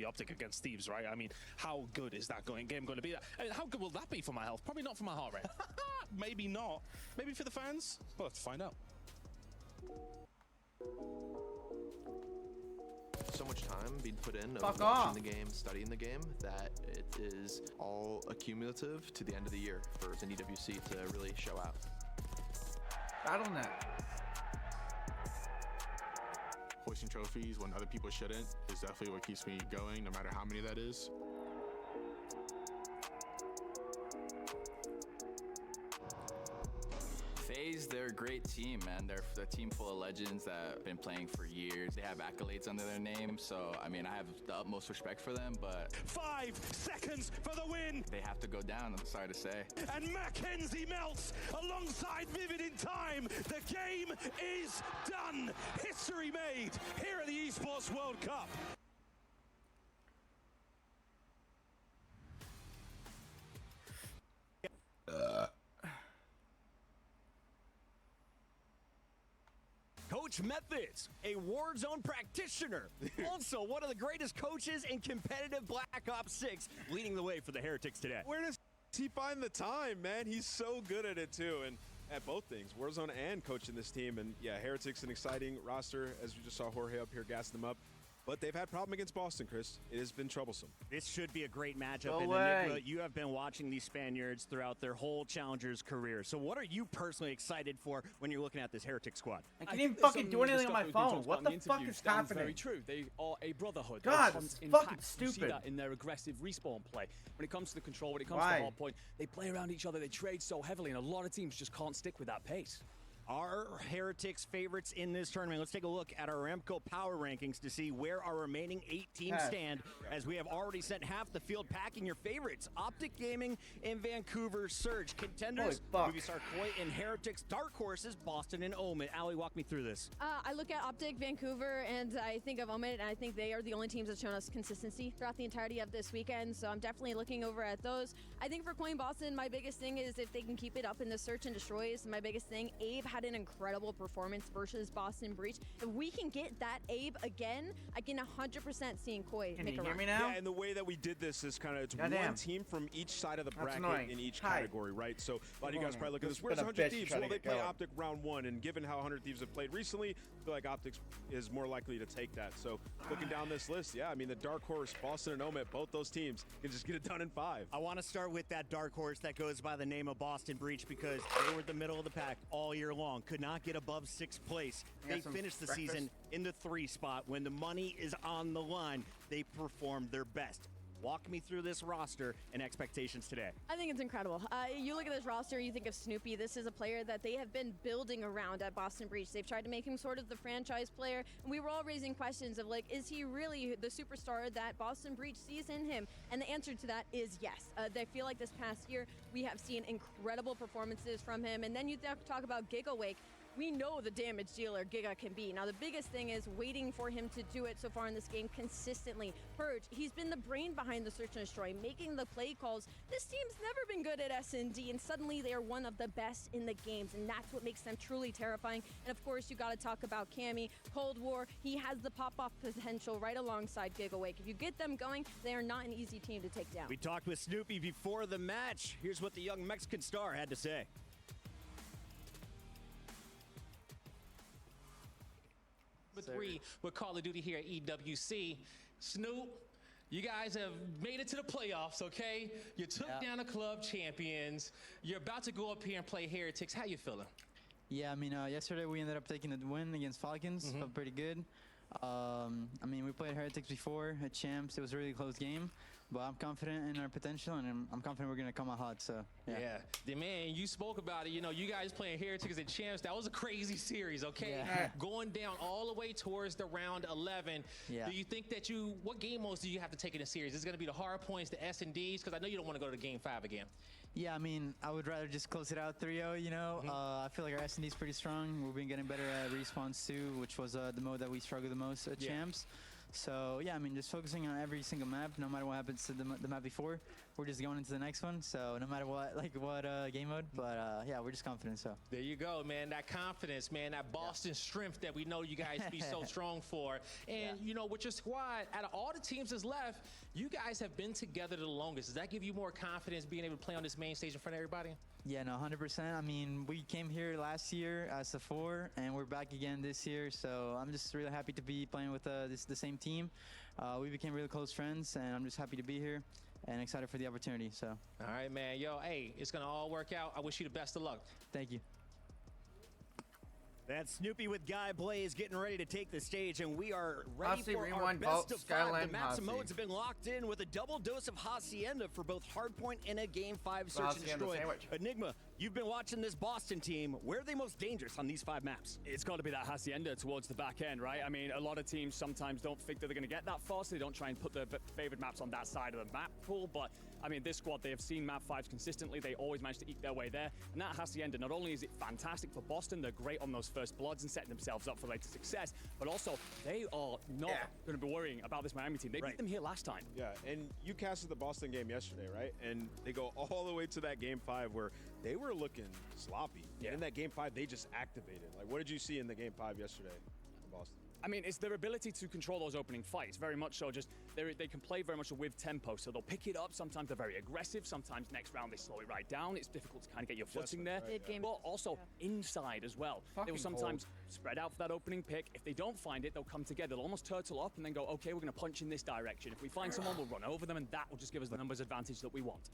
Optic against Thieves, right? I mean, how good is that game going to be? I mean, how good will that be for my health? Probably not for my heart rate. Maybe not. Maybe for the fans? We'll have to find out. So much time being put in of Fuck watching off. the game, studying the game, that it is all accumulative to the end of the year for an EWC to really show out. BattleNet. Hoisting trophies when other people shouldn't is definitely what keeps me going, no matter how many that is. FaZe, they're a great team, man. They're a team full of legends that have been playing for years. They have accolades under their name, so I mean, I have the utmost respect for them, but 5 seconds for the win! they have to go down, I'm sorry to say. And Mackenzie melts alongside Vivid in time. The game is done. History made here at the Esports World Cup. Coach Methods, a Warzone practitioner. Also, one of the greatest coaches in competitive Black Ops 6, leading the way for the Heretics today. Where does he find the time, man? He's so good at it too, and at both things, Warzone and coaching this team. And yeah, Heretics an exciting roster, as we just saw Jorge up here gassing them up. But they've had problem against Boston, Chris. It has been troublesome. This should be a great matchup. No and way. Enigma, you have been watching these Spaniards throughout their whole Challengers career. So what are you personally excited for when you're looking at this Heretic squad? I can't even fucking do anything on my phone. What the fuck is happening? Very true. They are a brotherhood. God, They it's hunt in fucking packs. You see stupid. that in their aggressive respawn play. When it comes to the control, when it comes Why? to the hard point, they play around each other. They trade so heavily, and a lot of teams just can't stick with that pace. Our Heretics favorites in this tournament. Let's take a look at our Remco power rankings to see where our remaining 8 teams Yes. stand, as we have already sent half the field packing your favorites. Optic Gaming in Vancouver, Surge. Contenders, Holy fuck. Movistar Koi and Heretics. Dark Horses, Boston and Omen. Allie, walk me through this. I look at Optic, Vancouver, and I think of Omen, and I think they are the only teams that shown us consistency throughout the entirety of this weekend, so I'm definitely looking over at those. I think for Coin Boston, my biggest thing is if they can keep it up in the search and destroys. My biggest thing, Abe had an incredible performance versus Boston Breach. If we can get that Abe again, I can 100% see Koi Can make you a hear run. me now? Yeah, and the way that we did this is kind of, it's Goddamn. one team from each side of the That's bracket annoying. in each Hi. category, right? So a lot of you guys Good probably look at morning. this. Where's Been a 100 bitch Thieves? trying Well, to they get play going. Optic round 1, and given how 100 Thieves have played recently, I feel like Optic is more likely to take that. So looking down this list, yeah, I mean, the Dark Horse, Boston and Omet, both those teams can just get it done in 5. I want to start with that Dark Horse that goes by the name of Boston Breach, because they were at the middle of the pack all year long, could not get above 6th place. Yeah, They some finished the breakfast. season in the 3 spot. When the money is on the line, they performed their best. Walk me through this roster and expectations today. I think it's incredible. You look at this roster, you think of Snoopy. This is a player that they have been building around at Boston Breach. They've tried to make him sort of the franchise player, and we were all raising questions of like, is he really the superstar that Boston Breach sees in him? And the answer to that is yes. They feel like this past year, we have seen incredible performances from him. And then you talk about Gigawake. We know the damage dealer Giga can be. Now, the biggest thing is waiting for him to do it so far in this game consistently. Purge, he's been the brain behind the search and destroy, making the play calls. This team's never been good at S&D, and suddenly they are one of the best in the games, and that's what makes them truly terrifying. And of course, you got to talk about Cammy, Cold War. He has the pop-off potential right alongside Gigawake. If you get them going, they are not an easy team to take down. We talked with Snoopy before the match. Here's what the young Mexican star had to say. Number 3 with Call of Duty here at EWC. Snoop, you guys have made it to the playoffs, okay? You took down the club champions. You're about to go up here and play Heretics. How you feeling? Yeah, I mean, yesterday we ended up taking the win against Falcons. Felt pretty good. I mean, we played Heretics before at Champs. It was a really close game. But I'm confident in our potential, and I'm confident we're going to come out hot, so, yeah. The man, you spoke about it. You know, you guys playing Heretics and Champs, that was a crazy series, okay? Yeah. Going down all the way towards the round 11. Yeah. Do you think that what game modes do you have to take in the series? Is it going to be the hard points, the S&Ds? Because I know you don't want to go to game 5 again. Yeah, I mean, I would rather just close it out 3-0, you know? I feel like our S&D is pretty strong. We've been getting better at respawns, too, which was the mode that we struggled the most at Champs. So yeah, I mean, just focusing on every single map, no matter what happens to the map before, we're just going into the next one. So no matter what, game mode, but yeah, we're just confident. So there you go, man. That confidence, man. That Boston strength that we know you guys be so strong for. And you know, with your squad, out of all the teams that's left, you guys have been together the longest. Does that give you more confidence being able to play on this main stage in front of everybody? yeah, no, 100%. I mean, we came here last year as the 4, and we're back again this year. So I'm just really happy to be playing with the same team. We became really close friends, and I'm just happy to be here and excited for the opportunity. So all right, man. Yo, hey, it's gonna all work out. I wish you the best of luck. thank you. That's Snoopy with Guy Blaze getting ready to take the stage, and we are ready Hasi, for our rewind, best vault, of 5. Skyline, The maps and Hasi. modes have been locked in with a double dose of Hacienda for both Hardpoint and a Game 5 Search and Hacienda Destroy. sandwich. Enigma, you've been watching this Boston team. Where are they most dangerous on these 5 maps? It's got to be that Hacienda towards the back end, right? I mean, a lot of teams sometimes don't think that they're going to get that far, so they don't try and put their favorite maps on that side of the map pool. But I mean, this squad, they have seen map 5s consistently. They always manage to eke their way there. And that Hacienda, not only is it fantastic for Boston, they're great on those first bloods and setting themselves up for later success, but also they are not going to be worrying about this Miami team. They beat them here last time. Yeah, and you casted the Boston game yesterday, right? And they go all the way to that game 5 where they were looking sloppy. Yeah. And in that game 5, they just activated. Like, what did you see in the game 5 yesterday in Boston? I mean, it's their ability to control those opening fights, very much so. Just they can play very much with tempo, so they'll pick it up. Sometimes they're very aggressive. Sometimes next round they slow it right down. It's difficult to kind of get your footing there. Right, But also inside as well. They will sometimes spread out for that opening pick. If they don't find it, they'll come together. They'll almost turtle up and then go, okay, we're going to punch in this direction. If we find someone, we'll run over them, and that will just give us the numbers advantage that we want.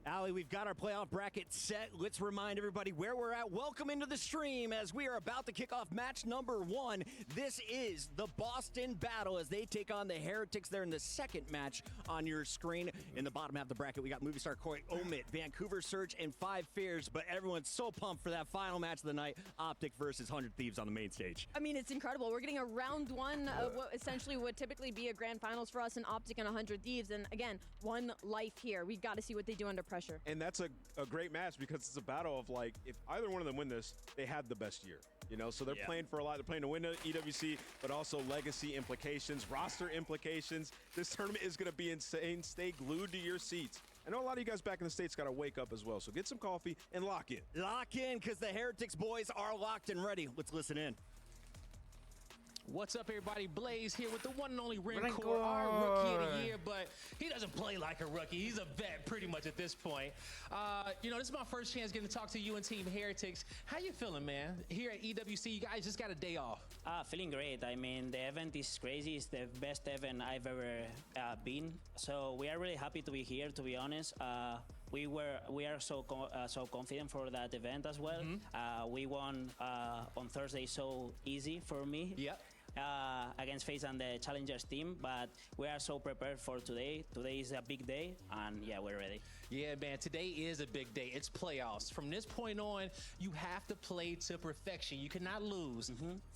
Allie, we've got our playoff bracket set. Let's remind everybody where we're at. Welcome into the stream as we are about to kick off match number 1. This is the Boston Battle as they take on the Heretics. They're in the second match on your screen. In the bottom half of the bracket, we got Movie Star Corey Omit, Vancouver Surge, and 5 Fears. But everyone's so pumped for that final match of the night, Optic versus 100 Thieves on the main stage. I mean, it's incredible. We're getting a round 1 of what essentially would typically be a grand finals for us in Optic and 100 Thieves. And again, 1 life here. We've got to see what they do under pressure. And that's a great match because it's a battle of, like, if either one of them win this, they have the best year. You know, so they're playing for a lot. They're playing to win the EWC, but also legacy implications, roster implications. This tournament is going to be insane. Stay glued to your seats. I know a lot of you guys back in the States got to wake up as well, so get some coffee and lock in. Lock in, because the Heretics boys are locked and ready. Let's listen in. What's up, everybody? Blaze here with the one and only Rencor, our rookie of the year, but he doesn't play like a rookie. He's a vet pretty much at this point. You know, this is my first chance getting to talk to you and Team Heretics. How you feeling, man? Here at EWC, you guys just got a day off. Feeling great. I mean, the event is crazy. It's the best event I've ever been. So we are really happy to be here, to be honest. We are so confident for that event as well. We won on Thursday so easy for me. Yep. Against FaZe and the Challengers team, but we are so prepared for today. Today is a big day, and yeah, we're ready. Yeah, man, today is a big day. It's playoffs. From this point on, you have to play to perfection. You cannot lose.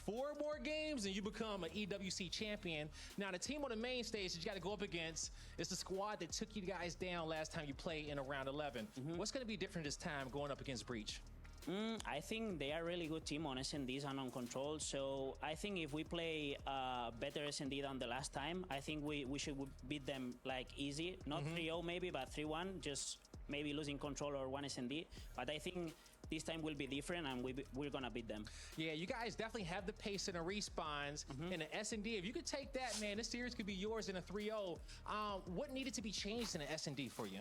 4 more games and you become an EWC champion. Now, the team on the main stage that you got to go up against is the squad that took you guys down last time you played in a round 11. What's going to be different this time going up against Breach? I think they are a really good team on S&Ds and on control. So I think if we play better S&D than the last time, I think we should beat them like easy. Not 3-0 maybe, but 3-1. Just maybe losing control or 1 S&D. But I think this time will be different, and we're gonna beat them. Yeah, you guys definitely have the pace and the respawns in the S&D. If you could take that, man, this series could be yours in a 3-0. What needed to be changed in the S&D for you?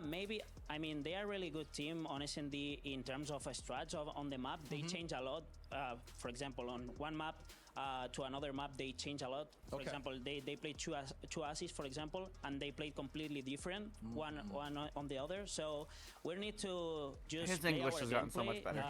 Maybe, I mean, they are a really good team on S&D in terms of strats on the map. They change a lot. For example, on one map to another map, they change a lot. For example, they play two assists, for example, and they play completely different, one on the other. So we need to just His play English our has gotten so much gameplay, better.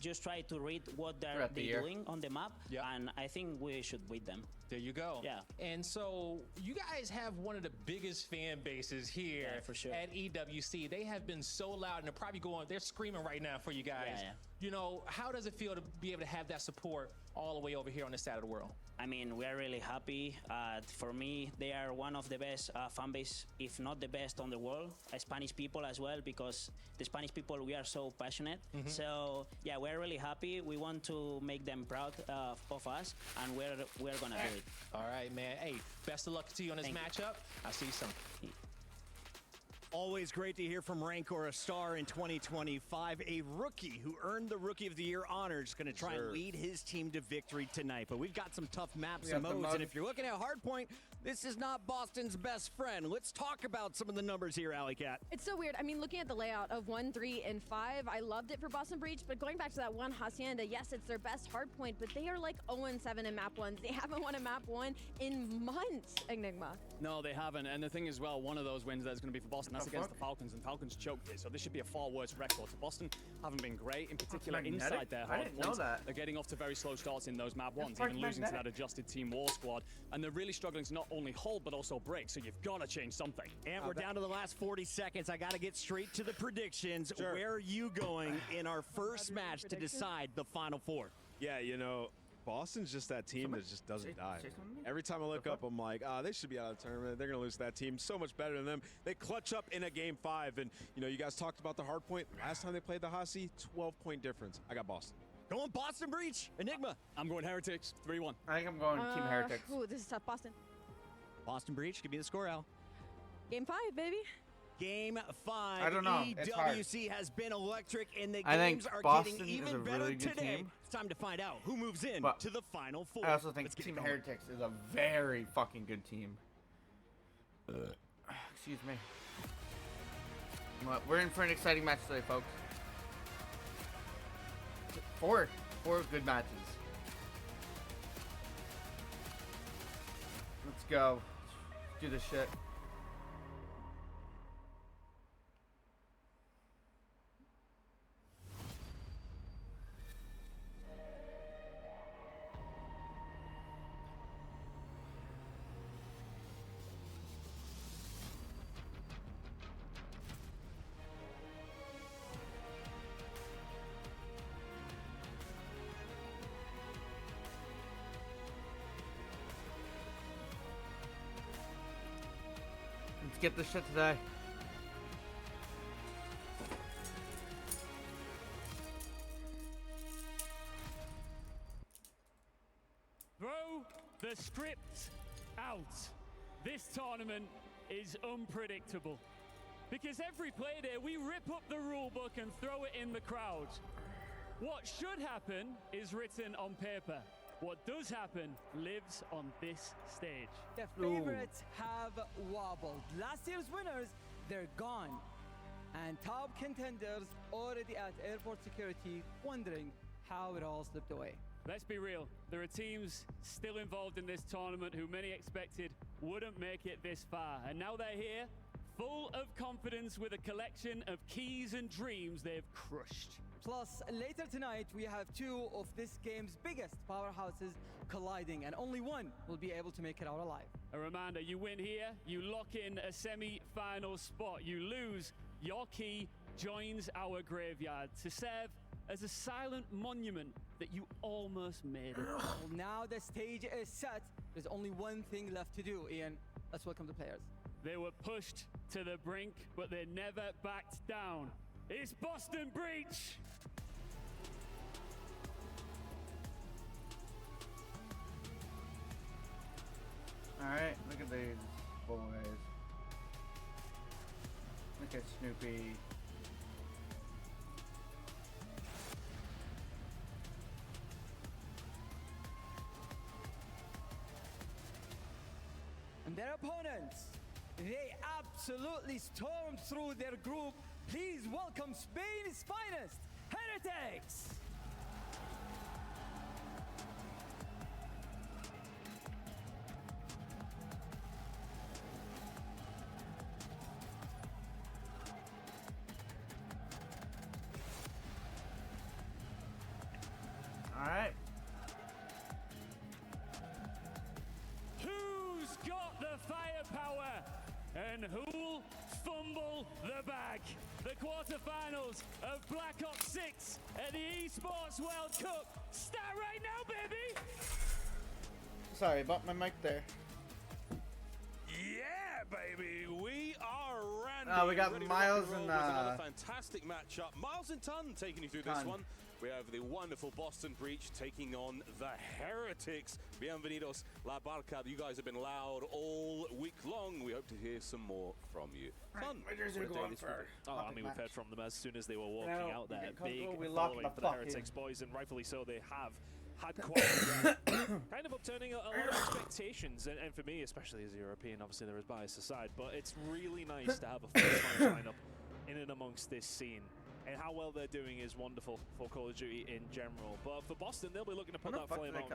just try to read what they're Throughout the year. doing on the map, and I think we should beat them. There you go. Yeah. And so you guys have one of the biggest fan bases here Yeah, for sure. at EWC. They have been so loud, and they're probably they're screaming right now for you guys. Yeah. You know, how does it feel to be able to have that support all the way over here on this side of the world? I mean, we are really happy. For me, they are one of the best fan base, if not the best on the world. Spanish people as well, because the Spanish people, we are so passionate. So yeah, we're really happy. We want to make them proud of us, and we're gonna do it. All right, man. Hey, best of luck to you on this matchup. I'll see you soon. Always great to hear from Rancor, a star in 2025, a rookie who earned the Rookie of the Year honors, going to try and lead his team to victory tonight. But we've got some tough maps and modes, and if you're looking at Hardpoint, this is not Boston's best friend. Let's talk about some of the numbers here, Alley Cat. It's so weird. I mean, looking at the layout of 1, 3, and 5, I loved it for Boston Breach, but going back to that one Hacienda, yes, it's their best hardpoint, but they are like 0-7 in map 1s. They haven't won a map 1 in months, Enigma. No, they haven't. And the thing is, well, one of those wins that's going to be for Boston, that's against the Falcons, and Falcons choked it. So this should be a far worse record. So Boston haven't been great, in particular inside their hard points. They're getting off to very slow starts in those map 1s, even losing to that adjusted Team War squad. And they're really struggling to not only hold, but also break. So you've got to change something. And we're down to the last 40 seconds. I got to get straight to the predictions. Where are you going in our first match to decide the Final Four? Yeah, you know, Boston's just that team that just doesn't die. Every time I look up, I'm like, they should be out of the tournament. They're going to lose to that team. So much better than them. They clutch up in a game 5. And, you know, you guys talked about the hard point. Last time they played the Hasi, 12-point difference. I got Boston. Going Boston Breach. Enigma. I'm going Heretics. 3-1. I think I'm going Team Heretics. Ooh, this is tough. Boston. Boston Breach. Give me the score, Al. Game 5, baby. Game 5. I don't know. EWC has been electric, and the I games think are Boston getting even is a better really good today. team. It's time to find out who moves in to the Final Four. I also think Let's get Team it going. Heretics is a very fucking good team. Excuse me. Well, we're in for an exciting match today, folks. 4 good matches. Let's go. Let's do this shit. Let's get this shit today. Throw the script out. This tournament is unpredictable. Because every play there, we rip up the rule book and throw it in the crowd. What should happen is written on paper. What does happen lives on this stage. The favorites have wobbled. Last year's winners, they're gone. And top contenders already at airport security wondering how it all slipped away. Let's be real, there are teams still involved in this tournament who many expected wouldn't make it this far. And now they're here, full of confidence with a collection of keys and dreams they've crushed. Plus, later tonight, we have 2 of this game's biggest powerhouses colliding, and only one will be able to make it out alive. A reminder, you win here, you lock in a semi-final spot. You lose, your key joins our graveyard to serve as a silent monument that you almost made it. Well, now the stage is set. There's only one thing left to do, Ian. Let's welcome the players. They were pushed to the brink, but they never backed down. It's Boston Breach! Alright, look at these boys. Look at Snoopy. And their opponents, they absolutely stormed through their group. Please welcome Spain's finest, Heretics! Alright. Who's got the firepower? And who'll fumble the bag? The quarterfinals of Black Ops 6 at the Esports World Cup start right now, baby! Sorry, bumped my mic there. Yeah, baby, we are Randy. We got ready to Miles rock and, roll with another fantastic matchup. Miles and Ton taking you through this Ton. one. We have the wonderful Boston Breach taking on the Heretics. Bienvenidos, La Barca. You guys have been loud all week long. We hope to hear some more from you. Ton, what a day this will be. I mean, we've heard from them as soon as they were walking Now, out there. we Big lock following the for the fuck in. Heretics boys, and rightfully so, they have had quite kind of upturning a lot of expectations, and for me, especially as a European, obviously there is bias aside, but it's really nice to have a full lineup in and amongst this scene. And how well they're doing is wonderful for Call of Duty in general. But for Boston, they'll be looking to put that flame on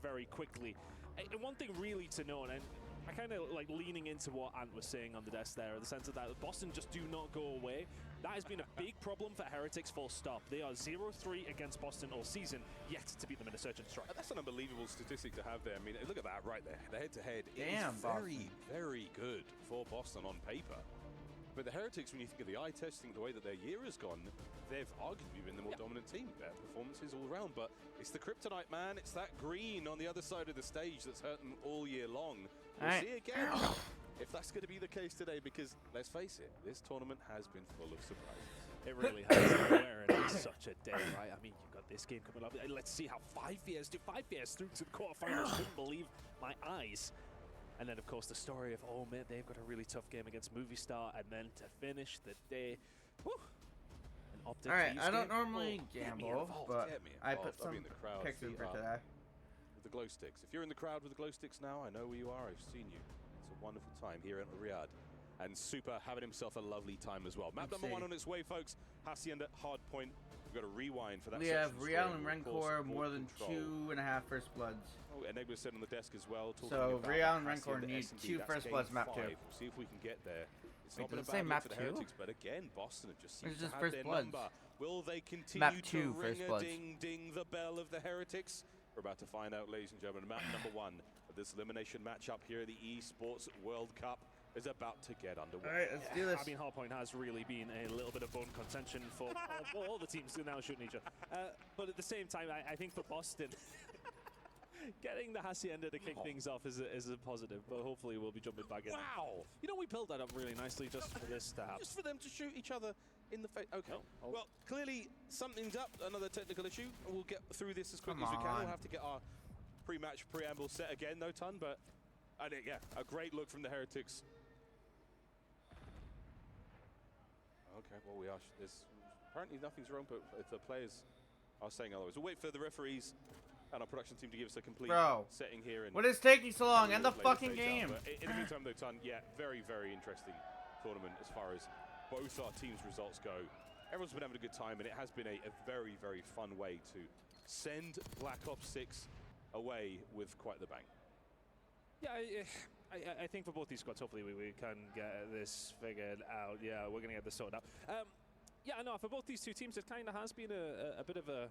very quickly. And one thing really to note, and I kind of like leaning into what Ant was saying on the desk there, in the sense of that Boston just do not go away. That has been a big problem for Heretics, full stop. They are 0-3 against Boston all season, yet to beat them in a search and strike. That's an unbelievable statistic to have there. I mean, look at that right there. The head-to-head Damn, is very good for Boston on paper. But the Heretics, when you think of the eye testing, the way that their year has gone, they've arguably been the more dominant team. Better performances all around, but it's the kryptonite, man. It's that green on the other side of the stage that's hurt them all year long. We'll see again if that's going to be the case today, because let's face it, this tournament has been full of surprises. It really has. And it's such a day, right? I mean, you've got this game coming up. Let's see how 5years do. 5 years through to the quarterfinals. Couldn't believe my eyes. And then, of course, the story of, oh, man, they've got a really tough game against Movistar. And then to finish the day, whew, an Optic. All right, I don't normally gamble, but I put some in the crowd. picks in for today. With the glow sticks. If you're in the crowd with the glow sticks now, I know where you are. I've seen you. It's a wonderful time here in Riyadh. And Super having himself a lovely time as well. Map number 1 on its way, folks. Hacienda, hard point. We've got to rewind for that. We have Real and Rencor more than 2.5 first bloods. Oh, Enigma said on the desk as well. So Real and Rencor need 2 first bloods map 2. We'll see if we can get there. It's not been a does it say bad map look for the 2? Heretics, but again, Boston have just seemed to just have first their bloods. number. Will they continue Map to 2 ring first a bloods. ding the bell of the Heretics? We're about to find out, ladies and gentlemen. Map number 1 of this elimination matchup here at the Esports World Cup is about to get underway. All right, let's do this. I mean, Hardpoint has really been a little bit of bone contention for all the teams who are now shooting each other. But at the same time, I think for Boston, getting the Hacienda to kick things off is a positive, but hopefully we'll be jumping back in. Wow! You know, we built that up really nicely just for this to happen. Just for them to shoot each other in the face. Okay. Well, clearly something's up. Another technical issue. We'll get through this as quickly as we can. We'll have to get our pre-match preamble set again, no ton, but I think, yeah, a great look from the Heretics. Okay, well, there's apparently nothing's wrong, but if the players are saying otherwise. We'll wait for the referees and our production team to give us a complete setting here. And what is taking so long? End the fucking game. In the meantime, though, Ton, yeah, very interesting tournament as far as both our teams' results go. Everyone's been having a good time, and it has been a very fun way to send Black Ops 6 away with quite the bang. Yeah, I think for both these squads, hopefully we can get this figured out. Yeah, we're going to get this sorted out. Yeah, no, for both these two teams, it kind of has been a bit of a...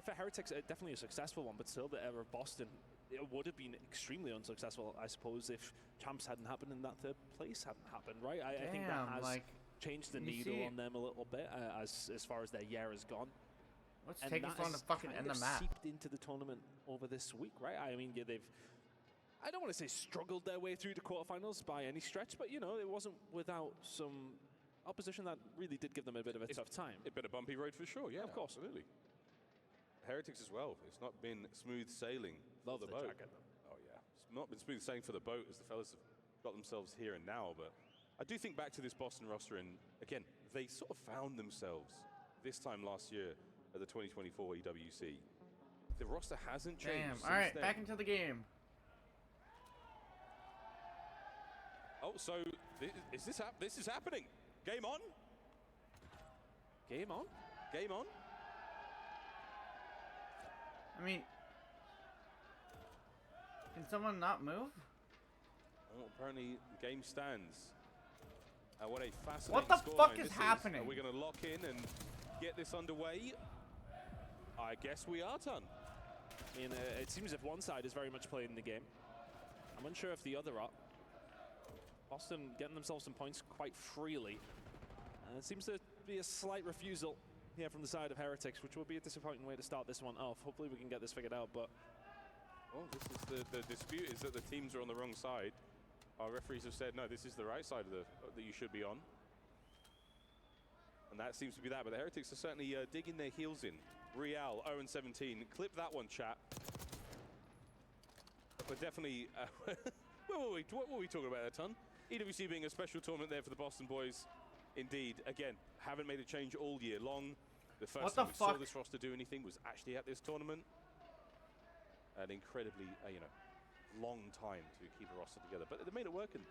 For Heretics, definitely a successful one, but still, the era of Boston, it would have been extremely unsuccessful, I suppose, if champs hadn't happened and that third place hadn't happened, right? I think that has changed the needle on them a little bit as far as their year has gone. What's taking so long to fucking end the map? Seeped into the tournament over this week, right? I mean, yeah, they've... I don't want to say struggled their way through the quarterfinals by any stretch, but, you know, it wasn't without some opposition that really did give them a bit of a tough time. It's been a bumpy road for sure, yeah, of course. Absolutely. Heretics as well. It's not been smooth sailing for the boat. Oh, yeah. It's not been smooth sailing for the boat as the fellas have got themselves here and now, but I do think back to this Boston roster, and again, they sort of found themselves this time last year at the 2024 EWC. The roster hasn't changed. All right, back into the game. Oh, so this is happening. Game on? Game on? Game on? I mean, can someone not move? Well, apparently the game stands. What a fascinating What the fuck is happening? Are we going to lock in and get this underway? I guess we are, Ton. I mean, it seems as if one side is very much playing the game. I'm unsure if the other are. Boston getting themselves some points quite freely. And it seems to be a slight refusal here from the side of Heretics, which will be a disappointing way to start this one off. Hopefully we can get this figured out, but Well, this is the dispute is that the teams are on the wrong side. Our referees have said, no, this is the right side of that you should be on. And that seems to be that, but the Heretics are certainly digging their heels in. Real, 0-17. Clip that one, chat. But definitely, what were we talking about there, Ton? EWC being a special tournament there for the Boston boys. Indeed, again, haven't made a change all year long. The first time we saw this roster do anything was actually at this tournament. An incredibly, long time to keep a roster together. But they made it work, and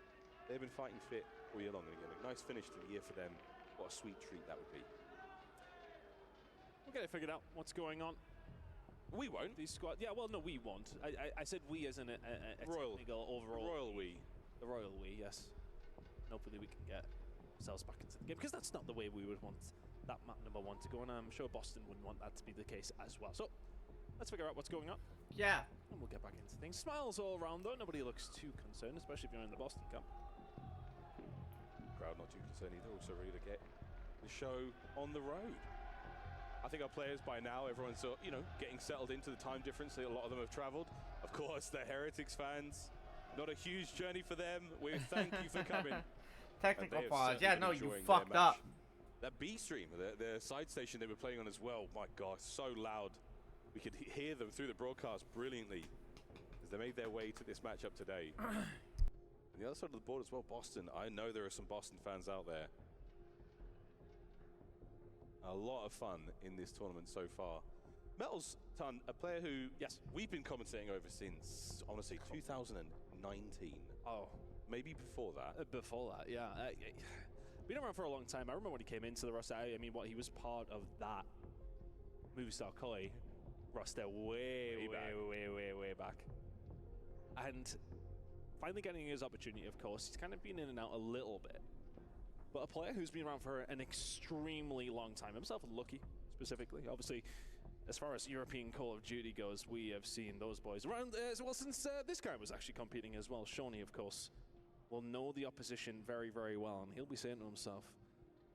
they've been fighting fit all year long. And again, a nice finish to the year for them. What a sweet treat that would be. We'll get it figured out what's going on. We won't. These squad. Yeah, well, no, we won't. I said we as in a royal technical overall. Royal we. The royal we, yes. And hopefully we can get ourselves back into the game, because that's not the way we would want that map number 1 to go, and I'm sure Boston wouldn't want that to be the case as well. So let's figure out what's going on. Yeah. And we'll get back into things. Smiles all around though. Nobody looks too concerned, especially if you're in the Boston camp. Crowd not too concerned either. Also ready to get the show on the road. I think our players by now, everyone's getting settled into the time difference. A lot of them have traveled. Of course, the Heretics fans, not a huge journey for them. We thank you for coming. Technical pause. Yeah, no, you fucked up. That B stream, the side station they were playing on as well. My God, so loud. We could hear them through the broadcast brilliantly as they made their way to this matchup today. And the other side of the board as well, Boston. I know there are some Boston fans out there. A lot of fun in this tournament so far. Metals, Ton, a player who, yes, we've been commentating over since, I want to say, 2019. Oh. Maybe before that. Before that, yeah. Been around for a long time. I remember when he came into the roster. I mean, he was part of that Movistar Koi roster way back. And finally getting his opportunity, of course. He's kind of been in and out a little bit. But a player who's been around for an extremely long time. Himself lucky, specifically. Obviously, as far as European Call of Duty goes, we have seen those boys around as well since this guy was actually competing as well. Shawnee, of course, will know the opposition very, very well. And he'll be saying to himself,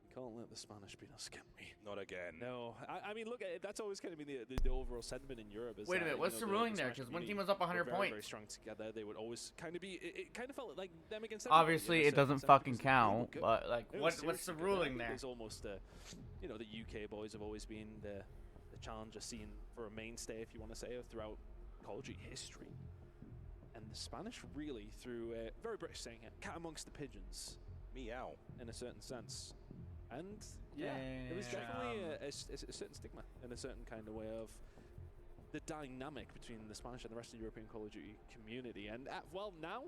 we can't let the Spanish beat us, can we? Not again. No. I mean, look, that's always kind of been the overall sentiment in Europe. Wait a minute, what's the ruling there? Because one team was up 100 points. Very strong together. They would always kind of be, it kind of felt like them against them. Obviously, it doesn't fucking count, but like, what's the ruling there? There's almost, the UK boys have always been the challenger scene for a mainstay, if you want to say, throughout Call of Duty history. And the Spanish really, through very British saying it, cat amongst the pigeons. Meow. In a certain sense. And yeah, it was definitely a certain stigma in a certain kind of way of the dynamic between the Spanish and the rest of the European Call of Duty community. And well, now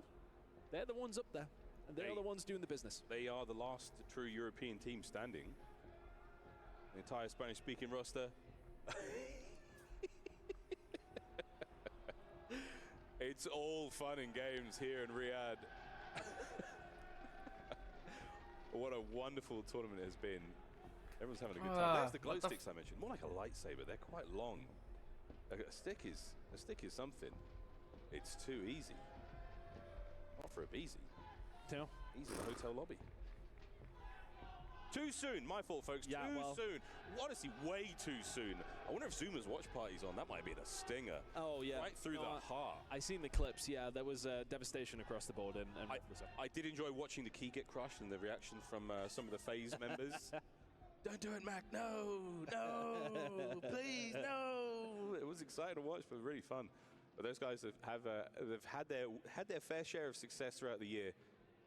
they're the ones up there, and they're the ones doing the business. They are the last true European team standing. The entire Spanish-speaking roster. It's all fun and games here in Riyadh. What a wonderful tournament it has been. Everyone's having a good time. There's the glow sticks I mentioned. More like a lightsaber. They're quite long. A stick is something. It's too easy. Not for a beezy. No. Easy in the hotel lobby. Too soon. My fault, folks. Yeah, too soon. Honestly, way too soon. I wonder if Zuma's watch party's on. That might be the stinger. Oh, yeah. Right through the heart. I seen the clips. Yeah, there was devastation across the board. And I did enjoy watching the key get crushed and the reaction from some of the FaZe members. Don't do it, Mac. No, please, no. It was exciting to watch, but really fun. But those guys have had their fair share of success throughout the year.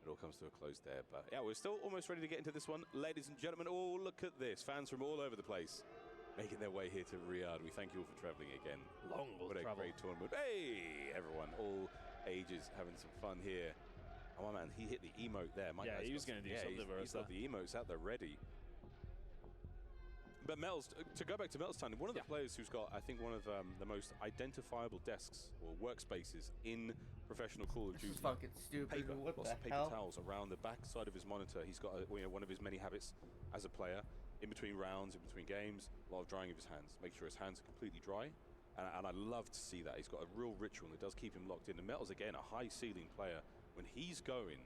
It all comes to a close there, but yeah, we're still almost ready to get into this one. Ladies and gentlemen, oh, look at this. Fans from all over the place making their way here to Riyadh. We thank you all for traveling again. Long What a great tournament. Hey, everyone, all ages having some fun here. Oh, my man, he hit the emote there. My he was going to do something for us. He's got the emotes out there ready. But Mel's, to go back to Mel's time, one of the players who's got, I think, one of the most identifiable desks or workspaces in professional Call of Duty. This is fucking stupid. Paper, what lots the of paper hell? towels around the back side of his monitor. He's got one of his many habits as a player. In between rounds, in between games, a lot of drying of his hands. Make sure his hands are completely dry. And I love to see that. He's got a real ritual that does keep him locked in. And Metal's, again, a high ceiling player. When he's going,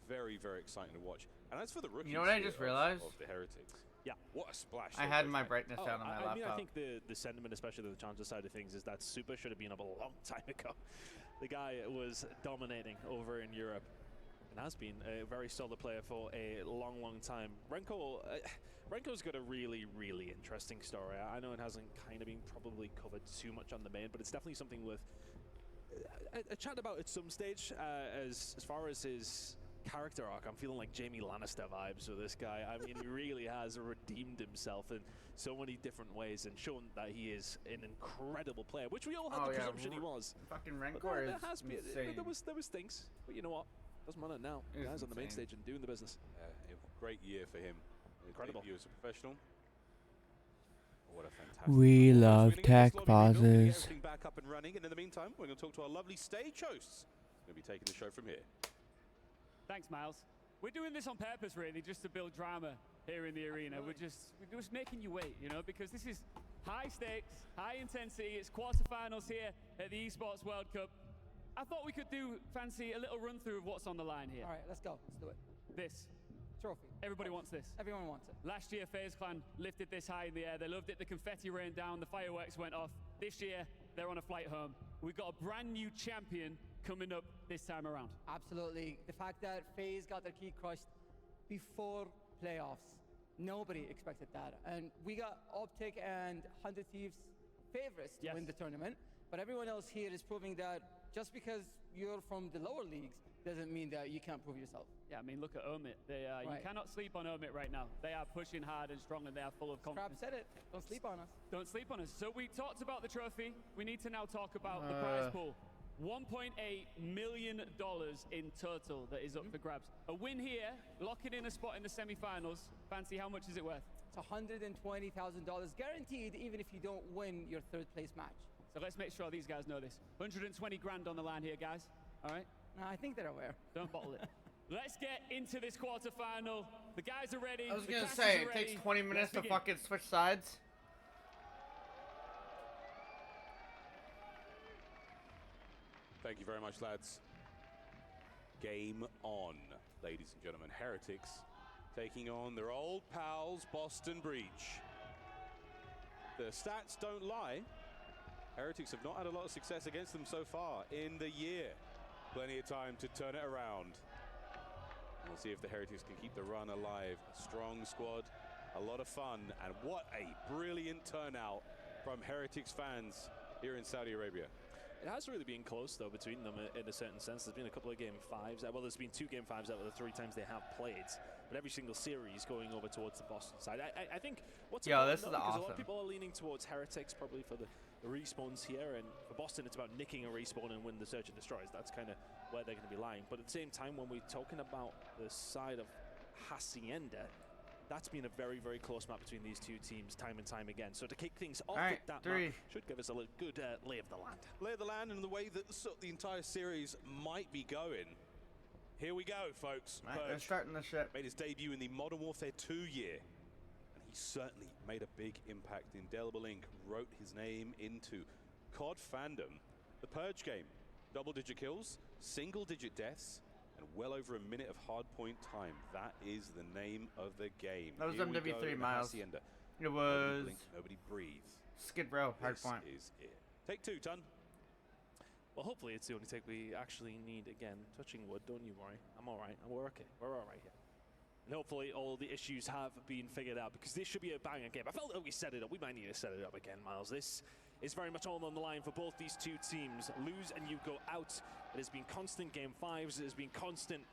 very, very exciting to watch. And as for the rookies, you know what I just realized? Of the Heretics. Yeah. What a splash. I had my brightness down on my laptop. I mean, I think the sentiment, especially the Challenger side of things, is that Super should have been up a long time ago. The guy was dominating over in Europe and has been a very solid player for a long, long time. Renko's got a really, really interesting story. I know it hasn't kind of been probably covered too much on the main, but it's definitely something worth a chat about at some stage. As far as his character arc, I'm feeling like Jaime Lannister vibes with this guy. I mean, he really has redeemed himself in so many different ways and shown that he is an incredible player, which we all had the presumption he was. Fucking Rancor is insane. There was things, but you know what? Doesn't matter now. The guy's on the main stage and doing the business. A great year for him. Incredible. Debut as a professional. What a fantastic We performance. love We're gonna get tech this lobby rebuilt, we're gonna get pauses. everything back up and running, and in the meantime, we're going to talk to our lovely stage hosts. We're going to be taking the show from here. Thanks, Miles. We're doing this on purpose, really, just to build drama here in the arena. We're just making you wait, you know, because this is high stakes, high intensity. It's quarterfinals here at the Esports World Cup. I thought we could fancy a little run through of what's on the line here. All right, let's go. Let's do it. This. Trophy. Everybody wants this. Everyone wants it. Last year, FaZe Clan lifted this high in the air. They loved it. The confetti rained down. The fireworks went off. This year, they're on a flight home. We've got a brand new champion coming up this time around. Absolutely. The fact that FaZe got their key crushed before playoffs, nobody expected that. And we got Optic and 100 Thieves favorites to win the tournament. But everyone else here is proving that just because you're from the lower leagues doesn't mean that you can't prove yourself. Yeah, I mean, look at Omit. You cannot sleep on Omit right now. They are pushing hard and strong, and they are full of confidence. Crab said it. Don't sleep on us. Don't sleep on us. So we talked about the trophy. We need to now talk about the prize pool. $1.8 million in total that is up for grabs. A win here, locking in a spot in the semi-finals. Fancy, how much is it worth? It's $120,000 guaranteed, even if you don't win your third place match. So let's make sure these guys know this. 120 grand on the line here, guys. All right? No, I think they're aware. Don't bottle it. Let's get into this quarterfinal. The guys are ready. I was gonna say, it takes 20 minutes to fucking switch sides. Thank you very much, lads. Game on, ladies and gentlemen. Heretics taking on their old pals, Boston Breach. The stats don't lie. Heretics have not had a lot of success against them so far in the year. Plenty of time to turn it around. We'll see if the Heretics can keep the run alive. A strong squad, a lot of fun, and what a brilliant turnout from Heretics fans here in Saudi Arabia. It has really been close, though, between them in a certain sense. There's been a couple of game fives. Well, there's been 2 game fives out of the 3 times they have played. But every single series going over towards the Boston side. I think what's this is because awesome. a lot of people are leaning towards Heretics probably for the respawns here, and for Boston it's about nicking a respawn and win the search and destroys. That's kind of where they're going to be lying. But at the same time, when we're talking about the side of Hacienda, that's been a very, very close map between these 2 teams time and time again. So to kick things off with that map should give us a good lay of the land. Lay of the land and the way that the entire series might be going. Here we go, folks. They're starting the ship. Made his debut in the Modern Warfare 2 year, and he certainly made a big impact. Indelible Ink wrote his name into COD fandom. The Purge game, double-digit kills, single-digit deaths, and well over a minute of hardpoint time. That is the name of the game. That was Here we go MW3 in Miles. Hacienda. It was Nobody breathe. Skid Row, hardpoint. This is it. Take 2, Ton. Well, hopefully it's the only take we actually need again. Touching wood, don't you worry. I'm all right. We're okay. We're all right here. And hopefully all the issues have been figured out, because this should be a banger game. I felt that we set it up. We might need to set it up again, Miles. This is very much all on the line for both these 2 teams. Lose and you go out. It has been constant game 5s. It has been constant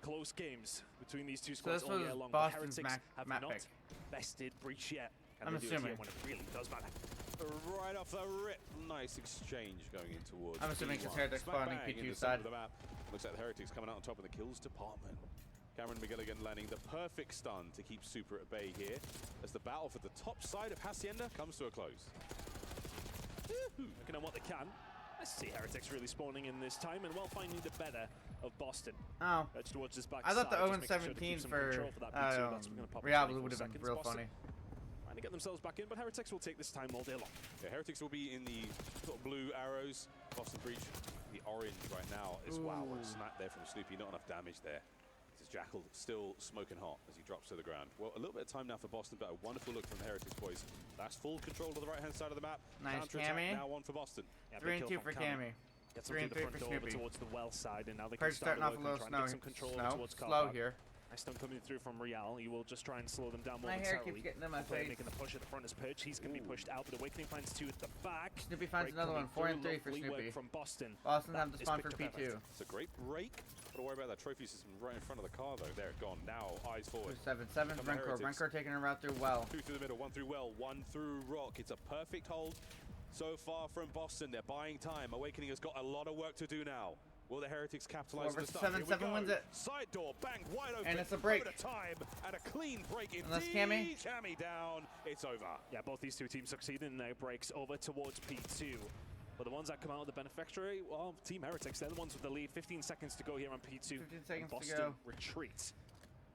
close games between these 2 squads all year long. But Heretics have not bested Breach yet. Can they do it here when it really does matter? Right off the rip, nice exchange going in towards. I'm assuming it's Heretics spawning P2 side. The map. Looks like the Heretics coming out on top of the kills department. Cameron McGilligan landing the perfect stun to keep Super at bay here as the battle for the top side of Hacienda comes to a close. Looking at what they can. I see Heretics really spawning in this time and well finding the better of Boston. Oh. Towards this back I thought the side, 0-17 sure for Real would have been real funny. Trying to get themselves back in, but Heretics will take this time all day long. Yeah, Heretics will be in the sort of blue arrows. Boston Breach, the orange right now as well. Smack there from Snoopy, not enough damage there. This is Jackal still smoking hot as he drops to the ground. Well, a little bit of time now for Boston, but a wonderful look from the Heretics boys. That's full control of the right-hand side of the map. Nice, Counter-attack Cammy. now on for Boston. Yeah, 3 big and kill 2 for from Cammy. Gets 3 them and through 3 the for front door over Snoopy. towards the well side, and now they can Purge start starting off a working, little trying to get some snow. control Snow. towards Slow Carpac. here. Nice stun coming through from Real. He will just try and slow them down My hair momentarily. keeps getting in my Play face. making the push at the front as Purge. He's going to be pushed out, but Awakening finds 2 at the back. Snoopy finds Break another one. coming 4 and through. 3 for Lovely work Snoopy. from Boston. Boston That have the is spawn for picked up P2. effort. It's a great break. Don't worry about that trophy system right in front of the car, though. There, gone. Now, eyes forward. 2-7-7's Come the Rencor. Heretics. Rencor taking a route through well. 2 through the middle, 1 through well, 1 through rock. It's a perfect hold so far from Boston. They're buying time. Awakening has got a lot of work to do now. Will the Heretics capitalize on the start? 7-7 wins it. Side door, bang, wide open. And it's a break. Over to time, and a clean break indeed. Unless Cammy. Cammy down. It's over. Yeah, both these two teams succeed in their breaks over towards P2. But the ones that come out of the beneficiary, well, Team Heretics, they're the ones with the lead. 15 seconds to go here on P2. 15 seconds to Boston go. retreats.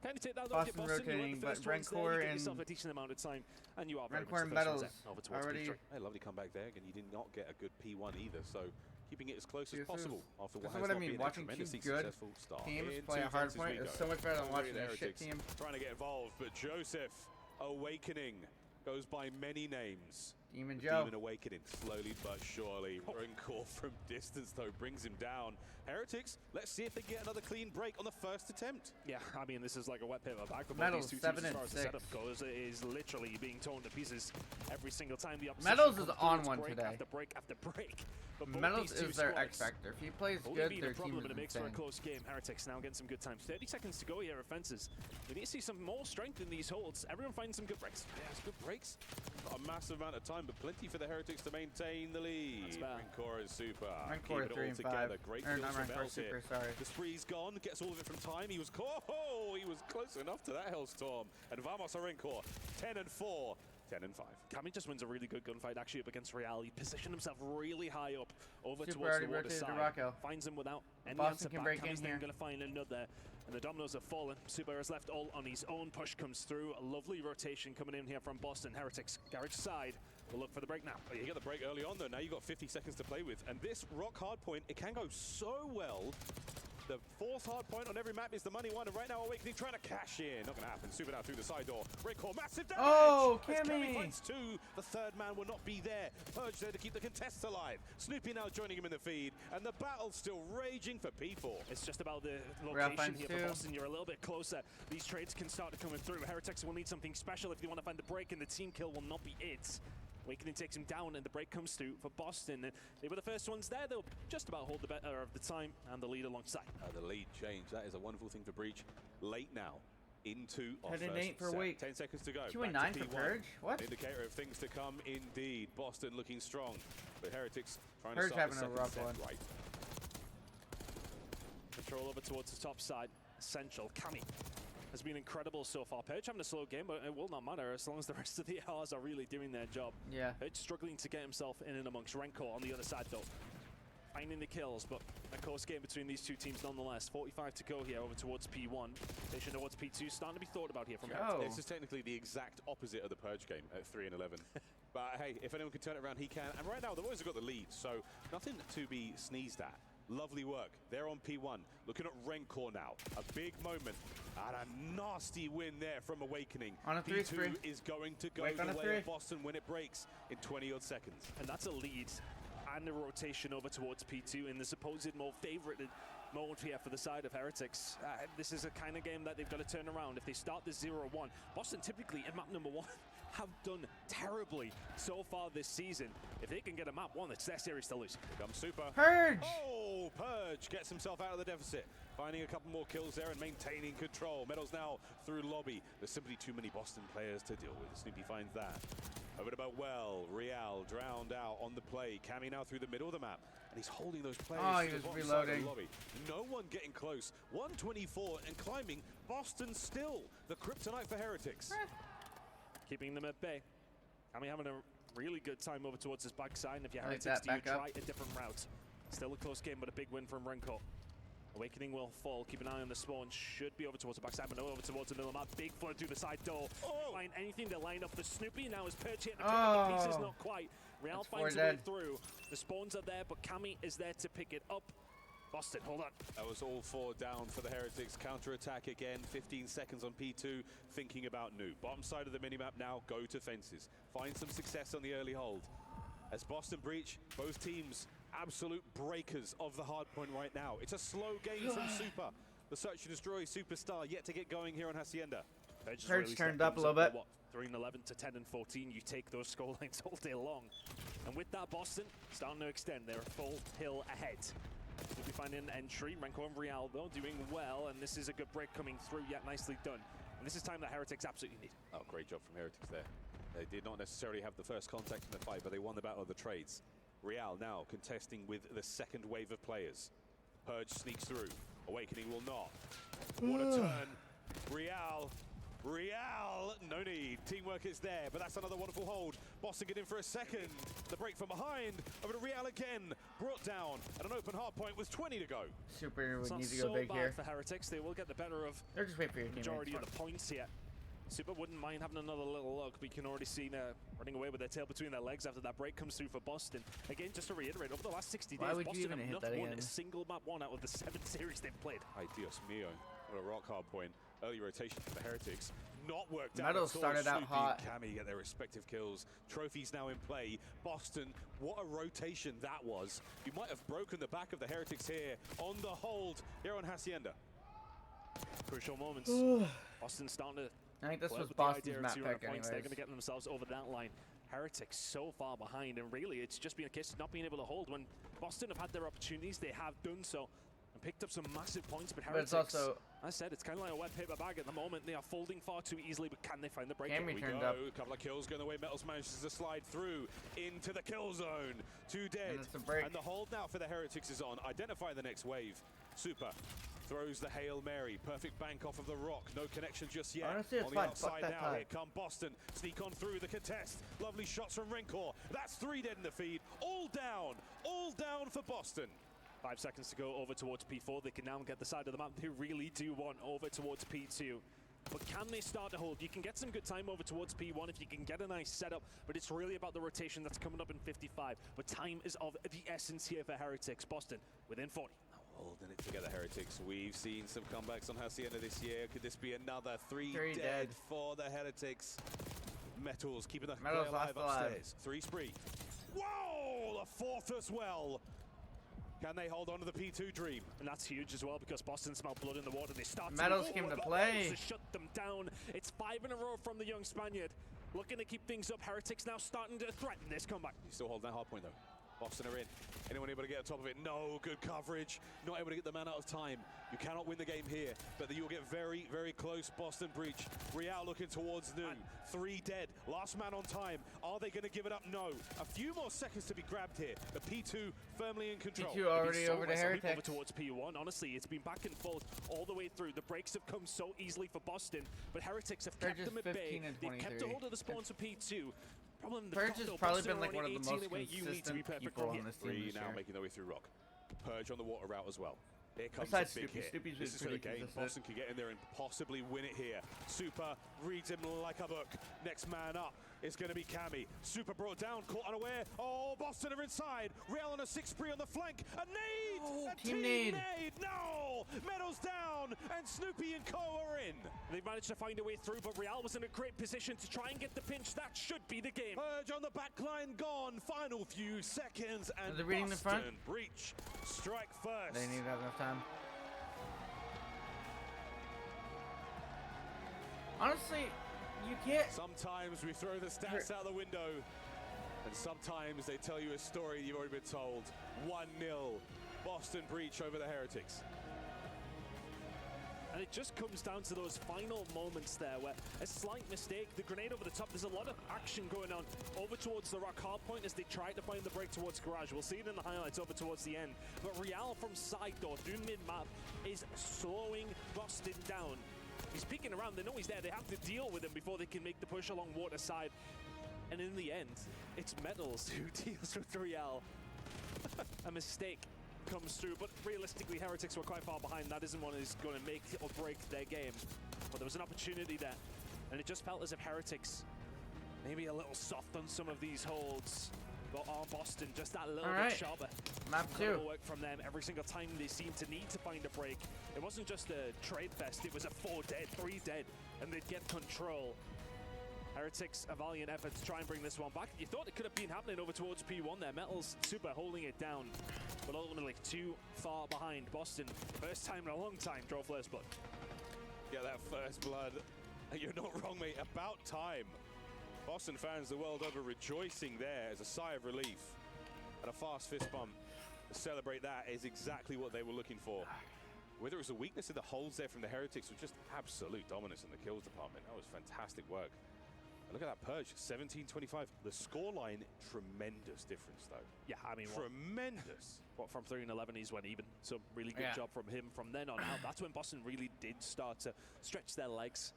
Kind of take that Boston Boston. rotating, You were the but first ones there. Rencor You get and- yourself a decent amount of time, and you are very Rencor much and the first ones Metals there over towards already- P3. Hey, lovely comeback there, and you did not get a good P1 either, so keeping it as close as This possible is- after this what is has what I not mean, been a watching two tremendously good successful start. teams Into play a hard tenths as point we is go. so much better than Already watching the a shit Heretics team. trying to get involved, but Joseph Awakening goes by many names. Demon The Joe. Demon Awakening, slowly but surely. Rencor from distance, though, brings him down. Heretics, let's see if they get another clean break on the first attempt. Yeah, I mean, this is like a wet paper bag for both Metals, these two 7 teams as and far as the 6. setup goes. It is literally being torn to pieces every single time the opposition Metals comes is through. on It's one break today. after break after break. But both Metals these two is their squads X factor. If he plays only good, being their a team problem is in a mix for a insane. close game. Heretics now getting some good times. 30 seconds to go here at fences. We need to see some more strength in these holds. Everyone finds some good breaks. Yeah, it's good breaks. Not a massive amount of time, but plenty for the Heretics to maintain the lead. That's bad. Rencor is super. Rencor Keeping it 3 all and together. 5. Great Or kills not from Rencor, Els super, here. sorry. The spree's gone, gets all of it from time. He was close enough to that Hellstorm. And Vamos Rencor, 10 and 4. 10 and 5. Cammy just wins a really good gunfight actually up against Real. He positioned himself really high up over Super towards already the water rotated to side. Rocco. Finds him without any Boston answer can back. break in Cammy's then here. going to find another. And the dominoes have fallen. Super is left all on his own. Push comes through. A lovely rotation coming in here from Boston. Heretics garage side. We'll look for the break now. Oh, you get the break early on, though. Now you've got 50 seconds to play with. And this rock hard point, it can go so well. The fourth hard point on every map is the money one, and right now Awakening trying to cash in. Not going to happen. Super now through the side door. Rencor, massive damage! Oh, As Cammy! finds 2. The third man will not be there. Purge there to keep the contests alive. Snoopy now joining him in the feed, and the battle's still raging for P4. It's just about the Real location finds here 2. for Boston. You're a little bit closer. These trades can start coming through. Heretics will need something special if they want to find the break, and the team kill will not be it. Awakening takes him down, and the break comes through for Boston. They were the first ones there. They'll just about hold the better of the time and the lead alongside. The lead change. That is a wonderful thing for Breach. Late now. Into our 10 and first 8 for set. Wake. 10 seconds to go. 2 and Back 9 to for P1. Purge? What? An indicator of things to come indeed. Boston looking strong. But Heretics trying Purge to start the having a second rough set one. right. Control over towards the top side. Essential. Cammy has been incredible so far. Purge having a slow game, but it will not matter as long as the rest of the ARs are really doing their job. Yeah. Purge struggling to get himself in and amongst Rencor on the other side though. Finding the kills, but a close game between these two teams nonetheless. 45 to go here over towards P1. Station towards P2 starting to be thought about here from Heretics. This is technically the exact opposite of the Purge game at 3 and 11. But hey, if anyone can turn it around, he can. And right now, the boys have got the lead, so nothing to be sneezed at. Lovely work. They're on P1. Looking at Rencor now. A big moment. And a nasty win there from Awakening. On a 3-3. P2 is going to go Wake on the a way 3. of Boston when it breaks in 20-odd seconds. And that's a lead and a rotation over towards P2 in the supposed more favoured mode here for the side of Heretics. This is a kind of game that they've got to turn around. If they start this 0-1, Boston typically in map number 1 have done terribly so far this season. If they can get a map 1, it's their series to lose. Here comes Super. Purge! Oh, Purge gets himself out of the deficit. Finding a couple more kills there and maintaining control. Medals now through lobby. There's simply too many Boston players to deal with. Snoopy finds that. Over to Well. Real drowned out on the play. Cammy now through the middle of the map. And he's holding those players Oh, to he the was bottom side of the reloading. lobby. No one getting close. 124 and climbing. Boston still the kryptonite for Heretics. Keeping them at bay. Cammy having a really good time over towards his backside. And if you're I like Heretics, that, do you back up. try a different route? Still a close game, but a big win from Rencor. Awakening will fall. Keep an eye on the spawn. Should be over towards the backside, but no over towards the middle map. Big flood through the side door. Find anything to line up for Snoopy. Now is Perch hitting the pieces, not quite. Real That's finds a 4 way dead. through. The spawns are there, but Cammy is there to pick it up. Boston, hold on. That was all 4 down for the Heretics. Counter-attack again, 15 seconds on P2, thinking about new. Bottom side of the minimap now, go to fences. Find some success on the early hold. As Boston breach, both teams absolute breakers of the hard point right now. It's a slow game from Super. The Search and Destroy superstar yet to get going here on Hacienda. Surge turned up a little bit. What, 3 and 11 to 10 and 14. You take those score lines all day long. And with that, Boston starting to extend. They're a full hill ahead. We'll be finding an entry. Renko and Real, though, doing well. And this is a good break coming through, yet nicely done. And this is time that Heretics absolutely need. Oh, great job from Heretics there. They did not necessarily have the first contact in the fight, but they won the battle of the trades. Real now contesting with the second wave of players. Purge sneaks through. Awakening will not. What a turn. Real, no need. Teamwork is there, but that's another wonderful hold. Boston get in for a second. The break from behind. Over to Real again. Brought down at an open hard point with 20 to go. Super would need to so go big bad here. For Heretics, they will get the better of They're just waiting for your majority teammates. of the points here. Super wouldn't mind having another little look, but you can already see running away with their tail between their legs after that break comes through for Boston. Again, just to reiterate, over the last 60 days, Boston have not won a single map 1 out of the 7 series they've played. Ay, Dios mío. What a rock hard point. Early rotation for the Heretics. Not worked out. Metals started out hot. Cammy get their respective kills. Trophies now in play. Boston, what a rotation that was. You might have broken the back of the Heretics here on the hold here on Hacienda. Crucial moments. Boston starting to I think this play was with the Boston's idea of map 0 pick points. anyways. They're going to get themselves over that line. Heretics so far behind, and really it's just been a case of not being able to hold. When Boston have had their opportunities, they have done so and picked up some massive points, but Heretics, it's also, I said, it's kind of like a wet paper bag at the moment. They are folding far too easily, but can they find the break? Cammy Here we turned go. up. A couple of kills going the way Metals manages to slide through into the kill zone. 2 dead. And the hold now for the Heretics is on. Identify the next wave. Super throws the Hail Mary. Perfect bank off of the rock. No connection just yet. Honestly, it's on the fine. outside Fuck that now. time. Here come Boston. Sneak on through the contest. Lovely shots from Renkor. That's 3 dead in the feed. All down. All down for Boston. 5 seconds to go over towards P4. They can now get the side of the map they really do want over towards P2. But can they start to hold? You can get some good time over towards P1 if you can get a nice setup, but it's really about the rotation that's coming up in 55. But time is of the essence here for Heretics. Boston within 40. Holding it together, Heretics. We've seen some comebacks on Hacienda this year. Could this be another 3 dead for the Heretics? Metals keeping the play alive upstairs. 3 spree. Whoa! The 4th as well. Can they hold on to the P2 dream? And that's huge as well because Boston smell blood in the water. They start Metals came to play. To shut them down. It's 5 in a row from the young Spaniard. Looking to keep things up. Heretics now starting to threaten this comeback. He's still holding that hard point though. Boston are in. Anyone able to get on top of it? No, good coverage. Not able to get the man out of time. You cannot win the game here, but you'll get very, very close. Boston breach. Real looking towards noon. 3 dead. Last man on time. Are they going to give it up? No. A few more seconds to be grabbed here. The P2 firmly in control. P2 already over to Heretics. Over towards P1. Honestly, it's been back and forth all the way through. The breaks have come so easily for Boston, but Heretics have kept them at bay. They've kept a hold of the spawns for P2. Purge has probably been like one of the most consistent people on this team Three this now year. making their way through rock. Purge on the water route as well. Here comes Besides a big Snoopy. hit. Snoopy's This been is for the pretty game. consistent. Boston can get in there and possibly win it here. Super reads him like a book. Next man up is going to be Cammy. Super brought down, caught unaware. Oh, Boston are inside. Real on a 6 spree on the flank. A nade! A team nade! No! Metals down, and Snoopy and Co are in. They've managed to find a way through, but Real was in a great position to try and get the pinch. That should be the game. Purge on the back line gone. Final few seconds, and Are they reading the Boston front? breach. Strike first. They didn't even have enough time. Honestly, you can't. Sometimes we throw the stats out the window, and sometimes they tell you a story you've already been told. 1-0, Boston breach over the Heretics. And it just comes down to those final moments there where a slight mistake, the grenade over the top, there's a lot of action going on over towards the rock hard point as they try to find the break towards Garage. We'll see it in the highlights over towards the end. But Real from side door through mid-map is slowing Boston down. He's peeking around, they know he's there, they have to deal with him before they can make the push along water side. And in the end, it's Metals who deals with Real. A mistake comes through, but realistically Heretics were quite far behind. That isn't one who's going to make or break their game. But there was an opportunity there, and it just felt as if Heretics maybe a little soft on some of these holds. but Boston just that little All bit right. sharper. Map 2. Incredible work from them every single time they seem to need to find a break. It wasn't just a trade fest, it was a 4 dead, 3 dead, and they'd get control. Heretics, a valiant effort to try and bring this one back. You thought it could have been happening over towards P1 there. Metals super holding it down, but ultimately too far behind. Boston, first time in a long time, draw first blood. Yeah, that first blood. You're not wrong, mate. About time. Boston fans the world over rejoicing there as a sigh of relief. And a fast fist bump to celebrate that is exactly what they were looking for. Whether it was a weakness in the holds there from the Heretics or just absolute dominance in the kills department. That was fantastic work. And look at that purge, 17-25. The scoreline, tremendous difference though. Yeah, I mean, tremendous. What from 3 and 11 he's went even. So really good job from him from then on out. That's when Boston really did start to stretch their legs.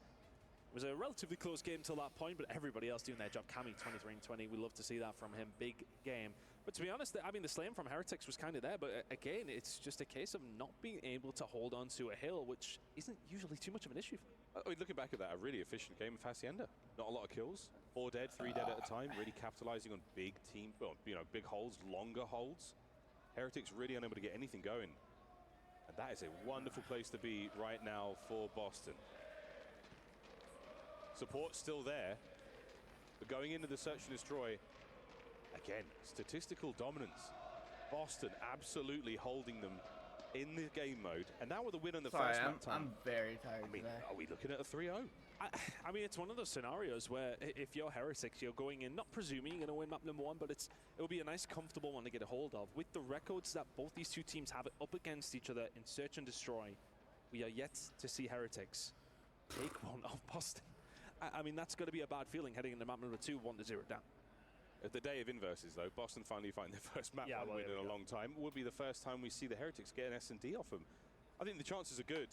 It was a relatively close game till that point, but everybody else doing their job. Cammy 23 and 20. We love to see that from him. Big game. But to be honest, I mean, the slaying from Heretics was kind of there, but again, it's just a case of not being able to hold on to a hill, which isn't usually too much of an issue. I mean, looking back at that, a really efficient game of Hacienda. Not a lot of kills. 4 dead, 3 dead at a time. Really capitalizing on big team, well, you know, big holds, longer holds. Heretics really unable to get anything going. And that is a wonderful place to be right now for Boston. Support still there, but going into the search and destroy, again, statistical dominance. Boston absolutely holding them in the game mode, and now with a win on the first map time. I'm very tired I mean, today. are we looking at a 3-0? I mean, it's one of those scenarios where if you're Heretics, you're going in, not presuming you're going to win map number 1, but it'll be a nice, comfortable one to get a hold of. With the records that both these two teams have up against each other in search and destroy, we are yet to see Heretics take one of Boston. I mean, that's got to be a bad feeling heading into map number 2, 1-0 down. At the day of inverses, though, Boston finally find their first map win in a long time. It would be the first time we see the Heretics get an S&D off them. I think the chances are good.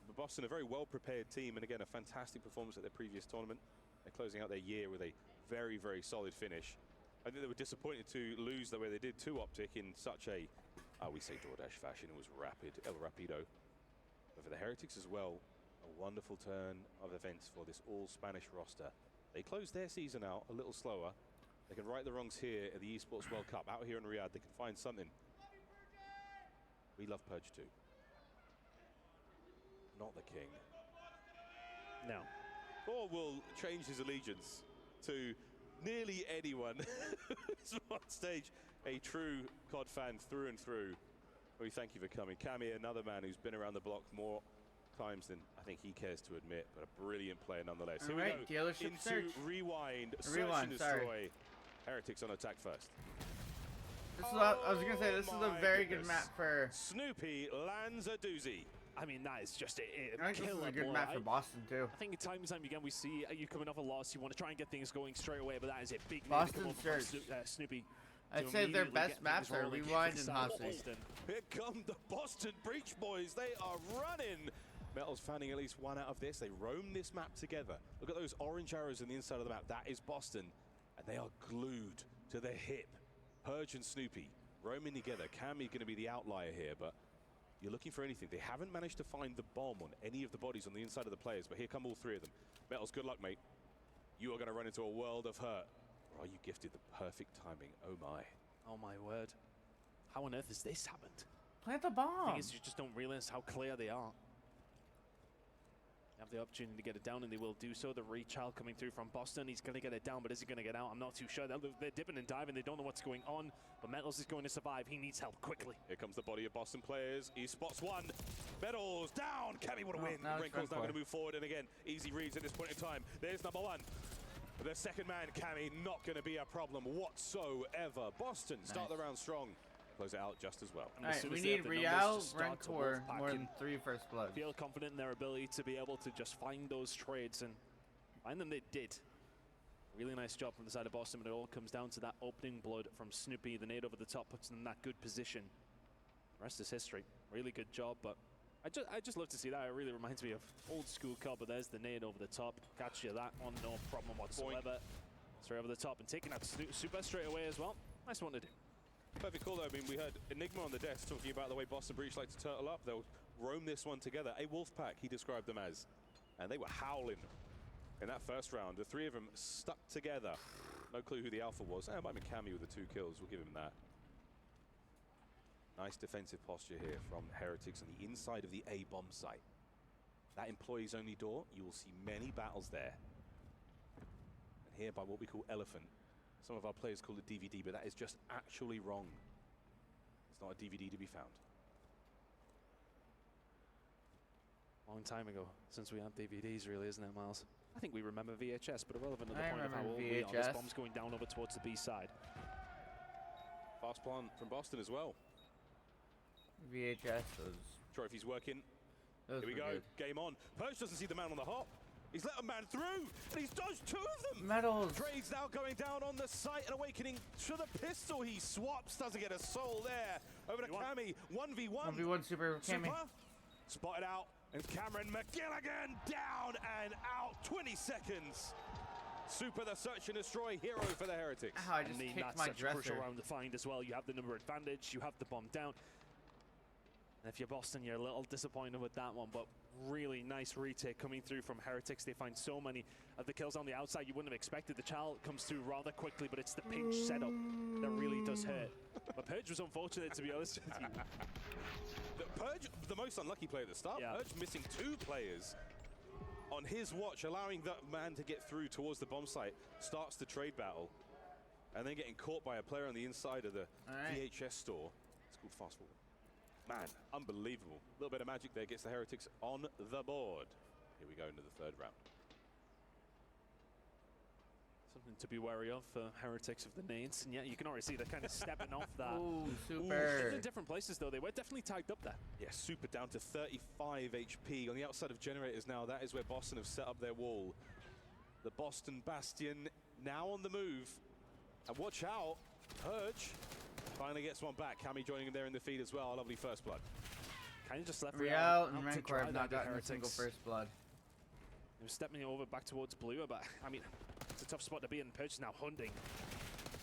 But Boston, a very well-prepared team, and again, a fantastic performance at their previous tournament. They're closing out their year with a very, very solid finish. I think they were disappointed to lose the way they did to Optic in such a, we say DoorDash fashion. It was rapid, El Rapido. But for the Heretics as well, a wonderful turn of events for this all-Spanish roster. They closed their season out a little slower. They can right the wrongs here at the Esports World Cup. Out here in Riyadh, they can find something. We love Purge too. Not the king. No. Or will change his allegiance to nearly anyone who's on stage. A true COD fan through and through. We thank you for coming. Cammy, another man who's been around the block more times than I think he cares to admit, but a brilliant player nonetheless. All Here right, we go dealership into search. Rewind, search and destroy. Heretics on attack first. This is I was gonna say this is a very good map for Snoopy lands a doozy. I mean, that is just a I think this is a good map for Boston too. I think time and time again we see you coming off a loss, you want to try and get things going straight away, but that is a big Boston move search. Snoopy. I'd say their best maps are Rewind and Hot Seat. Here come the Boston Breach Boys. They are running. Metals finding at least one out of this. They roam this map together. Look at those orange arrows on the inside of the map. That is Boston. And they are glued to their hip. Purge and Snoopy roaming together. Cammy going to be the outlier here, but you're looking for anything. They haven't managed to find the bomb on any of the bodies on the inside of the players, but here come all 3 of them. Metals, good luck, mate. You are going to run into a world of hurt. Or are you gifted the perfect timing? Oh my. Oh my word. How on earth has this happened? Plant the The bomb. thing is, you just don't realize how clear they are. They have the opportunity to get it down, and they will do so. The rechild coming through from Boston. He's going to get it down, but is he going to get out? I'm not too sure. They're dipping and diving. They don't know what's going on, but Metals is going to survive. He needs help quickly. Here comes the body of Boston players. He spots one. Metals down. Cammy, what a win. Wrinkle's now going to move forward, and again, easy reads at this point in time. There's number 1. The second man, Cammy, not going to be a problem whatsoever. Boston start the round strong. Close it out just as well. All right, we need Real, Rancor, more than 3 first blood. Feel confident in their ability to be able to just find those trades, and find them they did. Really nice job from the side of Boston, but it all comes down to that opening blood from Snoopy. The nade over the top puts them in that good position. The rest is history. Really good job, but I just love to see that. It really reminds me of old school COD, but there's the nade over the top. Catch you that one, no problem whatsoever. Straight over the top and taking that super straight away as well. Nice one to do. Perfect call though. I mean, we heard Enigma on the desk talking about the way Boston Breach like to turtle up. They'll roam this one together. A wolf pack, he described them as. And they were howling in that first round. The 3 of them stuck together. No clue who the alpha was. It might have been Cammy with the 2 kills. We'll give him that. Nice defensive posture here from Heretics on the inside of the A bomb site. That employees only door, you will see many battles there. And here by what we call Elephant. Some of our players call it DVD, but that is just actually wrong. It's not a DVD to be found. Long time ago since we had DVDs, really, isn't it, Miles? I think we remember VHS, but irrelevant at the point of how old we are. This bomb's going down over towards the B side. Fast plant from Boston as well. VHS was... Trophy's working. Here we go. Good. Game on. Perch doesn't see the man on the hop. He's let a man through, and he's dodged 2 of them. Medals. Trades now going down on the site, and Awakening to the pistol. He swaps, doesn't get a soul there. Over to Cammy, 1v1. 1v1 super Cammy. Spotted out, and Cameron McGilligan down and out. 20 seconds. Super the search and destroy hero for the Heretics. I just kicked that's my such a crucial dresser. round to find as well. You have the number advantage, you have the bomb down. And if you're Boston, you're a little disappointed with that one, but really nice retake coming through from Heretics. They find so many of the kills on the outside you wouldn't have expected. The child comes through rather quickly, but it's the pinch setup that really does hurt. But Purge was unfortunate, to be honest with you. Purge, the most unlucky player at the start. Purge missing 2 players on his watch, allowing that man to get through towards the bomb site. Starts the trade battle, and then getting caught by a player on the inside of the VHS store. It's called fast forward. Man, unbelievable. A little bit of magic there gets the Heretics on the board. Here we go into the 3rd round. Something to be wary of for Heretics of the nades, and yeah, you can already see they're kind of stepping off that. Ooh, super. They're in different places though. They were definitely tagged up there. Yeah, Super down to 35 HP on the outside of generators now. That is where Boston have set up their wall. The Boston Bastion now on the move. And watch out, Purge finally gets one back. Cammy joining him there in the feed as well. A lovely first blood. Kind of just left Real and to Rancor dry have not that gotten a single first blood. He was stepping over back towards Blue, but I mean, it's a tough spot to be in. Purge is now hunting.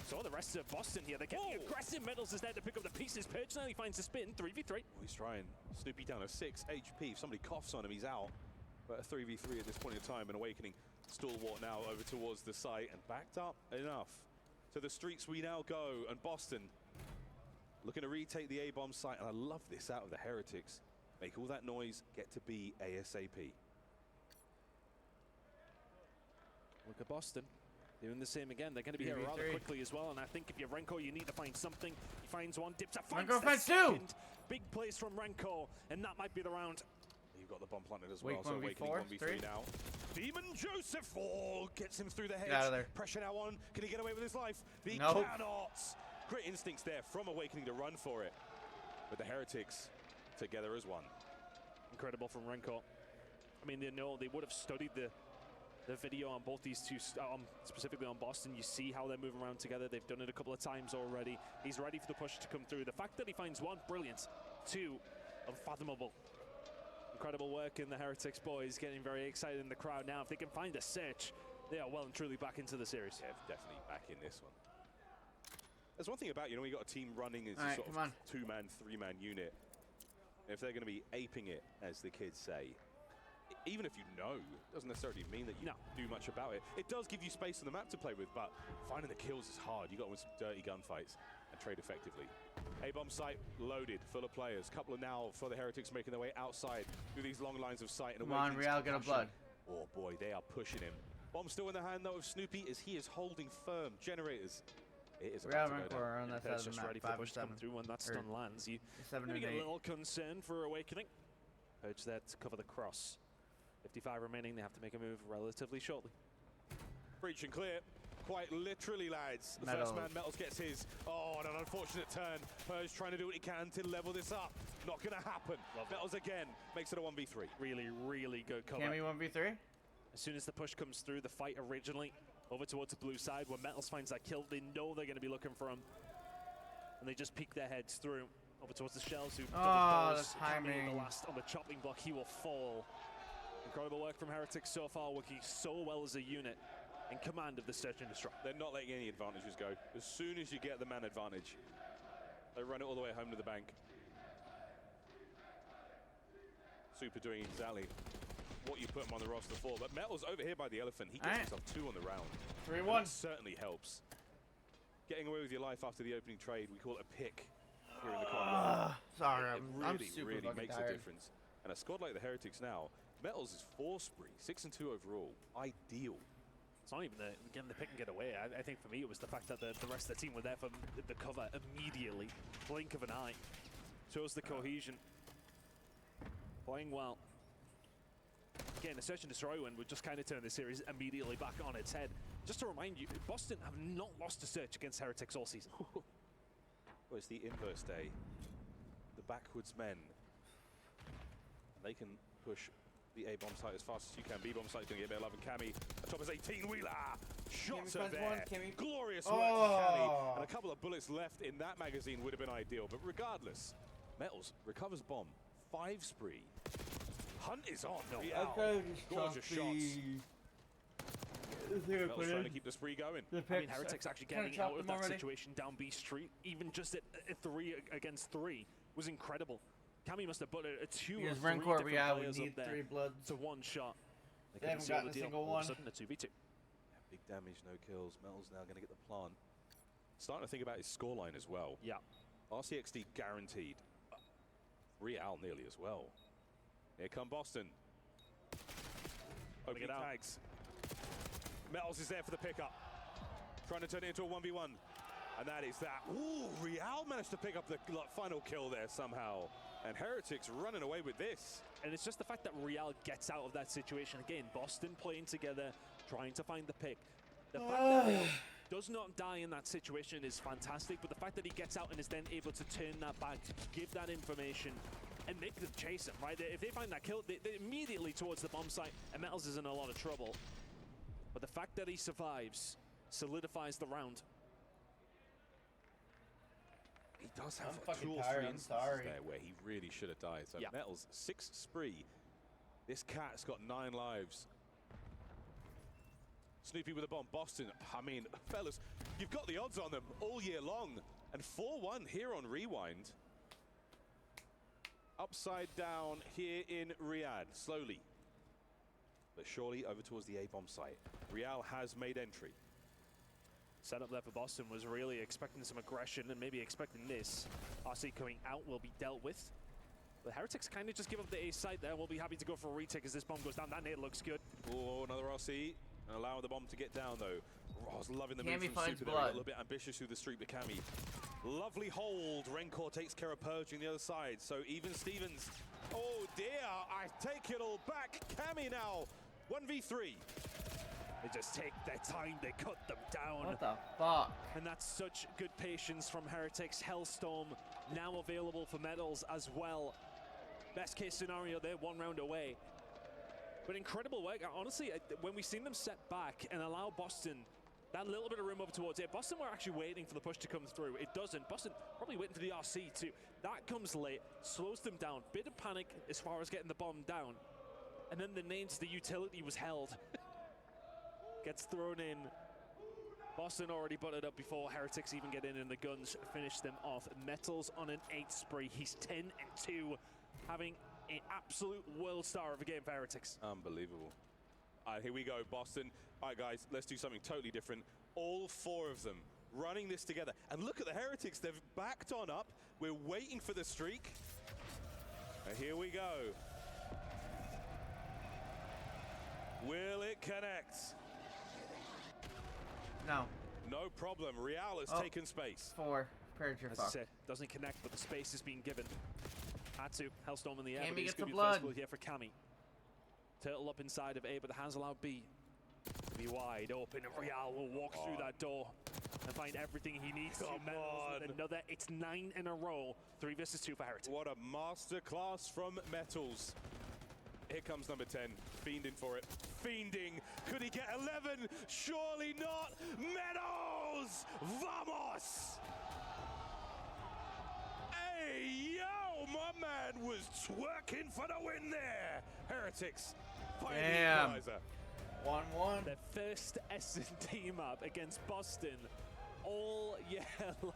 So the rest of Boston here, they're getting aggressive. Medals is there to pick up the pieces. Purge now he finds the spin, 3v3. He's trying. Snoopy down to 6 HP. If somebody coughs on him, he's out. But a 3v3 at this point in time. And Awakening stalwart now over towards the site and backed up enough. To the streets we now go, and Boston looking to retake the A-bomb site, and I love this out of the Heretics. Make all that noise, get to B ASAP. Look at Boston doing the same again. They're going to be here rather quickly as well, and I think if you're Renko, you need to find something. He finds one, dips a finds Renko finds 2! Big plays from Renko, and that might be the round. You've got the bomb planted as well, Wake so 1v4, Awakening 1v3 3. now. Demon Joseph gets him through the hedge. Get out of there. Pressure now on. Can he get away with his life? He Nope. cannot. Great instincts there from Awakening to run for it. But the Heretics together as one. Incredible from Renko. I mean, they would have studied the video on both these two, specifically on Boston. You see how they're moving around together. They've done it a couple of times already. He's ready for the push to come through. The fact that he finds 1, brilliant. 2, unfathomable. Incredible work in the Heretics boys, getting very excited in the crowd now. If they can find a search, they are well and truly back into the series. Yeah, definitely back in this one. There's one thing about, when you got a team running as a sort of 2-man, 3-man unit, if they're going to be aping it, as the kids say, even if you know, doesn't necessarily mean that you do much about it. It does give you space on the map to play with, but finding the kills is hard. You got to win some dirty gunfights and trade effectively. A-bomb site loaded, full of players. Couple of now for the Heretics making their way outside through these long lines of sight. And Come on, Real, get a blood. Oh boy, they are pushing him. Bomb still in the hand though of Snoopy as he is holding firm. Generators. It is about to go down. On that side of the just map. ready for the push to come through when that stun lands. You maybe get a little concerned for Awakening. Purge there to cover the cross. 55 remaining, they have to make a move relatively shortly. Breach and clear. Quite literally, lads. The first man, Metals, gets his. Oh, and an unfortunate turn. Purge trying to do what he can to level this up. Not going to happen. Metals again makes it a 1v3. Really, really good cover. Can we 1v3? As soon as the push comes through, the fight originally over towards the blue side, when Metals finds that kill, they know they're going to be looking for him. And they just peek their heads through over towards the shells. Who the timing. The last on the chopping block, he will fall. Incredible work from Heretics so far, working so well as a unit in command of the search and destroy. They're not letting any advantages go. As soon as you get the man advantage, they run it all the way home to the bank. Super doing exactly what you put him on the roster for. But Metals over here by the Elephant. He gets himself 2 on the round. 3-1. Certainly helps. Getting away with your life after the opening trade, we call it a pick here in the corner. Sorry, I'm super really fucking makes tired. a difference. And a squad like the Heretics now, Metals is 4 spree, 6 and 2 overall. Ideal. It's not even getting the pick and get away. I think for me it was the fact that the rest of the team were there for the cover immediately. Blink of an eye. Shows the cohesion. Playing well. Again, a search and destroy win would just kind of turn the series immediately back on its head. Just to remind you, Boston have not lost a search against Heretics all season. Well, it's the inverse day. The backwards men. And they can push the A-bomb site as fast as you can. B-bomb site's going to get a bit of love, and Cammy, atop his 18-wheeler. Shots are there. Glorious work from Cammy. And a couple of bullets left in that magazine would have been ideal. But regardless, Metals recovers bomb. 5 spree. Hunt is on. Gorgeous shots. Metals trying to keep the spree going. I mean, Heretics actually getting out of that situation down B Street, even just at 3 against 3, was incredible. Cammy must have put a 2 or 3 different players up there 3 bloods. to 1 shot. They haven't gotten a single all one. of a sudden, a 2v2. Big damage, no kills. Metals now going to get the plant. Starting to think about his scoreline as well. Yeah. RCXD guaranteed. Real nearly as well. Here come Boston. Opening tags. Metals is there for the pickup. Trying to turn it into a 1v1. And that is that. Ooh, Real managed to pick up the final kill there somehow. And Heretics running away with this. And it's just the fact that Real gets out of that situation. Again, Boston playing together, trying to find the pick. The fact that he does not die in that situation is fantastic, but the fact that he gets out and is then able to turn that back, give that information, and make them chase him, right? If they find that kill, they're immediately towards the bomb site, and Metals is in a lot of trouble. But the fact that he survives solidifies the round. He does have 2 or 3 instances there where he really should have died. So Metals, 6 spree. This cat's got 9 lives. Snoopy with a bomb. Boston, I mean, fellas, you've got the odds on them all year long. And 4-1 here on Rewind. Upside down here in Riyadh, slowly. But surely over towards the A-bomb site. Real has made entry. Setup there for Boston was really expecting some aggression and maybe expecting this. RC coming out will be dealt with. The Heretics kind of just give up the A site there. We'll be happy to go for a retake as this bomb goes down. That nade looks good. Oh, another RC. And allowing the bomb to get down, though. Ross loving the move Cammy from finds Super there. blood. A little bit ambitious through the street with Cammy. Lovely hold. Rencor takes care of purging the other side. So even Stevens. Oh, dear. I take it all back. Cammy now. 1v3. They just take their time, they cut them down. What the fuck? And that's such good patience from Heretics. Hellstorm now available for Metals as well. Best case scenario, they're 1 round away. But incredible work. Honestly, when we've seen them set back and allow Boston that little bit of room over towards it, Boston were actually waiting for the push to come through. It doesn't. Boston probably waiting for the RC too. That comes late, slows them down. Bit of panic as far as getting the bomb down. And then the names, the utility was held. Gets thrown in. Boston already butted up before Heretics even get in, and the guns finish them off. Metals on an 8 spree. He's 10-2, having an absolute world star of a game for Heretics. Unbelievable. All right, here we go, Boston. All right, guys, let's do something totally different. All 4 of them running this together. And look at the Heretics. They've backed on up. We're waiting for the streak. And here we go. Will it connect? No. No problem. Real has taken space. 4. Predator As I fuck. said, doesn't connect, but the space is being given. Had to. Hellstorm in the air, Cammy but it's gets going to the be the first blood. blood here for Cammy. Turtle up inside of A, but the hands allowed B to be wide open, and Real will walk through that door and find everything he needs to. Metals with another. It's 9 in a row. 3 versus 2 for Heretics. What a masterclass from Metals. Here comes number 10, fiending for it. Fiending. Could he get 11? Surely not. Metals! Vamos! Hey, yo! My man was twerking for the win there. Heretics. Finding the Damn. equalizer. 1-1. The first S&D map against Boston all year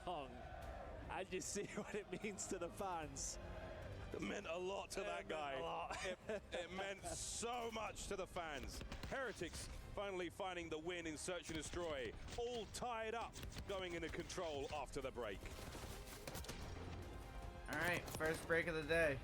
long. And you see what it means to the fans. meant a lot to that guy. It meant so much to the fans. Heretics finally finding the win in Search and Destroy. All tied up going into control after the break. All right, first break of the day.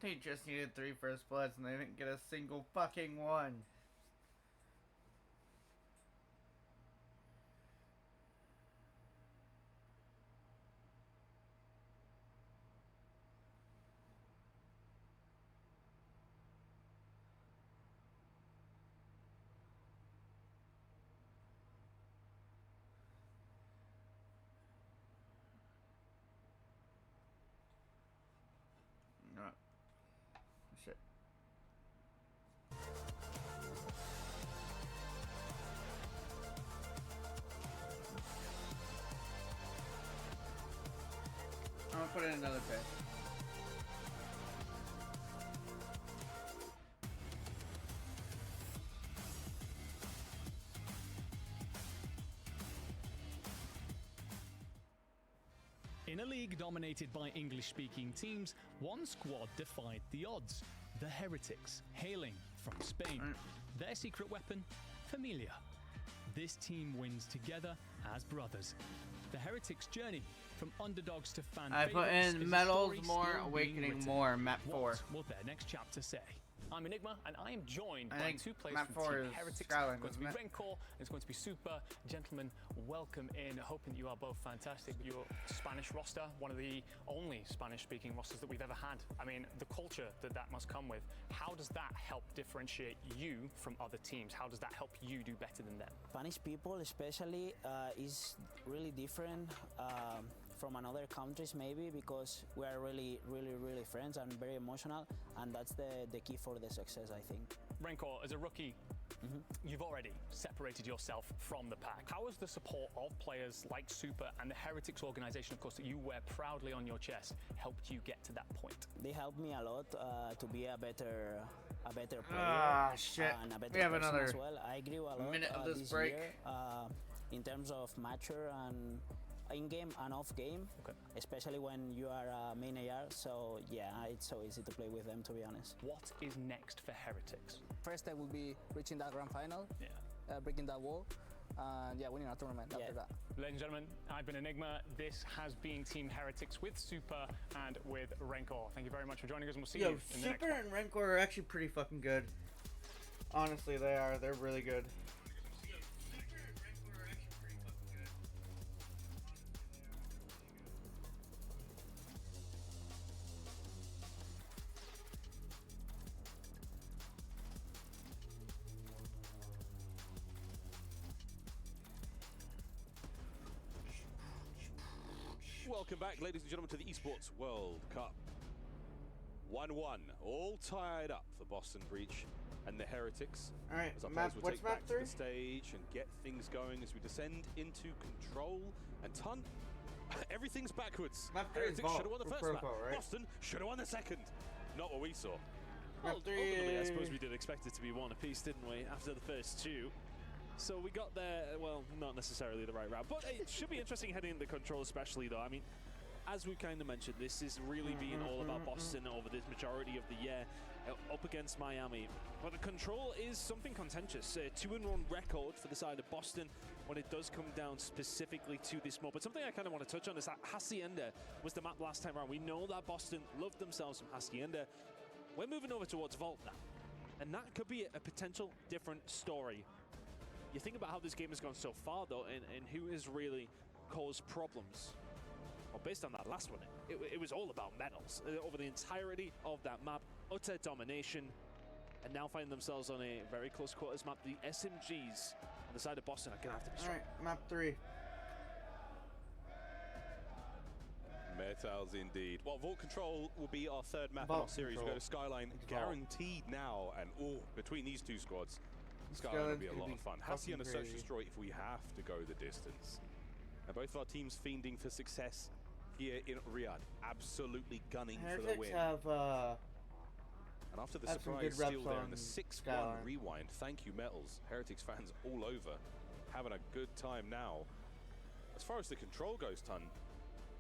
They just needed 3 first bloods and they didn't get a single fucking one. No. Shit. I'm gonna put in another pick. In a league dominated by English-speaking teams, one squad defied the odds. The Heretics, hailing from Spain. Their secret weapon, Familia. This team wins together as brothers. The Heretics' journey from underdogs to fan I put favorites in is a Metals story more, still being Awakening written. more, map 4. What will their next chapter say? I'm Enigma, and I am joined I by think 2 players map from 4 Team is Heretics. Skyline, It's going to be isn't it? Rencor, it's going to be Super. Gentlemen, welcome in. Hoping you are both fantastic. Your Spanish roster, one of the only Spanish-speaking rosters that we've ever had. I mean, the culture that must come with. How does that help differentiate you from other teams? How does that help you do better than them? Spanish people especially is really different from another countries maybe because we are really friends and very emotional, and that's the key for the success, I think. Rencor, as a rookie, you've already separated yourself from the pack. How has the support of players like Super and the Heretics organization, of course, that you wear proudly on your chest, helped you get to that point? They helped me a lot to be a better player. Ah, shit. And a better We have person another as well. I grew a lot minute of this break. year in terms of mature and in-game and off-game, especially when you are a main AR, so yeah, it's so easy to play with them, to be honest. What is next for Heretics? First step will be reaching that grand final, breaking that wall, and yeah, winning a tournament after that. Ladies and gentlemen, I've been Enigma. This has been Team Heretics with Super and with Rencor. Thank you very much for joining us, and we'll see you in the next Super one. and Rencor are actually pretty fucking good. Honestly, they are. They're really good. Welcome back, ladies and gentlemen, to the Esports World Cup. 1-1, all tied up for Boston Breach and the Heretics. All right, as our map, players will what's take map back 3? to the stage and get things going as we descend into control. And Ton, everything's backwards. Map 3 is Heretics Vault, should have won the or first Protocol, map. right? Boston should have won the second. Not what we saw. Well, Map 3. ultimately, I suppose we did expect it to be one apiece, didn't we, after the first 2? So we got there, well, not necessarily the right route, but it should be interesting heading into control especially, though. I mean, as we kind of mentioned, this is really being all about Boston over this majority of the year, up against Miami. But the control is something contentious. 2-1 record for the side of Boston when it does come down specifically to this map. But something I kind of want to touch on is that Hacienda was the map last time around. We know that Boston loved themselves from Hacienda. We're moving over towards Vault now, and that could be a potential different story. You think about how this game has gone so far, though, and who has really caused problems. Well, based on that last one, it was all about medals over the entirety of that map. utter domination, and now find themselves on a very close quarters map. The SMGs on the side of Boston are going to have to be strong. All right, map 3. Metals indeed. Well, Vault Control will be our third map in our series. We go to Skyline, guaranteed now, and between these two squads, Skyline will be a lot of fun. Hacienda Search Destroy if we have to go the distance. And both of our teams fiending for success here in Riyadh, absolutely gunning for the win. And after the surprise steal there in the 6-1 rewind, thank you Metals, Heretics fans all over, having a good time now. As far as the control goes, Tun,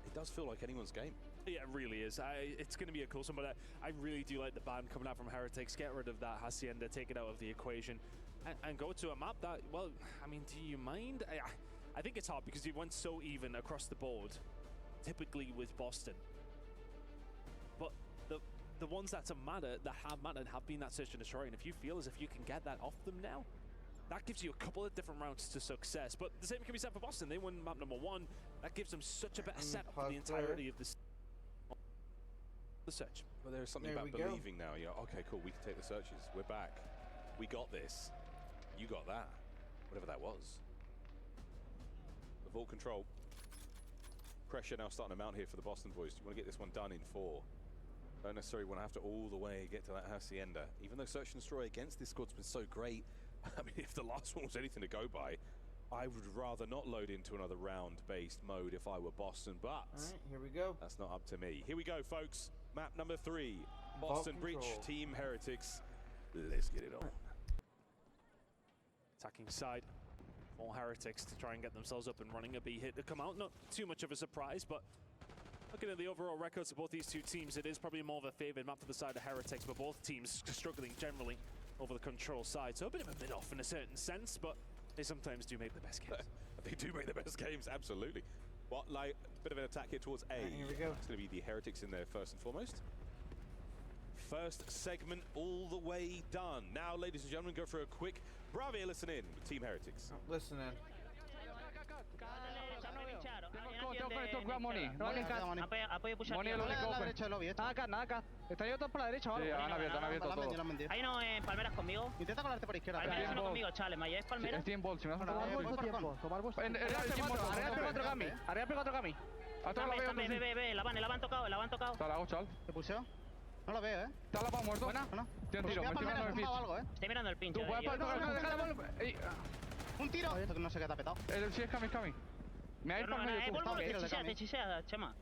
it does feel like anyone's game. Yeah, it really is. It's going to be a close one, but I really do like the ban coming out from Heretics. Get rid of that Hacienda, take it out of the equation, and go to a map that, well, I mean, do you mind? I think it's hard because you went so even across the board, typically with Boston. But the ones that have mattered have been that Search and Destroy, and if you feel as if you can get that off them now, that gives you a couple of different routes to success. But the same can be said for Boston. They won map number 1. That gives them such a better setup for the entirety of the search. Well, there's something about believing now. You know, okay, cool, we can take the searches. We're back. We got this. You got that. Whatever that was. The Vault Control. Pressure now starting to mount here for the Boston boys. You want to get this one done in 4. Don't necessarily want to have to all the way get to that Hacienda. Even though Search and Destroy against this squad's been so great, I mean, if the last one was anything to go by, I would rather not load into another round-based mode if I were Boston, but all right, here we go. That's not up to me. Here we go, folks. Map number 3, Boston Breach, Team Heretics. Let's get it on. Attacking side, all Heretics to try and get themselves up and running. A B hit to come out. Not too much of a surprise, but looking at the overall records of both these two teams, it is probably more of a favored map for the side of Heretics, but both teams struggling generally over the control side. So a bit of a bit-off in a certain sense, but they sometimes do make the best games. They do make the best games, absolutely. Well, like, a bit of an attack here towards A. Here we go. It's going to be the Heretics in there first and foremost. First segment all the way done. Now, ladies and gentlemen, go for a quick Bravo listen in with Team Heretics. Listen in. Tengo con estos juega Moni. Apoyo pushar. Moni es lo único. Nada acá. ¿Están ellos todos por la derecha o algo? Sí, han abierto todo. Hay uno en palmeras conmigo. Intenta colarte por izquierda. Palmeras uno conmigo, chale. ¿Me lleváis palmeras? Estoy en bol, si me vas a tomar vuestro tiempo. Arriba P4 Gami. Arriba P4 Gami. A todos lo veo. Ve, la van tocado. Está la hago, chaval. ¿Te puseo? No lo veo, Está la pa' muerto. Buena. Tiene un tiro, me estoy mirando el pitch. Estoy mirando el pincho. Tú puedes dejar la bola. Un tiro. No sé qué te ha petado. Sí, es Kami. Me ha ido por medio. Te chisea, Chema.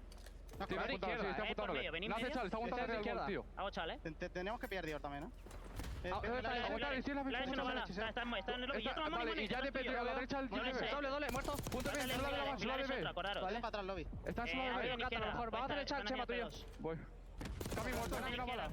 Tiene apuntado, sí, está apuntándole. No hace chal, está aguantando el gol, tío. Hago chal, Tenemos que pillar Dior también, ¿no? Está en el lobby. Vale, y ya te peteo a la derecha el doble, muerto. Punto bien, solo bebé. Vale, para atrás lobby. Está en solo bebé. A lo mejor, vamos a hacer el chal, Chema, tuyo. Voy. Kami muerto, Kami una bala.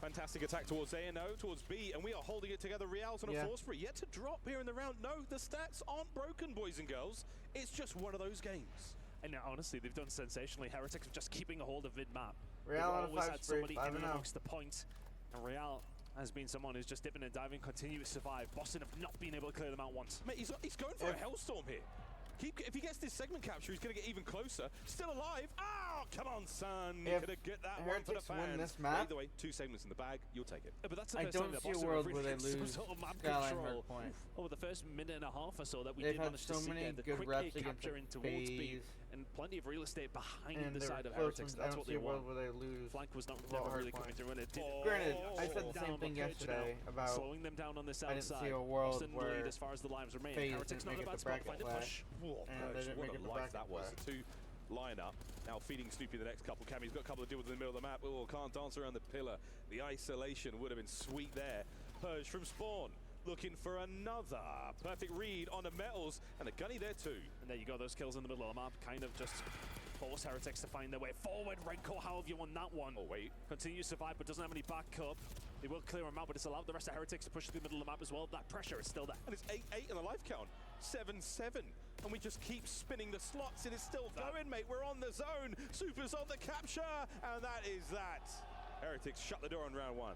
Fantastic attack towards A and O, towards B, and we are holding it together. Real's on a force for it. Yet to drop here in the round. No, the stats aren't broken, boys and girls. It's just one of those games. And honestly, they've done sensationally. Heretics are just keeping a hold of mid-map. Real they've on always 5 had spree, somebody in amongst the point, and Real has been someone who's just dipping and diving, continue to survive. Boston have not been able to clear them out once. Mate, he's going for a hellstorm here. If he gets this segment capture, he's going to get even closer. Still alive. Oh, come on, son. You could get that one for the fans. Win this map, either way, 2 segments in the bag. You'll take it. But that's the I first time don't that see a Boston world have where they really lose some sort of map Skyline control point. over the first minute and a half or so that we They've did had manage so to see many there. The good quick reps A against capture into Wards B and plenty of real estate behind the side of Heretics. That's what they want. Where they lose Flank was never really coming through, and it did. Granted, I said the same thing yesterday about slowing them down on this outside. I didn't see a world Boston where lead as far as the lives remain. FaZe Heretics not didn't a make bad it the spot. bracket Find a push. and they didn't make it the bracket that was. The 2 line up. Now feeding Snoopy the next couple. Cammy's got a couple of deals in the middle of the map. Oh, can't dance around the pillar. The isolation would have been sweet there. Purge from spawn. Looking for another perfect read on the metals, and a gunny there too. And there you go, those kills in the middle of the map kind of just force Heretics to find their way forward. Renko, how have you won that one? Oh wait. Continues to survive, but doesn't have any backup. They will clear him out, but it's allowed the rest of Heretics to push through the middle of the map as well. That pressure is still there. And it's 8-8 in the life count. 7-7. And we just keep spinning the slots. It is still going, mate. We're on the zone. Super's on the capture. And that is that. Heretics shut the door on round 1.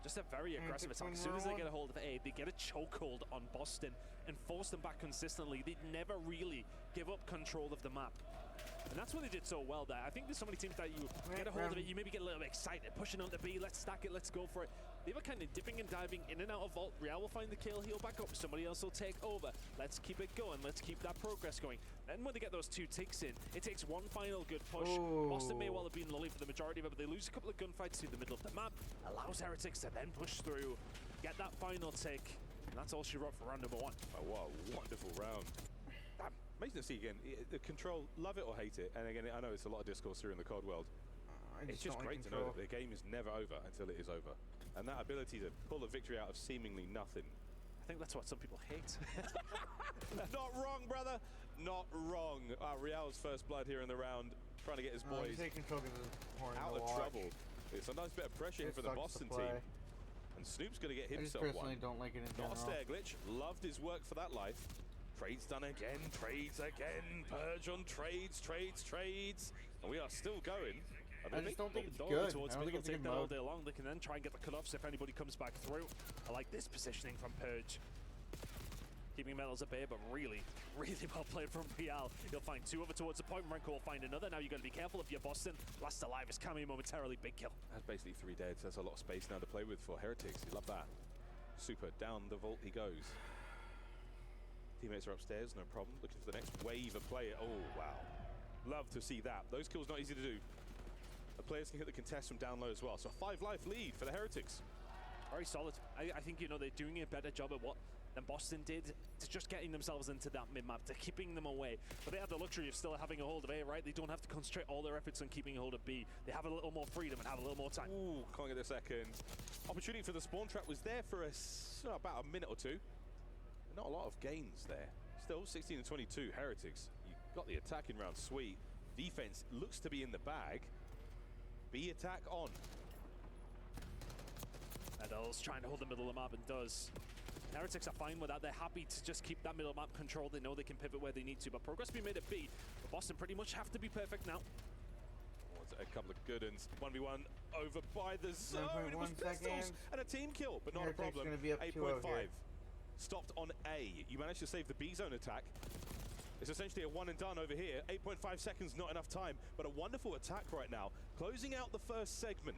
Just a very aggressive attack. As soon as they get a hold of A, they get a chokehold on Boston and force them back consistently. They never really give up control of the map. And that's what they did so well there. I think there's so many teams that you get a hold of it, you maybe get a little bit excited, pushing on the B, let's stack it, let's go for it. They were kind of dipping and diving in and out of vault. Real will find the kill, he'll back up, somebody else will take over. Let's keep it going, let's keep that progress going. Then when they get those 2 ticks in, it takes one final good push. Boston may well have been in the lead for the majority of it, but they lose a couple of gunfights through the middle of the map, allows Heretics to then push through, get that final tick, and that's all she wrote for round number 1. Oh, what a wonderful round. Amazing to see again, the control, love it or hate it, and again, I know it's a lot of discourse here in the COD world. It's just great to know that the game is never over until it is over. And that ability to pull a victory out of seemingly nothing. I think that's what some people hate. Not wrong, brother. Not wrong. Real's first blood here in the round, trying to get his boys out of trouble. It's a nice bit of pressure here for the Boston team. And Snoop's going to get himself one. I personally don't like it in general. Not a stair glitch. Loved his work for that life. Trades done again, trades again, purge on trades, and we are still going. I just don't think it's good. I don't think it's a good all mode. day long. They can then try and get the cutoffs if anybody comes back through. I like this positioning from Purge. Keeping Metals at bay, but really, really well played from Real. He'll find 2 over towards the point. Renko will find another. Now you've got to be careful if you're Boston. Last alive is coming momentarily. Big kill. That's basically 3 deads. That's a lot of space now to play with for Heretics. You love that. Super. Down the vault he goes. Teammates are upstairs, no problem. Looking for the next wave of player. Oh, wow. Love to see that. Those kills not easy to do. The players can hit the contest from down low as well. So a 5-life lead for the Heretics. Very solid. I think, you know, they're doing a better job at what than Boston did to just getting themselves into that mid-map, to keeping them away. But they have the luxury of still having a hold of A, right? They don't have to concentrate all their efforts on keeping a hold of B. They have a little more freedom and have a little more time. Ooh, can't get a second. Opportunity for the spawn trap was there for about a minute or 2. Not a lot of gains there. Still 16 and 22 Heretics. You got the attacking round sweet. Defense looks to be in the bag. B attack on. Adels trying to hold the middle of the map and does. Heretics are fine with that. They're happy to just keep that middle map controlled. They know they can pivot where they need to. But progress being made at B. But Boston pretty much have to be perfect now. A couple of good uns. 1v1 over by the zone. It was pistols and a team kill, but not a problem. 8.5. Stopped on A. You managed to save the B zone attack. It's essentially a one and done over here. 8.5 seconds, not enough time, but a wonderful attack right now. Closing out the first segment.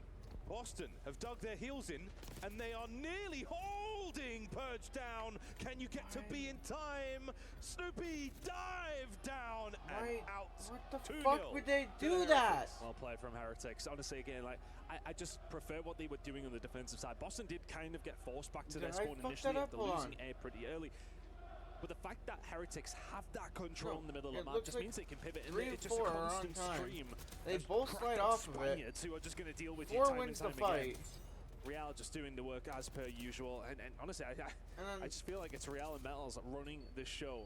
Boston have dug their heels in, and they are nearly holding Purge down. Can you get to B in time? Snoopy dive down and out. What the fuck would they do that? Well played from Heretics. Honestly, again, like I just prefer what they were doing on the defensive side. Boston did kind of get forced back to their spawn initially after losing A pretty early. But the fact that Heretics have that control in the middle of the map just means they can pivot, and it's just a constant stream. They both slide off of it. Who are just going to deal with 4 wins the fight. Real just doing the work as per usual, and honestly, I just feel like it's Real and Metals running this show.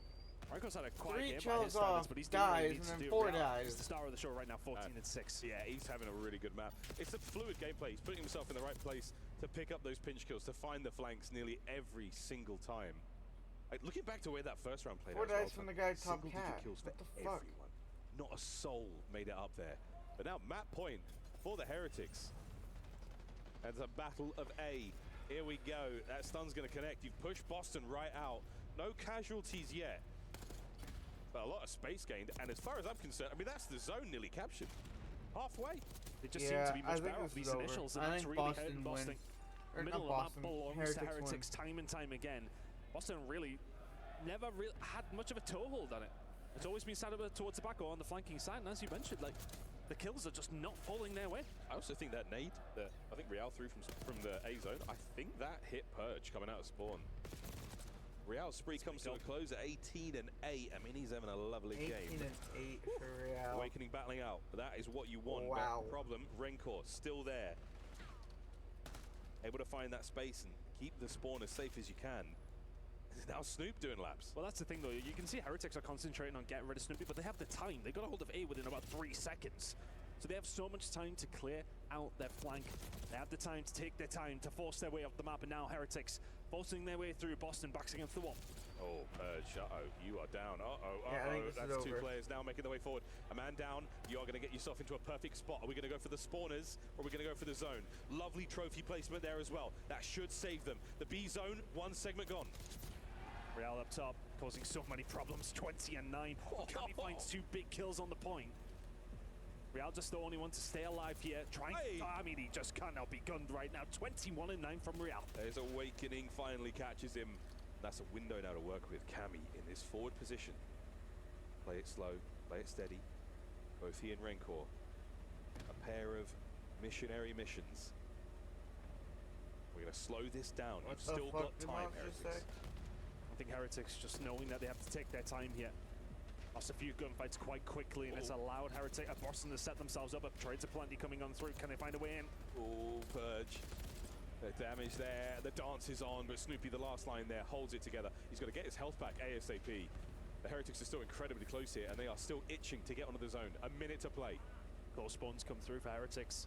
Renko's had a quiet game by his standards, but he's doing what he needs to do. 4 dies. He's the star of the show right now, 14 and 6. Yeah, he's having a really good map. It's a fluid gameplay. He's putting himself in the right place to pick up those pinch kills, to find the flanks nearly every single time. Like, looking back to where that first round played 4 out, dice from the guy top cat. Kills for what the fuck? everyone. Not a soul made it up there. But now map point for the Heretics. And it's a battle of A. Here we go. That stun's going to connect. You've pushed Boston right out. No casualties yet. But a lot of space gained. And as far as I'm concerned, I mean, that's the zone nearly captured. Halfway. It just seemed to be much better with these initials. And that's really hurting Boston. Middle of the map belongs to Heretics time and time again. Boston really never really had much of a toehold on it. It's always been sat over towards the back or on the flanking side, and as you mentioned, like, the kills are just not falling their way. I also think that nade that I think Real threw from the A zone, I think that hit Purge coming out of spawn. Real's spree comes to a close at 18 and 8. I mean, he's having a lovely 18 game. 18 and 8 for Real. Awakening battling out. That is what you want. Wow. But problem, Renkor still there. Able to find that space and keep the spawn as safe as you can. Now Snoop doing laps. Well, that's the thing, though. You can see Heretics are concentrating on getting rid of Snoopy, but they have the time. They got a hold of A within about 3 seconds. So they have so much time to clear out their flank. They have the time to take their time to force their way up the map, and now Heretics forcing their way through. Boston backs against the wall. Oh, Purge, you are down. That's 2 players now making their way forward. A man down, you are going to get yourself into a perfect spot. Are we going to go for the spawners, or are we going to go for the zone? Lovely trophy placement there as well. That should save them. The B zone, 1 segment gone. Real up top, causing so many problems. 20 and 9. Kami finds 2 big kills on the point. Real just the only one to stay alive here. I mean, he just cannot be gunned right now. 21 and 9 from Real. There's Awakening finally catches him. That's a window now to work with. Cammy in this forward position. Play it slow, play it steady. Both he and Rencor, a pair of missionary missions. We're going to slow this down. We've still got time, Heretics. I think Heretics just knowing that they have to take their time here. Lost a few gunfights quite quickly, and it's allowed Boston to set themselves up. Trades are plenty coming on through. Can they find a way in? Oh, Purge. The damage there, the dance is on, but Snoopy, the last line there, holds it together. He's got to get his health back ASAP. The Heretics are still incredibly close here, and they are still itching to get onto the zone. A minute to play. Goal spawns come through for Heretics.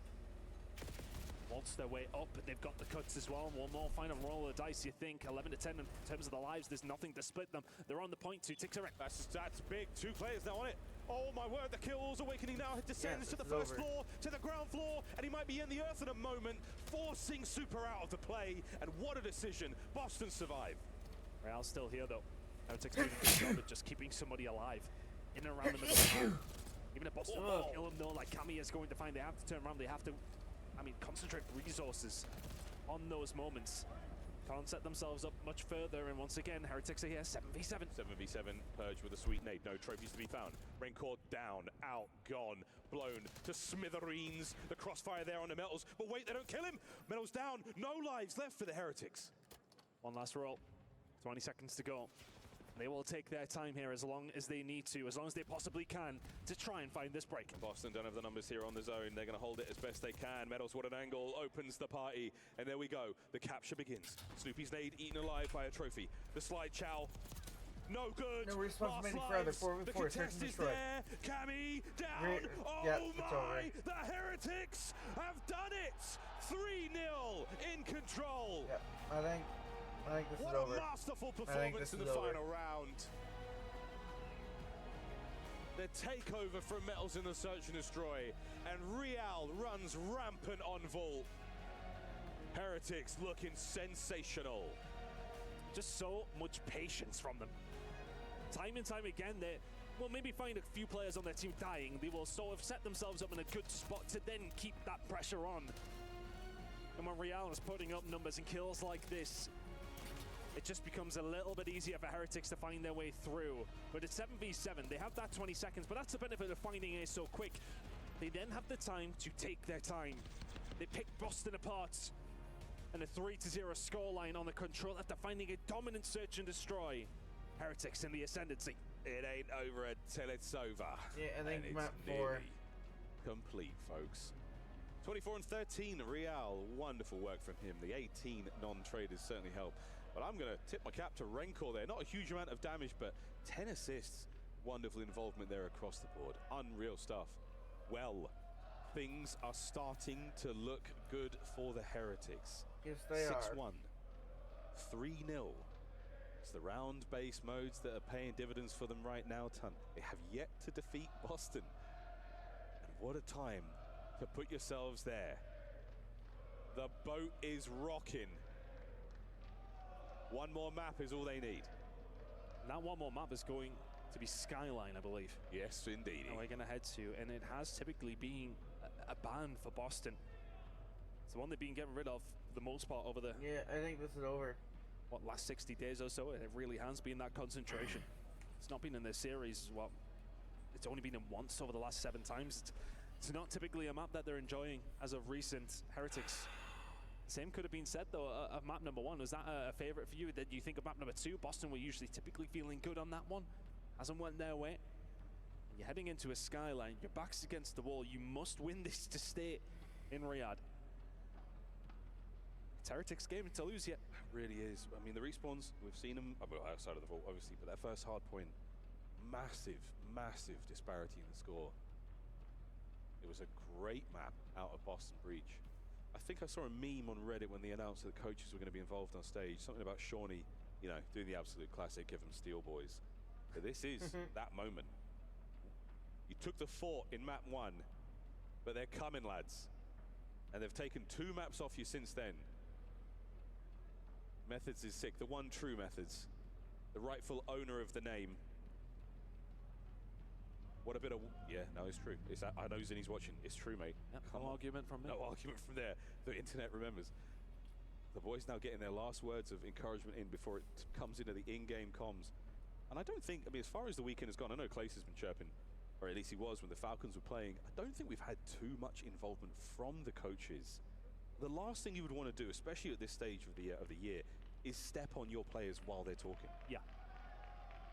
Waltz their way up, but they've got the cuts as well. One more final roll of the dice, you think. 11 to 10 in terms of the lives. There's nothing to split them. They're on the point to tick direct. That's big. 2 players now on it. Oh my word, the kills. Awakening now descends to the first floor, to the ground floor, and he might be in the earth in a moment, forcing Super out of the play. And what a decision. Boston survive. Real's still here though. Heretics doing a good job of just keeping somebody alive in and around the middle of the map. Even if Boston will kill him though, like Cammy is going to find, they have to turn around, they have to, concentrate resources on those moments. Can't set themselves up much further, and once again, Heretics are here, 7v7. 7v7, Purge with a sweet nade, no trophies to be found. Rencor down, out, gone, blown to smithereens. The crossfire there on the Metals, but wait, they don't kill him. Metals down, no lives left for the Heretics. One last roll, 20 seconds to go. They will take their time here as long as they need to, as long as they possibly can, to try and find this break. Boston don't have the numbers here on the zone. They're going to hold it as best they can. Metals, what an angle, opens the party. And there we go. The capture begins. Snoopy's nade eaten alive by a trophy. The slide chow. No good. No response any further. 4v4. The contest is there. Cammy down. My. The Heretics have done it. 3-0 in control. Yeah, I think this is over. What a masterful performance in the final round. The takeover from Metals in the Search and Destroy, and Real runs rampant on Vault. Heretics looking sensational. Just so much patience from them. Time and time again, they will maybe find a few players on their team dying. They will sort of set themselves up in a good spot to then keep that pressure on. And when Real is putting up numbers and kills like this, it just becomes a little bit easier for Heretics to find their way through. But it's 7v7, they have that 20 seconds, but that's the benefit of finding it so quick. They then have the time to take their time. They pick Boston apart, and a 3-0 scoreline on the control after finding a dominant search and destroy. Heretics in the ascendancy. It ain't over until it's over. Yeah, I think and map it's 4. Complete, folks. 24 and 13, Real. Wonderful work from him. The 18 non-traders certainly help. But I'm going to tip my cap to Rencor there. Not a huge amount of damage, but 10 assists. Wonderful involvement there across the board. Unreal stuff. Well, things are starting to look good for the Heretics. Yes, they are. 6-1. 3-0. It's the round-based modes that are paying dividends for them right now, Ton. They have yet to defeat Boston. And what a time to put yourselves there. The boat is rocking. One more map is all they need. And that one more map is going to be Skyline, I believe. Yes, indeed. And we're going to head to, and it has typically been a ban for Boston. It's the one they've been getting rid of for the most part over the... Yeah, I think this is over. What, last 60 days or so? It really has been that concentration. It's not been in their series, it's only been in once over the last 7 times. It's not typically a map that they're enjoying as of recent. Heretics. Same could have been said though of map number 1. Was that a favorite for you? Did you think of map number 2? Boston were usually typically feeling good on that one. Hasn't went their way. And you're heading into a Skyline. Your back's against the wall. You must win this to stay in Riyadh. It's Heretics' game to lose yet. It really is. I mean, the respawns, we've seen them outside of the vault, obviously, but that first hard point, massive, massive disparity in the score. It was a great map out of Boston Breach. I think I saw a meme on Reddit when they announced that the coaches were going to be involved on stage. Something about Shawnee, doing the absolute classic, give them Steel Boys. But this is that moment. You took the fort in map 1, but they're coming, lads. And they've taken 2 maps off you since then. Methods is sick. The one true Methods. The rightful owner of the name. What a bit of... Yeah, no, it's true. I know Zinni's watching. It's true, mate. Yep, no argument from me. No argument from there. The internet remembers. The boys now getting their last words of encouragement in before it comes into the in-game comms. And I don't think, I mean, as far as the weekend has gone, I know Clace has been chirping, or at least he was when the Falcons were playing. I don't think we've had too much involvement from the coaches. The last thing you would want to do, especially at this stage of the year, is step on your players while they're talking. Yeah.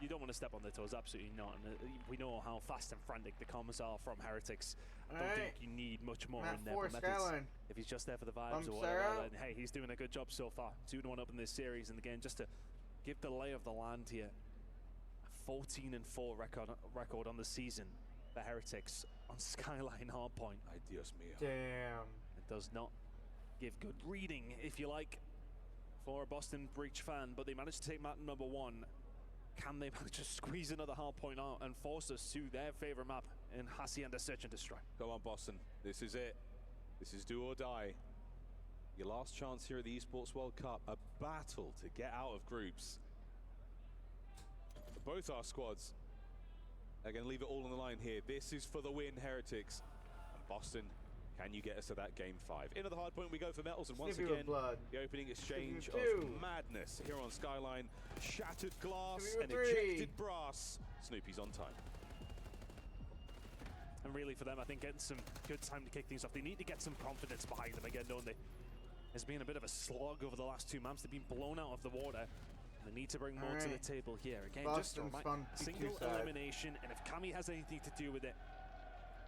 You don't want to step on their toes, absolutely not. And we know how fast and frantic the comms are from Heretics. I don't think you need much more in there. But if he's just there for the vibes or whatever, then hey, he's doing a good job so far. 2-1 up in this series, and again, just to give the lay of the land here, a 14-4 record on the season for Heretics on Skyline Hardpoint. Ay, Dios mío. Damn. It does not give good reading, if you like, for a Boston Breach fan, but they managed to take map number 1. Can they manage to squeeze another hard point out and force us to their favorite map in Hacienda Search and Destroy? Come on, Boston. This is it. This is do or die. Your last chance here at the Esports World Cup. A battle to get out of groups. For both our squads. They're going to leave it all on the line here. This is for the win, Heretics. And Boston, can you get us to that game 5? Into the hard point we go for Metals, and once again, the opening exchange of madness here on Skyline. Shattered glass and ejected brass. Snoopy's on time. And really for them, I think getting some good time to kick things off. They need to get some confidence behind them again, don't they? It's been a bit of a slog over the last 2 maps. They've been blown out of the water. They need to bring more to the table here. Again, Boston's just a single elimination, and if Kami has anything to do with it,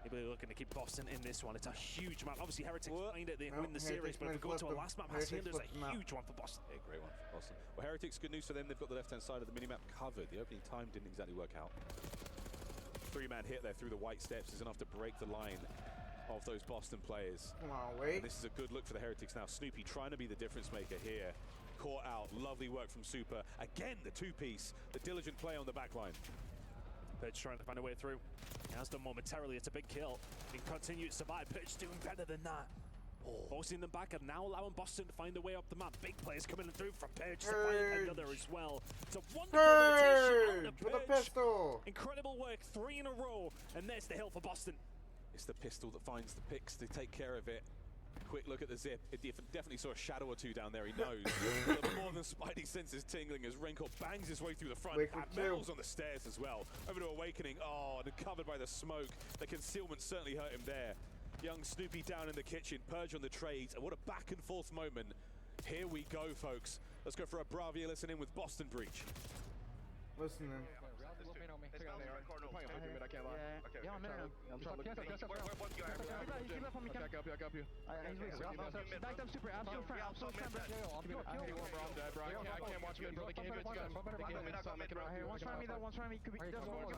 they're really looking to keep Boston in this one. It's a huge map. Obviously, Heretics find it, they win the series, but if we go to a last map, Hacienda's a huge one for Boston. Yeah, great one for Boston. Well, Heretics, good news for them. They've got the left-hand side of the minimap covered. The opening time didn't exactly work out. 3-man hit there through the white steps is enough to break the line of those Boston players. Come on, wait. And this is a good look for the Heretics now. Snoopy trying to be the difference maker here. Caught out. Lovely work from Super. Again, the two-piece. The diligent play on the back line. Pidge trying to find a way through. He has done momentarily. It's a big kill. He can continue to survive. Pidge doing better than that. Forcing them back and now allowing Boston to find a way up the map. Big players coming through from Pidge to find another as well. It's a wonderful rotation out of with a pistol. Incredible work. 3 in a row. And there's the hill for Boston. It's the pistol that finds the picks to take care of it. Quick look at the zip. It definitely saw a shadow or two down there. He knows. The more than Spidey senses tingling as Renko bangs his way through the front. Metals on the stairs as well. Over to Awakening. Oh, and covered by the smoke. The concealment certainly hurt him there. Young Snoopy down in the kitchen. Purge on the trades. And what a back and forth moment. Here we go, folks. Let's go for a Bravia listen in with Boston Breach. Listen in. Yeah, I'm in. I'm trying to look. I got you. Backed up super. I'm so front. I'm so front. I'm hitting one, bro. I'm dead, bro. I can't watch you. They can't do it. One's trying me though. One's trying me. Could be. There's one.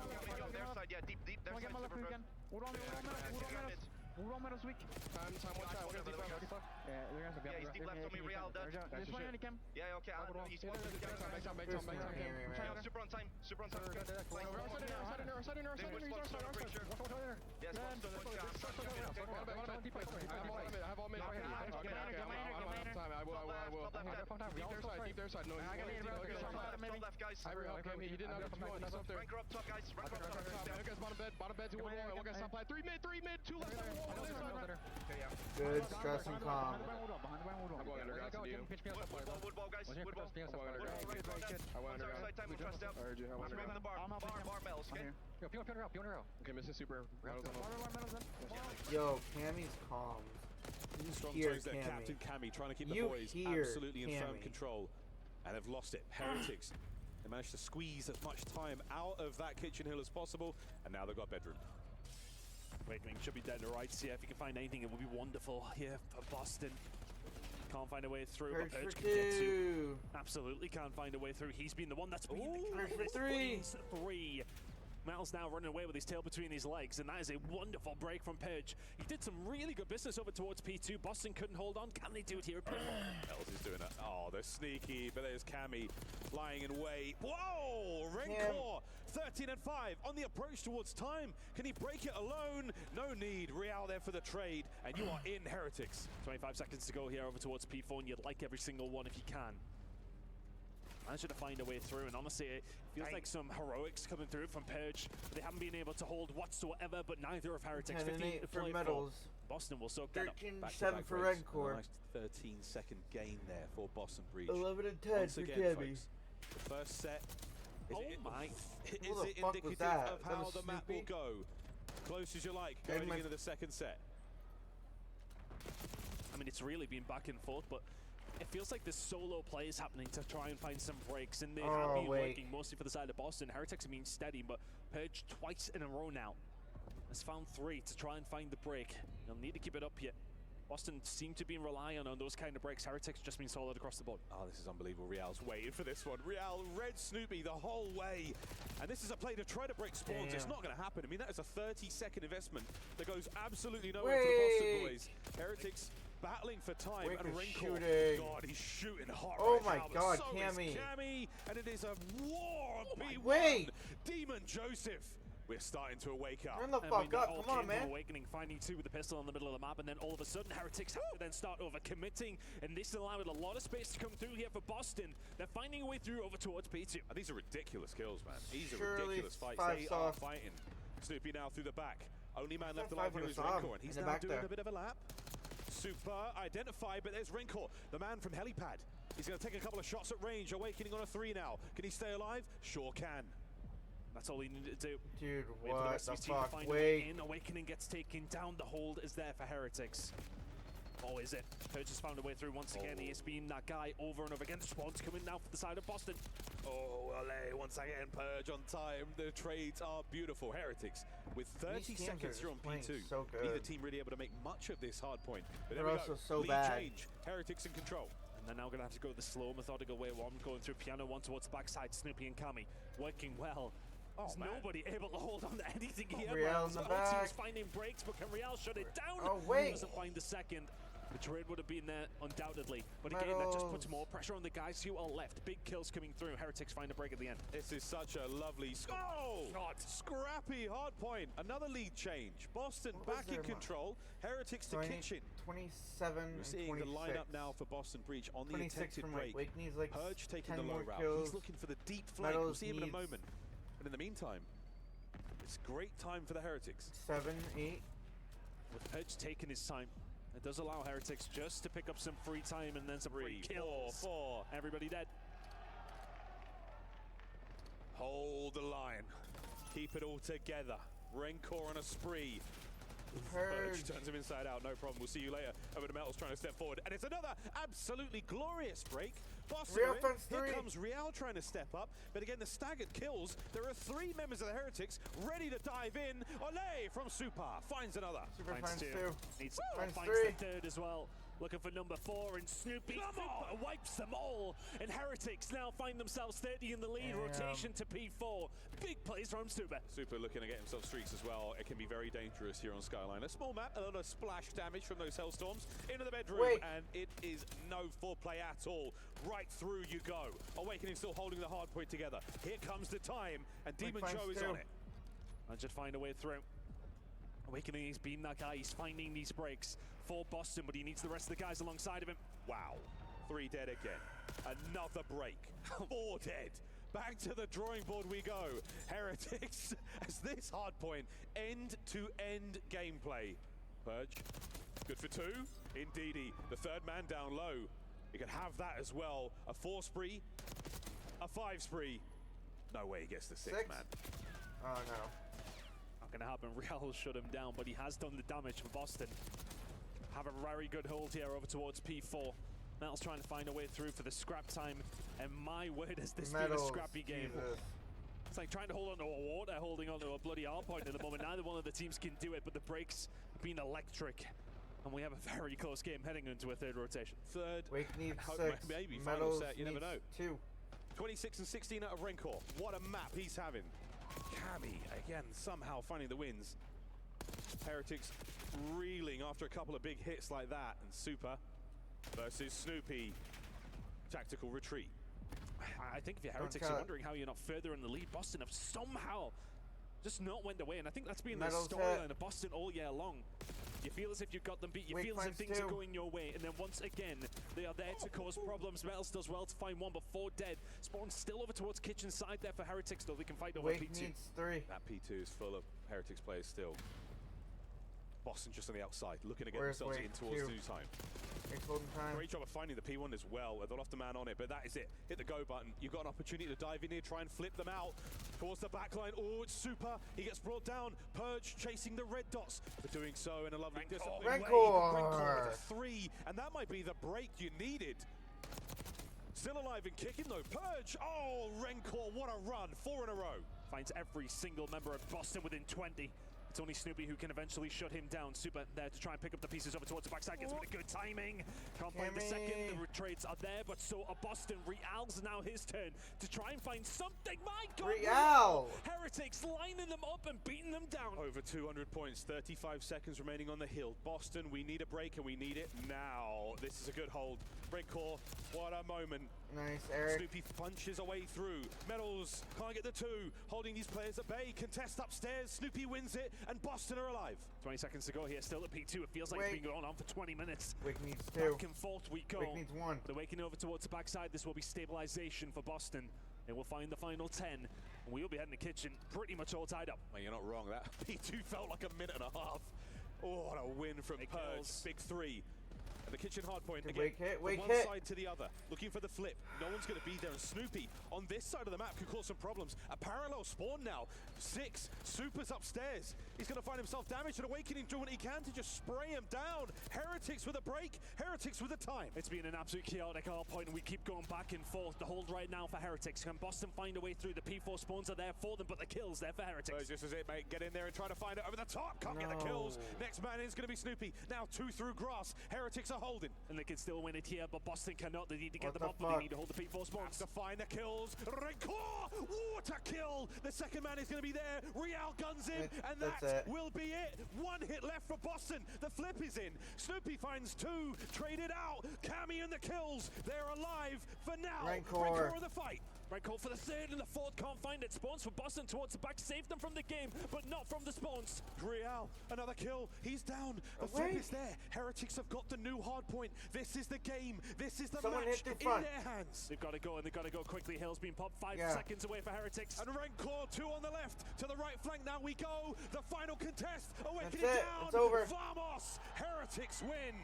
Their side, yeah, deep. Their side, super front. Hold on, Metal's weak. Time, one try. We're gonna deep. Yeah, he's deep left on me, Real. There's one in the camp. Yeah, okay. He's one to the camp. Super on time. Super on time. Yes, I have all mid. I have time. I will. Deep their side. No, left, guys. He didn't have to. He's up there. Rank her up top, guys. Rank her up top. One guy's bottom bed. One guy's top 3 mid. 2 left. Good stress and calm. I'm going under, guys. Wood ball, guys. Wood ball. I went under, guys. Time to trust out. The bar metals, okay? Okay, missing super. Yo, Cammy's calm. Strong toes there, Captain Cammy trying to keep the boys absolutely in firm control. And they've lost it. Heretics, they managed to squeeze as much time out of that kitchen hill as possible, and now they've got bedroom. Awakening should be dead to right here. If you can find anything, it would be wonderful here for Boston. Can't find a way through, but Purge can get to. Absolutely can't find a way through. He's been the one that's been the catalyst. 3. Mal's now running away with his tail between his legs, and that is a wonderful break from Pidge. He did some really good business over towards P2. Boston couldn't hold on. Can they do it here? Els is doing it. Oh, they're sneaky, but there's Cammy lying in wait. Whoa! Rencor, 13 and 5 on the approach towards time. Can he break it alone? No need. Real there for the trade, and you are in Heretics. 25 seconds to go here over towards P4, and you'd like every single one if you can. managed to find a way through, and honestly, it feels like some heroics coming through from Purge. They haven't been able to hold whatsoever, but neither of Heretics 15 to play for. Boston will soak that up. 13-7 for Rencor. Nice 13-second gain there for Boston Breach. 11 and 10 Once for again, Gabby. folks, the first set. Is it fuck was indicative that? of Is that how a the map will Snoopy? go? Close as you like, going into the second set. I mean, it's really been back and forth, but it feels like there's solo plays happening to try and find some breaks, and they have been working mostly for the side of Boston. Heretics have been steady, but Purge twice in a row now has found 3 to try and find the break. They'll need to keep it up here. Boston seem to be relying on those kind of breaks. Heretics just been solid across the board. Oh, this is unbelievable. Real's waiting for this one. Real, red Snoopy the whole way. And this is a play to try to break spawns. Damn. It's not going to happen. I mean, that is a 30-second investment that goes absolutely nowhere for the Boston boys. Heretics battling for time. Wake And is Rencor, shooting. God, he's shooting hot Oh right my now, but God, so Cammy. is Cammy. And it is a war of P1. Wait. Demon Joseph. We're starting to wake up. Turn the fuck up. Come on, man. Awakening, finding 2 with the pistol in the middle of the map, and then all of a sudden Heretics have to then start over-committing, and this allowed a lot of space to come through here for Boston. They're finding a way through over towards P2. And these are ridiculous kills, man. These are Surely ridiculous fights. 5 They soft. are fighting. Snoopy now through the back. Only man left that alive 5 here is was on Rencor, and he's in the now back doing there. a bit of a lap. Super identified, but there's Rencor, the man from Helipad. He's going to take a couple of shots at range. Awakening on a 3 now. Can he stay alive? Sure can. That's all he needed to do. Dude, Wait for the what rest the of his team to fuck? find a way Wait. in. Awakening gets taken down. The hold is there for Heretics. Oh, is it? Purge has found a way through once again. He has been that guy over and over again. The Swans coming now for the side of Boston. Oh, LA, once again, Purge on time. The trades are beautiful. Heretics with 30 These teams seconds are here on just playing P2. so good. Neither team really able to make much of this hard point. But They're there we also go. so Lead bad. change. Heretics in control. And they're now going to have to go the slow, methodical way. One going through piano, one towards the backside. Snoopy and Cammy working well. There's nobody able to hold on to anything here. Real in the Both back. teams finding breaks, but can Real shut it down? Oh, wait. Doesn't find the second. The trade would have been there, undoubtedly. But again, that just puts more pressure on the guys who are left. Big kills coming through. Heretics find a break at the end. This is such a lovely scrappy hard point. Another lead change. Boston back in control. Heretics to kitchen. 27 We're seeing and the 26. lineup now for Boston Breach on the 26 attempted from break. Wake needs like Purge taking 10 the low more route. kills. He's looking for the deep flank. We'll Meadows see him in a needs- moment. But in the meantime, it's great time for the Heretics. 7, 8. With Purge taking his time, it does allow Heretics just to pick up some free time and then some free kills. 4. Everybody dead. Hold the line. Keep it all together. Rencor on a spree. Purge. Turns him inside out, no problem. We'll see you later. Over to Metal's trying to step forward. And it's another absolutely glorious break. Boston Real are in. fence Here 3. comes Real trying to step up. But again, the staggered kills. There are 3 members of the Heretics ready to dive in. Ole from Super finds another. Super finds 2. Needs Finds finds 3. the third as well. Looking for number 4, and Snoopy wipes them all. And Heretics now find themselves 30 in the lead. Damn. Rotation to P4. Big plays from Super. Super looking to get himself streaks as well. It can be very dangerous here on Skyline. A small map, a lot of splash damage from those Hellstorms into the bedroom. Wait. And it is no foreplay at all. Right through you go. Awakening still holding the hard point together. Here comes the time, and Wake Demon finds Joe is 2. on it. And just find a way through. Awakening, he's been that guy. He's finding these breaks for Boston, but he needs the rest of the guys alongside of him. Wow. 3 dead again. Another break. 4 dead. Back to the drawing board we go. Heretics, as this hard point, end-to-end gameplay. Purge, good for 2. Indeedy, the 3rd man down low. You can have that as well. A 4 spree, a 5 spree. No way he gets the 6, man. Oh, no. Not going to happen. Real will shut him down, but he has done the damage for Boston. Have a very good hold here over towards P4. Metal's trying to find a way through for the scrap time, and my word, has this been a scrappy game. Jesus. It's like trying to hold on to a water, holding on to a bloody hard point at the moment. Neither one of the teams can do it, but the breaks have been electric. And we have a very close game heading into a 3rd rotation. 3rd, Wake needs 6. maybe final Meadows set, you never know. 2. 26 and 16 out of Rencor. What a map he's having. Cammy, again, somehow finding the wins. Heretics reeling after a couple of big hits like that. And Super versus Snoopy. Tactical retreat. I think if you're Heretics, you're wondering how you're not further in the lead. Boston have somehow just not went away, and I think that's been the Meadows storyline of Boston all year long. You feel as if you've got them beat. You Wake feel as if finds things are two. going your way. And then once again, they are there to cause problems. Metals does well to find one before dead. Spawn's still over towards kitchen side there for Heretics, though they can fight over Wake P2. needs 3. That P2 is full of Heretics players still. Boston just on the outside, looking to get Where's themselves Wake? in towards Two. new time. Wake's holding time. Great job of finding the P1 as well. They'll have to man on it, but that is it. Hit the go button. You've got an opportunity to dive in here, try and flip them out towards the back line. Oh, it's super. He gets brought down. Purge chasing the red dots, but doing so in a lovely disciplined way. Rancor with a 3, and that might be the break you needed. Still alive and kicking though. Purge. Oh, Rancor, what a run. 4 in a row. Finds every single member of Boston within 20. It's only Snoopy who can eventually shut him down. Super there to try and pick up the pieces over towards the backside. Gets a bit of good timing. Can't find the second. The trades are there, but so are Boston. Real's now his turn to try and find something. My God! Real! Heretics lining them up and beating them down. Over 200 points, 35 seconds remaining on the hill. Boston, we need a break and we need it now. This is a good hold. Rancor, what a moment. Nice, Eric. Snoopy punches a way through. Metals can't get the 2. Holding these players at bay. Contest upstairs. Snoopy wins it, and Boston are alive. 20 seconds to go here. Still at P2. It feels like it's been going on for 20 minutes. Wake needs 2. Back and forth we go. Wake needs 1. They're waking over towards the backside. This will be stabilization for Boston. They will find the final 10. And we'll be heading to kitchen pretty much all tied up. Well, you're not wrong. That P2 felt like a minute and a half. Oh, what a win from Purge. Big 3. The kitchen hardpoint again, Wake from one hit. side to the other, looking for the flip. No one's going to be there, and Snoopy on this side of the map could cause some problems. A parallel spawn now. 6 Supers upstairs. He's going to find himself damaged, and Awakening doing what he can to just spray him down. Heretics with a break. Heretics with a time. It's been an absolute chaotic hardpoint, and we keep going back and forth. The hold right now for Heretics. Can Boston find a way through? The P4 spawns are there for them, but the kills there for Heretics. This is it, mate. Get in there and try to find it over the top. Can't get the kills. Next man in is going to be Snoopy. Now 2 through grass. Heretics are holding. And they can still win it here, but Boston cannot. They need to get them up, but they need to hold the P4 spawns. Has to find the kills. Rancor! What a kill! The second man is going to be there. Real guns him, and that will be it. 1 hit left for Boston. The flip is in. Snoopy finds 2. Traded out. Cammy and the kills. They're alive for now. Rancor in the fight. Rancor for the 3rd and the 4th. Can't find it. Spawns for Boston towards the back. Saved them from the game, but not from the spawns. Real, another kill. He's down. The flip is there. Heretics have got the new hard point. This is the game. This is the match in their hands. They've got to go, and they've got to go quickly. Hill's been popped 5 seconds away for Heretics. And Rancor 2 on the left. To the right flank now we go. The final contest. Awakening That's it. down. It's over. Vamos. Heretics win.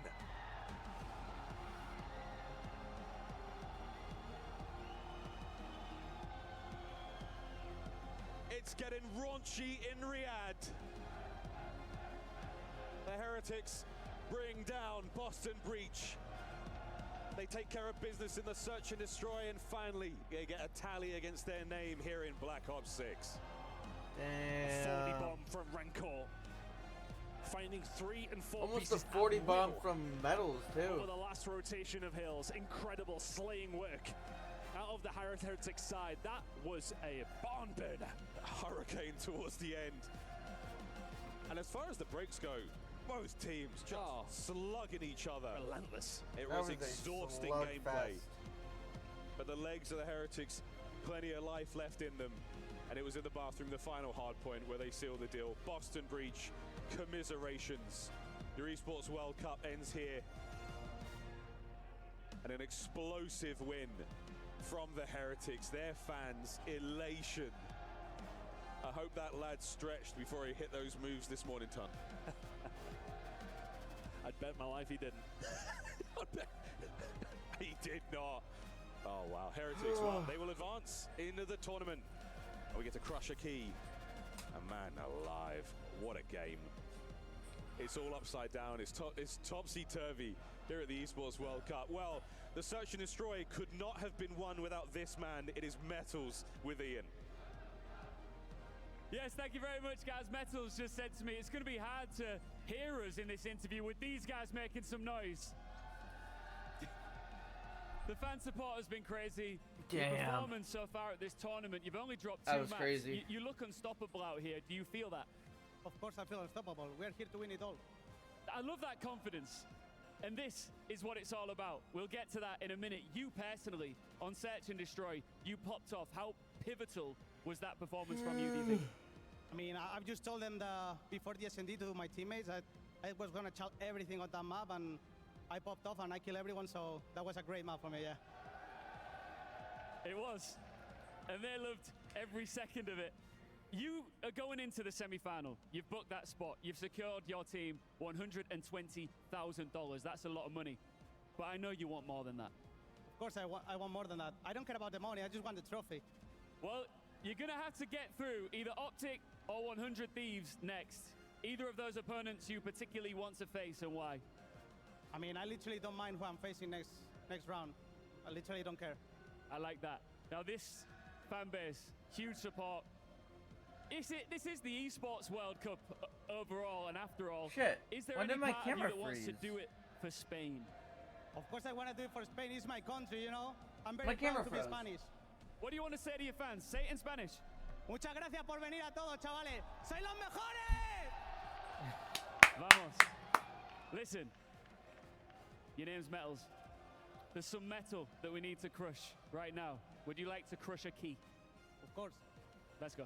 It's getting raunchy in Riyadh. The Heretics bring down Boston Breach. They take care of business in the search and destroy, and finally they get a tally against their name here in Black Ops 6. A 40 bomb from Rancor. Finding 3 and 4 Almost pieces a 40 bomb will. from Metals, too. Over the last rotation of Hills. Incredible slaying work out of the Heretics side. That was a barn burner. Hurricane towards the end. And as far as the breaks go, both teams just slugging each other. Relentless. It That was was a exhausting slugfest. gameplay. But the legs of the Heretics, plenty of life left in them. And it was in the bathroom, the final hard point, where they sealed the deal. Boston Breach, commiserations. Your Esports World Cup ends here. And an explosive win from the Heretics. Their fans, elation. I hope that lad stretched before he hit those moves this morning, Ton. I'd bet my life he didn't. He did not. Oh, wow. Heretics, well, they will advance into the tournament. And we get to crush a key. And man alive, what a game. It's all upside down. It's topsy-turvy here at the Esports World Cup. Well, the Search and Destroy could not have been won without this man. It is Metals with Ian. Yes, thank you very much, guys. Metals just said to me, it's going to be hard to hear us in this interview with these guys making some noise. The fan support has been crazy. Your performance so far at this tournament, you've only dropped 2 maps. Crazy. You look unstoppable out here. Do you feel that? Of course I feel unstoppable. We're here to win it all. I love that confidence. And this is what it's all about. We'll get to that in a minute. You personally, on Search and Destroy, you popped off. How pivotal was that performance from you, do you think? I mean, I've just told them before the S&D to my teammates that I was gonna chow everything on that map, and I popped off and I killed everyone. So that was a great map for me. Yeah. It was, and they loved every second of it. You are going into the semi-final. You've booked that spot. You've secured your team $120,000. That's a lot of money, but I know you want more than that. Of course, I want more than that. I don't care about the money. I just want the trophy. Well, you're going to have to get through either Optic or 100 Thieves next. Either of those opponents you particularly want to face, and why? I mean, I literally don't mind who I'm facing next round. I literally don't care. I like that. Now this fan base, huge support. This is the Esports World Cup overall, and after all, Shit. Is there When any did my part of you camera that wants to freeze? do it for Spain? Of course, I want to do it for Spain. It's my country, you know. I'm very My camera proud to be froze. Spanish. What do you want to say to your fans? Say it in Spanish. Muchas gracias por venir a todos, chavales. ¡Sois los mejores! Vamos. Listen, your name's Metals. There's some metal that we need to crush right now. Would you like to crush a key? Of course. Let's go.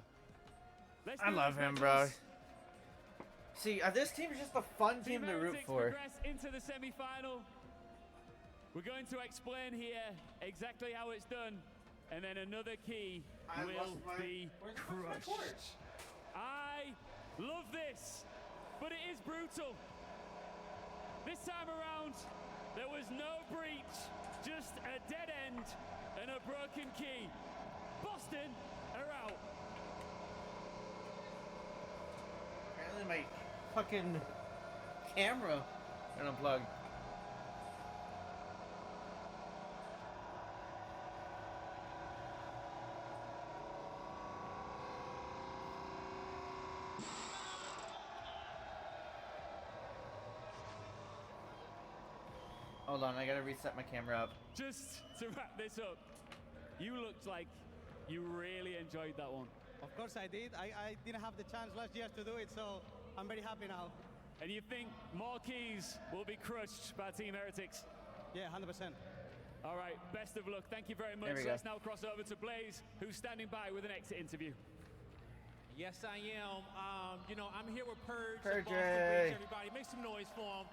Let's I do love this, him, bro. Metals. See, this team's just a fun team to root Heretics for. progress into the semi-final. We're going to explain here exactly how it's done, and then another key will be crushed. I love this, but it is brutal. This time around, there was no breach, just a dead end and a broken key. Boston are out. Apparently my fucking camera got unplugged. Hold on, I gotta reset my camera up. Just to wrap this up, you looked like you really enjoyed that one. Of course I did. I didn't have the chance last year to do it, so I'm very happy now. And you think more keys will be crushed by Team Heretics? Yeah, 100%. All right, best of luck. Thank you very much. There we go. Let's now cross over to Blaze, who's standing by with an exit interview. Yes, I am. You know, I'm here with Purge. Purge. Boston Bridge, everybody. Make some noise for him.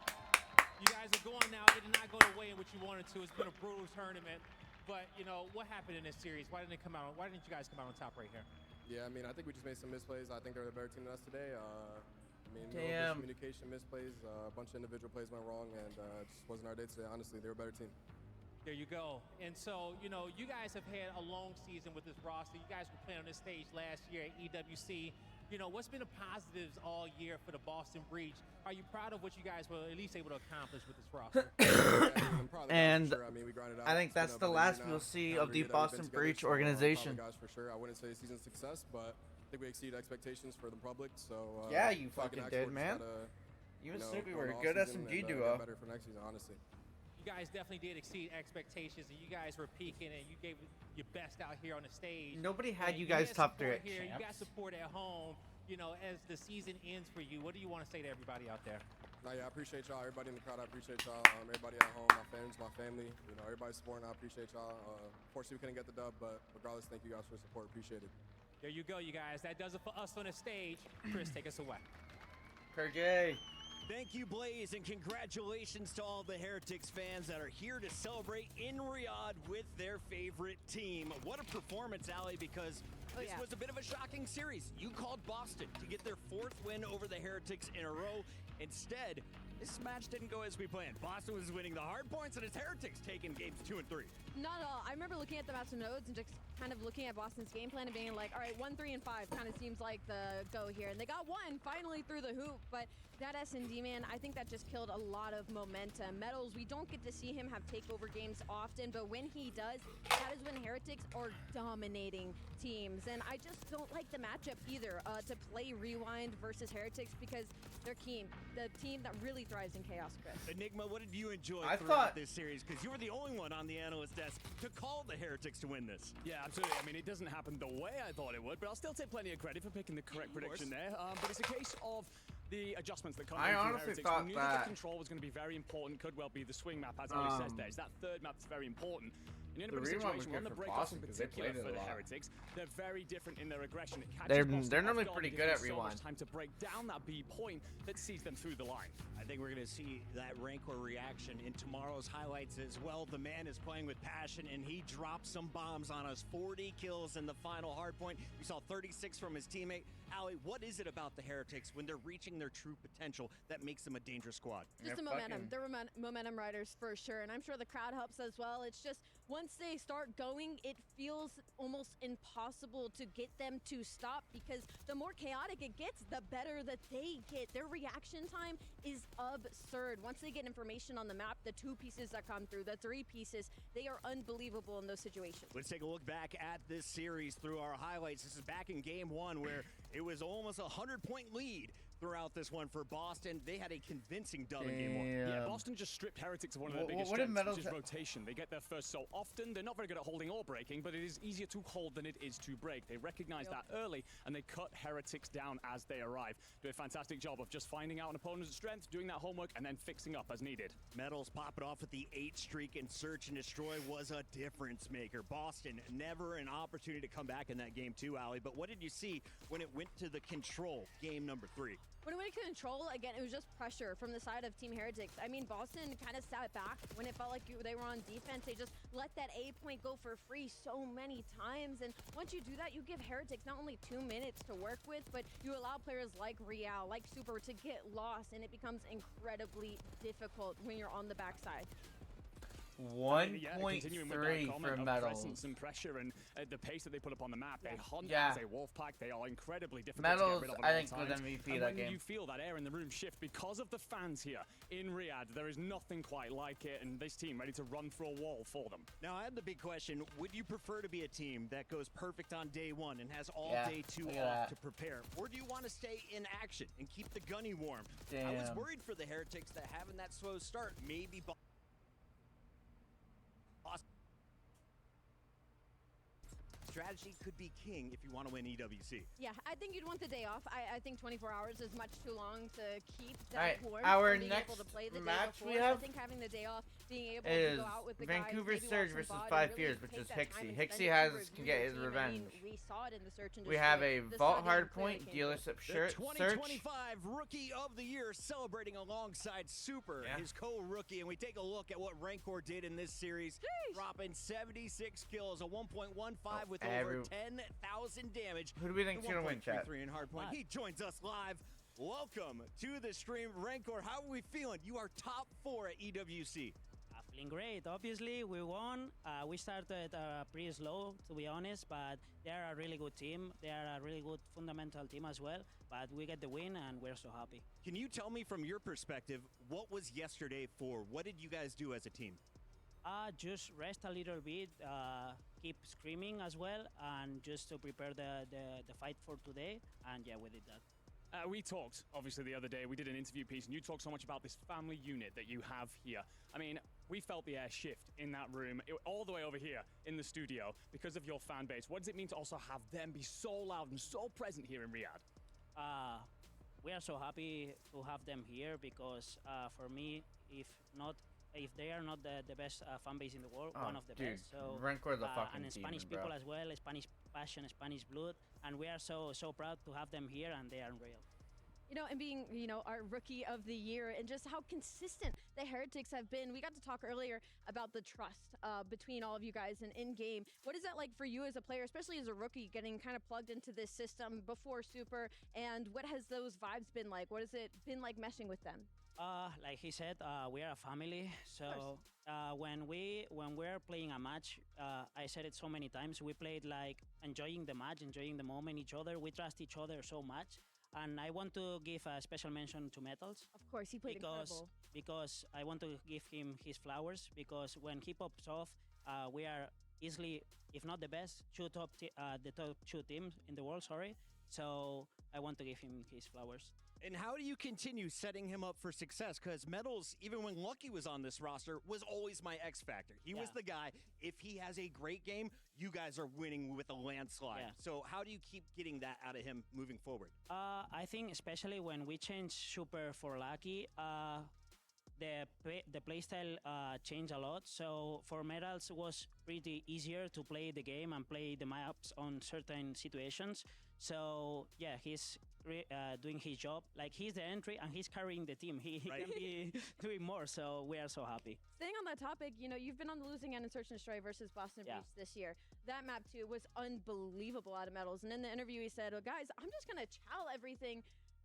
You guys are going now. It did not go the way in which you wanted to. It's been a brutal tournament. But, you know, what happened in this series? Why didn't you guys come out on top right here? Yeah, I mean, I think we just made some misplays. I think they're the better team than us today. I mean, Damn. miscommunication, misplays, a bunch of individual plays went wrong, and it just wasn't our day today. Honestly, they were a better team. There you go. And so, you know, you guys have had a long season with this roster. You guys were playing on this stage last year at EWC. You know, what's been the positives all year for the Boston Breach? Are you proud of what you guys were at least able to accomplish with this roster? And I mean, I think that's the last we'll see of the Boston Breach organization. Guys, for sure. I wouldn't say a season success, but I think we exceeded expectations for the public. So yeah, you fucking fucking did, man. You and Snoopy were a good SMG duo. Better for next season, honestly. You guys definitely did exceed expectations, and you guys were peaking, and you gave your best out here on the stage. Nobody had And you guys top support 3 at here. You got champs. support at home. You know, as the season ends for you, what do you want to say to everybody out there? No, yeah, I appreciate y'all. Everybody in the crowd, I appreciate y'all. Everybody at home, my friends, my family. You know, everybody supporting. I appreciate y'all. Unfortunately, we couldn't get the dub, but regardless, thank you guys for the support. Appreciate it. There you go, you guys. That does it for us on the stage. Chris, take us away. Purge. Thank you, Blaze, and congratulations to all the Heretics fans that are here to celebrate in Riyadh with their favorite team. What a performance, Ali, because this was a bit of a shocking series. You called Boston to get their 4th win over the Heretics in a row. Instead, this match didn't go as we planned. Boston was winning the hard points, and it's Heretics taking games 2 and 3. Not at all. I remember looking at the maps and nodes and just kind of looking at Boston's game plan and being like, all right, 1, 3, and 5 kind of seems like the go here. And they got 1 finally through the hoop, but that S&D, man, I think that just killed a lot of momentum. Metals, we don't get to see him have takeover games often, but when he does, that is when Heretics are dominating teams. And I just don't like the matchup either, to play Rewind versus Heretics, because they're keen. The team that really thrives in chaos, Chris. Enigma, what did you enjoy I throughout thought- this series? Because you were the only one on the analyst desk to call the Heretics to win this. Yeah, absolutely. I mean, it doesn't happen the way I thought it would, but I'll still take plenty of credit for picking the correct prediction there. But it's a case of the adjustments that come I in from honestly Heretics. thought We knew that- the control was going to be very important, could well be the swing map, as Ali says there. It's that third map that's very important. And you're in a The bit of a rewind was situation on good the for breakoffs Boston in 'cause they particular played it for a the lot. Heretics. They're very different in their aggression. It catches They're Boston normally off guard pretty because good there's at so much rewind. time to break down that B point that sees them through the line. I think we're going to see that Rancor reaction in tomorrow's highlights as well. The man is playing with passion, and he dropped some bombs on us. 40 kills in the final hardpoint. We saw 36 from his teammate. Allie, what is it about the Heretics when they're reaching their true potential that makes them a dangerous squad? Just the momentum. They're momentum riders for sure, and I'm sure the crowd helps as well. It's just once they start going, it feels almost impossible to get them to stop because the more chaotic it gets, the better that they get. Their reaction time is absurd. Once they get information on the map, the 2 pieces that come through, the 3 pieces, they are unbelievable in those situations. Let's take a look back at this series through our highlights. This is back in game 1 where it was almost a 100-point lead throughout this one for Boston. They had a convincing dub in game 1. Yeah, Boston just stripped Heretics of one of their biggest strengths, which is rotation. They get there first so often. They're not very good at holding or breaking, but it is easier to hold than it is to break. They recognize that early, and they cut Heretics down as they arrive. Do a fantastic job of just finding out an opponent's strength, doing that homework, and then fixing up as needed. Metals popping off with the 8 streak, and Search and Destroy was a difference maker. Boston never an opportunity to come back in that game too, Allie. But what did you see when it went to the control, game number 3? When it went to control, again, it was just pressure from the side of Team Heretics. I mean, Boston kind of sat back when it felt like they were on defense. They just let that A point go for free so many times. And once you do that, you give Heretics not only 2 minutes to work with, but you allow players like Real, like Super to get lost, and it becomes incredibly difficult when you're on the backside. 1.3 for Metals. Presence and pressure and the pace that they put up on the map. They hunt Yeah. as a wolf pack. They are incredibly difficult Metals, to get rid of. I think, was MVP and that when game. you feel that air in the room shift because of the fans here in Riyadh, there is nothing quite like it. And this team ready to run through a wall for them. Now, I have the big question. Would you prefer to be a team that goes perfect on day 1 and has all day 2 look at off that. to prepare? Or do you want to stay in action and keep the gunny warm? I was Damn. worried for the Heretics that having that slow start maybe strategy could be king if you want to win EWC. Yeah, I think you'd want the day off. I think 24 hours is much too long to keep that Alright, warm our from being able to next play the match day we before. have I think having the day off, being able is to go out with the Vancouver guys, maybe Surge watch versus some VOD, 5 and Fears, really which take is that time Hixie. and Hixie spend it has to can review get the his team. I revenge. mean, we saw it in the Search and We have a Destroy. The Vault Saudi Hard clearly Point came dealership The shirt. Search. 2025 Rookie of the Year celebrating alongside Super, his co-rookie. And we take a look at what Rancor did in this series, dropping 76 kills, a 1.15 with over 10,000 damage. Who do we think's and gonna win, chat? 1.33 in hardpoint. He joins us live. Welcome to the stream. Rancor, how are we feeling? You are top 4 at EWC. Feeling great. Obviously, we won. We started pretty slow, to be honest, but they are a really good team. They are a really good fundamental team as well. But we get the win, and we're so happy. Can you tell me from your perspective, what was yesterday for? What did you guys do as a team? Just rest a little bit, keep screaming as well, and just to prepare the fight for today. And yeah, we did that. We talked, obviously, the other day. We did an interview piece, and you talked so much about this family unit that you have here. I mean, we felt the air shift in that room, all the way over here in the studio, because of your fan base. What does it mean to also have them be so loud and so present here in Riyadh? We are so happy to have them here because for me, if they are not the best fan base in the world, one of the best. So Rancor the fucking and team, Spanish bro. people as well, Spanish passion, Spanish blood, and we are so proud to have them here, and they are unreal. You know, and being, you know, our Rookie of the Year and just how consistent the Heretics have been. We got to talk earlier about the trust between all of you guys and in-game. What is that like for you as a player, especially as a rookie, getting kind of plugged into this system before Super? And what has those vibes been like? What has it been like meshing with them? Like he said, we are a family. So when we're playing a match, I said it so many times, we played like enjoying the match, enjoying the moment, each other. We trust each other so much. And I want to give a special mention to Metals. Of course, he played incredible. Because I want to give him his flowers, because when he pops off, we are easily, if not the best, the top 2 teams in the world, sorry. So I want to give him his flowers. And how do you continue setting him up for success? Because Metals, even when Lucky was on this roster, was always my X factor. He was the guy, if he has a great game, you guys are winning with a landslide. Yeah. So how do you keep getting that out of him moving forward? I think especially when we change Super for Lucky, the playstyle changed a lot. So for Metals, it was pretty easier to play the game and play the maps on certain situations. So yeah, he's doing his job. Like, he's the entry and he's carrying the team. He can be doing more. So we are so happy. Staying on that topic, you know, you've been on the losing end in Search and Destroy versus Boston Breach this year. That map too was unbelievable out of Metals. And in the interview, he said, "Well, guys, I'm just gonna chow everything."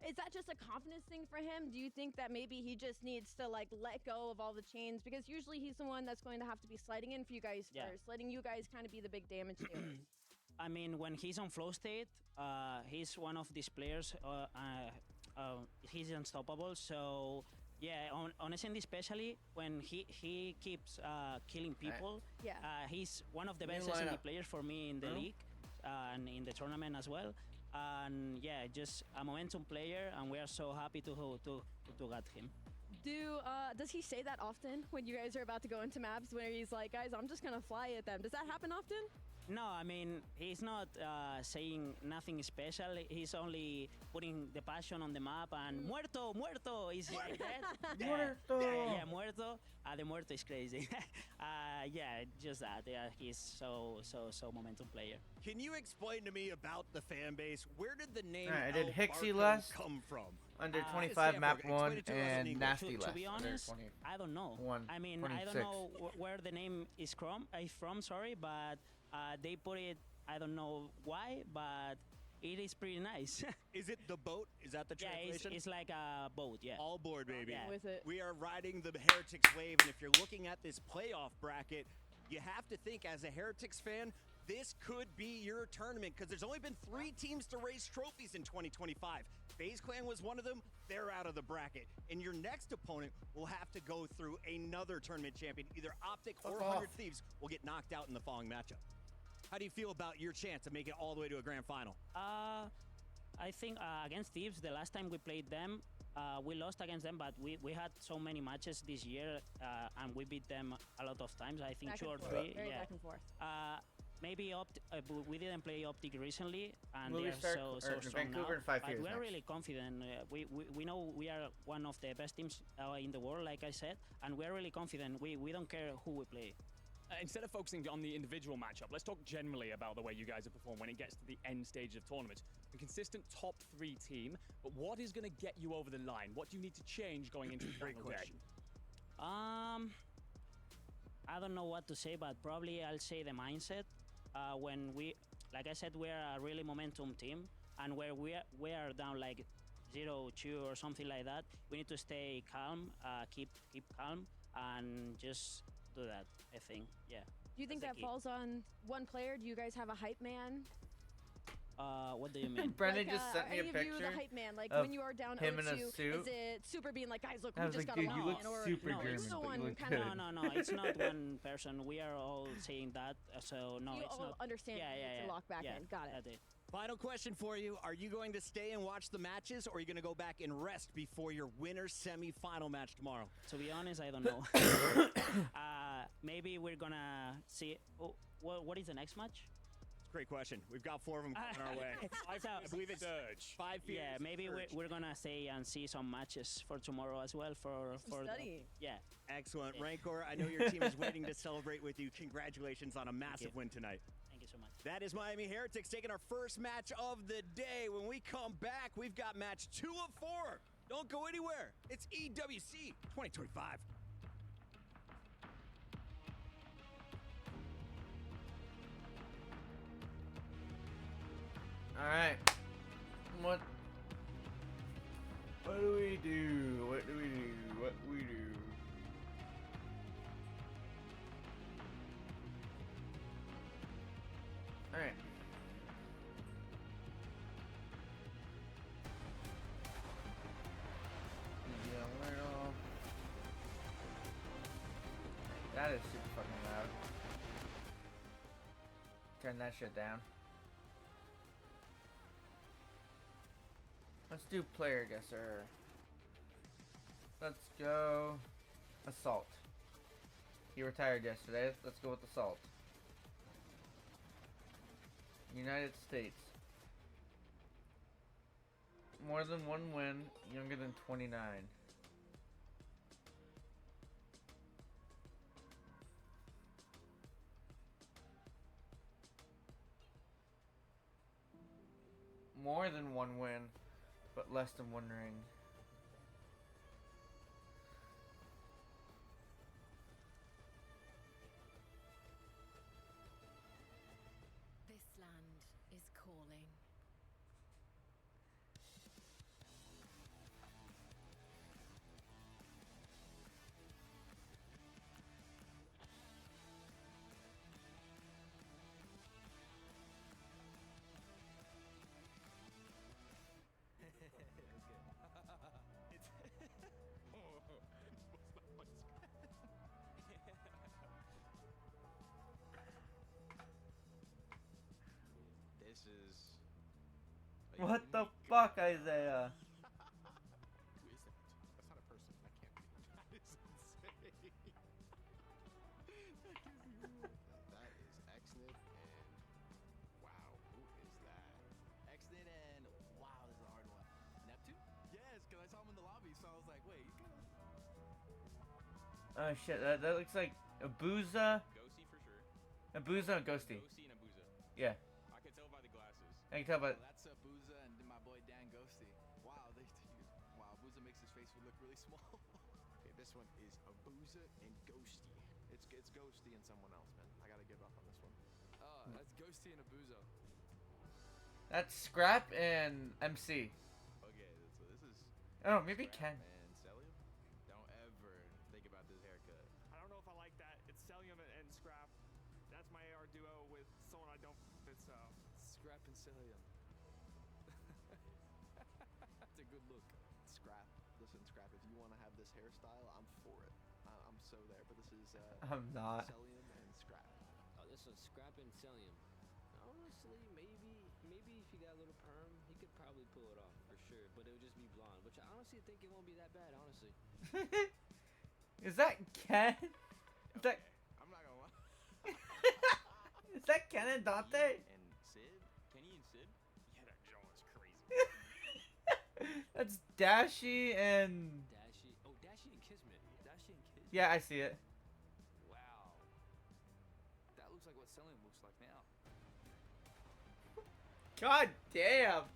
Is that just a confidence thing for him? Do you think that maybe he just needs to like let go of all the chains? Because usually he's the one that's going to have to be sliding in for you guys first, letting you guys kind of be the big damage dealers. I mean, when he's on flow state, he's one of these players. He's unstoppable. So yeah, on SND especially, when he keeps killing people, he's one of the best SND players for me in the league and in the tournament as well. And yeah, just a momentum player, and we are so happy to get him. Does he say that often when you guys are about to go into maps, where he's like, "Guys, I'm just gonna fly at them"? Does that happen often? No, I mean, he's not saying nothing special. He's only putting the passion on the map and muerto, muerto is like that. Muerto. Yeah, muerto. The muerto is crazy. Yeah, just that. Yeah, he's so momentum player. Can you explain to me about the fan base? Where did the name I did El Hixie Barco less come from? under 25 map Explain 1 it to us in and English. Nasty To less be under honest, 20. I don't know. I mean, I don't 26. know where the name is from. Sorry, but they put it. I don't know why, but it is pretty nice. Is it the boat? Is that the translation? It's like a boat, yeah. All board, baby. Yeah. With it. We are riding the Heretics wave, and if you're looking at this playoff bracket, you have to think, as a Heretics fan, this could be your tournament, because there's only been 3 teams to race trophies in 2025. FaZe Clan was one of them. They're out of the bracket. And your next opponent will have to go through another tournament champion. Either Optic or 100 Thieves will get knocked out in the following matchup. How do you feel about your chance to make it all the way to a grand final? I think against Thieves, the last time we played them, we lost against them, but we had so many matches this year, and we beat them a lot of times. I think Back 2 or and 3. forth. Very back and forth. Maybe we didn't play Optic recently, and Will we they're start so strong Vancouver now. in 5 But years we're next? really confident. We know we are one of the best teams in the world, like I said, and we're really confident. We don't care who we play. Instead of focusing on the individual matchup, let's talk generally about the way you guys have performed when it gets to the end stage of tournaments. A consistent top 3 team, but what is going to get you over the line? What do you need to change going into the final day? I don't know what to say, but probably I'll say the mindset. When like I said, we're a really momentum team, and where we are down like 0-2 or something like that, we need to stay calm, keep calm, and just do that. I think, yeah. Do you think that falls on one player? Do you guys have a hype man? What do you mean? Brendan just sent me a any of you picture the hype man? Like, of when you are down him in 0-2, a suit. is it Super being like, "Guys, look, I we was just like, got a dude, you win," look or super no, German, it's the but you one look kind good. of. No, it's not one person. We are all saying that, so no, You it's all not. understand Yeah, you yeah, need to yeah. lock back yeah, in. Got it. That's it. Final question for you. Are you going to stay and watch the matches, or are you going to go back and rest before your winner's semi-final match tomorrow? To be honest, I don't know. Maybe we're gonna see. Oh, what is the next match? Great question. We've got 4 of them coming our way. I believe it's Surge. 5 fears. Yeah, maybe we're gonna stay and see some matches for tomorrow as well. For studying. Yeah. Excellent. Rancor, I know your team is waiting to celebrate with you. Congratulations on a massive win tonight. Thank you so much. That is Miami Heretics taking our first match of the day. When we come back, we've got match 2 of 4. Don't go anywhere. It's EWC 2025. All right. What do we do? What do we do? What do we do? All right. That is super fucking loud. Turn that shit down. Let's do player guesser. Let's go Assault. He retired yesterday. Let's go with Assault. United States. More than 1 win, younger than 29. more than one win, but less than one ring. This land is calling. This is. What the fuck, Isaiah? Who is that? That's not a person. That can't be. That is insane. That gives me That is Xnid and wow, who is that? Xnid and wow, this is a hard one. Neptune? Yes, because I saw him in the lobby, so I was like, wait, you can. Oh shit, that looks like Abuza. Ghosty for sure. Abuza and Ghosty. Ghosty and Abuza. Yeah. I can tell by the glasses. I can tell by. That's Abuza and my boy Dan Ghosty. Wow, wow, Abuza makes his face look really small. Okay, this one is Abuza and Ghosty. It's Ghosty and someone else, man. I gotta give up on this one. That's Ghosty and Abuza. That's Scrap and MC. Okay, so this is. Oh, maybe Ken. And Celium. Don't ever think about this haircut. I don't know if I like that. It's Celium and Scrap. That's my AR duo with someone I don't. It's Scrap and Celium. That's a good look. Scrap. Listen, Scrap, if you want to have this hairstyle, I'm for it. I'm so there. But this is I'm not. Celium and Scrap. Oh, this one's Scrap and Celium. Honestly, maybe if you got a little perm, he could probably pull it off for sure. But it would just be blonde, which I honestly think it won't be that bad. Honestly. Is that Ken? Is that? I'm not gonna lie. Is that Ken and Dante? And Sid? Kenny and Sid? Yeah, that Joe is crazy. That's Dashy and. Dashy. Oh, Dashy and Kismet. Dashy and Kismet. Yeah, I see it. Wow. That looks like what Celium looks like now. God damn.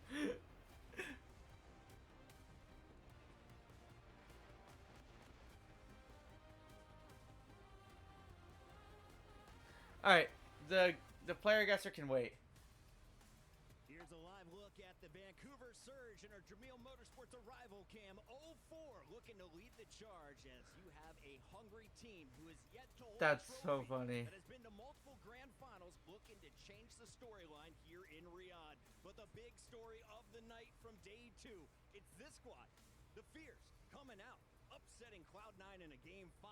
All right, the player guesser can wait. Here's a live look at the Vancouver Surge in our Jameel Motorsports Arrival Cam 04, looking to lead the charge as you have a hungry team who is yet to hold That's a so trophy funny. that has been to multiple grand finals, looking to change the storyline here in Riyadh. But the big story of the night from day 2, it's this squad, the Fierce, coming out, upsetting Cloud9 in a game 5.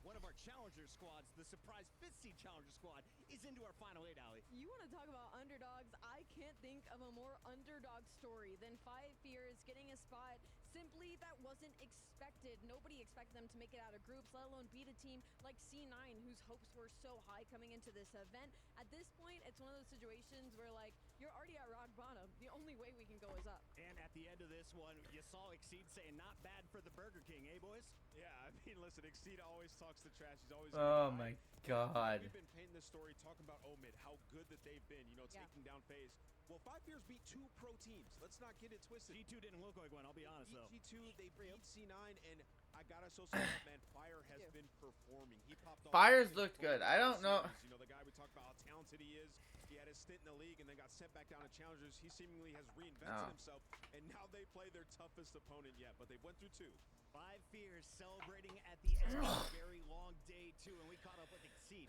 One of our challenger squads, the surprise 5th seed challenger squad, is into our final 8, Allie. You want to talk about underdogs? I can't think of a more underdog story than 5 Fears getting a spot. Simply, that wasn't expected. Nobody expected them to make it out of groups, let alone beat a team like C9, whose hopes were so high coming into this event. At this point, it's one of those situations where, like, you're already at rock bottom. The only way we can go is up. And at the end of this one, you saw Exceed saying, not bad for the Burger King, eh, boys? Yeah, I mean, listen, Exceed always talks the trash. He's always. Oh my God. We've been painting this story, talking about Omid, how good that they've been, taking down FaZe. Well, 5 Fears beat 2 pro teams. Let's not get it twisted. G2 didn't look like one, I'll be honest, though. G2, they beat C9, and I gotta associate that, man. Fire has been performing. He popped off. Fire's looked good. I don't know. You know, the guy we talked about how talented he is. He had his stint in the league and then got sent back down to Challengers. He seemingly has reinvented himself, and now they play their toughest opponent yet, but they went through 2. 5 Fears celebrating at the end of a very long day, too, and we caught up with Exceed.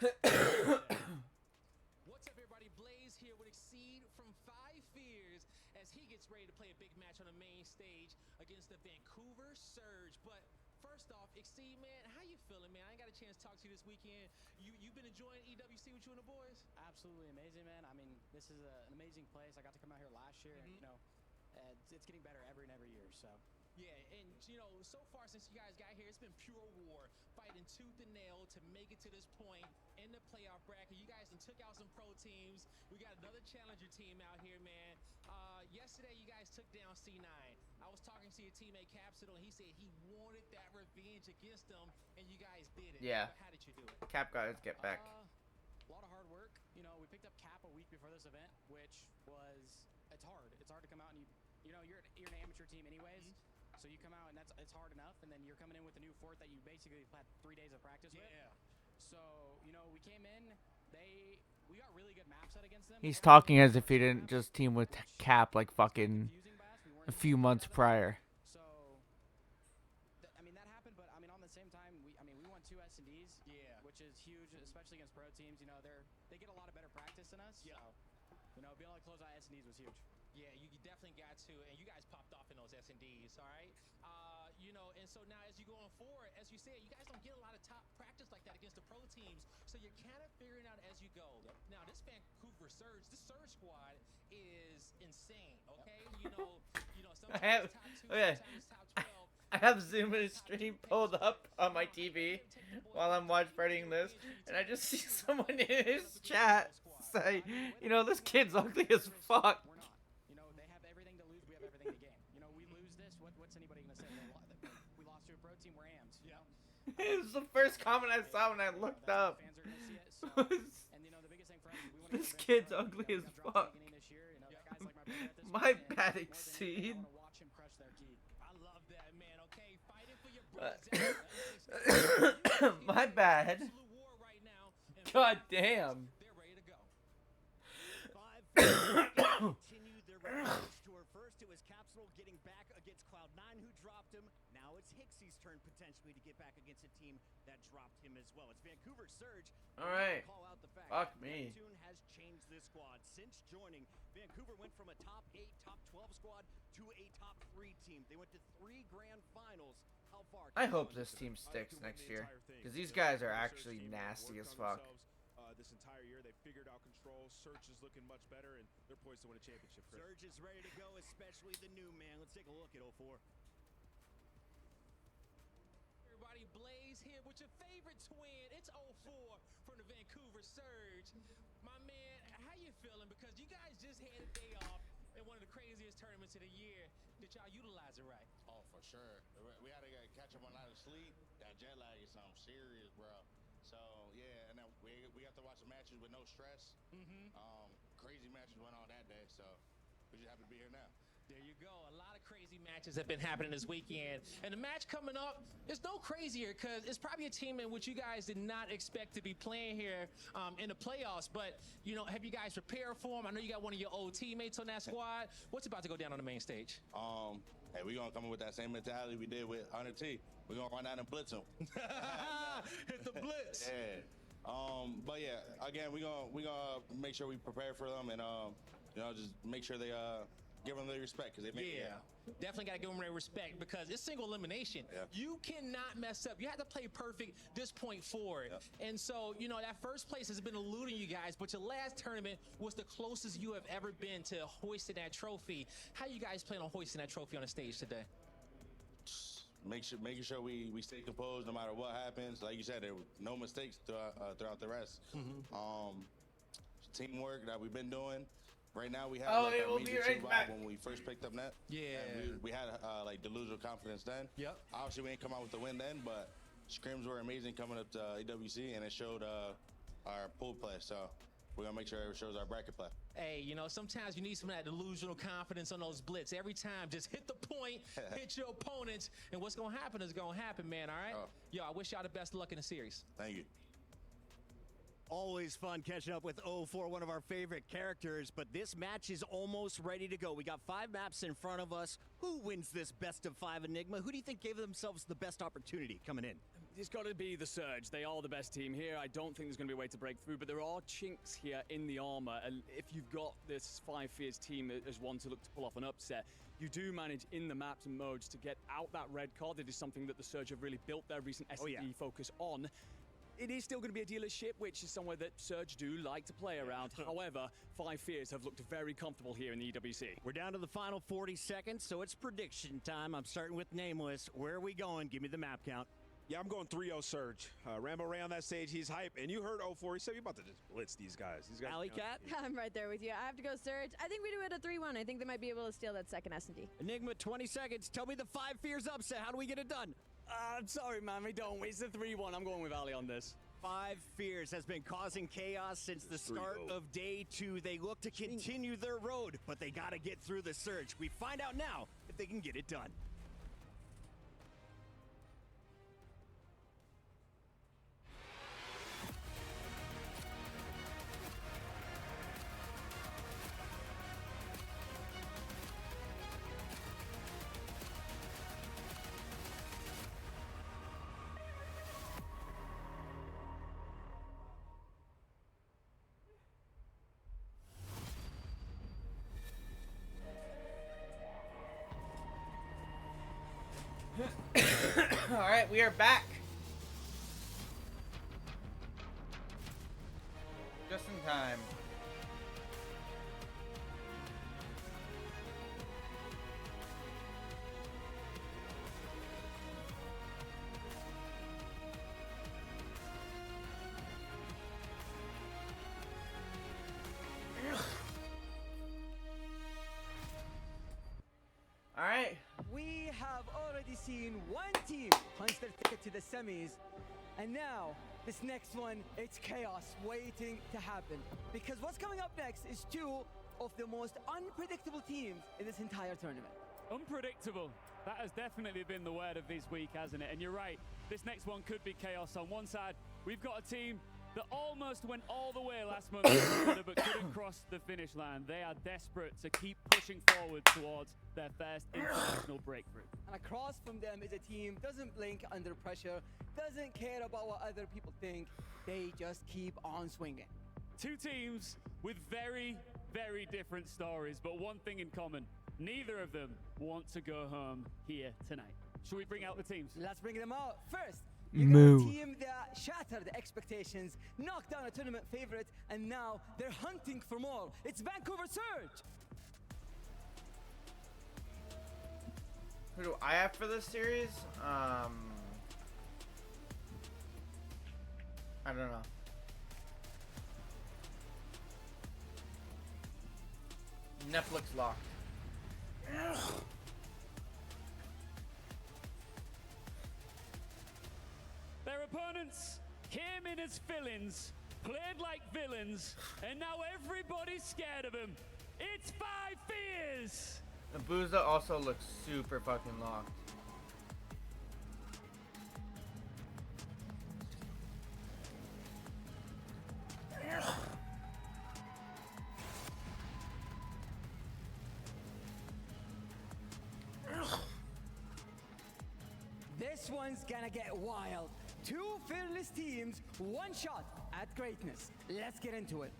What's up, everybody? Blaze here with Exceed from 5 Fears as he gets ready to play a big match on the main stage against the Vancouver Surge. But first off, Exceed, man, how you feeling, man? I ain't got a chance to talk to you this weekend. You've been enjoying EWC with you and the boys? Absolutely amazing, man. I mean, this is an amazing place. I got to come out here last year, and it's getting better every year. So. Yeah, and so far since you guys got here, it's been pure war, fighting tooth and nail to make it to this point in the playoff bracket. You guys took out some pro teams. We got another challenger team out here, man. Yesterday, you guys took down C9. I was talking to your teammate Capsidal, and he said he wanted that revenge against them, and you guys did it. Yeah. But how did you do it? Cap got his get back. A lot of hard work. We picked up Cap a week before this event, which was a it's hard. It's hard to come out and you know, you're an amateur team anyways. So you come out and it's hard enough, and then you're coming in with a new fort that you basically had 3 days of practice with. So, you know, we came in, we got really good maps set against them. He's talking as if he didn't just team with Cap like fucking a few months prior. So, I mean, that happened, but I mean, on the same time, we won 2 S&Ds, which is huge, especially against pro teams. You know, they get a lot of better practice than us. So, you know, being able to close out S&Ds was huge. Yeah, you definitely got to, and you guys popped off in those S&Ds, all right? You know, and so now as you're going forward, as you said, you guys don't get a lot of top practice like that against the pro teams, so you're kind of figuring out as you go. Now, this Vancouver Surge, this Surge squad is insane, okay? You know, sometimes top 2, sometimes top 12. I have Zoom in stream pulled up on my TV while I'm watching this, and I just see someone in his chat say, you know, this kid's ugly as fuck. You know, they have everything to lose. We have everything to gain. You know, we lose this. What's anybody gonna say? We lost to a pro team. We're AMs. You know? It was the first comment I saw when I looked up. Fans are gonna see it. So, and you know, the biggest thing for us is we want to. This kid's ugly as fuck. My bad, Exceed. Watch him crush their key. I love that, man. Okay, fighting for your brothers. My bad. God damn. They're ready to go. Continue their approach to her. First, it was Capsule getting back against Cloud9, who dropped him. Now it's Hixie's turn potentially to get back against a team that dropped him as well. It's Vancouver Surge. All right. Call out the fact Fuck that me. Neptune has changed this squad since joining. Vancouver went from a top 8, top 12 squad to a top 3 team. They went to 3 grand finals. How far? I hope this team sticks next year, because these guys are actually nasty as fuck. This entire year, they figured out control. Surge is looking much better, and they're poised to win a championship. Chris. Surge is ready to go, especially the new man. Let's take a look at 04. Everybody, Blaze here with your favorite twin. It's 04 from the Vancouver Surge. My man, how you feeling? Because you guys just had a day off in one of the craziest tournaments of the year. Did y'all utilize it right? Oh, for sure. We had to catch up on a lot of sleep. That jet lag is something serious, bro. So, yeah, and then we got to watch the matches with no stress. Crazy matches went on that day, so we just happy to be here now. There you go. A lot of crazy matches have been happening this weekend. And the match coming up is no crazier because it's probably a team in which you guys did not expect to be playing here in the playoffs. But, you know, have you guys prepared for them? I know you got one of your old teammates on that squad. What's about to go down on the main stage? Hey, we're going to come in with that same mentality we did with Hunter T. We're going to run out and blitz them. Hit the blitz. Yeah. But yeah, again, we're gonna make sure we prepare for them and you know, just make sure they give them their respect because they make definitely got to give them their respect because it's single elimination. You cannot mess up. You have to play perfect this point forward. And so, you know, that first place has been eluding you guys, but your last tournament was the closest you have ever been to hoisting that trophy. How you guys plan on hoisting that trophy on the stage today? Making sure we stay composed no matter what happens. Like you said, there were no mistakes throughout the rest. Teamwork that we've been doing. Right now we have like a major team vibe when we first picked up net. And we had like delusional confidence then. Obviously we ain't come out with the win then, but scrims were amazing coming up to AWC and it showed our pool play. So we're gonna make sure it shows our bracket play. Hey, you know, sometimes you need some of that delusional confidence on those blitz. Every time, just hit the point, hit your opponents, and what's gonna happen is gonna happen, man, all right? Yo, I wish y'all the best of luck in the series. Thank you. Always fun catching up with 04, one of our favorite characters, but this match is almost ready to go. We got 5 maps in front of us. Who wins this best of 5 Enigma? Who do you think gave themselves the best opportunity coming in? It's got to be the Surge. They are the best team here. I don't think there's going to be a way to break through, but there are chinks here in the armor, and if you've got this 5 Fears team as one to look to pull off an upset, you do manage in the maps and modes to get out that red card. It is something that the Surge have really built their recent SD focus on. It is still going to be a dealership, which is somewhere that Surge do like to play around. However, 5 Fears have looked very comfortable here in the EWC. We're down to the final 40 seconds, so it's prediction time. I'm starting with Nameless. Where are we going? Give me the map count. Yeah, I'm going 3-0 Surge. Rambo Ray on that stage, he's hype. And you heard 04, he said you're about to just blitz these guys. Alley Cat? I'm right there with you. I have to go Surge. I think we do it a 3-1. I think they might be able to steal that second S&D. Enigma, 20 seconds. Tell me the 5 Fears upset. How do we get it done? I'm sorry, man. We don't. It's a 3-1. I'm going with Ali on this. Five Fears has been causing chaos since the start of day 2. They look to continue their road, but they got to get through the surge. We find out now if they can get it done. Alright, we are back. Just in time. Alright. We have already seen one team punch their ticket to the semis, and now this next one, it's chaos waiting to happen. Because what's coming up next is two of the most unpredictable teams in this entire tournament. Unpredictable. That has definitely been the word of this week, hasn't it? And you're right, this next one could be chaos. On one side, we've got a team that almost went all the way last month but couldn't cross the finish line. They are desperate to keep pushing forward towards their first international breakthrough. And across from them is a team doesn't blink under pressure, doesn't care about what other people think. They just keep on swinging. Two teams with very, very different stories, but one thing in common. Neither of them want to go home here tonight. Should we bring out the teams? Let's bring them out. First, Moo. a team that shattered expectations, knocked down a tournament favorite, and now they're hunting for more. It's Vancouver Surge. Who do I have for this series? I don't know. Netflix locked. Their opponents came in as fill-ins, played like villains, and now everybody's scared of them. It's Five Fears! Nabuza also looks super fucking locked. This one's gonna get wild. Two fearless teams, one shot at greatness. Let's get into it.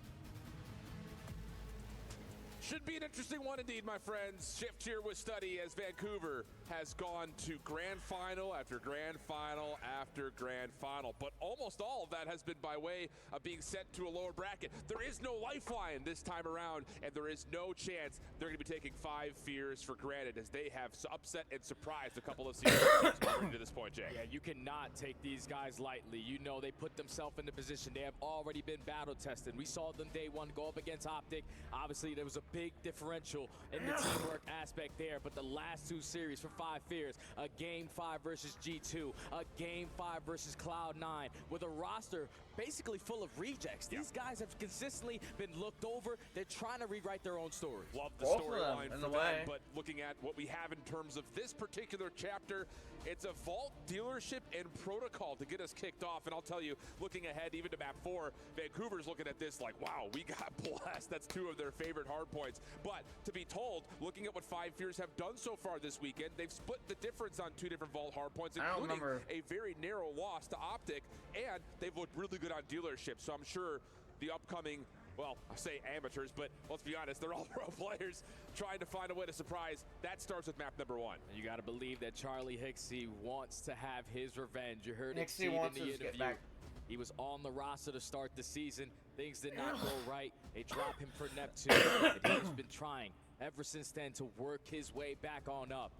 Should be an interesting one indeed, my friends. Shift here with Study as Vancouver has gone to grand final after grand final after grand final. But almost all of that has been by way of being sent to a lower bracket. There is no lifeline this time around, and there is no chance they're going to be taking Five Fears for granted as they have upset and surprised a couple of seasons already to this point, Jay. Yeah, you cannot take these guys lightly. You know they put themselves in the position. They have already been battle tested. We saw them day one go up against Optic. Obviously, there was a big differential in the teamwork aspect there, but the last two series for Five Fears, a Game 5 versus G2, a Game 5 versus Cloud9, with a roster basically full of rejects. These guys have consistently been looked over. They're trying to rewrite their own story. Love the storyline for them, but looking at what we have in terms of this particular chapter, it's a Vault dealership and protocol to get us kicked off. And I'll tell you, looking ahead even to map 4, Vancouver's looking at this like, wow, we got blessed. That's two of their favorite hard points. But to be told, looking at what Five Fears have done so far this weekend, they've split the difference on two different Vault hard points, including a very narrow loss to Optic, and they've looked really good on dealership. So I'm sure the upcoming, well, I say amateurs, but let's be honest, they're all pro players trying to find a way to surprise. That starts with map number 1. You got to believe that Charlie Hixie wants to have his revenge. You heard it Hixie wants in the us to interview. get back. He was on the roster to start the season. Things did not go right. They dropped him for Neptune, and he's been trying ever since then to work his way back on up.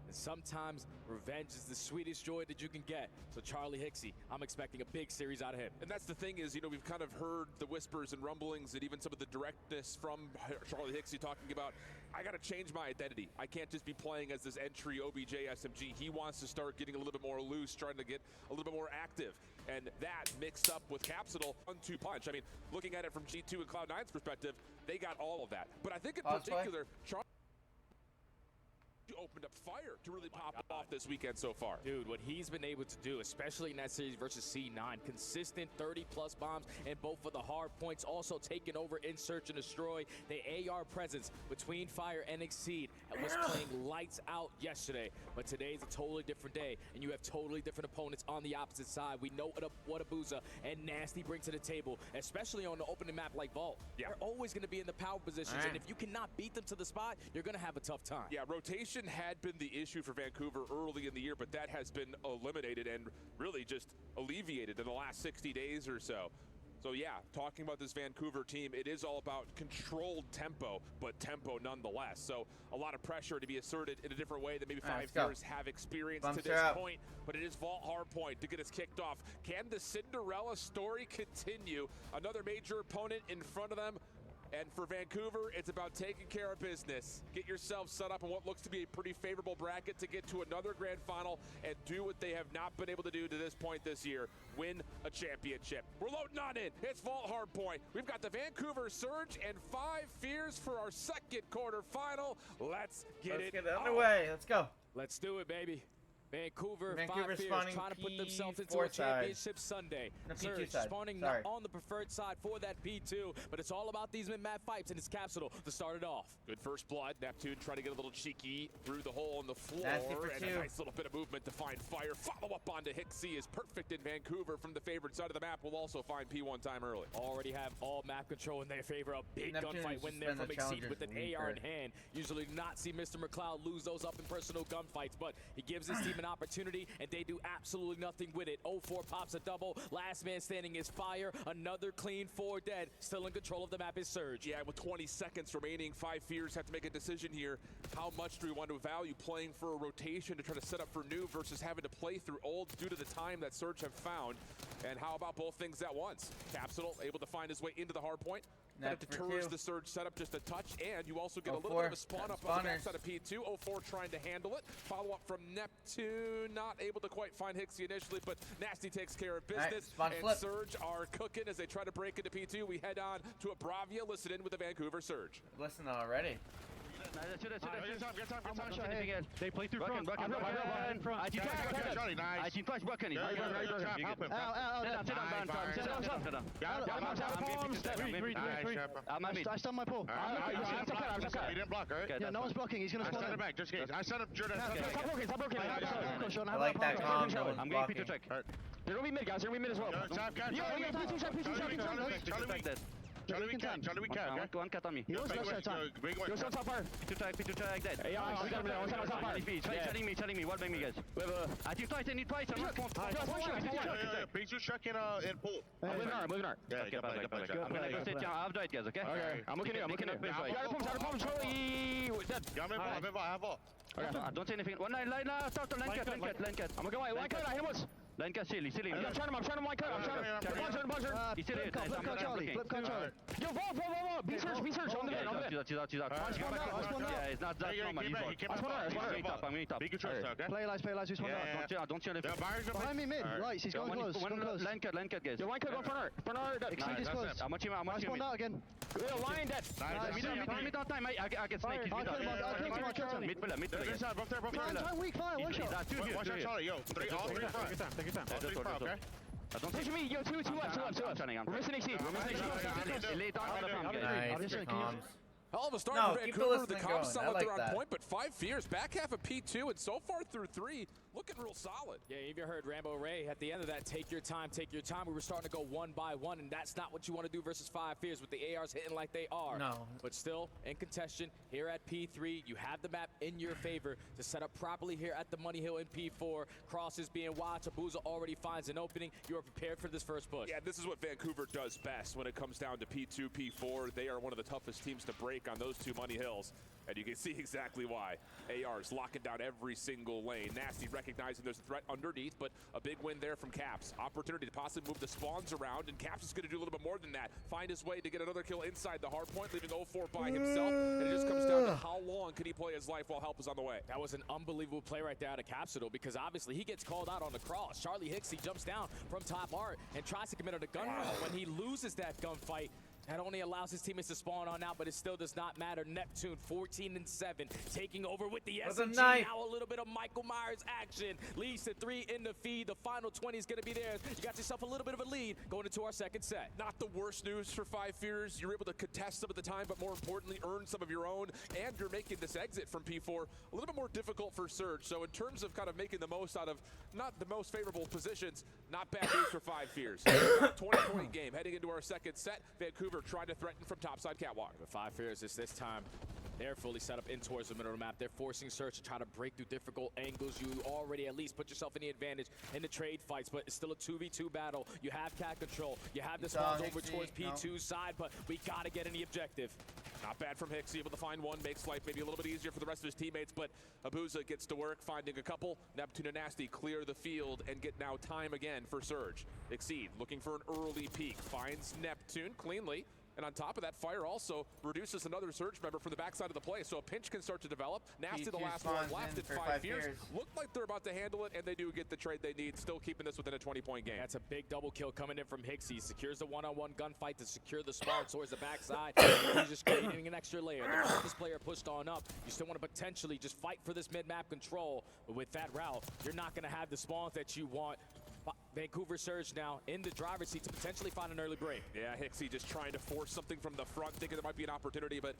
And sometimes revenge is the sweetest joy that you can get. So Charlie Hixie, I'm expecting a big series out of him. And that's the thing is, you know, we've kind of heard the whispers and rumblings and even some of the directness from Charlie Hixie talking about, I got to change my identity. I can't just be playing as this entry OBJ SMG. He wants to start getting a little bit more loose, trying to get a little bit more active. And that mixed up with Capsule, 1-2 punch. I mean, looking at it from G2 and Cloud9's perspective, they got all of that. But I think in particular, Charlie opened up fire to really pop off this weekend so far. Dude, what he's been able to do, especially in that series versus C9, consistent 30-plus bombs and both of the hard points, also taking over in Search and Destroy. The AR presence between Fire and Exceed was playing lights out yesterday, but today's a totally different day, and you have totally different opponents on the opposite side. We know what Abuza and Nasty bring to the table, especially on the opening map like Vault. Yeah. They're always going to be in the power positions, and if you cannot beat them to the spot, you're going to have a tough time. Yeah, rotation had been the issue for Vancouver early in the year, but that has been eliminated and really just alleviated in the last 60 days or so. So yeah, talking about this Vancouver team, it is all about controlled tempo, but tempo nonetheless. So a lot of pressure to be asserted in a different way that maybe Five Fears have experienced to this point, but it is Vault Hardpoint to get us kicked off. Can the Cinderella story continue? Another major opponent in front of them. And for Vancouver, it's about taking care of business. Get yourself set up in what looks to be a pretty favorable bracket to get to another grand final and do what they have not been able to do to this point this year, win a championship. We're loading on in. It's Vault Hardpoint. We've got the Vancouver Surge and Five Fears for our second quarterfinal. Let's get it underway. Let's go. Let's do it, baby. Vancouver Vancouver Five Fears trying to put themselves into a championship Sunday. Surge spawning not on the preferred side for that P2, but it's all about these mid-map fights, and it's Capsule to start it off. Good first blood. Neptune trying to get a little cheeky through the hole in the floor, and a nice little bit of movement to find Fire. Follow up onto Hixie is perfect in Vancouver from the favored side of the map. Will also find P1 time early. Already have all map control in their favor. A big gunfight win there from Exceed with an AR in hand. Usually not see Mr. McLeod lose those up in personal gunfights, but he gives his team an opportunity, and they do absolutely nothing with it. 0-4 pops a double. Last man standing is Fire. Another clean 4 dead. Still in control of the map is Surge. Yeah, with 20 seconds remaining, Five Fears have to make a decision here. How much do we want to value playing for a rotation to try to set up for new versus having to play through old due to the time that Surge have found? And how about both things at once? Capsule able to find his way into the hard point. That deters the Surge setup just a touch, and you also get a little bit of a spawn up on the backside of P2. 0-4 trying to handle it. Follow up from Neptune, not able to quite find Hixie initially, but Nasty takes care of business. And Surge are cooking as they try to break into P2. We head on to a Bravia. Listen in with the Vancouver Surge. Listen already. They play through front. I team twice, Bucking. I stunned my pull. You didn't block, right? Yeah, no one's blocking. He's gonna spawn. I sent it back, just in case. I sent up Jordan. Stop broken. I like that calm. I'm getting Peter check. They're gonna be mid, guys. They're gonna be mid as well. Charlie, we can. One cut on me. You're on top fire. Peter tag dead. Yeah, telling me. What make me guys? I think twice, I need twice. I'm not P2 check in pull. Moving on. Yeah, I'm gonna go sit down. I've died, guys, okay? Okay. I'm looking up. I have all. Don't say anything. One line cut. I'm gonna go line cut. I hit once. Line cut, silly. I'm trying him line cut. Buzzer. He's still here. Flip cut Charlie. Yo, Vault. Be search. On the bed. He's out. I spawned out. Yeah, it's not that normal. I'm going top. Big control, okay? Play lies. We spawned out. Don't see anything. Behind me mid. Lights, he's going close. Line cut, guys. Yo, line cut, front art. Exceed is close. I'm watching him. I spawned out again. Line dead. Mid on time. I get snake. I'll kill him. Mid pillar. I'm weak, fire. One shot. Watch out, Charlie. Yo, all three front. Take your time. Okay? Don't push me. Yo, two left. We're missing Exceed. Hell of a start for Vancouver. The comp solid, they're on point, but Five Fears back half of P2, and so far through 3, looking real solid. Yeah, you heard Rambo Ray at the end of that, take your time. We were starting to go 1 by 1, and that's not what you want to do versus Five Fears with the ARs hitting like they are. No. But still, in contention, here at P3, you have the map in your favor to set up properly here at the Money Hill in P4. Cross is being watched. Abuza already finds an opening. You are prepared for this first push. Yeah, this is what Vancouver does best when it comes down to P2, P4. They are one of the toughest teams to break break on those two money hills. And you can see exactly why. AR's locking down every single lane. Nasty recognizing there's a threat underneath, but a big win there from Caps. Opportunity to possibly move the spawns around, and Caps is going to do a little bit more than that. Find his way to get another kill inside the hard point, leaving 0-4 by himself. And it just comes down to how long can he play his life while help is on the way. That was an unbelievable play right there out of Capsule, because obviously he gets called out on the cross. Charlie Hixie jumps down from top art and tries to commit on a gunfight. When he loses that gunfight, that only allows his teammates to spawn on out, but it still does not matter. Neptune 14-7, taking over with the SMG. Now a little bit of Michael Myers action. Leads to 3 in the feed. The final 20 is going to be there. You got yourself a little bit of a lead going into our second set. Not the worst news for Five Fears. You're able to contest some of the time, but more importantly, earn some of your own. And you're making this exit from P4 a little bit more difficult for Surge. So in terms of kind of making the most out of not the most favorable positions, not bad news for Five Fears. 20-point game heading into our second set. Vancouver trying to threaten from topside catwalk. The Five Fears is this time. They're fully set up in towards the middle of the map. They're forcing Surge to try to break through difficult angles. You already at least put yourself in the advantage in the trade fights, but it's still a 2v2 battle. You have cat control. You have the spawns over towards P2's side, but we got to get in the objective. Not bad from Hicks, able to find one, makes life maybe a little bit easier for the rest of his teammates, but Abuza gets to work, finding a couple. Neptune and Nasty clear the field and get now time again for Surge. Exceed, looking for an early peek, finds Neptune cleanly. And on top of that, Fire also reduces another Surge member from the backside of the play, so a pinch can start to develop. Nasty, the last one left at 5 Fears. Looked like they're about to handle it, and they do get the trade they need, still keeping this within a 20-point game. That's a big double kill coming in from Hixie. Secures the one-on-one gunfight to secure the spawn towards the backside. He's just creating an extra layer. The furthest player pushed on up. You still want to potentially just fight for this mid-map control, but with that route, you're not going to have the spawns that you want. Vancouver Surge now in the driver's seat to potentially find an early break. Yeah, Hixie just trying to force something from the front, thinking there might be an opportunity, but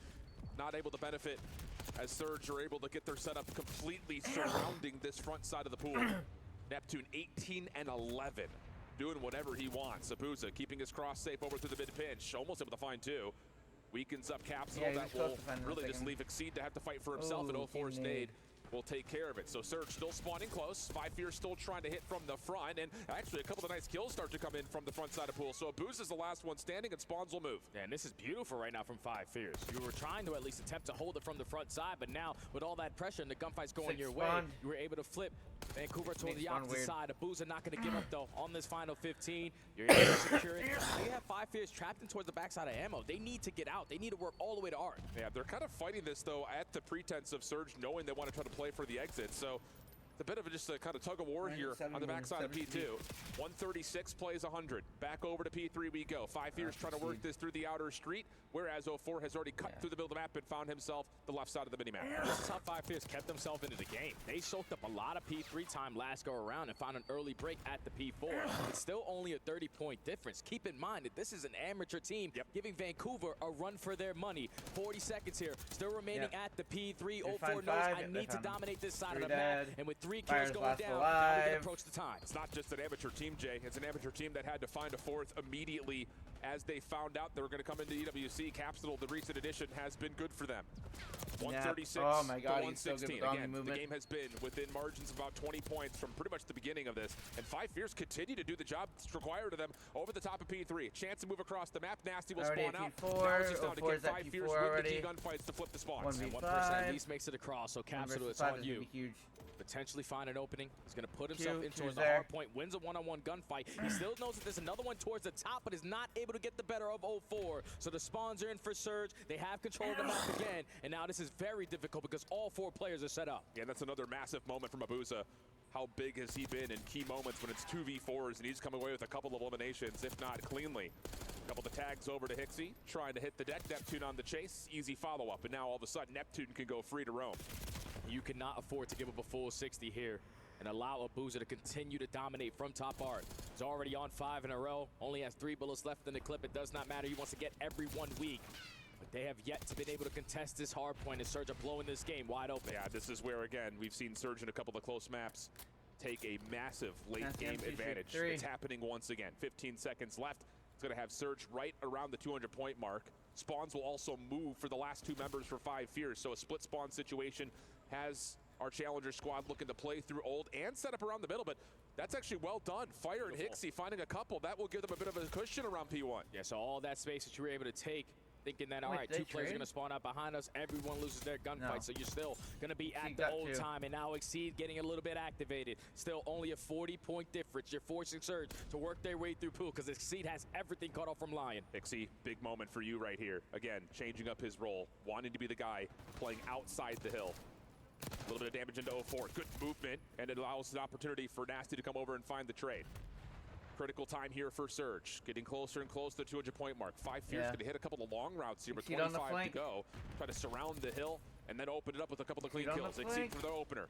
not able to benefit as Surge are able to get their setup completely surrounding this front side of the pool. Neptune 18-11, doing whatever he wants. Abuza keeping his cross safe over through the mid-pinch, almost able to find 2. Weakens up Capsule, that will really just leave Exceed to have to fight for himself at 0-4's nade. Will take care of it. So Surge still spawning close. 5 Fears still trying to hit from the front, and actually a couple of nice kills start to come in from the front side of pool. So Abuz is the last one standing, and spawns will move. And this is beautiful right now from 5 Fears. You were trying to at least attempt to hold it from the front side, but now with all that pressure and the gunfights going your way, you were able to flip Vancouver toward the opposite side. Abuz not going to give up though on this final 15. You're able to secure it. Now you have 5 Fears trapped in towards the backside of ammo. They need to get out. They need to work all the way to Art. Yeah, they're kind of fighting this though at the pretense of Surge knowing they want to try to play for the exit. So it's a bit of just a kind of tug of war here on the backside of P2. 136 plays 100. Back over to P3 we go. 5 Fears trying to work this through the outer street, whereas 0-4 has already cut through the middle of the map and found himself the left side of the minimap. This is how 5 Fears kept themselves into the game. They soaked up a lot of P3 time last go around and found an early break at the P4. It's still only a 30-point difference. Keep in mind that this is an amateur team giving Vancouver a run for their money. 40 seconds here, still remaining at the P3. 0-4 knows I need to dominate this side of the map, and with 3 kills going down, now we can approach the time. It's not just an amateur team, Jay. It's an amateur team that had to find a fourth immediately as they found out they were going to come into EWC. Capsule, the recent addition, has been good for them. 136 to 116. Again, the game has been within margins of about 20 points from pretty much the beginning of this. And 5 Fears continue to do the job that's required of them over the top of P3. Chance to move across the map. Nasty will spawn out. Now it's just down to get 5 Fears with the G gunfights to flip the spawns. And one person at least makes it across, so Capsule, it's on you. Potentially find an opening. He's going to put himself in towards the hard point, wins a one-on-one gunfight. He still knows that there's another one towards the top, but is not able to get the better of 0-4. So the spawns are in for Surge. They have control of the map again, and now this is very difficult because all 4 players are set up. Yeah, that's another massive moment from Abuza. How big has he been in key moments when it's 2v4s and he's coming away with a couple of eliminations, if not cleanly. A couple of the tags over to Hixie, trying to hit the deck. Neptune on the chase, easy follow-up, and now all of a sudden Neptune can go free to roam. You cannot afford to give up a full 60 here and allow Abuza to continue to dominate from top art. He's already on 5 in a row, only has 3 bullets left in the clip. It does not matter, he wants to get every 1 week. But they have yet to be able to contest this hard point, and Surge are blowing this game wide open. Yeah, this is where, again, we've seen Surge in a couple of close maps take a massive late-game advantage. It's happening once again. 15 seconds left. It's going to have Surge right around the 200-point mark. Spawns will also move for the last 2 members for 5 Fears, so a split spawn situation has our challenger squad looking to play through old and set up around the middle, but that's actually well done. Fire and Hixie finding a couple. That will give them a bit of a cushion around P1. Yeah, so all that space that you were able to take, thinking that, all right, two players are going to spawn out behind us. Everyone loses their gunfight, so you're still going to be at the old time. And now Exceed getting a little bit activated. Still only a 40-point difference. You're forcing Surge to work their way through Pool because Exceed has everything cut off from Lion. Exceed, big moment for you right here. Again, changing up his role, wanting to be the guy playing outside the hill. A little bit of damage into 04. Good movement, and it allows an opportunity for Nasty to come over and find the trade. Critical time here for Surge. Getting closer and closer to the 200-point mark. 5 Fierce going to hit a couple of long routes here with 25 to go. Try to surround the hill and then open it up with a couple of clean kills. Exceed for the opener.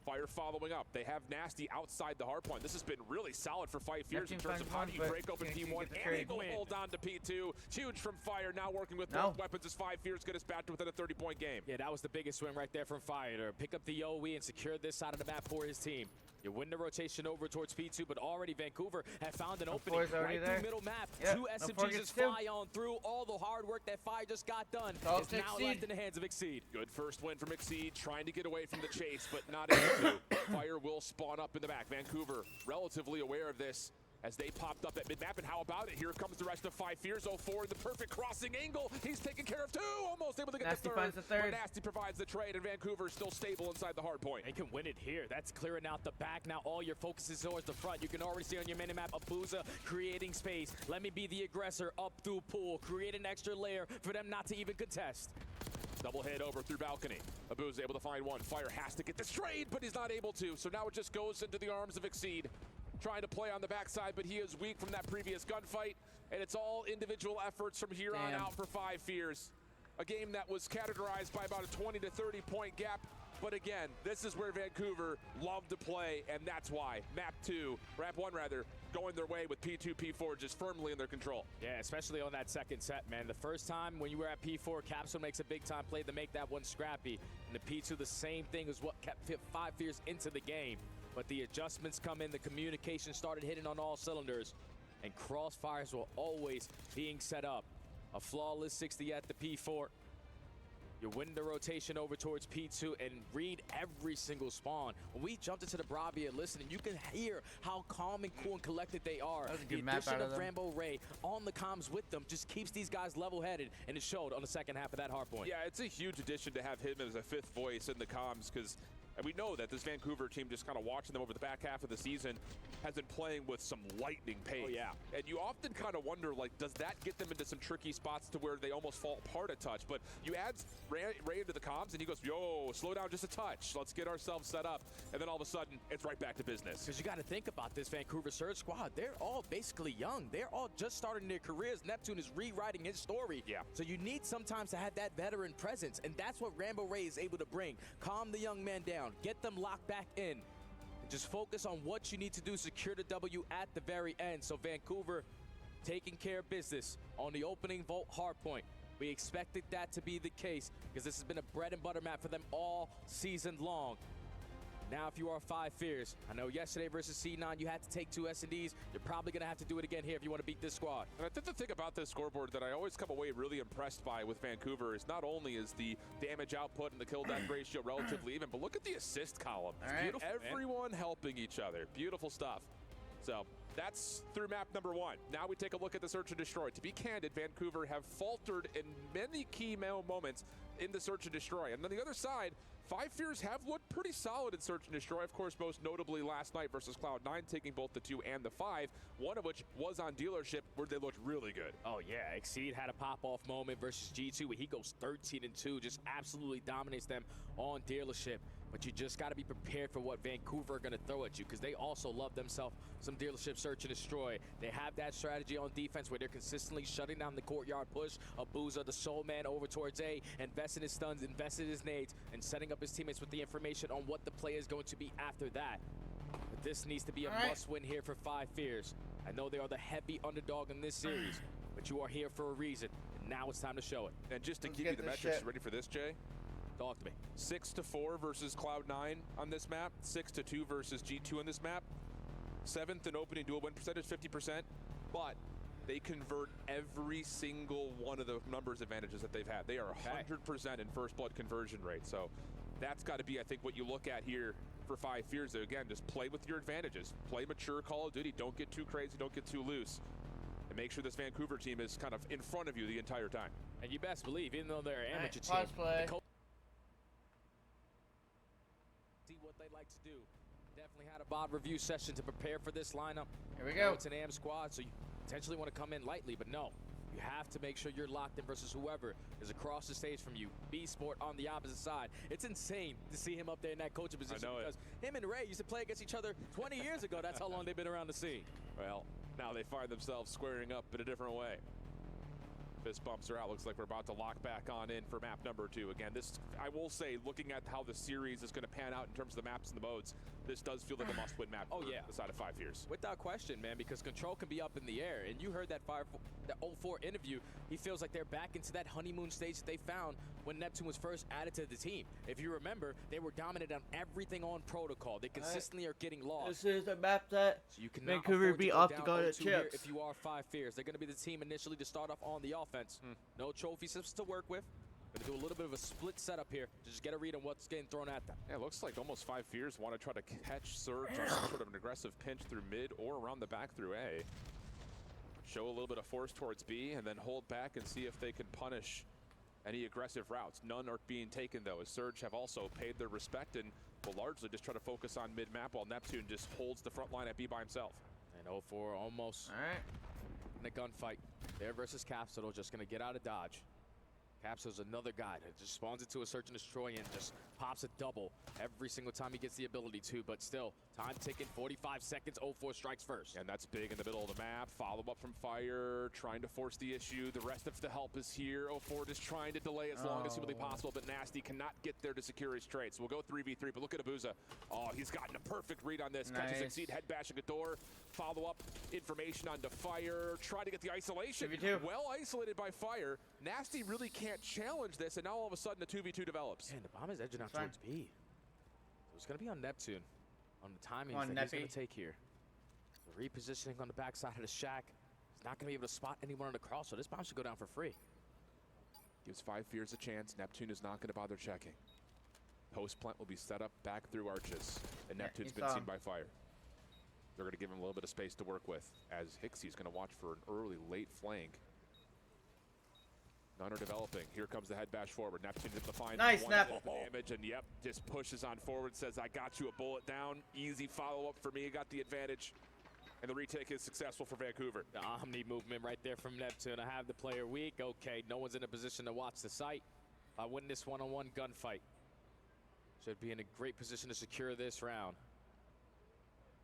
Fire following up. They have Nasty outside the hard point. This has been really solid for 5 Fierce in terms of how do you break open P1 and able to hold on to P2. Huge from Fire, now working with both weapons as 5 Fierce get us back to within a 30-point game. Yeah, that was the biggest win right there from Fire to pick up the OE and secure this side of the map for his team. You win the rotation over towards P2, but already Vancouver have found an opening right through middle map. Two SMGs just fly on through. All the hard work that Fire just got done is now left in the hands of Exceed. Good first win from Exceed, trying to get away from the chase, but not able to. Fire will spawn up in the back. Vancouver relatively aware of this as they popped up at mid-map, and how about it? Here comes the rest of 5 Fierce. 04 in the perfect crossing angle. He's taking care of two, almost able to get Nasty the finds the third. But Nasty provides the trade, and Vancouver is still stable inside the hard point. They can win it here. That's clearing out the back. Now all your focus is towards the front. You can already see on your mini-map Abuza creating space. Let me be the aggressor up through Pool. Create an extra layer for them not to even contest. Double hit over through balcony. Abuza able to find one. Fire has to get this trade, but he's not able to. So now it just goes into the arms of Exceed. Trying to play on the backside, but he is weak from that previous gunfight. And it's all individual efforts from here on out for 5 Fierce. A game that was categorized by about a 20 to 30 point gap. But again, this is where Vancouver love to play, and that's why. Map 1 rather, going their way with P2, P4 just firmly in their control. Yeah, especially on that second set, man. The first time when you were at P4, Capsule makes a big time play to make that one scrappy. And the P2, the same thing is what kept 5 Fierce into the game. But the adjustments come in, the communication started hitting on all cylinders, and crossfires were always being set up. A flawless 60 at the P4. You win the rotation over towards P2 and read every single spawn. When we jumped into the Bravia listening, you can hear how calm and cool and collected they are. The addition of Rambo Ray on the comms with them just keeps these guys level-headed, and it showed on the second half of that hard point. Yeah, it's a huge addition to have him as a 5th voice in the comms, because we know that this Vancouver team, just kind of watching them over the back half of the season, has been playing with some lightning pace. Oh, yeah. And you often kind of wonder, like, does that get them into some tricky spots to where they almost fall apart a touch? But you add Ray into the comms, and he goes, yo, slow down just a touch. Let's get ourselves set up. And then all of a sudden, it's right back to business. Because you got to think about this Vancouver Surge squad. They're all basically young. They're all just starting their careers. Neptune is rewriting his story. Yeah. So you need sometimes to have that veteran presence, and that's what Rambo Ray is able to bring. Calm the young man down. Get them locked back in. Just focus on what you need to do, secure the W at the very end. So Vancouver taking care of business on the opening vault hardpoint. We expected that to be the case because this has been a bread and butter map for them all season long. Now if you are 5 Fierce, I know yesterday versus C9 you had to take 2 S&Ds. You're probably going to have to do it again here if you want to beat this squad. And I think the thing about this scoreboard that I always come away really impressed by with Vancouver is not only is the damage output and the kill death ratio relatively even, but look at the assist column. It's beautiful. Everyone helping each other. Beautiful stuff. So that's through map number 1. Now we take a look at the search and destroy. To be candid, Vancouver have faltered in many key moments in the search and destroy. And on the other side, 5 Fierce have looked pretty solid in search and destroy. Of course, most notably last night versus Cloud9, taking both the 2 and the 5, one of which was on dealership where they looked really good. Oh yeah, Exceed had a pop-off moment versus G2 where he goes 13-2, just absolutely dominates them on dealership. But you just got to be prepared for what Vancouver are going to throw at you, because they also love themselves some dealership search and destroy. They have that strategy on defense where they're consistently shutting down the courtyard push. Abuza, the soul man, over towards A, investing his stuns, investing his nades, and setting up his teammates with the information on what the play is going to be after that. But this needs to be a must-win here for 5 Fierce. I know they are the heavy underdog in this series, but you are here for a reason, and now it's time to show it. And just to give you the metrics, ready for this, Jay? Talk to me. 6-4 versus Cloud9 on this map. 6-2 versus G2 on this map. 7th in opening duel win percentage, 50%. But they convert every single one of the numbers advantages that they've had. They are 100% in first blood conversion rate. So that's got to be, I think, what you look at here for 5 Fierce. Again, just play with your advantages. Play mature Call of Duty. Don't get too crazy. Don't get too loose. And make sure this Vancouver team is kind of in front of you the entire time. And you best believe, even though they're an amateur pause team, play. See what they like to do. Definitely had a BOD review session to prepare for this lineup. Here we You know go. it's an AM squad, so you potentially want to come in lightly, but no. You have to make sure you're locked in versus whoever is across the stage from you. B-Sport on the opposite side. It's insane to see him up there in that coaching position. I know because him and Ray used to play against each other 20 years ago. That's how long they've been around the scene. Well, now they find themselves squaring up in a different way. Fist bumps are out. Looks like we're about to lock back on in for map number 2. Again, this, I will say, looking at how the series is going to pan out in terms of the maps and the modes, this does feel like a must-win map for the side of 5 years. Without question, man, because control can be up in the air. And you heard that 04 interview. He feels like they're back into that honeymoon stage that they found when Neptune was first added to the team. If you remember, they were dominant on everything on protocol. They consistently are getting lost. This is a map that So you cannot Vancouver afford to beat go Optic down on at 0-2 here chips. if you are 5 fears. They're going to be the team initially to start off on the offense. No trophy systems to work with. Going to do a little bit of a split setup here to just get a read on what's getting thrown at them. Yeah, it looks like almost 5 fears want to try to catch Surge on some sort of an aggressive pinch through mid or around the back through A. Show a little bit of force towards B and then hold back and see if they can punish any aggressive routes. None are being taken though, as Surge have also paid their respect and will largely just try to focus on mid-map while Neptune just holds the front line at B by himself. And 04 almost in a gunfight. There versus Capsule, just going to get out of dodge. Capsule's another guy that just spawns into a search and destroy and just pops a double every single time he gets the ability to, but still, time ticking, 45 seconds, 04 strikes first. And that's big in the middle of the map. Follow up from Fire, trying to force the issue. The rest of the help is here. 04 just trying to delay as long as humanly possible, but Nasty cannot get there to secure his trade. So we'll go 3v3, but look at Abuza. Oh, he's gotten a perfect read on this. Catches Exceed, head bashing a door. Follow up information onto Fire. Try to get the isolation. 2v2. Well isolated by Fire. Nasty really can't challenge this, and now all of a sudden a 2v2 develops. And the bomb is edging out towards B. So it's going to be on Neptune on the timing On that he's going Neppy. to take here. The repositioning on the backside of the shack. He's not going to be able to spot anyone on the cross, so this bomb should go down for free. Gives 5 fears a chance. Neptune is not going to bother checking. Post plant will be set up back through arches, and Neptune's been seen by Fire. They're going to give him a little bit of space to work with, as Hixie's going to watch for an early, late flank. None are developing. Here comes the head bash forward. Neptune able to find Nice one snap. damage, and yep, just pushes on forward, says, I got you a bullet down. Easy follow-up for me, got the advantage. And the retake is successful for Vancouver. The Omni movement right there from Neptune. I have the player weak. Okay, no one's in a position to watch the site. If I win this one-on-one gunfight, should be in a great position to secure this round.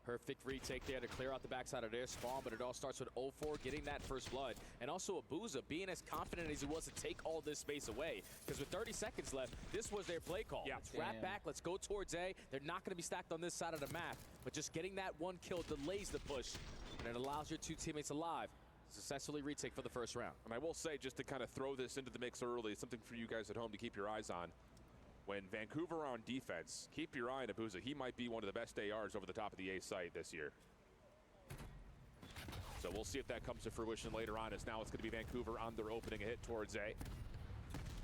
Perfect retake there to clear out the backside of their spawn, but it all starts with 04 getting that first blood. And also Abuza being as confident as he was to take all this space away. Because with 30 seconds left, this was their play call. Let's wrap back, let's go towards A. They're not going to be stacked on this side of the map, but just getting that one kill delays the push, and it allows your 2 teammates alive to successfully retake for the first round. And I will say, just to kind of throw this into the mix early, something for you guys at home to keep your eyes on. When Vancouver are on defense, keep your eye on Abuza. He might be one of the best ARs over the top of the A site this year. So we'll see if that comes to fruition later on, as now it's going to be Vancouver on their opening a hit towards A.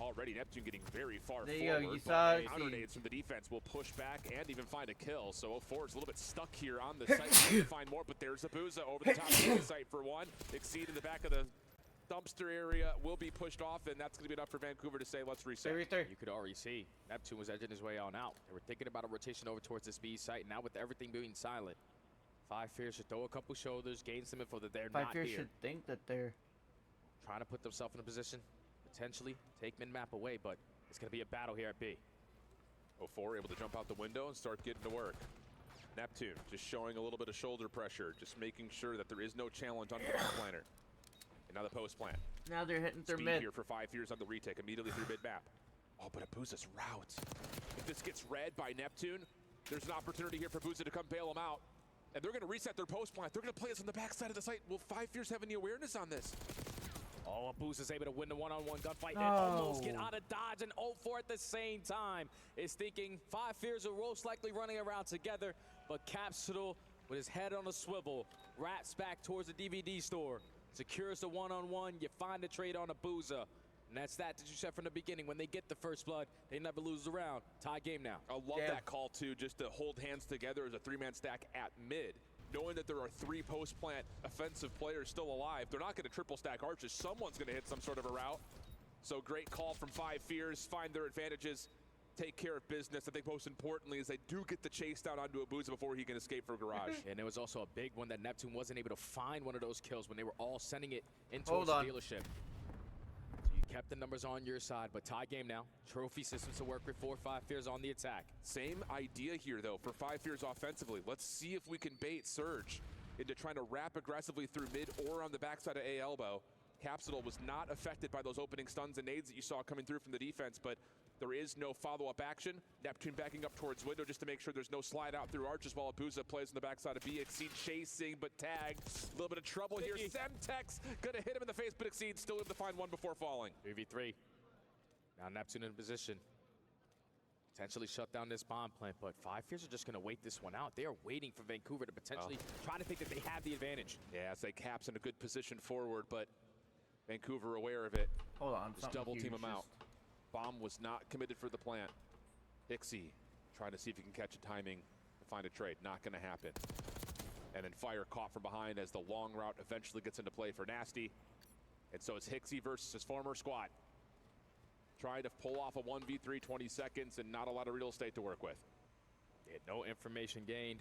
Already Neptune getting very far There you forward. go, you saw it. Counter nades from the defense will push back and even find a kill. So 04 is a little bit stuck here on the site. To find more, but there's Abuza over the top of the A site for one. Exceed in the back of the dumpster area will be pushed off, and that's going to be enough for Vancouver to say, let's reset. You could already see Neptune was edging his way on out. They were thinking about a rotation over towards this B site. Now with everything being silent, 5 fears should throw a couple shoulders, gain some info that they're 5 not fears here. should think that they're Trying to put themselves in a position, potentially take min-map away, but it's going to be a battle here at B. 04 able to jump out the window and start getting to work. Neptune just showing a little bit of shoulder pressure, just making sure that there is no challenge on the back planner. And now the post plant. now they're hitting their Speed mid. here for 5 fears on the retake, immediately through mid-map. Oh, but Abuza's route. If this gets read by Neptune, there's an opportunity here for Abuza to come bail them out. And they're going to reset their post plant. They're going to play us on the backside of the site. Will 5 fears have any awareness on this? Oh, Abuza's able to win the one-on-one gunfight and almost get out of dodge, and 04 at the same time is thinking 5 fears are most likely running around together, but Capsule, with his head on a swivel, rats back towards the DVD store, secures the one-on-one. You find the trade on Abuza, and that's that you said from the beginning. When they get the first blood, they never lose the round. Tie game now. I love that call, too, just to hold hands together as a 3-man stack at mid. Knowing that there are 3 post-plant offensive players still alive, they're not going to triple stack arches. Someone's going to hit some sort of a route. So great call from Five Fears, find their advantages, take care of business. I think most importantly is they do get the chase down onto Abuza before he can escape for Garage. And it was also a big one that Neptune wasn't able to find one of those kills when they were all sending it into the dealership. So you kept the numbers on your side, but tie game now. Trophy systems to work with for Five Fears on the attack. Same idea here though for Five Fears offensively. Let's see if we can bait Surge into trying to wrap aggressively through mid or on the backside of A elbow. Capsule was not affected by those opening stuns and nades that you saw coming through from the defense, but there is no follow-up action. Neptune backing up towards window just to make sure there's no slide out through arches while Abuza plays on the backside of B. Exceed chasing, but tagged. A little bit of trouble here. Semtex gonna hit him in the face, but Exceed still able to find one before falling. 3v3. Now Neptune in position. Potentially shut down this bomb plant, but Five Fears are just gonna wait this one out. They are waiting for Vancouver to potentially try to think that they have the advantage. Yeah, say Cap's in a good position forward, but Vancouver aware of it. Hold on. Just double team him out. Bomb was not committed for the plant. Hixie trying to see if he can catch a timing to find a trade. Not going to happen. And then Fire caught from behind as the long route eventually gets into play for Nasty. And so it's Hixie versus his former squad. Trying to pull off a 1v3, 20 seconds, and not a lot of real estate to work with. Yeah, no information gained.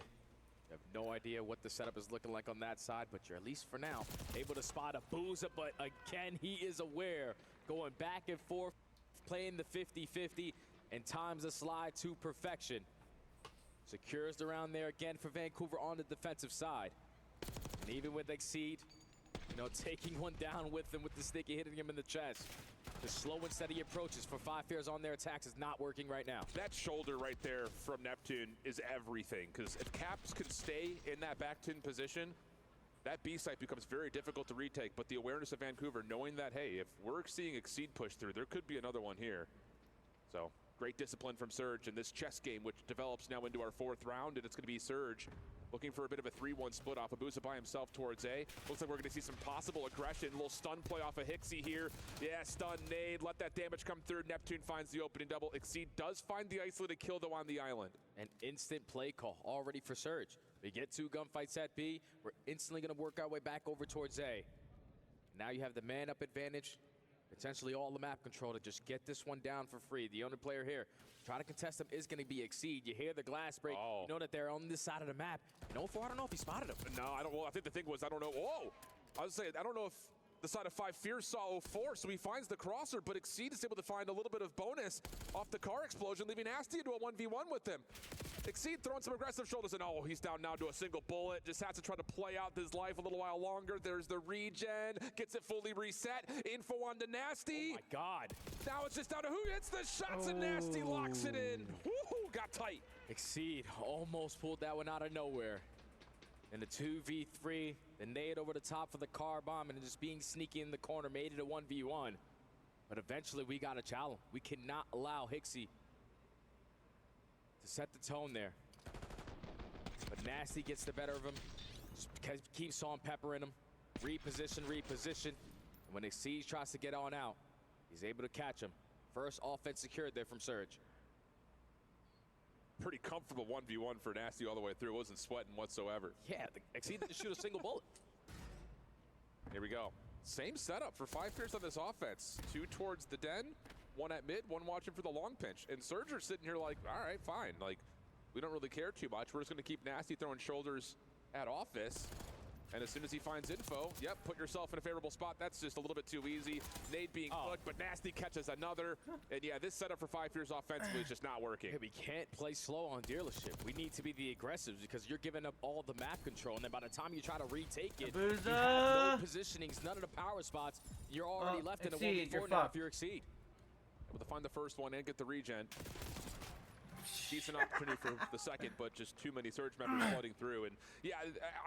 You have no idea what the setup is looking like on that side, but you're at least for now able to spot Abuza, but again, he is aware. Going back and forth, playing the 50-50, and times the slide to perfection. Secures the round there again for Vancouver on the defensive side. And even with Exceed, you know, taking one down with him with the sticky hitting him in the chest. The slow and steady approaches for Five Fears on their attacks is not working right now. That shoulder right there from Neptune is everything, because if Caps can stay in that back 10 position, that B site becomes very difficult to retake. But the awareness of Vancouver, knowing that, hey, if we're seeing Exceed push through, there could be another one here. So great discipline from Surge in this chess game, which develops now into our 4th round, and it's going to be Surge looking for a bit of a 3-1 split off. Abuza by himself towards A. Looks like we're going to see some possible aggression. A little stun play off of Hixie here. Yeah, stun nade. Let that damage come through. Neptune finds the opening double. Exceed does find the isolated kill, though, on the island. An instant play call already for Surge. We get 2 gunfights at B. We're instantly going to work our way back over towards A. Now you have the man-up advantage. Potentially all the map control to just get this one down for free. The only player here trying to contest him is going to be Exceed. You hear the glass break. You know that they're on this side of the map. And 0-4, I don't know if he spotted him. No, I don't. Well, I think the thing was, I don't know. Whoa! I was saying, I don't know if the side of Five Fears saw 0-4, so he finds the crosser, but Exceed is able to find a little bit of bonus off the car explosion, leaving Nasty into a 1v1 with him. Exceed throwing some aggressive shoulders, and he's down now to a single bullet. Just has to try to play out his life a little while longer. There's the regen, gets it fully reset. Info on to Nasty. Oh my God. Now it's just down to who hits the shots, and Nasty locks it in. Woohoo, got tight. Exceed almost pulled that one out of nowhere. And the 2v3, the nade over the top for the car bomb, and just being sneaky in the corner made it a 1v1. But eventually we got to challenge. We cannot allow Hixie to set the tone there. But Nasty gets the better of him. Just keeps salt and pepper in him. Reposition. And when Exceed tries to get on out, he's able to catch him. First offense secured there from Surge. Pretty comfortable 1v1 for Nasty all the way through. Wasn't sweating whatsoever. Yeah, Exceed didn't shoot a single bullet. Here we go. Same setup for Five Fears on this offense. 2 towards the den, 1 at mid, 1 watching for the long pinch. And Surger's sitting here like, all right, fine. Like, we don't really care too much. We're just going to keep Nasty throwing shoulders at office. And as soon as he finds info, yep, put yourself in a favorable spot. That's just a little bit too easy. Nade being cooked, but Nasty catches another. And yeah, this setup for Five Fears offensively is just not working. Yeah, we can't play slow on dealership. We need to be the aggressives because you're giving up all the map control. And then by the time you try to retake it, you have no positionings, none of the power spots. You're already left in a 1v4 now if you're Exceed. Able to find the first one and get the regen. Decent opportunity for the second, but just too many Surge members flooding through. And yeah,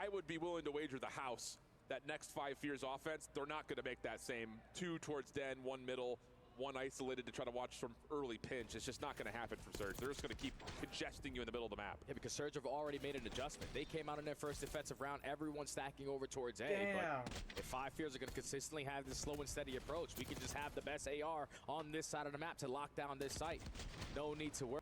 I would be willing to wager the house that next Five Fears offense, they're not going to make that same 2 towards den, 1 middle, 1 isolated to try to watch from early pinch. It's just not going to happen for Surge. They're just going to keep congesting you in the middle of the map. Yeah, because Surge have already made an adjustment. They came out in their first defensive round, everyone stacking over towards A. But if Five Fears are going to consistently have this slow and steady approach, we can just have the best AR on this side of the map to lock down this site. No need to worry.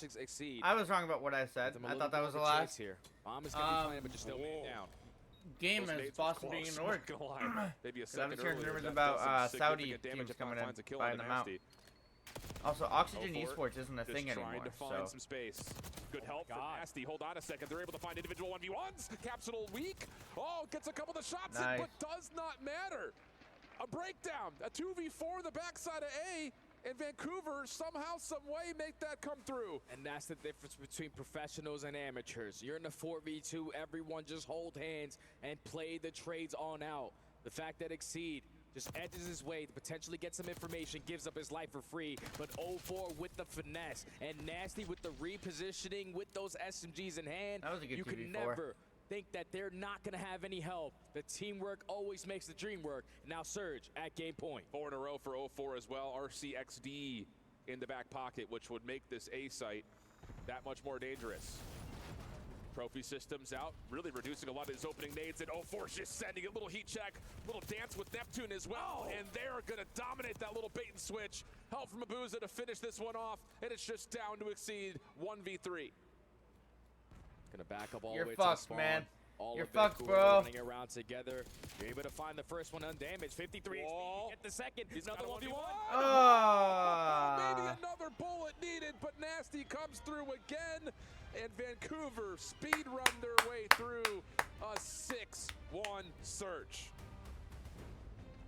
match Exceed. I was wrong about what I said. I thought that was the last. Here. Bomb is gonna be playing, but you're still man down. Game is Boston being ignored. Maybe a I second was hearing earlier. rumors That about does some Saudi significant damage teams if not coming in, finds a kill buying on them out. Nasty. Also, Oxygen 0-4, Esports isn't a thing just anymore. trying to find some space. Good help from Nasty. Hold on a second. They're able to find individual 1v1s. Capsule weak. Oh, gets a couple of the shots in, but does not matter. A breakdown. A 2v4 the backside of A. And Vancouver somehow, some way make that come through. And that's the difference between professionals and amateurs. You're in a 4v2, everyone just hold hands and play the trades on out. The fact that Exceed just edges his way to potentially get some information, gives up his life for free, but 0-4 with the finesse, and Nasty with the repositioning with those SMGs in hand. That was a good you 2v4. can never think that they're not going to have any help. The teamwork always makes the dream work. Now Surge at game point. 4 in a row for 0-4 as well. RCXD in the back pocket, which would make this A site that much more dangerous. Trophy systems out, really reducing a lot of his opening nades, and 0-4's just sending a little heat check, little dance with Neptune as well, and they're gonna dominate that little bait and switch. Help from Abuza to finish this one off, and it's just down to Exceed 1v3. Gonna back up all the You're way to fucked, the spawn. man. All You're of fucked, Vancouver bro. running around together. You're able to find the first one undamaged. 53 HP. Get the second. He's Another got a 1v1. Maybe another bullet needed, but Nasty comes through again, and Vancouver speed run their way through a 6-1 search.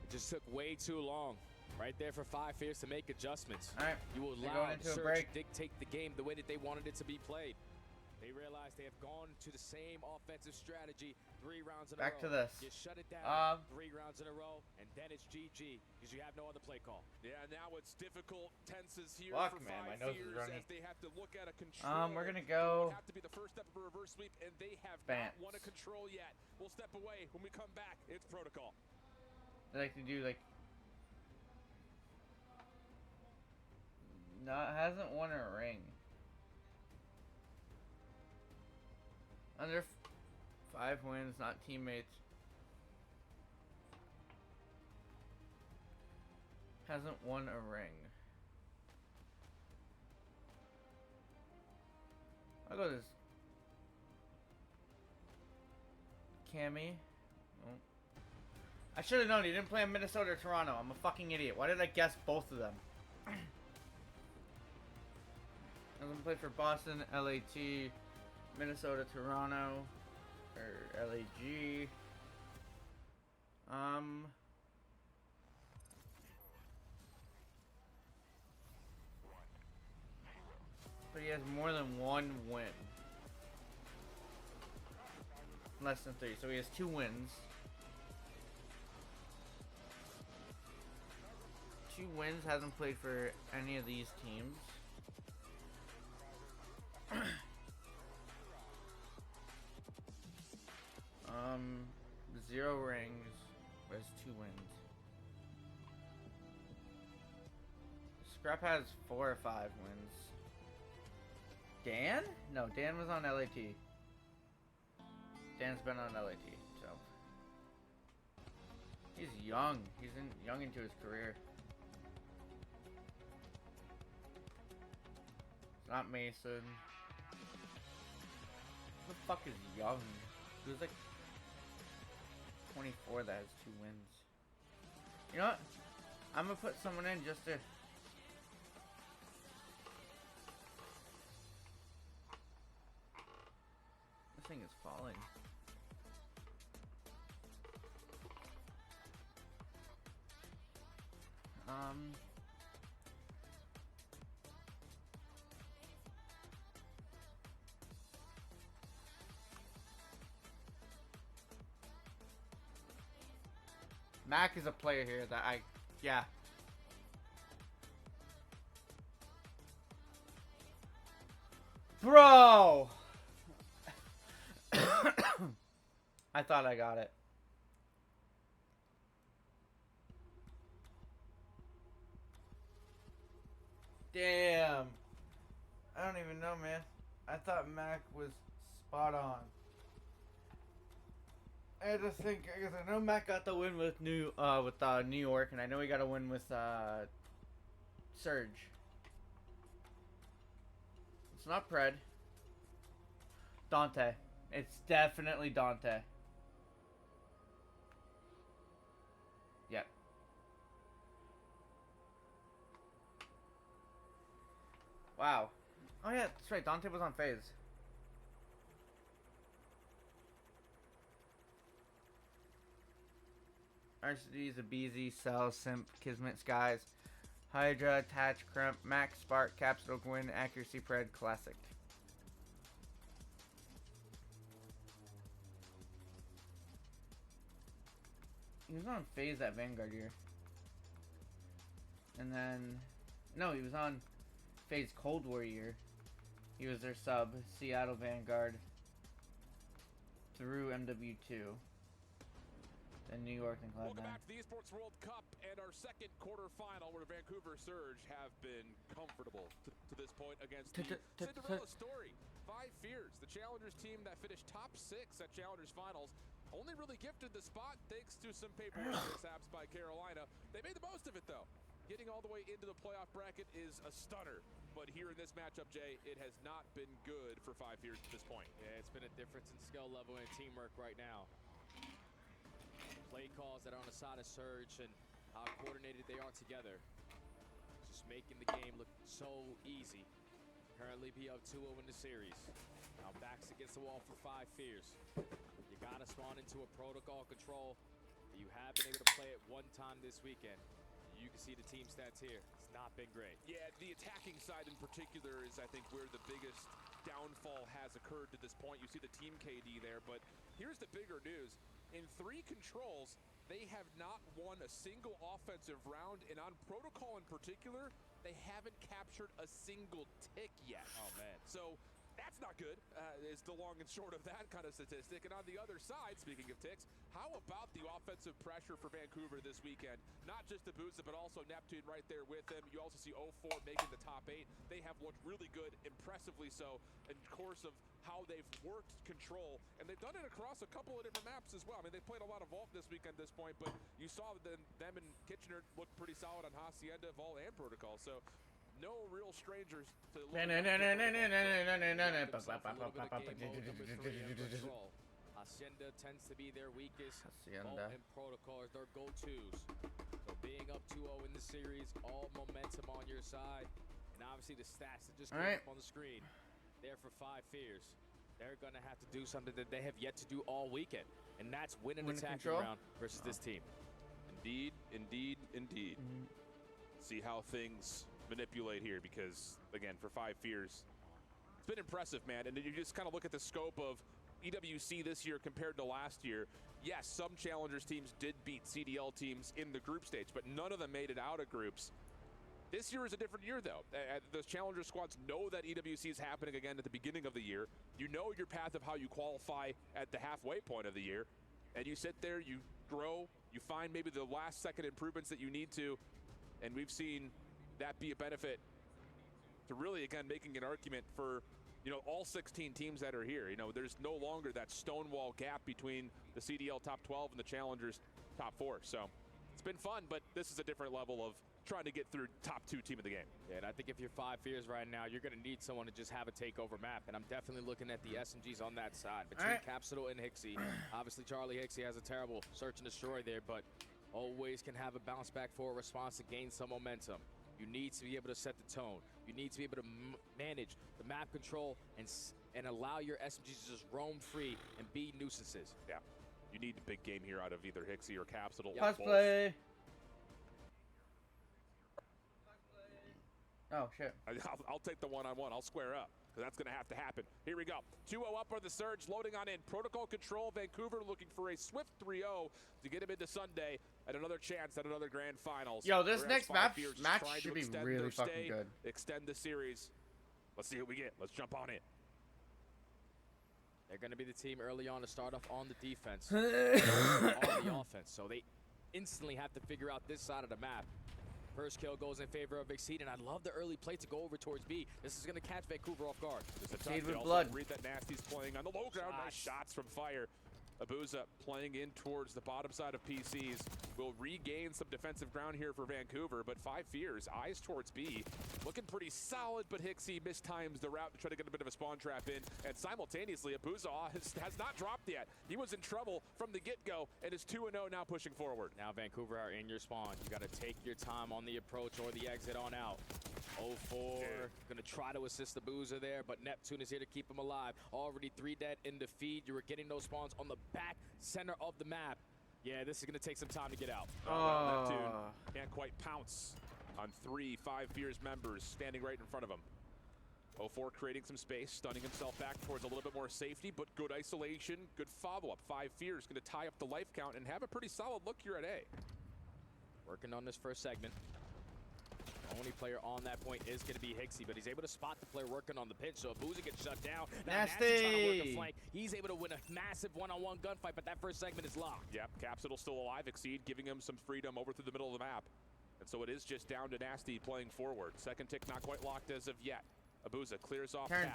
It just took way too long. Right there for Five Fierce to make adjustments. All right, you we're allow going into a Surge break. to dictate the game the way that they wanted it to be played. They realize they have gone to the same offensive strategy 3 rounds in a row. Back to this. You shut it down 3 rounds in a row, and then it's GG because you have no other play call. Yeah, now it's difficult tenses here Fuck, for man, my Five nose is Fears running. as they have to look at a control. We're gonna It go. would have to be the first step of a reverse sweep, and they have Bants. not won a control yet. We'll step away. When we come back, it's protocol. They like to do like. Hasn't won a ring. Under 5 wins, not teammates. Hasn't won a ring. I'll go this. Cammy. Oh. I should have known he didn't play in Minnesota or Toronto. I'm a fucking idiot. Why did I guess both of them? Hasn't played for Boston, LAT, Minnesota, Toronto, or LAG. But he has more than 1 win. Less than 3, so he has 2 wins. 2 wins, hasn't played for any of these teams. 0 rings, has 2 wins. Scrap has 4 or 5 wins. Dan? No, Dan was on LAT. Dan's been on LAT, so he's young. He's young into his career. It's not Mason. Who the fuck is young? Who's like 24 that has 2 wins? You know what? I'm gonna put someone in just to. This thing is falling. Mac is a player here that yeah. Bro! I thought I got it. Damn. I don't even know, man. I thought Mac was spot on. I just think, because I know Mac got the win with New York, and I know he got a win with Surge. It's not Pred. Dante. It's definitely Dante. Yep. Wow. Oh yeah, that's right. Dante was on FaZe. RCD's a BZ, Cell, Simp, Kismet, Skies, Hydra, Attach, Crump, Max, Spark, Capsule, Gwyn, Accuracy, Pred, Classic. He was on FaZe that Vanguard year. And then... No, he was on FaZe Cold War year. He was their sub, Seattle Vanguard, through MW2. And New York and Cloud9. Welcome back to the Esports World Cup and our second quarterfinal where the Vancouver Surge have been comfortable to this point against the Cinderella story. 5 Fears, the Challengers team that finished top 6 at Challengers Finals, only really gifted the spot thanks to some paperwork mishaps by Carolina. They made the most of it though. Getting all the way into the playoff bracket is a stunner. But here in this matchup, Jay, it has not been good for 5 Fears at this point. Yeah, it's been a difference in skill level and teamwork right now. Play calls that are on the side of Surge and how coordinated they are together. Just making the game look so easy. Currently be up 2-0 in the series. Now backs against the wall for 5 Fears. You gotta spawn into a protocol control. You have been able to play it one time this weekend. You can see the team stats here. It's not been great. Yeah, the attacking side in particular is, I think, where the biggest downfall has occurred to this point. You see the team KD there, but here's the bigger news. In 3 controls, they have not won a single offensive round, and on protocol in particular, they haven't captured a single tick yet. Oh, man. So that's not good, is the long and short of that kind of statistic. And on the other side, speaking of ticks, how about the offensive pressure for Vancouver this weekend? Not just the Boots, but also Neptune right there with them. You also see 0-4 making the top 8. They have looked really good, impressively so, in course of how they've worked control. And they've done it across a couple of different maps as well. I mean, they played a lot of Vault this weekend at this point, but you saw them and Kitchener look pretty solid on Hacienda, Vault, and Protocol. So no real strangers to look at. Hacienda tends to be their weakest. Hacienda. And Protocol is their go-tos. So being up 2-0 in the series, all momentum on your side. And obviously the stats that just came up on the screen. There for 5 Fears. They're going to have to do something that they have yet to do all weekend. And that's win an attacking round versus this team. Indeed, indeed, indeed. See how things manipulate here because, again, for 5 Fears, it's been impressive, man. And you just kind of look at the scope of EWC this year compared to last year. Yes, some Challengers teams did beat CDL teams in the group stage, but none of them made it out of groups. This year is a different year, though. The Challenger squads know that EWC is happening again at the beginning of the year. You know your path of how you qualify at the halfway point of the year. And you sit there, you grow, you find maybe the last-second improvements that you need to, and we've seen that be a benefit to really, again, making an argument for, you know, all 16 teams that are here. You know, there's no longer that stonewall gap between the CDL top 12 and the Challengers top 4. So it's been fun, but this is a different level of trying to get through top 2 team of the game. Yeah, and I think if you're 5 Fears right now, you're going to need someone to just have a takeover map, and I'm definitely looking at the SMGs on that side. Between Capsule and Hixie, obviously Charlie Hixie has a terrible search and destroy there, but always can have a bounce back for a response to gain some momentum. You need to be able to set the tone. You need to be able to manage the map control and allow your SMGs to just roam free and be nuisances. Yeah, you need a big game here out of either Hixie or Capsule. Cosplay. Oh, shit. I'll take the one-on-one. I'll square up. That's going to have to happen. Here we go. 2-0 up on the Surge, loading on in. Protocol control. Vancouver looking for a swift 3-0 to get him into Sunday at another chance at another grand finals. Yo, this next match should be really fucking good. Extend the series. Let's see what we get. Let's jump on it. They're going to be the team early on to start off on the defense, on the offense. So they instantly have to figure out this side of the map. First kill goes in favor of Exceed, and I love the early play to go over towards B. This is going to catch Vancouver off guard. Exceed with blood. Read that Nasty's playing on the low ground. Nice shots from Fire. Abuza playing in towards the bottom side of PCs will regain some defensive ground here for Vancouver, but 5 Fears, eyes towards B. Looking pretty solid, but Hixie mistimes the route to try to get a bit of a spawn trap in, and simultaneously Abuza has not dropped yet. He was in trouble from the get-go and is 2-0 now pushing forward. Now Vancouver are in your spawn. You got to take your time on the approach or the exit on out. 0-4, gonna try to assist the Boozer there, but Neptune is here to keep him alive. Already 3 dead in the feed. You were getting those spawns on the back center of the map. Yeah, this is gonna take some time to get out. Well, Neptune can't quite pounce on 3 5 Fears members standing right in front of him. 0-4 creating some space, stunning himself back towards a little bit more safety, but good isolation, good follow-up. 5 Fears gonna tie up the life count and have a pretty solid look here at A. Working on this first segment. Only player on that point is going to be Hixie, but he's able to spot the player working on the pinch, so Abuza gets shut down. Nasty! Trying to work a flank. He's able to win a massive one-on-one gunfight, but that first segment is locked. Yep, Capsule still alive. Exceed giving him some freedom over through the middle of the map. And so it is just down to Nasty playing forward. Second tick not quite locked as of yet. Abuza clears off turn.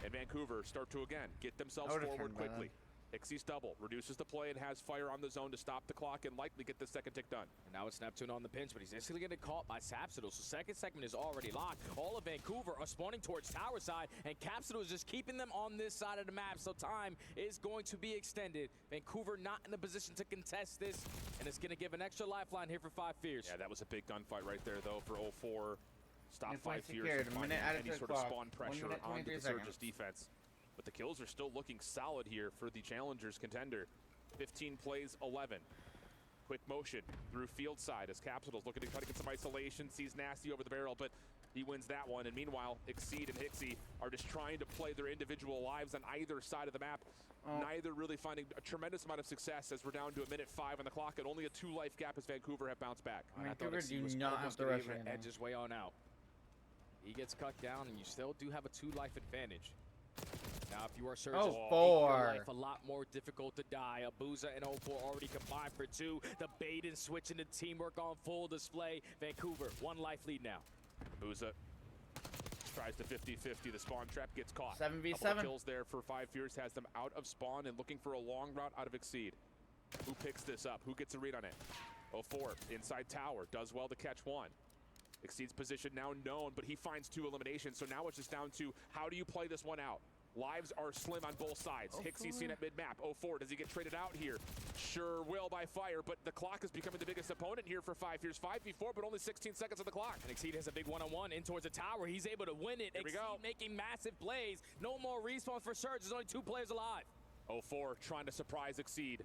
And Vancouver start to again get themselves forward quickly. Hixie's double, reduces the play and has fire on the zone to stop the clock and likely get the second tick done. And now it's Neptune on the pinch, but he's instantly getting caught by Sapsidle, so second segment is already locked. All of Vancouver are spawning towards tower side, and Capsidle is just keeping them on this side of the map, so time is going to be extended. Vancouver not in a position to contest this, and it's going to give an extra lifeline here for 5 Fears. Yeah, that was a big gunfight right there, though, for 0-4. Stop 5 Fears secured. from finding any sort of spawn pressure onto the Surge's defense. But the kills are still looking solid here for the Challengers contender. 15 plays, 11. Quick motion through field side as Capsule's looking to try to get some isolation, sees Nasty over the barrel, but he wins that one. And meanwhile, Exceed and Hixie are just trying to play their individual lives on either side of the map. Neither really finding a tremendous amount of success as we're down to a minute 5 on the clock and only a 2-life gap as Vancouver have bounced back. Vancouver do not have the rush right now. Edge his way on out. He gets cut down, and you still do have a 2-life advantage. Now, if you are Surge, your life a lot more difficult to die. Abuza and 0-4 already combined for 2. The bait and switch and the teamwork on full display. Vancouver, 1 life lead now. Abuza tries to 50-50. The spawn trap gets caught. 7v7. Kills there for 5 Fears, has them out of spawn and looking for a long route out of Exceed. Who picks this up? Who gets a read on it? 0-4 inside tower, does well to catch 1. Exceed's position now known, but he finds 2 eliminations, so now it's just down to how do you play this one out? Lives are slim on both sides. Hixie seen at mid-map. 0-4, does he get traded out here? Sure will by fire, but the clock is becoming the biggest opponent here for 5 Fears. 5v4, but only 16 seconds on the clock. And Exceed has a big one-on-one in towards the tower. He's able to win it. Here we go. Exceed making massive plays. No more respawns for Surge. There's only 2 players alive. 0-4 trying to surprise Exceed.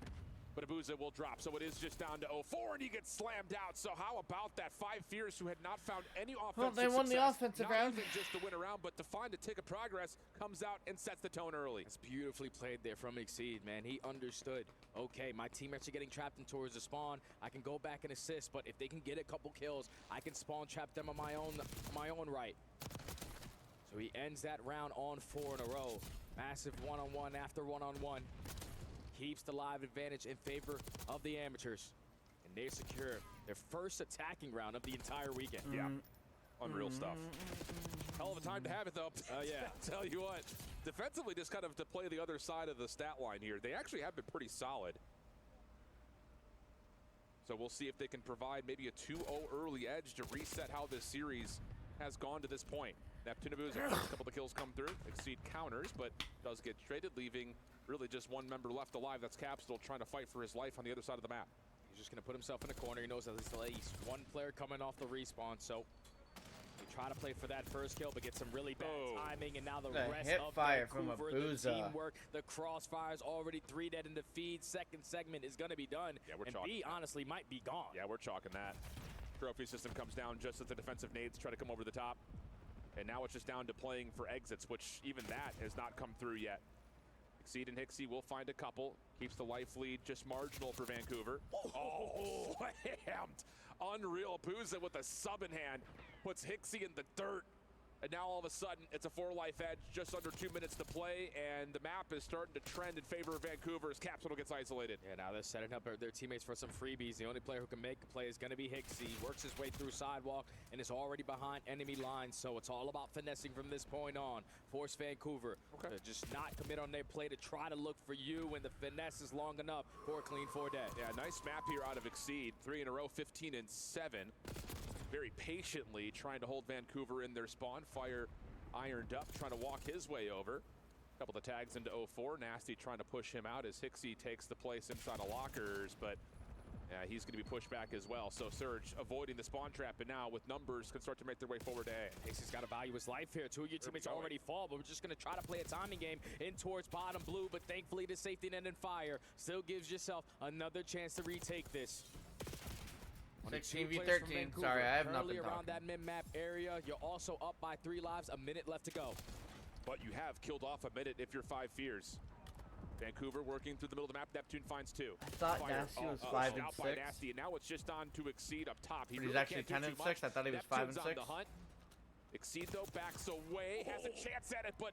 But Abuza will drop, so it is just down to 0-4, and he gets slammed out. So how about that 5 Fears who had not found any offensive Well, they won success, the offensive round. Not even just to win a round, but to find a tick of progress, comes out and sets the tone early. That's beautifully played there from Exceed, man. He understood. Okay, my teammates are getting trapped in towards the spawn. I can go back and assist, but if they can get a couple kills, I can spawn trap them on my own right. So he ends that round on 4 in a row. Massive one-on-one after one-on-one. Keeps the live advantage in favor of the amateurs. And they secure their first attacking round of the entire weekend. Yeah. Unreal stuff. Hell of a time to have it, though. Yeah. Tell you what. Defensively, just kind of to play the other side of the stat line here. They actually have been pretty solid. So we'll see if they can provide maybe a 2-0 early edge to reset how this series has gone to this point. Neptune Abuza, a couple of the kills come through. Exceed counters, but does get traded, leaving really just 1 member left alive. That's Capsule trying to fight for his life on the other side of the map. He's just going to put himself in a corner. He knows at least 1 player coming off the respawn, so he try to play for that first kill, but get some really bad timing, and now the rest hip of fire from Vancouver, Abuza. the teamwork, the crossfires already 3 dead in the feed. Second segment is going to be done, we're and chalking B honestly might be gone. Yeah, we're chalking that. Trophy system comes down just as the defensive nades try to come over the top. And now it's just down to playing for exits, which even that has not come through yet. Exceed and Hixie will find a couple. Keeps the life lead just marginal for Vancouver. Oh, slammed. Unreal. Abuza with a sub in hand. Puts Hixie in the dirt. And now all of a sudden, it's a 4-life edge, just under 2 minutes to play, and the map is starting to trend in favor of Vancouver as Capsule gets isolated. Yeah, now they're setting up their teammates for some freebies. The only player who can make a play is going to be Hicksy. Works his way through sidewalk and is already behind enemy lines, so it's all about finessing from this point on. Force Vancouver to just not commit on their play, to try to look for you when the finesse is long enough for a clean 4 dead. Yeah, nice map here out of Exceed. 3 in a row, 15 and 7. Very patiently trying to hold Vancouver in their spawn. Fire ironed up, trying to walk his way over. A couple of the tags into 04. Nasty trying to push him out as Hicksy takes the place inside of lockers, but yeah, he's going to be pushed back as well. So Surge avoiding the spawn trap, and now with numbers can start to make their way forward to A. Hicksy's got to value his life here. 2 of your teammates already fall, but we're just going to try to play a timing game in towards bottom blue, but thankfully the safety net and Fire still gives yourself another chance to retake this. 16v13. Sorry, I have not been around that mid-map area. You're also up by 3 lives. A minute left to go. But you have killed off a minute if you're 5 fears. Vancouver working through the middle of the map. Neptune finds 2. I thought Nasty was 5 and 6. By Nasty, and now it's just on to Exceed up top. But he's actually 10 and 6. I thought he was 5 and 6. Exceed though backs away, has a chance at it, but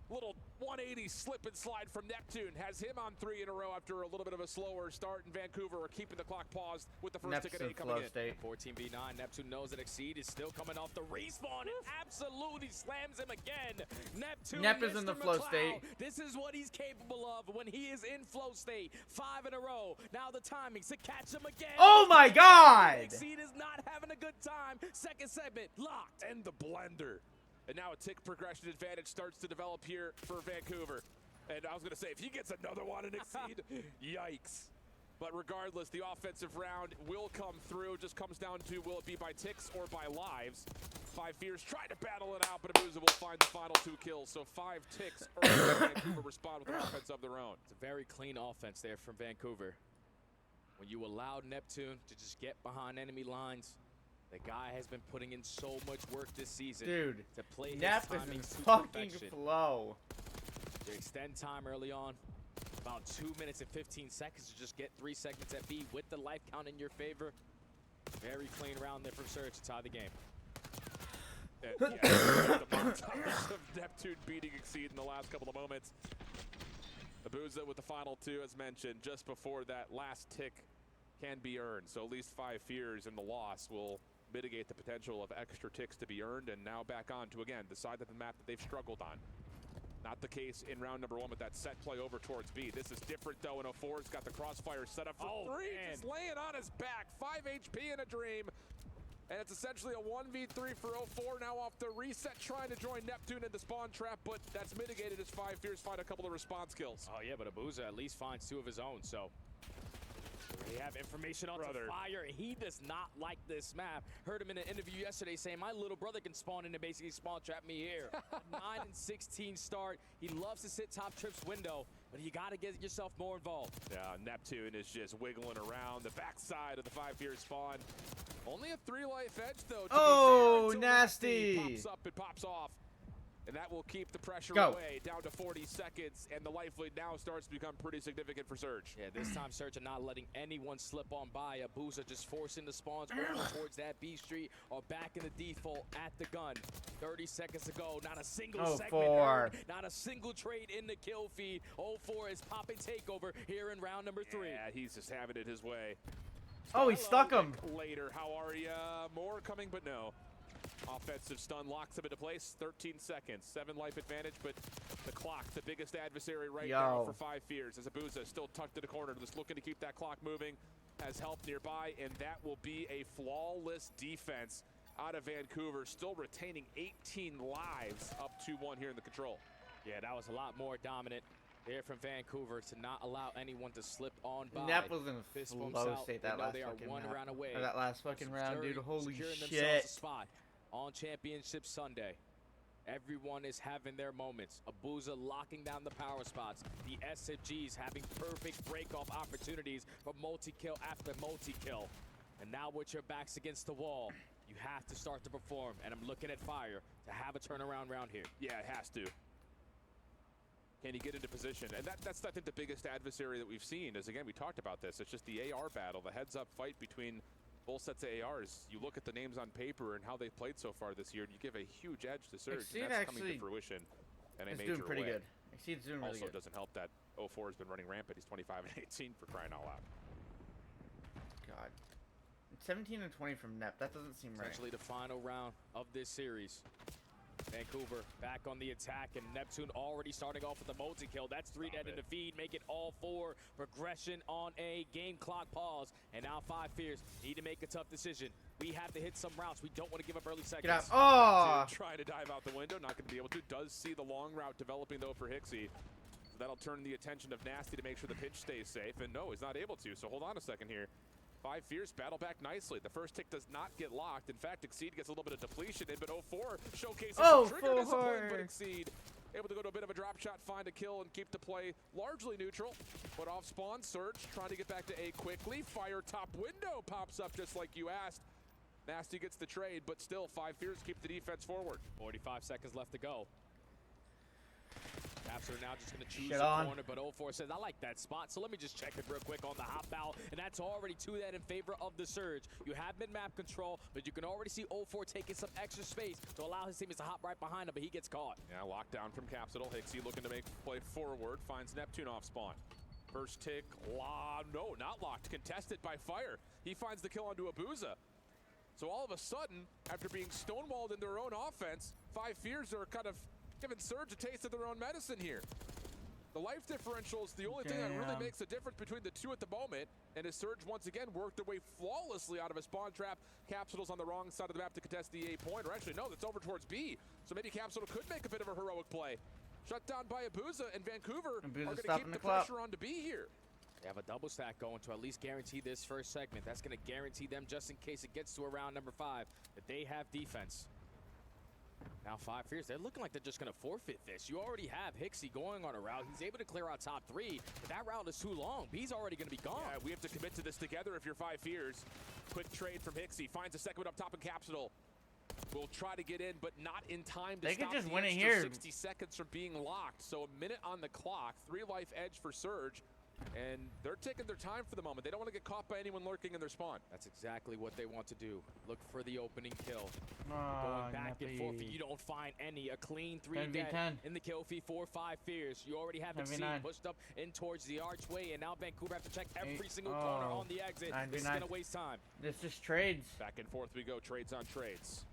little 180 slip and slide from Neptune has him on 3 in a row after a little bit of a slower start, and Vancouver are keeping the clock paused with the first ticket A coming in. State. 14v9, Neptune knows that Exceed is still coming off the respawn and absolutely slams him again. Neptune, Nep is in the flow state. This is what he's capable of when he is in flow state. 5 in a row. Now the timing to catch him again. Oh my god! Exceed is not having a good time. Second segment locked. And the blender. And now a tick progression advantage starts to develop here for Vancouver. And I was going to say, if he gets another one in Exceed, yikes. But regardless, the offensive round will come through. Just comes down to, will it be by ticks or by lives? 5 fears trying to battle it out, but Abuza will find the final 2 kills. So 5 ticks early. Vancouver respond with an offense of their own. It's a very clean offense there from Vancouver. When you allow Neptune to just get behind enemy lines, the guy has been putting in so much work this season. Dude, to play Nep his is timing in to fucking perfection. flow. They extend time early on. About 2 minutes and 15 seconds to just get 3 segments at B with the life count in your favor. Very clean round there from Surge to tie the game. And, yeah, the montage of Neptune beating Exceed in the last couple of moments. Abuza with the final 2, as mentioned, just before that last tick can be earned. So at least 5 fears in the loss will mitigate the potential of extra ticks to be earned, and now back on to, again, the side of the map that they've struggled on. Not the case in round number 1 with that set play over towards B. This is different, though, in 04. It's got the crossfire set up for 3. Man. Just laying on his back. 5 HP in a dream. And it's essentially a 1v3 for 04. Now off the reset, trying to join Neptune in the spawn trap, but that's mitigated as 5 fears find a couple of response kills. Oh, yeah, but Abuza at least finds 2 of his own, so we have information on Fire. He does not like this map. Heard him in an interview yesterday saying, my little brother can spawn in and basically spawn trap me here. 9 and 16 start. He loves to sit top trips window, but you got to get yourself more involved. Yeah, Neptune is just wiggling around the backside of the 5 fear spawn. Only a 3-life edge, though. Oh, Nasty. Pops up and pops off. And that will keep the pressure away, down to 40 seconds, and the life lead now starts to become pretty significant for Surge. Yeah, this time Surge are not letting anyone slip on by. Abuza just forcing the spawns over towards that B Street or back in the default at the gun. 30 seconds to go, not a single segment earned, not a single trade in the kill feed. 04 is popping takeover here in round number 3. Yeah, he's just having it his way. Oh, he stuck him. Later, how are ya? More coming, but no. Offensive stun locks him into place. 13 seconds. 7 life advantage, but the clock, the biggest adversary right now for 5 fears. As Abuza still tucked in the corner, just looking to keep that clock moving. Has help nearby, and that will be a flawless defense out of Vancouver. Still retaining 18 lives, up 2-1 here in the control. Yeah, that was a lot more dominant there from Vancouver to not allow anyone to slip on by. Nep was in flow state that last fucking round. Away. That last fucking round, dude. Holy shit. Spot on Championship Sunday. Everyone is having their moments. Abuza locking down the power spots. The SMGs having perfect break-off opportunities for multi-kill after multi-kill. And now with your backs against the wall, you have to start to perform. And I'm looking at Fire to have a turnaround round here. Yeah, it has to. Can he get into position? And that's, I think, the biggest adversary that we've seen is, again, we talked about this. It's just the AR battle, the heads-up fight between Both sets of ARs, you look at the names on paper and how they've played so far this year, and you give a huge edge to Surge, and that's coming to fruition in a major doing pretty way. good. Exceed's doing really also good. doesn't help that 04 has been running rampant. He's 25 and 18 for crying out loud. God. 17 and 20 from Nep. That doesn't seem right. Essentially the final round of this series. Vancouver back on the attack, and Neptune already starting off with a multi-kill. That's 3 dead in the feed, make it all 4. Progression on a game clock pause, and now 5 Fears need to make a tough decision. We have to hit some routes. We don't want to give up early seconds. Get out. Oh! Trying to dive out the window, not going to be able to. Does see the long route developing, though, for Hixie. So that'll turn the attention of Nasty to make sure the pitch stays safe, and no, he's not able to. So hold on a second here. 5 Fears battle back nicely. The first tick does not get locked. In fact, Exceed gets a little bit of depletion in, but 04 showcases some trigger discipline, but Exceed able to go to a bit of a drop shot, find a kill, and keep the play largely neutral. But off spawn, Surge trying to get back to A quickly. Fire top window pops up just like you asked. Nasty gets the trade, but still 5 Fears keep the defense forward. 45 seconds left to go. Caps are now just going to choose Shit the on. corner, but 04 says, I like that spot, so let me just check it real quick on the hop out, and that's already 2 that in favor of the Surge. You have mid-map control, but you can already see 04 taking some extra space to allow his teammates to hop right behind him, but he gets caught. Yeah, lockdown from Capsidal. Hixie looking to make play forward, finds Neptune off spawn. First tick, no, not locked, contested by Fire. He finds the kill onto Abuza. So all of a sudden, after being stonewalled in their own offense, 5 Fears are kind of giving Surge a taste of their own medicine here. The life differential is the only thing that really makes a difference between the two at the moment, and as Surge once again worked their way flawlessly out of a spawn trap. Capsidal's on the wrong side of the map to contest the A point, or actually no, that's over towards B. So maybe Capsidal could make a bit of a heroic play. Shut down by Abuza, and Vancouver are going to keep the pressure on to B here. They have a double stack going to at least guarantee this first segment. That's going to guarantee them, just in case it gets to around number 5, that they have defense. Now 5 Fears, they're looking like they're just going to forfeit this. You already have Hixie going on a route. He's able to clear out top 3, but that route is too long. B's already going to be gone. Yeah, we have to commit to this together if you're 5 Fears. Quick trade from Hixie, finds a second up top in Capsidal. Will try to get in, but not in time to stop just the win it extra here. 60 seconds from being locked. So a minute on the clock, 3 life edge for Surge. And they're taking their time for the moment. They don't want to get caught by anyone lurking in their spawn. That's exactly what they want to do. Look for the opening kill. Going back and forth, you don't find any. A clean 3 dead in the kill feed for 5 Fears. You already have Exceed pushed up in towards the archway, and now Vancouver have to check every single corner on the exit. This is going to waste time. This just trades. Back and forth we go, trades on trades.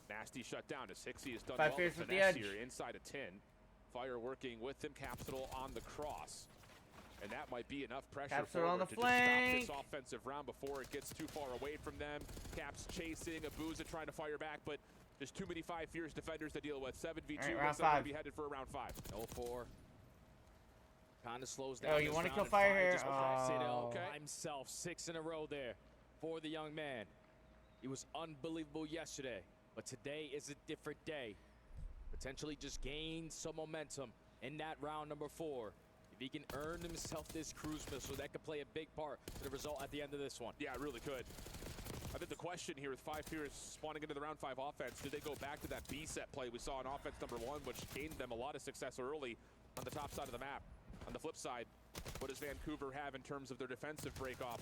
Nasty shut down as Hixie has done 5 well Fears with with the edge here inside a 10. Fire working with them, Capsidal on the cross. And that might be enough pressure Capsidal on the to flank. just stop this offensive round before it gets too far away from them. Caps chasing, Abuza trying to fire back, but there's too many 5 Fears defenders to deal with. 7v2, round looks like 5. going to be headed for a round 5. 04 kind of slows down. Oh, you want to kill Fire here? By himself, 6 in a row there for the young man. He was unbelievable yesterday, but today is a different day. Potentially just gain some momentum in that round number 4. If he can earn himself this cruise missile, that could play a big part to the result at the end of this one. Yeah, it really could. I think the question here with 5 Fears spawning into the round 5 offense, did they go back to that B set play we saw in offense number 1, which gained them a lot of success early on the top side of the map? On the flip side, what does Vancouver have in terms of their defensive breakoff?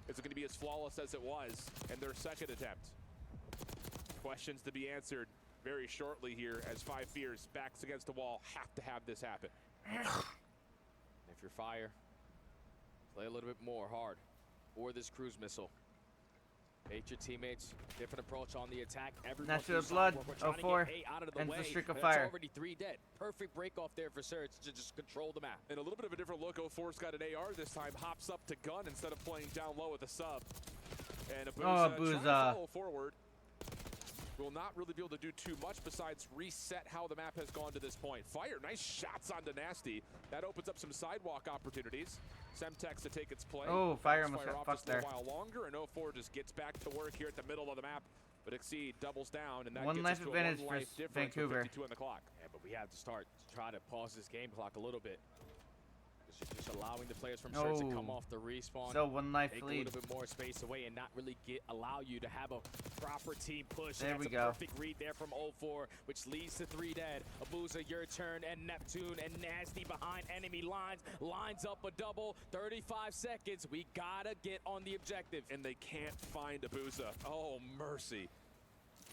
Is it going to be as flawless as it was in their second attempt? Questions to be answered very shortly here as 5 Fears, backs against the wall, have to have this happen. If you're Fire, play a little bit more hard for this cruise missile. Hate your teammates. Different approach on the attack. Natural blood. 04 ends the streak of Fire. Already 3 dead. Perfect break off there for Surge to just control the map. And a little bit of a different look. 04's got an AR this time. Hops up to gun instead of playing down low with a sub. And Abuza trying to follow forward. Will not really be able to do too much besides reset how the map has gone to this point. Fire, nice shots onto Nasty. That opens up some sidewalk opportunities. Semtex to take its play. Oh, Fire almost got fucked there. A while longer, and 04 just gets back to work here at the middle of the map. But Exceed doubles down, and that one gets life us to advantage a 1 for life difference Vancouver. with 52 on the clock. Yeah, but we have to start to try to pause this game clock a little bit. Just allowing the players from Surge to come off the respawn. So 1 life take lead. a little bit more space away and not really allow you to have a proper team push. There we That's go. a perfect read there from 04, which leads to 3 dead. Abuza, your turn, and Neptune and Nasty behind enemy lines up a double. 35 seconds. We gotta get on the objective. And they can't find Abuza. Oh, mercy.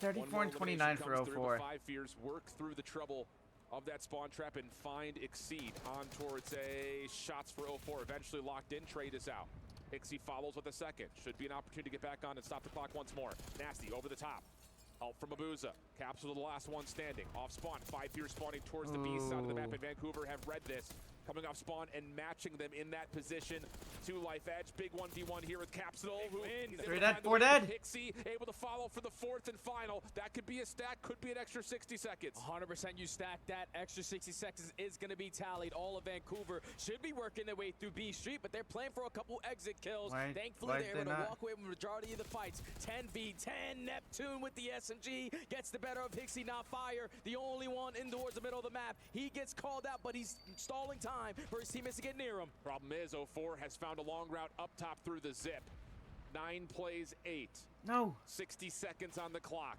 34 and 29 for 04. 5 Fears work through the trouble of that spawn trap and find Exceed on towards a shots for 04. Eventually locked in. Trade is out. Exceed follows with a second. Should be an opportunity to get back on and stop the clock once more. Nasty over the top. Help from Abuza. Capsule the last one standing. Off spawn. 5 Fears spawning towards the B side of the map, and Vancouver have read this. Coming off spawn and matching them in that position. 2 life edge. Big 1v1 here with Capsule. 3 dead, 4 dead. Pixie able to follow for the 4th and final. That could be a stack, could be an extra 60 seconds. 100% you stack that. Extra 60 seconds is going to be tallied. All of Vancouver should be working their way through B Street, but they're playing for a couple exit kills. Thankfully, they're able to walk away with the majority of the fights. 10v10. Neptune with the SMG gets the better of Hixie, not Fire. The only one in towards the middle of the map. He gets called out, but he's stalling time for his teammates to get near him. Problem is, 04 has found a long route up top through the zip. 9 plays 8. No. 60 seconds on the clock.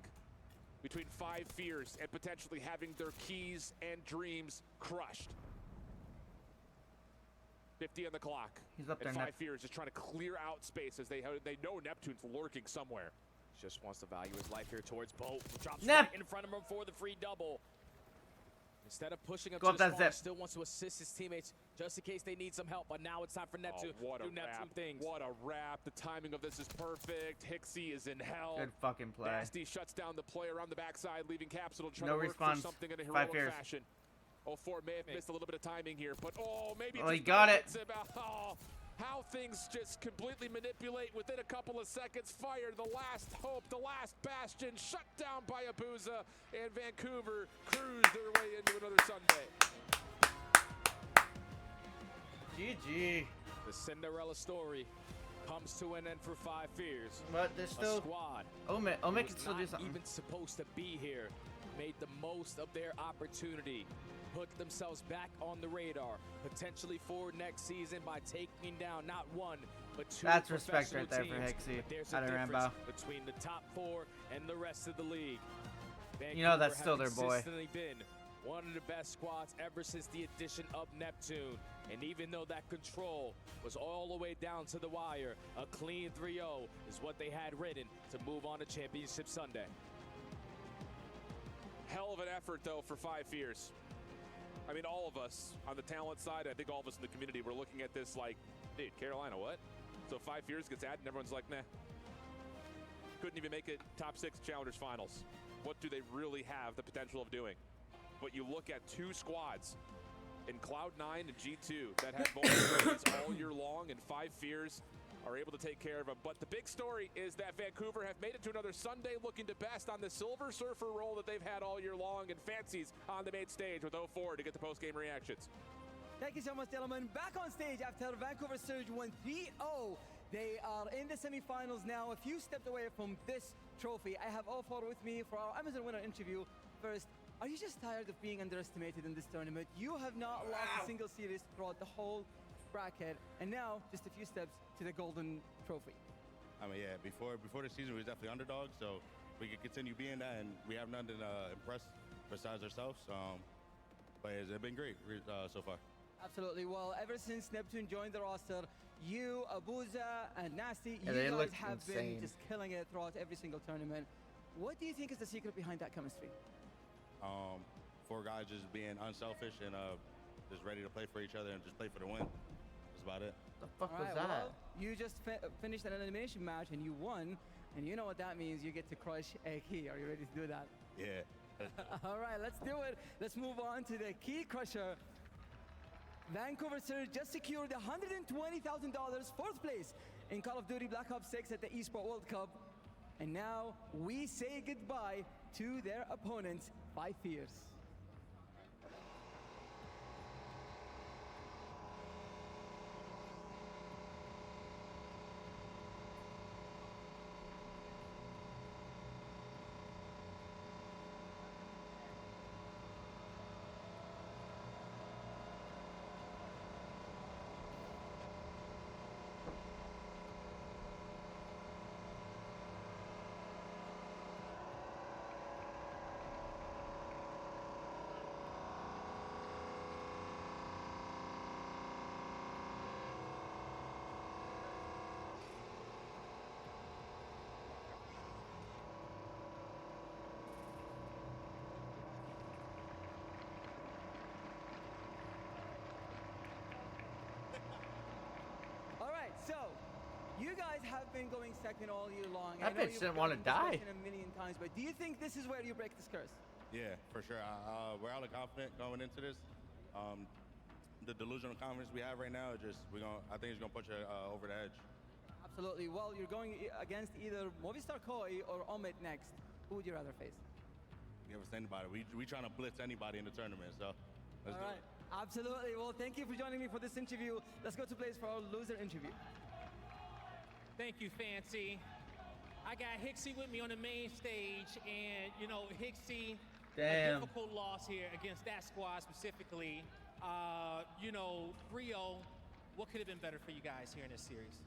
Between 5 Fears and potentially having their keys and dreams crushed. 50 on the clock. He's up there. And 5 Fears just trying to clear out space as they know Neptune's lurking somewhere. Just wants to value his life here towards Boat. Drops right in front of him for the free double. Instead of pushing up to the spawn, he still wants to assist his teammates just in case they need some help. But now it's time for Neptune to do Neptune things. What a wrap. The timing of this is perfect. Hixie is in hell. Good fucking play. Nasty shuts down the player on the backside, leaving Capsule to try no to work response. for something in a 5 heroic Fears. fashion. 04 may have missed a little bit of timing here, but maybe he got it. It's about how things just completely manipulate within a couple of seconds. Fire, the last hope, the last bastion, shut down by Abuza, and Vancouver cruise their way into another Sunday. GG. The Cinderella story comes to an end for 5 Fears. But there's still a squad. Omit can still do something. Even supposed to be here, made the most of their opportunity. Put themselves back on the radar, potentially for next season by taking down not 1, but 2 That's respect right there teams. for Hixie. There's Out a of difference Rambo. between the top 4 and the rest of the league. You know that's Vancouver still have their boy. consistently been one of the best squads ever since the addition of Neptune. And even though that control was all the way down to the wire, a clean 3-0 is what they had written to move on to Championship Sunday. Hell of an effort, though, for 5 Fears. I mean, all of us on the talent side, I think all of us in the community, were looking at this like, dude, Carolina, what? So 5 Fears gets added and everyone's like, nah. Couldn't even make it top 6 Challengers Finals. What do they really have the potential of doing? But you look at 2 squads in Cloud9 and G2 that have vulnerabilities all year long, and 5 Fears are able to take care of them. But the big story is that Vancouver have made it to another Sunday looking to best on the Silver Surfer role that they've had all year long, and fancies on the main stage with 04 to get the post-game reactions. Thank you so much, gentlemen. Back on stage after Vancouver Surge won 3-0. They are in the semifinals now, a few steps away from this trophy. I have 04 with me for our Amazon winner interview. First, are you just tired of being underestimated in this tournament? You have not lost a single series throughout the whole bracket, and now just a few steps to the golden trophy. I mean, yeah, before the season, we was definitely underdogs, so we could continue being that, and we have nothing to impress besides ourselves. But it's been great so far. Absolutely. Well, ever since Neptune joined the roster, you, Abuza, and Nasty, you guys have been just killing it throughout every single tournament. What do you think is the secret behind that chemistry? 4 guys just being unselfish and just ready to play for each other and just play for the win. That's about it. The fuck was that? Well, you just finished an elimination match and you won, and you know what that means. You get to crush a key. Are you ready to do that? Yeah. All right, let's do it. Let's move on to the key crusher. Vancouver Surge just secured $120,000 4th place in Call of Duty Black Ops 6 at the Esports World Cup. And now we say goodbye to their opponents, 5 Fears. You guys have been going second all year long. That bitch didn't want to die. A million times, but do you think this is where you break this curse? Yeah, for sure. We're all confident going into this. The delusional confidence we have right now is just I think it's gonna put you over the edge. Absolutely. Well, you're going against either Movistar Koi or Omid next. Who would you rather face? Give us anybody. We trying to blitz anybody in the tournament, so let's do it. Absolutely. Well, thank you for joining me for this interview. Let's go to Blaze for our loser interview. Thank you, Fancy. I got Hixie with me on the main stage, and you know, Hixie, a difficult loss here against that squad specifically. You know, Rio, what could have been better for you guys here in this series?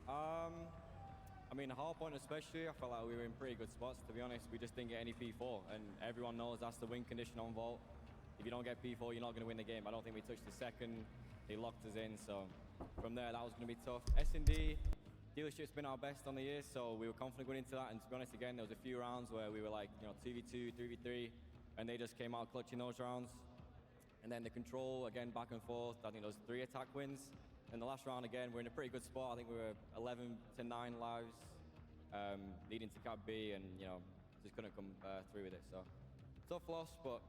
I mean, hardpoint especially, I felt like we were in pretty good spots, to be honest. We just didn't get any P4, and everyone knows that's the win condition on Vault. If you don't get P4, you're not going to win the game. I don't think we touched the second. They locked us in, so from there, that was going to be tough. S&D, dealership's been our best on the year, so we were confident going into that, and to be honest, again, there was a few rounds where we were like, you know, 2v2, 3v3, and they just came out clutching those rounds. And then the control, again, back and forth. I think those 3 attack wins. And the last round, again, we're in a pretty good spot. I think we were 11 to 9 lives, leading to Cap B, and, you know, just couldn't come through with it. So, tough loss, but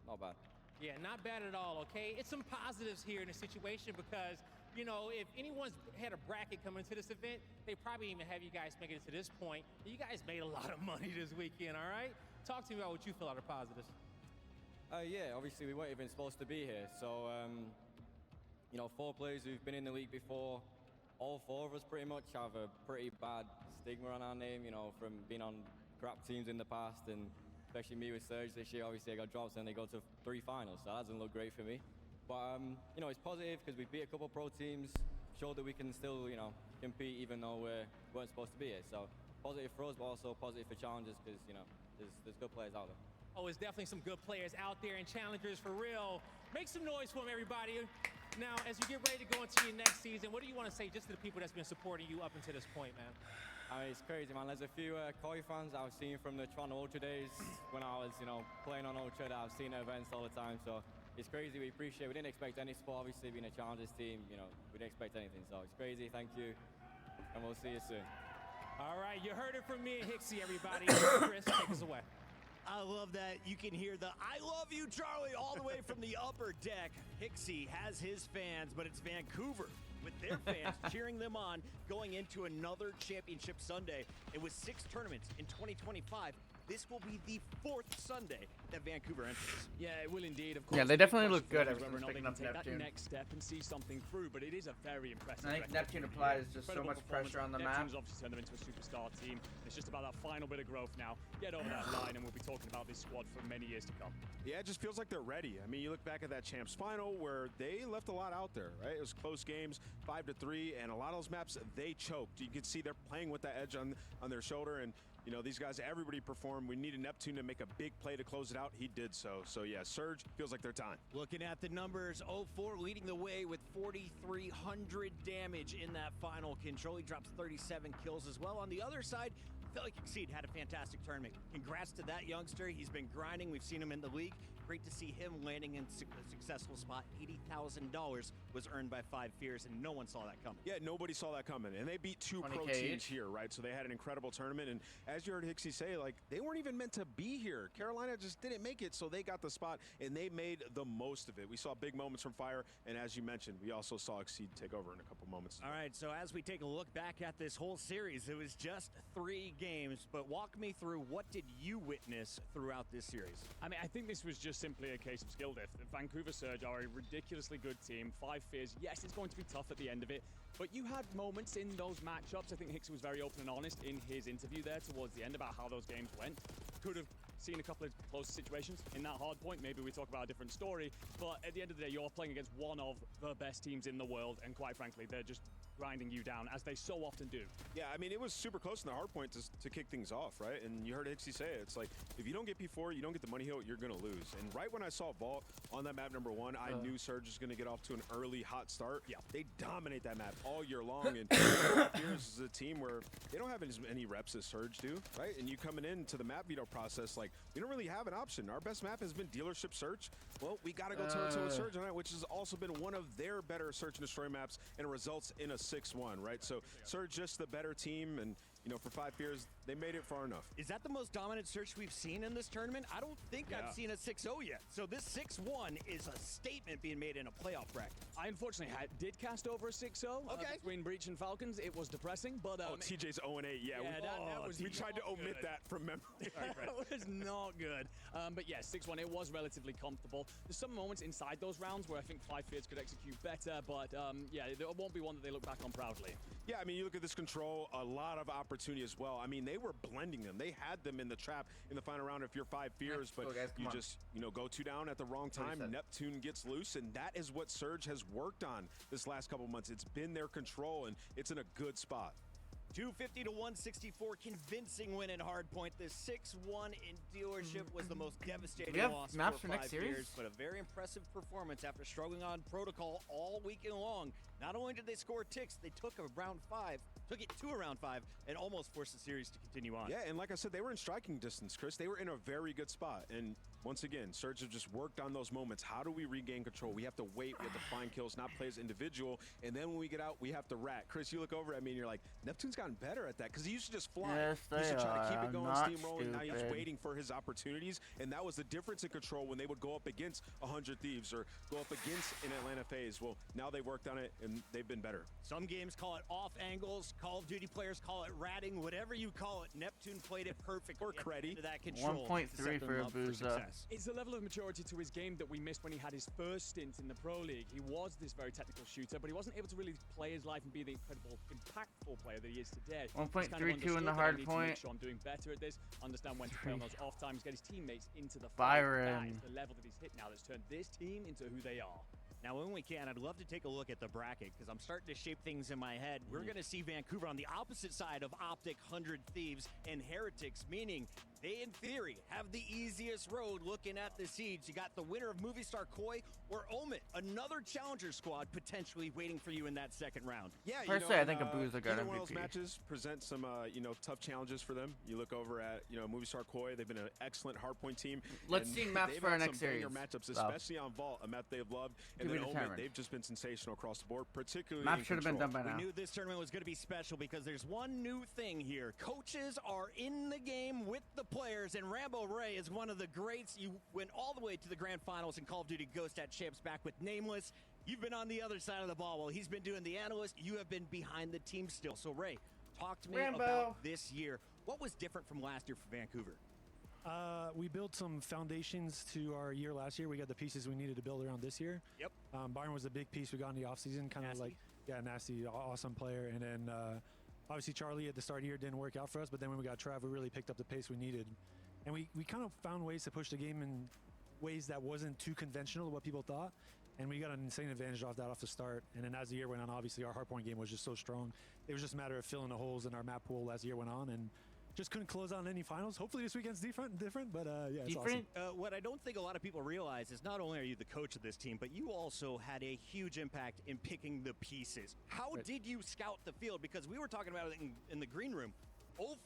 not bad. Yeah, not bad at all, okay? It's some positives here in the situation because, you know, if anyone's had a bracket coming into this event, they probably even have you guys make it to this point. You guys made a lot of money this weekend, all right? Talk to me about what you feel are the positives. Yeah, obviously we weren't even supposed to be here. So, you know, 4 players who've been in the league before, all 4 of us pretty much have a pretty bad stigma on our name, you know, from being on crap teams in the past, and especially me with Surge this year. Obviously I got drops and they go to 3 finals, so that doesn't look great for me. But, you know, it's positive because we beat a couple pro teams, showed that we can still, you know, compete even though we weren't supposed to be here. So, positive for us, but also positive for challengers because, you know, there's good players out there. Oh, it's definitely some good players out there and challengers for real. Make some noise for them, everybody. Now, as you get ready to go into your next season, what do you want to say just to the people that's been supporting you up until this point, man? I mean, it's crazy, man. There's a few Koi fans I've seen from the Toronto Ultra days when I was, you know, playing on Ultra that I've seen at events all the time. So it's crazy. We appreciate it. We didn't expect any support, obviously, being a challengers team. You know, we didn't expect anything. So it's crazy. Thank you. And we'll see you soon. All right, you heard it from me and Hixie, everybody. Chris, take us away. I love that. You can hear the I love you, Charlie, all the way from the upper deck. Hixie has his fans, but it's Vancouver with their fans cheering them on going into another championship Sunday. It was 6 tournaments in 2025. This will be the 4th Sunday that Vancouver enters. Yeah, it will indeed, of course. Yeah, they definitely look good ever Whether or since not they picking can up take Neptune. that next step and see something through, but it is a very impressive I think record. Neptune applies just so Incredible much pressure on the Neptune's map. obviously turned them into a superstar team. It's just about that final bit of growth now. Get over that line and we'll be talking about this squad for many years to come. Yeah, it just feels like they're ready. I mean, you look back at that Champs final where they left a lot out there, right? It was close games, 5-3, and a lot of those maps, they choked. You could see they're playing with that edge on their shoulder, and you know, these guys, everybody performed. We needed Neptune to make a big play to close it out. He did so. So, yeah, Surge feels like their time. Looking at the numbers, 0-4 leading the way with 4,300 damage in that final. Control, he drops 37 kills as well. On the other side, I felt like Exceed had a fantastic tournament. Congrats to that youngster. He's been grinding. We've seen him in the league. Great to see him landing in a successful spot. $80,000 was earned by 5 Fears, and no one saw that coming. Yeah, nobody saw that coming. And they beat 2 pro teams here, right? So they had an incredible tournament. And as you heard Hixie say, like, they weren't even meant to be here. Carolina just didn't make it, so they got the spot, and they made the most of it. We saw big moments from Fire, and as you mentioned, we also saw Exceed take over in a couple moments. All right, so as we take a look back at this whole series, it was just 3 games, but walk me through, what did you witness throughout this series? I mean, I think this was just simply a case of skill diff. The Vancouver Surge are a ridiculously good team. 5 Fears, yes, it's going to be tough at the end of it, but you had moments in those matchups. I think Hixie was very open and honest in his interview there towards the end about how those games went. Could have seen a couple of close situations in that hard point. Maybe we talk about a different story, but at the end of the day, you're playing against one of the best teams in the world, and quite frankly, they're just grinding you down, as they so often do. Yeah, I mean, it was super close in the hard point to kick things off, right? And you heard Hixie say it. It's like, if you don't get P4, you don't get the money hill, you're going to lose. And right when I saw Vault on that map number 1, I knew Surge was going to get off to an early hot start. Yeah, they dominate that map all year long. And Fears is a team where they don't have as many reps as Surge do, right? And you coming into the map veto process, like, like, we don't really have an option. Our best map has been Dealership Search. Well, we got to go toe-to-toe with Surge on it, which has also been one of their better Search and Destroy maps, and it results in a 6-1, right? So Surge just the better team, and you know, for 5 years, they made it far enough. Is that the most dominant Search we've seen in this tournament? I don't think I've seen a 6-0 yet. So this 6-1 is a statement being made in a playoff bracket. I unfortunately did cast over a 6-0 between Breach and Falcons. It was depressing, but TJ's 0-8. We tried to omit that from memory. That was not good. But yeah, 6-1. It was relatively comfortable. There's some moments inside those rounds where I think Five Fears could execute better, but yeah, it won't be one that they look back on proudly. Yeah, I mean, you look at this control, a lot of opportunity as well. I mean, they were blending them. They had them in the trap in the final round if you're Five Fears, but you just, you know, go 2 down at the wrong time. Neptune gets loose, and that is what Surge has worked on this last couple months. It's been their control, and it's in a good spot. 250 to 164, convincing win in Hardpoint. The 6-1 in Dealership was the most devastating loss for 5 years, but a very impressive performance after struggling on Protocol all weekend long. Not only did they score ticks, they took it to a round 5, and almost forced the series to continue on. Yeah, and like I said, they were in striking distance, Chris. They were in a very good spot, and once again, Surge have just worked on those moments. How do we regain control? We have to wait, we have to find kills, not play as individual, and then when we get out, we have to rat. Chris, you look over at me and you're like, Neptune's gotten better at that, because he used to just fly. Yes, he used to try to keep it going, steamrolling. Now he's stupid. waiting for his opportunities, and that was the difference in control when they would go up against 100 Thieves or go up against an Atlanta FaZe. Well, now they worked on it, and they've been better. Some games call it off angles, Call of Duty players call it ratting, whatever you call it. Neptune played it perfectly. Or creddy. To that control. 1.3 for Abuza. It's a level of maturity to his game that we missed when he had his first stint in the Pro League. He was this very technical shooter, but he wasn't able to really play his life and be the incredible, impactful player that he is today. 1.32 in the hard point. Make sure I'm doing better at this, understand when to play on those off times, get his teammates into the fight. Byron. That is the level that he's hit now that's turned this team into who they are. Now, when we can, I'd love to take a look at the bracket, because I'm starting to shape things in my head. We're going to see Vancouver on the opposite side of Optic, 100 Thieves, and Heretics, meaning they, in theory, have the easiest road looking at the seeds. You got the winner of Movie Star Koi or Omit, another challenger squad potentially waiting for you in that second round. Yeah, personally, I think Abuza got either one of those MVP. matches present some, tough challenges for them. You look over at, Movie Star Koi. They've been an excellent hardpoint team. Let's see maps for our next series. Matchups, especially on Vault, a map they've loved. And then Omit, they've just been sensational across the board, particularly Map should have been done by now. We knew this tournament was going to be special because there's one new thing here. Coaches are in the game with the players, and Rambo Ray is one of the greats. You went all the way to the grand finals in Call of Duty Ghost at Champs back with Nameless. You've been on the other side of the ball. While he's been doing the analyst, you have been behind the team still. So Ray, talk to me about this year. What was different from last year for Vancouver? We built some foundations to our year last year. We got the pieces we needed to build around this year. Yep. Byron was a big piece we got in the offseason, kind of like, nasty, awesome player. And then obviously Charlie at the start of the year didn't work out for us, but then when we got Trav, we really picked up the pace we needed. And we kind of found ways to push the game in ways that wasn't too conventional to what people thought. And we got an insane advantage off the start. And then as the year went on, obviously our hardpoint game was just so strong. It was just a matter of filling the holes in our map pool as the year went on. And just couldn't close on any finals. Hopefully this weekend's different, but yeah, it's awesome. What I don't think a lot of people realize is not only are you the coach of this team, but you also had a huge impact in picking the pieces. How did you scout the field? Because we were talking about it in the green room.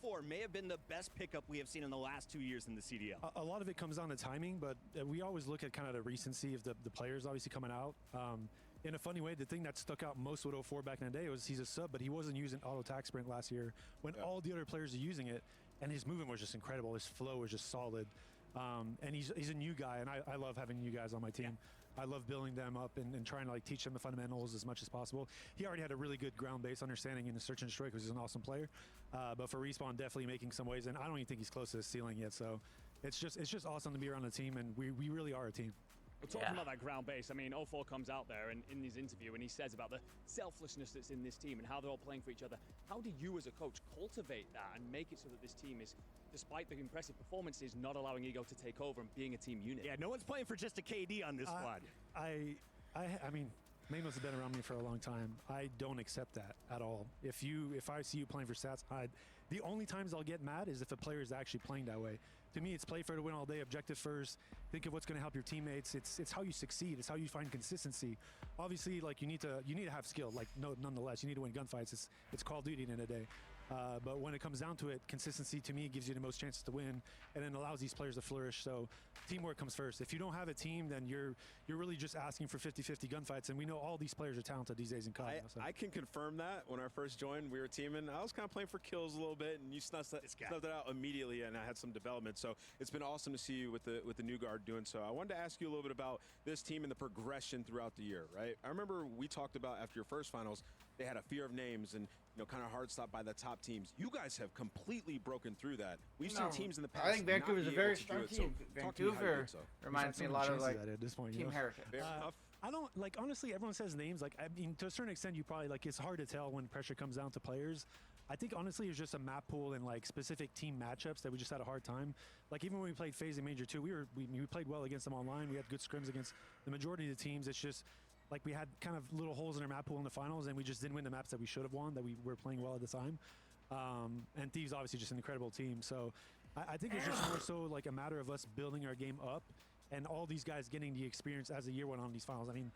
04 may have been the best pickup we have seen in the last 2 years in the CDL. A lot of it comes down to timing, but we always look at kind of the recency of the players obviously coming out. In a funny way, the thing that stuck out most with 04 back in the day was he's a sub, but he wasn't using auto attack sprint last year when all the other players are using it, and his movement was just incredible. His flow was just solid. And he's a new guy, and I love having new guys on my team. I love building them up and trying to teach them the fundamentals as much as possible. He already had a really good ground-based understanding in the search and destroy because he's an awesome player. But for Respawn, definitely making some waves, and I don't even think he's close to the ceiling yet. So it's just awesome to be around the team, and we really are a team. We're talking about that ground base. I mean, 04 comes out there and in his interview and he says about the selflessness that's in this team and how they're all playing for each other. How do you as a coach cultivate that and make it so that this team is, despite the impressive performances, not allowing ego to take over and being a team unit? Yeah, no one's playing for just a KD on this squad. I mean, Mamos has been around me for a long time. I don't accept that at all. If I see you playing for stats, the only times I'll get mad is if a player is actually playing that way. To me, it's play fair to win all day, objective first. Think of what's going to help your teammates. It's how you succeed. It's how you find consistency. Obviously, you need to have skill. Nonetheless, you need to win gunfights. It's Call of Duty in a day. But when it comes down to it, consistency to me gives you the most chances to win, and then allows these players to flourish. So teamwork comes first. If you don't have a team, then you're really just asking for 50-50 gunfights. And we know all these players are talented these days in COD. I can confirm that. When I first joined, we were teaming. I was kind of playing for kills a little bit, and you snuffed that out immediately, and I had some development. So it's been awesome to see you with the new guard doing so. I wanted to ask you a little bit about this team and the progression throughout the year, right? I remember we talked about after your first finals, they had a fear of names and kind of hard stop by the top teams. You guys have completely broken through that. We've seen teams in the past. I think Vancouver's a very strong team. Vancouver reminds me a lot of like at this point, Team Heritage. I don't like, honestly, everyone says names. Like, I mean, to a certain extent, you probably like, it's hard to tell when pressure comes down to players. I think honestly it's just a map pool and like specific team matchups that we just had a hard time. Like even when we played FaZe in Major 2, we played well against them online. We had good scrims against the majority of the teams. It's just like we had kind of little holes in our map pool in the finals, and we just didn't win the maps that we should have won, that we were playing well at the time. And Thieves obviously just an incredible team. So I think it's just more so like a matter of us building our game up and all these guys getting the experience as the year went on these finals. I mean,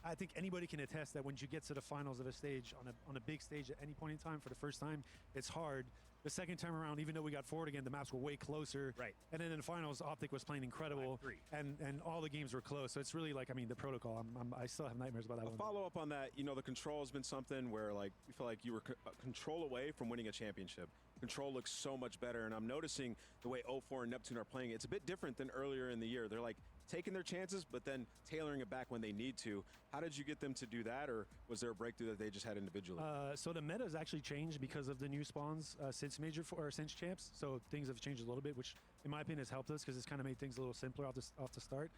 I think anybody can attest that when you get to the finals of a stage on a big stage at any point in time for the first time, it's hard. The second time around, even though we got forward again, the maps were way closer. Right. And then in the finals, Optic was playing incredible. And all the games were close. So it's really like, I mean, the protocol. I still have nightmares about that one. Follow up on that, the control has been something where like you feel like you were control away from winning a championship. Control looks so much better, and I'm noticing the way 0-4 and Neptune are playing. It's a bit different than earlier in the year. They're like taking their chances, but then tailoring it back when they need to. How did you get them to do that, or was there a breakthrough that they just had individually? So the meta has actually changed because of the new spawns since Major 4 or since Champs. So things have changed a little bit, which in my opinion has helped us because it's kind of made things a little simpler off the start.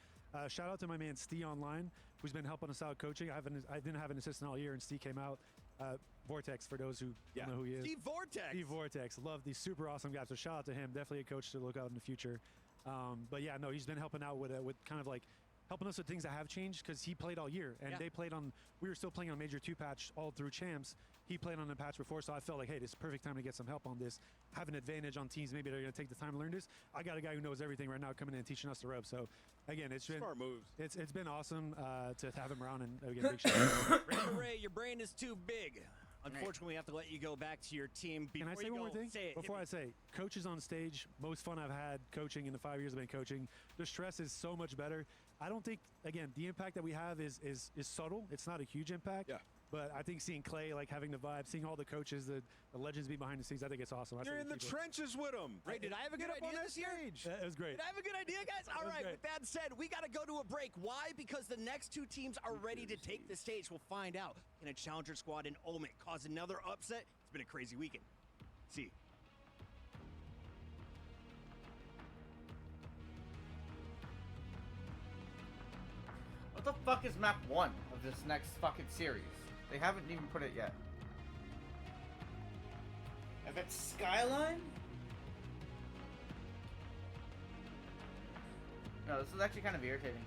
Shout out to my man Steve Online, who's been helping us out coaching. I didn't have an assistant all year, and Steve came out. Vortex, for those who don't know who he is. Steve Vortex. Steve Vortex. Love these super awesome guys. So shout out to him. Definitely a coach to look out in the future. But yeah, no, he's been helping out with kind of like helping us with things that have changed because he played all year and they played on. We were still playing on Major 2 patch all through Champs. He played on the patch before, so I felt like, hey, this is perfect time to get some help on this. Have an advantage on teams. Maybe they're going to take the time to learn this. I got a guy who knows everything right now coming in and teaching us the ropes. So again, it's been smart moves. It's been awesome to have him around, and again, big shout out. Ray, your brain is too big. Unfortunately, we have to let you go back to your team. Can I say one more thing? Before I say, coaches on stage, most fun I've had coaching in the 5 years I've been coaching. The stress is so much better. I don't think, again, the impact that we have is subtle. It's not a huge impact. Yeah. But I think seeing Clay, like having the vibe, seeing all the coaches, the legends be behind the scenes, I think it's awesome. You're in the trenches with them. Ray, did I have a good idea this year? It was great. Did I have a good idea, guys? All right, with that said, we got to go to a break. Why? Because the next two teams are ready to take the stage. We'll find out. Can a challenger squad in Omen cause another upset? It's been a crazy weekend. See you. What the fuck is map 1 of this next fucking series? They haven't even put it yet. If it's Skyline? No, this is actually kind of irritating.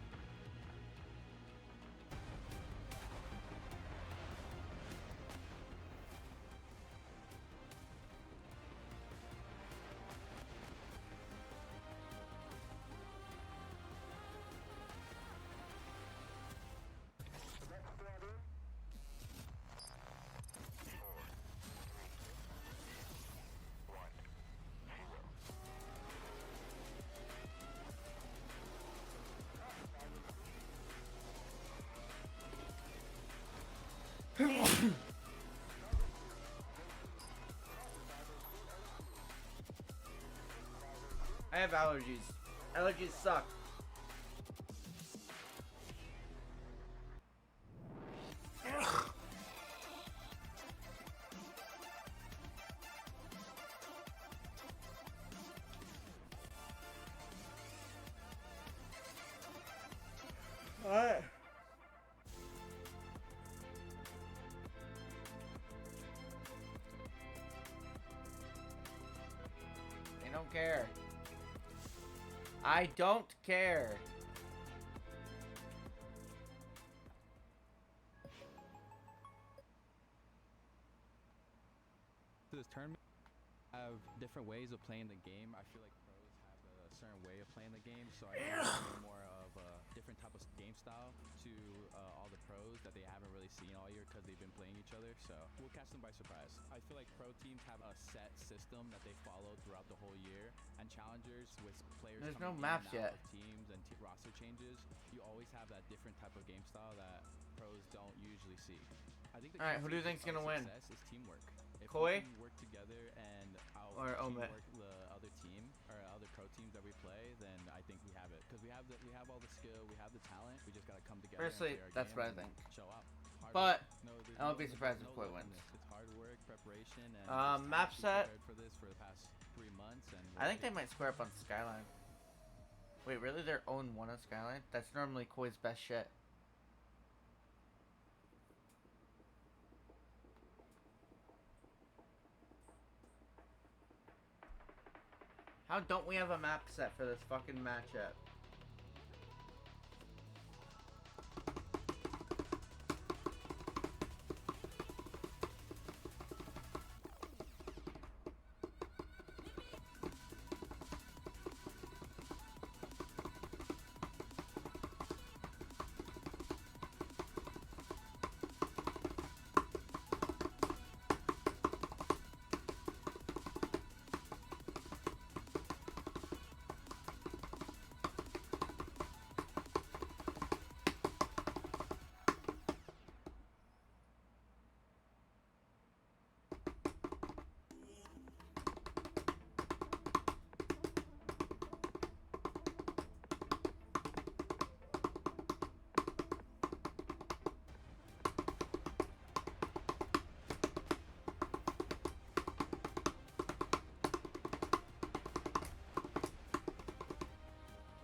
I have allergies. Allergies suck. What? I don't care. I don't care. This tournament have different ways of playing the game. I feel like pros have a certain way of playing the game, so I think more of of a different type of game style to all the pros that they haven't really seen all year because they've been playing each other. So we'll catch them by surprise. I feel like pro teams have a set system that they follow throughout the whole year, and challengers with players There's coming no in maps and out yet. of teams and roster changes, you always have that different type of game style that pros don't usually see. I think the All right, who do you think's gonna win? success is teamwork. If Koi? we can work together and Or Omet? teamwork the other team or other pro teams that we play, then I think we have it because we have all the skill, we have the talent. We just gotta come together. Personally, and play our that's game what I and think. Show up. But there's I won't be surprised if no Koi luck in wins. this. It's hard work, preparation, and just Map time to be set. prepared for this for the past 3 months. And I think they might square up on Skyline. Wait, really? They're 0-1 on Skyline? That's normally Koi's best shit. How don't we have a map set for this fucking matchup?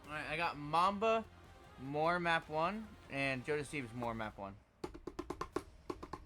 Alright, I got Mamba, more map 1, and Joe Steve's more map 1.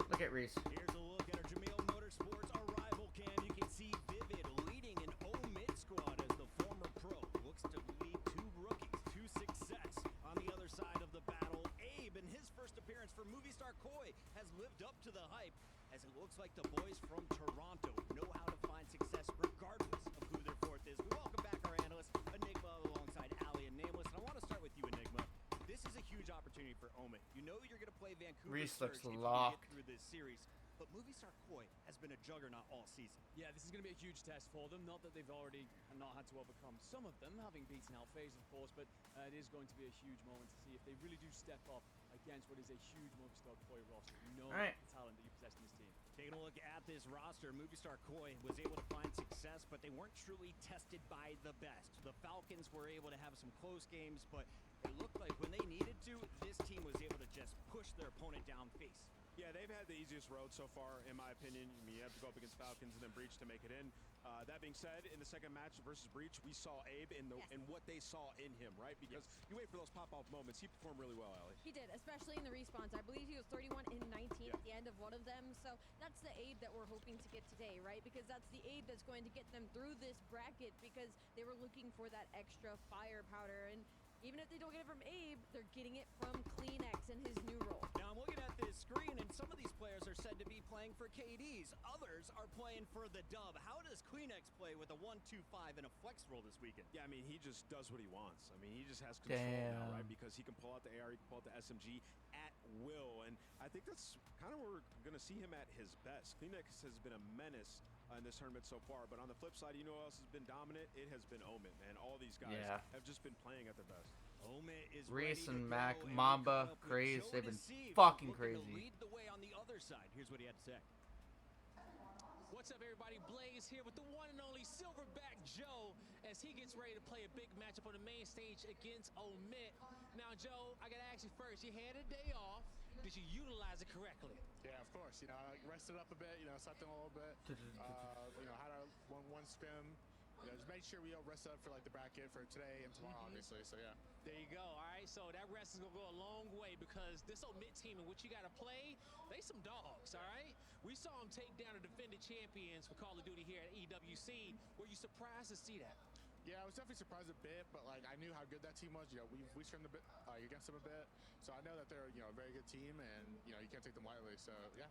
Look at Reese. Here's a look at our Jamil Motorsports arrival cam. You can see Vivid leading an Omid squad as the former pro looks to lead 2 rookies to success. On the other side of the battle, Abe, in his first appearance for Movie Star Koi, has lived up to the hype, as it looks like the boys from Toronto know how to find success regardless of who their fourth is. We welcome back our analyst, Enigma, alongside Ali and Nameless. And I want to start with you, Enigma. This is a huge opportunity for Omid. You know you're going to play Vancouver Reese Surge looks if you locked. get through this series, but Movie Star Koi has been a juggernaut all season. Yeah, this is going to be a huge test for them. Not that they've already not had to overcome some of them, having beaten Alphase, of course, but it is going to be a huge moment to see if they really do step up against what is a huge Movistar Koi roster. You know Alright. the talent that you possess in this team. Taking a look at this roster, Movistar Koi was able to find success, but they weren't truly tested by the best. The Falcons were able to have some close games, but it looked like when they needed to, this team was able to just push their opponent down face. Yeah, they've had the easiest road so far, in my opinion. I mean, you have to go up against Falcons and then Breach to make it in. That being said, in the second match versus Breach, we saw Abe in what they saw in him, right? Because you wait for those pop-off moments. He performed really well, Allie. He did, especially in the respawns. I believe he was 31 in 19 at the end of one of them. So that's the Abe that we're hoping to get today, right? Because that's the Abe that's going to get them through this bracket, because they were looking for that extra fire powder. And even if they don't get it from Abe, they're getting it from Kleenex in his new role. Now I'm looking at this screen, and some of these players are said to be playing for KDs. Others are playing for the dub. How does Kleenex play with a 1-2-5 in a flex role this weekend? Yeah, I mean, he just does what he wants. I mean, he just has control now, right? Because he can pull out the AR, he can pull out the SMG at will. And I think that's kind of where we're going to see him at his best. Kleenex has been a menace in this tournament so far. But on the flip side, you know who else has been dominant? It has been Omen, man. All these guys have just been playing at their best. Reese and Mac, Mamba, crazy. They've been fucking crazy. Lead the way on the other side. Here's what he had to say. What's up, everybody? Blaze here with the one and only Silverback Joe as he gets ready to play a big matchup on the main stage against Omid. Now, Joe, I gotta ask you first. You had a day off. Did you utilize it correctly? Yeah, of course. You know, I rested up a bit. You know, slept in a little bit. You know, had a one scrim. You know, just made sure we all rested up for like the bracket for today and tomorrow, obviously. So yeah. There you go. All right. So that rest is gonna go a long way because this Omid team in which you gotta play, they some dogs. All right. We saw them take down the defending champions for Call of Duty here at EWC. Were you surprised to see that? Yeah, I was definitely surprised a bit, but like I knew how good that team was. You know, we scrimmed a bit against them a bit, so I know that they're a very good team, and you know you can't take them lightly. So yeah.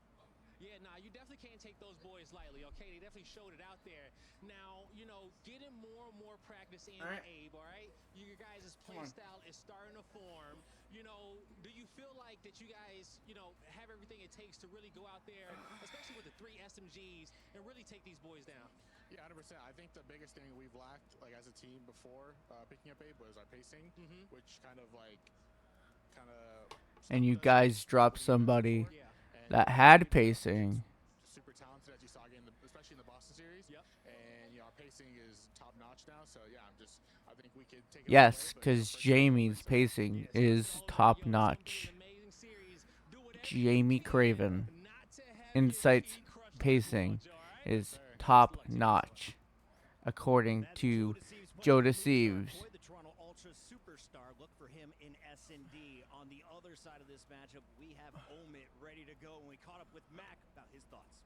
Yeah, nah, you definitely can't take those boys lightly, okay? They definitely showed it out there. Now, you know, getting more and more practice in, Abe, all right? Your guys' play style is starting to form. You know, do you feel like that you guys, you know, have everything it takes to really go out there, especially with the 3 SMGs, and really take these boys down? Yeah, 100%. I think the biggest thing we've lacked, like as a team before picking up Abe, was our pacing, which kind of. And you guys dropped somebody that had pacing. Super talented, as you saw again, especially in the Boston series. Yep. And our pacing is top notch now. So yeah, I think we could take it. Yes, because Jamie's pacing is top notch. Jamie Craven. Insight's pacing is top notch, according to Joe Deceives. The Toronto Ultra superstar. Look for him in S&D. On the other side of this matchup, we have Omit ready to go, and we caught up with Mac about his thoughts.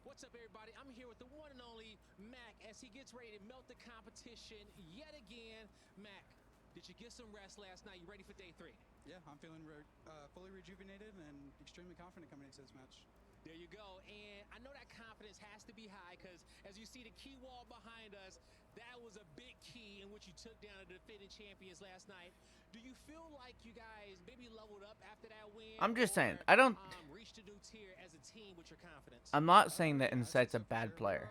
What's up, everybody? I'm here with the one and only Mac as he gets ready to melt the competition yet again. Mac, did you get some rest last night? You ready for day 3? Yeah, I'm feeling fully rejuvenated and extremely confident coming into this match. There you go. And I know that confidence has to be high because as you see the key wall behind us, that was a big key in which you took down the defending champions last night. Do you feel like you guys maybe leveled up after that win? I'm just saying, I don't. Reached a new tier as a team with your confidence? I'm not saying that Insight's a bad player.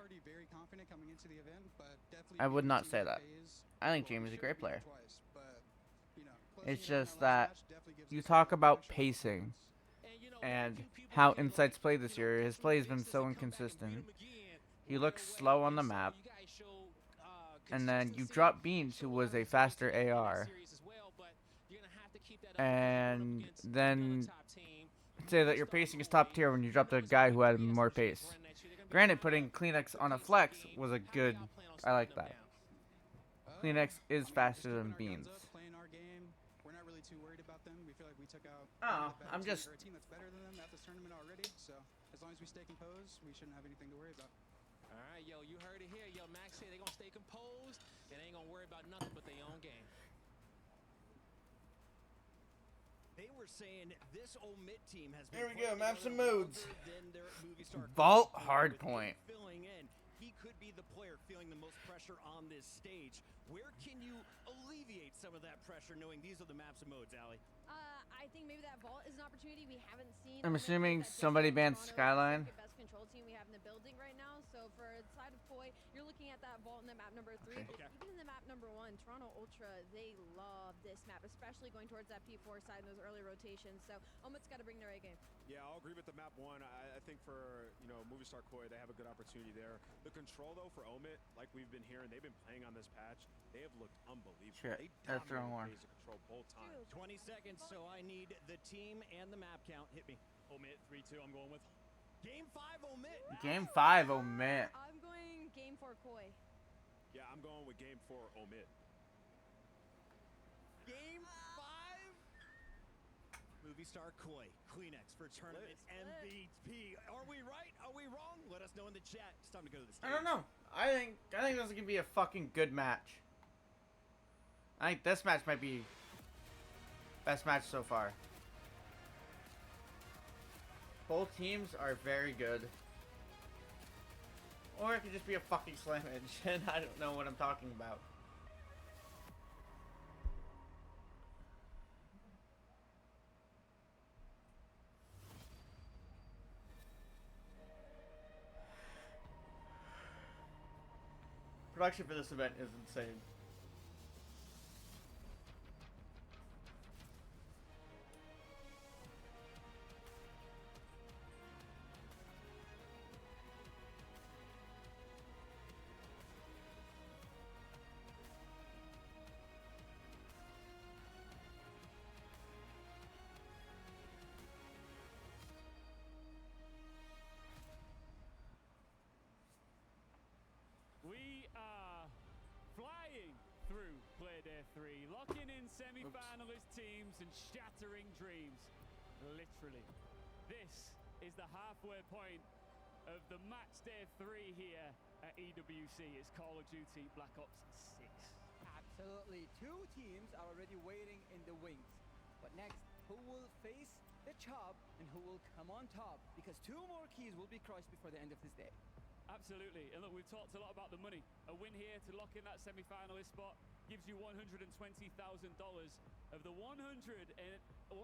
I would not say that. I think Jamie's a great player. It's just that you talk about pacing and how Insight's played this year. His play has been so inconsistent. He looks slow on the map. And then you drop Beans, who was a faster AR. And then say that your pacing is top tier when you dropped a guy who had more pace. Granted, putting Kleenex on a flex was a good. I like that. Kleenex is faster than Beans. Oh, I'm just. We're a team that's better than them at this tournament already, so as long as we stay composed, we shouldn't have anything to worry about. All right, yo, you heard it here. Yo, Max said they're going to stay composed and they ain't going to worry about nothing but their own game. They were saying this Omit team has been. Here we go, maps and moods. Vault Vault hardpoint. Filling in. He could be the player feeling the most pressure on this stage. Where can you alleviate some of that pressure knowing these are the maps and modes, Allie? I think maybe that vault is an opportunity we haven't seen. I'm assuming somebody banned Skyline. Best control team we have in the building right now. So for the side of Koi, you're looking at that vault in the map number 3. Okay. But even in the map number 1, Toronto Ultra, they love this map, especially going towards that P4 side in those early rotations. So Omit's got to bring their A game. Yeah, I'll agree with the map 1. I think for, Movistar Koi, they have a good opportunity there. The control, though, for Omit, like we've been hearing, they've been playing on this patch. They have looked unbelievable. Shit, that's the wrong one. Control both times. 20 seconds, so I need the team and the map count. Hit me. Omit, 3-2, I'm going with. Game 5, Omit. Game 5, Omit. I'm going game 4, Koi. Yeah, I'm going with game 4, Omit. Game 5. Movistar Koi, Kleenex for tournament MVP. Are we right? Are we wrong? Let us know in the chat. It's time to go to the stage. I don't know. I think this is gonna be a fucking good match. I think this match might be best match so far. Both teams are very good. Or it could just be a fucking slammage, and I don't know what I'm talking about. Production for this event is insane. We are flying through Play Day 3, locking in semi-finalist teams and shattering dreams. Literally. This is the halfway point of the match day 3 here at EWC. It's Call of Duty Black Ops 6. Absolutely. 2 teams are already waiting in the wings. But next, who will face the chop and who will come on top, because 2 more keys will be crushed before the end of this day. Absolutely. And look, we've talked a lot about the money. A win here to lock in that semi-finalist spot gives you $120,000 of the 100 and 1,000.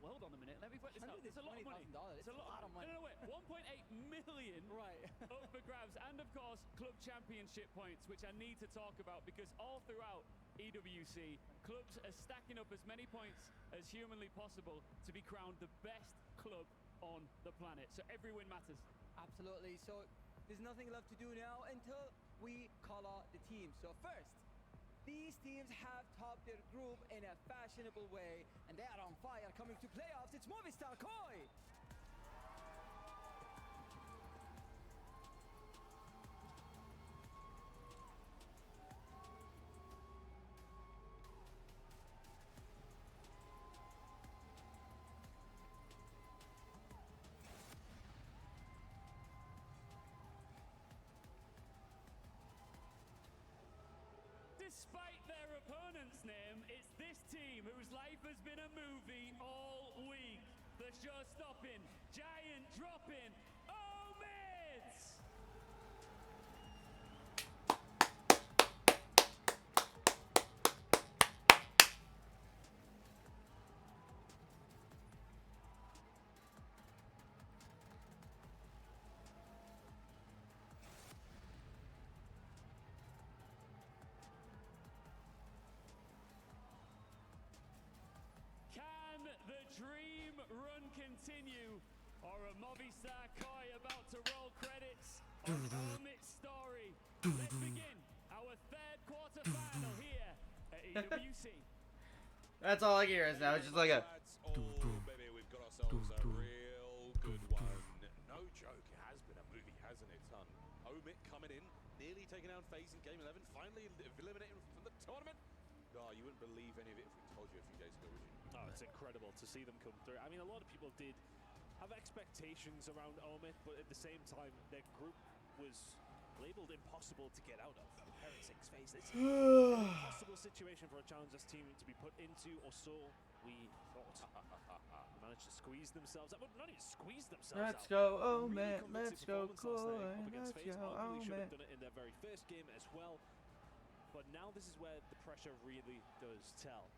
Hold on a minute. Let me put this up. It's a lot of money. It's a lot of money. No, wait. 1.8 million right. up for grabs. And of course, club championship points, which I need to talk about because all throughout EWC, clubs are stacking up as many points as humanly possible to be crowned the best club on the planet. So every win matters. Absolutely. So there's nothing left to do now until we call out the teams. So first, these teams have topped their group in a fashionable way, and they are on fire coming to playoffs. It's Movistar Koi! Despite their opponent's name, it's this team whose life has been a movie all week. The show-stopping, giant-dropping Omids! Can the dream run continue? Or a Movistar Koi about to roll credits on Omit's story? Let's begin our 3rd quarterfinal here at EWC. That's all I hear is now. It's just like a. Baby, we've got ourselves a real good one. No joke, it has been a movie, hasn't it, son? Omit coming in, nearly taking down FaZe in Game 11, finally eliminating from the tournament. Oh, you wouldn't believe any of it if we told you a few days ago, would you? Oh, it's incredible to see them come through. I mean, a lot of people did have expectations around Omit, but at the same time, their group was labeled impossible to get out of. Heretics face. It's an impossible situation for a Challengers team to be put into, or so we thought. They managed to squeeze themselves out. Well, not even squeeze themselves Let's out. go, Omit. Let's go, Koi. Let's go, Arguably should have Omit. done it in their very first game as well. But now this is where the pressure really does tell.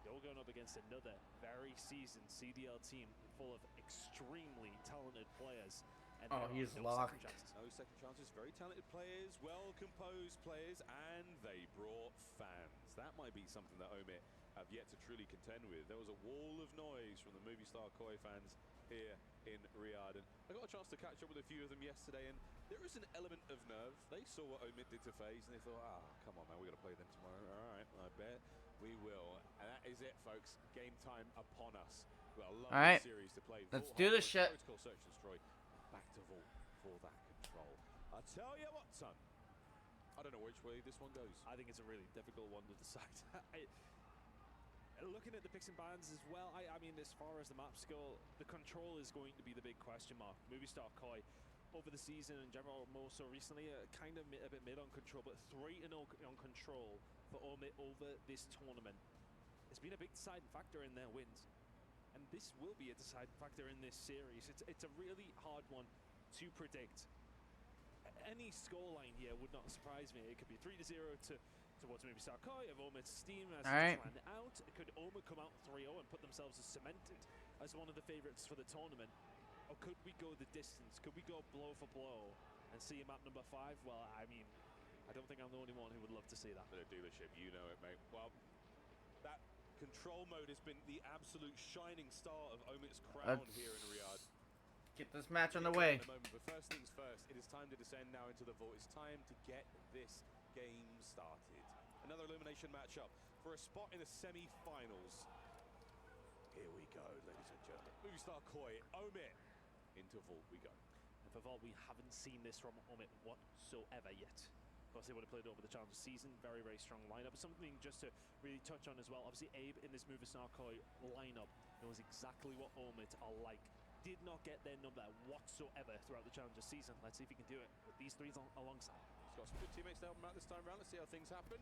You're going up against another very seasoned CDL team full of extremely talented players. And Oh, he's locked. No second chances, very talented players, well-composed players, and they brought fans. That might be something that Omit have yet to truly contend with. There was a wall of noise from the Movistar Koi fans here in Riyadh. And I got a chance to catch up with a few of them yesterday, and there is an element of nerve. They saw what Omit did to FaZe, and they thought, come on, man, we got to play them tomorrow. All right, I bet we will. And that is it, folks. Game time upon us. We've got a lovely series to play. Let's do this shit. Protocol search and destroy. Back to Vault for that control. I tell you what, son. I don't know which way this one goes. I think it's a really difficult one to decide. Looking at the picks and bans as well, I mean, as far as the maps go, the control is going to be the big question mark. Movistar Koi, over the season in general, more so recently, kind of a bit mid on control, but 3-0 on control for Omit over this tournament. It's been a big deciding factor in their wins. And this will be a deciding factor in this series. It's a really hard one to predict. Any scoreline here would not surprise me. It could be 3-0 towards Movistar Koi of Omit's steam as it's planned out. Could Omit come out 3-0 and put themselves as cemented as one of the favorites for the tournament? Or could we go the distance? Could we go blow for blow and see map number 5? Well, I mean, I don't think I'm the only one who would love to see that. Bit of dealership, you know it, mate. Well, that control mode has been the absolute shining star of Omit's crown here in Riyadh. Get this match on the way. But first things first, it is time to descend now into the vault. It's time to get this game started. Another elimination matchup for a spot in the semi-finals. Here we go, ladies and gentlemen. Movistar Koi, Omit. Into vault we go. And for Vault, we haven't seen this from Omit whatsoever yet. Of course, they would have played over the Challenger season. Very, very strong lineup. Something just to really touch on as well. Obviously, Abe in this Movistar Koi lineup knows exactly what Omit are like. Did not get their number whatsoever throughout the Challenger season. Let's see if he can do it with these three alongside. He's got some good teammates to help him out this time around. Let's see how things happen.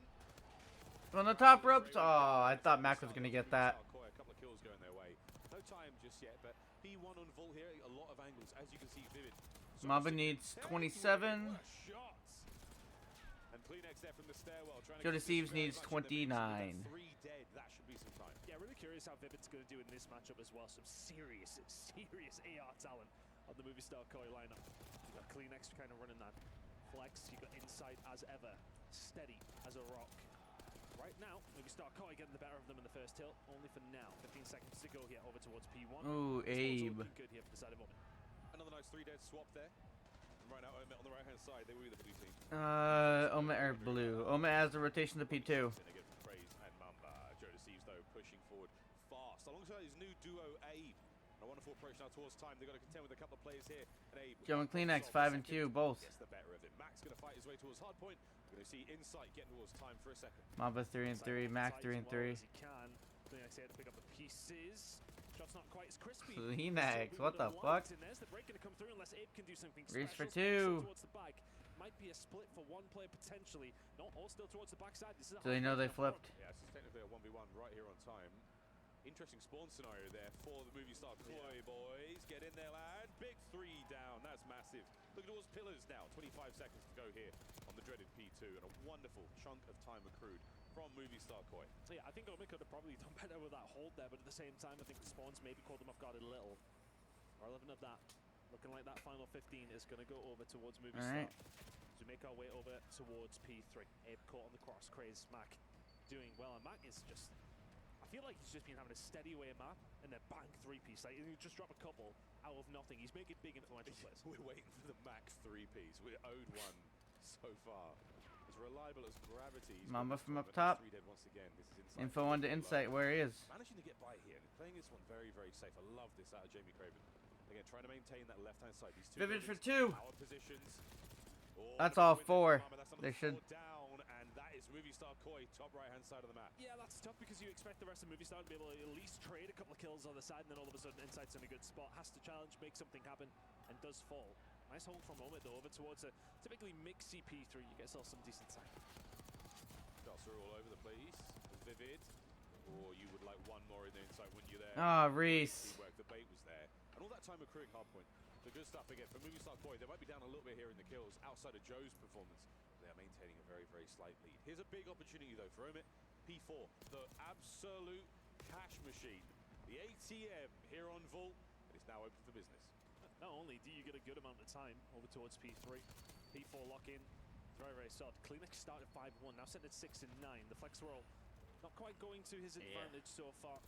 On the top ropes. Oh, I thought Mac was going to get that. A couple of kills going their way. No time just yet, but P1 on Vault here, a lot of angles, as you can see, Vivid. Mamba needs 27. And Kleenex there from the stairwell. Joe Deceives needs 29. That should be some time. Yeah, really curious how Vivid's going to do in this matchup as well. Some serious AR talent on the Movie Star Koi lineup. You got Kleenex kind of running that flex. You got Insight as ever, steady as a rock. Right now, Movie Star Koi getting the better of them in the first tilt. Only for now. 15 seconds to go here over towards P1. Ooh, Abe. Good here for the side of moment. Another nice 3-dead swap there. And right now, Omet on the right-hand side, they will be the blue team. Omet or blue. Omet has the rotation to P2. Praise and Mamba. Joe Deceives, though, pushing forward fast. Alongside his new duo, Abe. A wonderful approach now towards time. They've got to contend with a couple of players here. And Abe, Joe and Kleenex, 5 and 2, both. Gets the better of it. Max going to fight his way towards hard point. We're going to see Insight getting towards time for a second. Mamba 3 and 3, Mac 3 and 3. Kleenex here to pick up the pieces. Shot's not quite as crispy. Kleenex, what the fuck? Reach for 2. Might be a split for one player potentially. Not all still towards the backside. This is Do they know they flipped? Yeah, this is technically a 1v1 right here on time. Interesting spawn scenario there for the Movie Star Koi boys. Get in there, lad. Big 3 down. That's massive. Look towards pillars now. 25 seconds to go here on the dreaded P2. And a wonderful chunk of time accrued from Movie Star Koi. Yeah, I think Omi could have probably done better with that hold there, but at the same time, I think the spawns maybe caught them off guard a little. 11 of that. Looking like that final 15 is going to go over towards Movie Star. As we make our way over towards P3. Abe caught on the cross. Craze. Mac doing well. And Mac is just... I feel like he's just been having a steady way of Mac, and then bang, 3-piece. Like, you just drop a couple out of nothing. He's making big influential plays. We're waiting for the Mac 3-piece. We're owed one so far. As reliable as gravity. Mamba from up top. Once again. This is Info on to Insight, where he is. Managing to get by here. Playing this one very, very safe. I love this out of Jamie Craven. Again, trying to maintain that left-hand side. These two Vivid for 2. positions. That's all 4. They should... Down, and that is Movie Star Koi, top right-hand side of the map. Yeah, that's tough because you expect the rest of Movie Star to be able to at least trade a couple of kills on the side, and then all of a sudden Insight's in a good spot. Has to challenge, make something happen, and does fall. Nice hold from Omet though, over towards a typically mixy P3. You get yourself some decent time. Shots are all over the place. Vivid. Or you would like one more in the Insight, wouldn't you there? Ah, Reese. The bait was there. And all that time accruing hard point. The good stuff again for Movie Star Koi. They might be down a little bit here in the kills outside of Joe's performance. They are maintaining a very, very slight lead. Here's a big opportunity though for Omet. P4, the absolute cash machine. The ATM here on Vault. It is now open for business. Not only do you get a good amount of time over towards P3, P4 lock in. Very, very solid. Kleenex started 5-1, now set at 6 and 9. The flex roll not quite going to his advantage so far.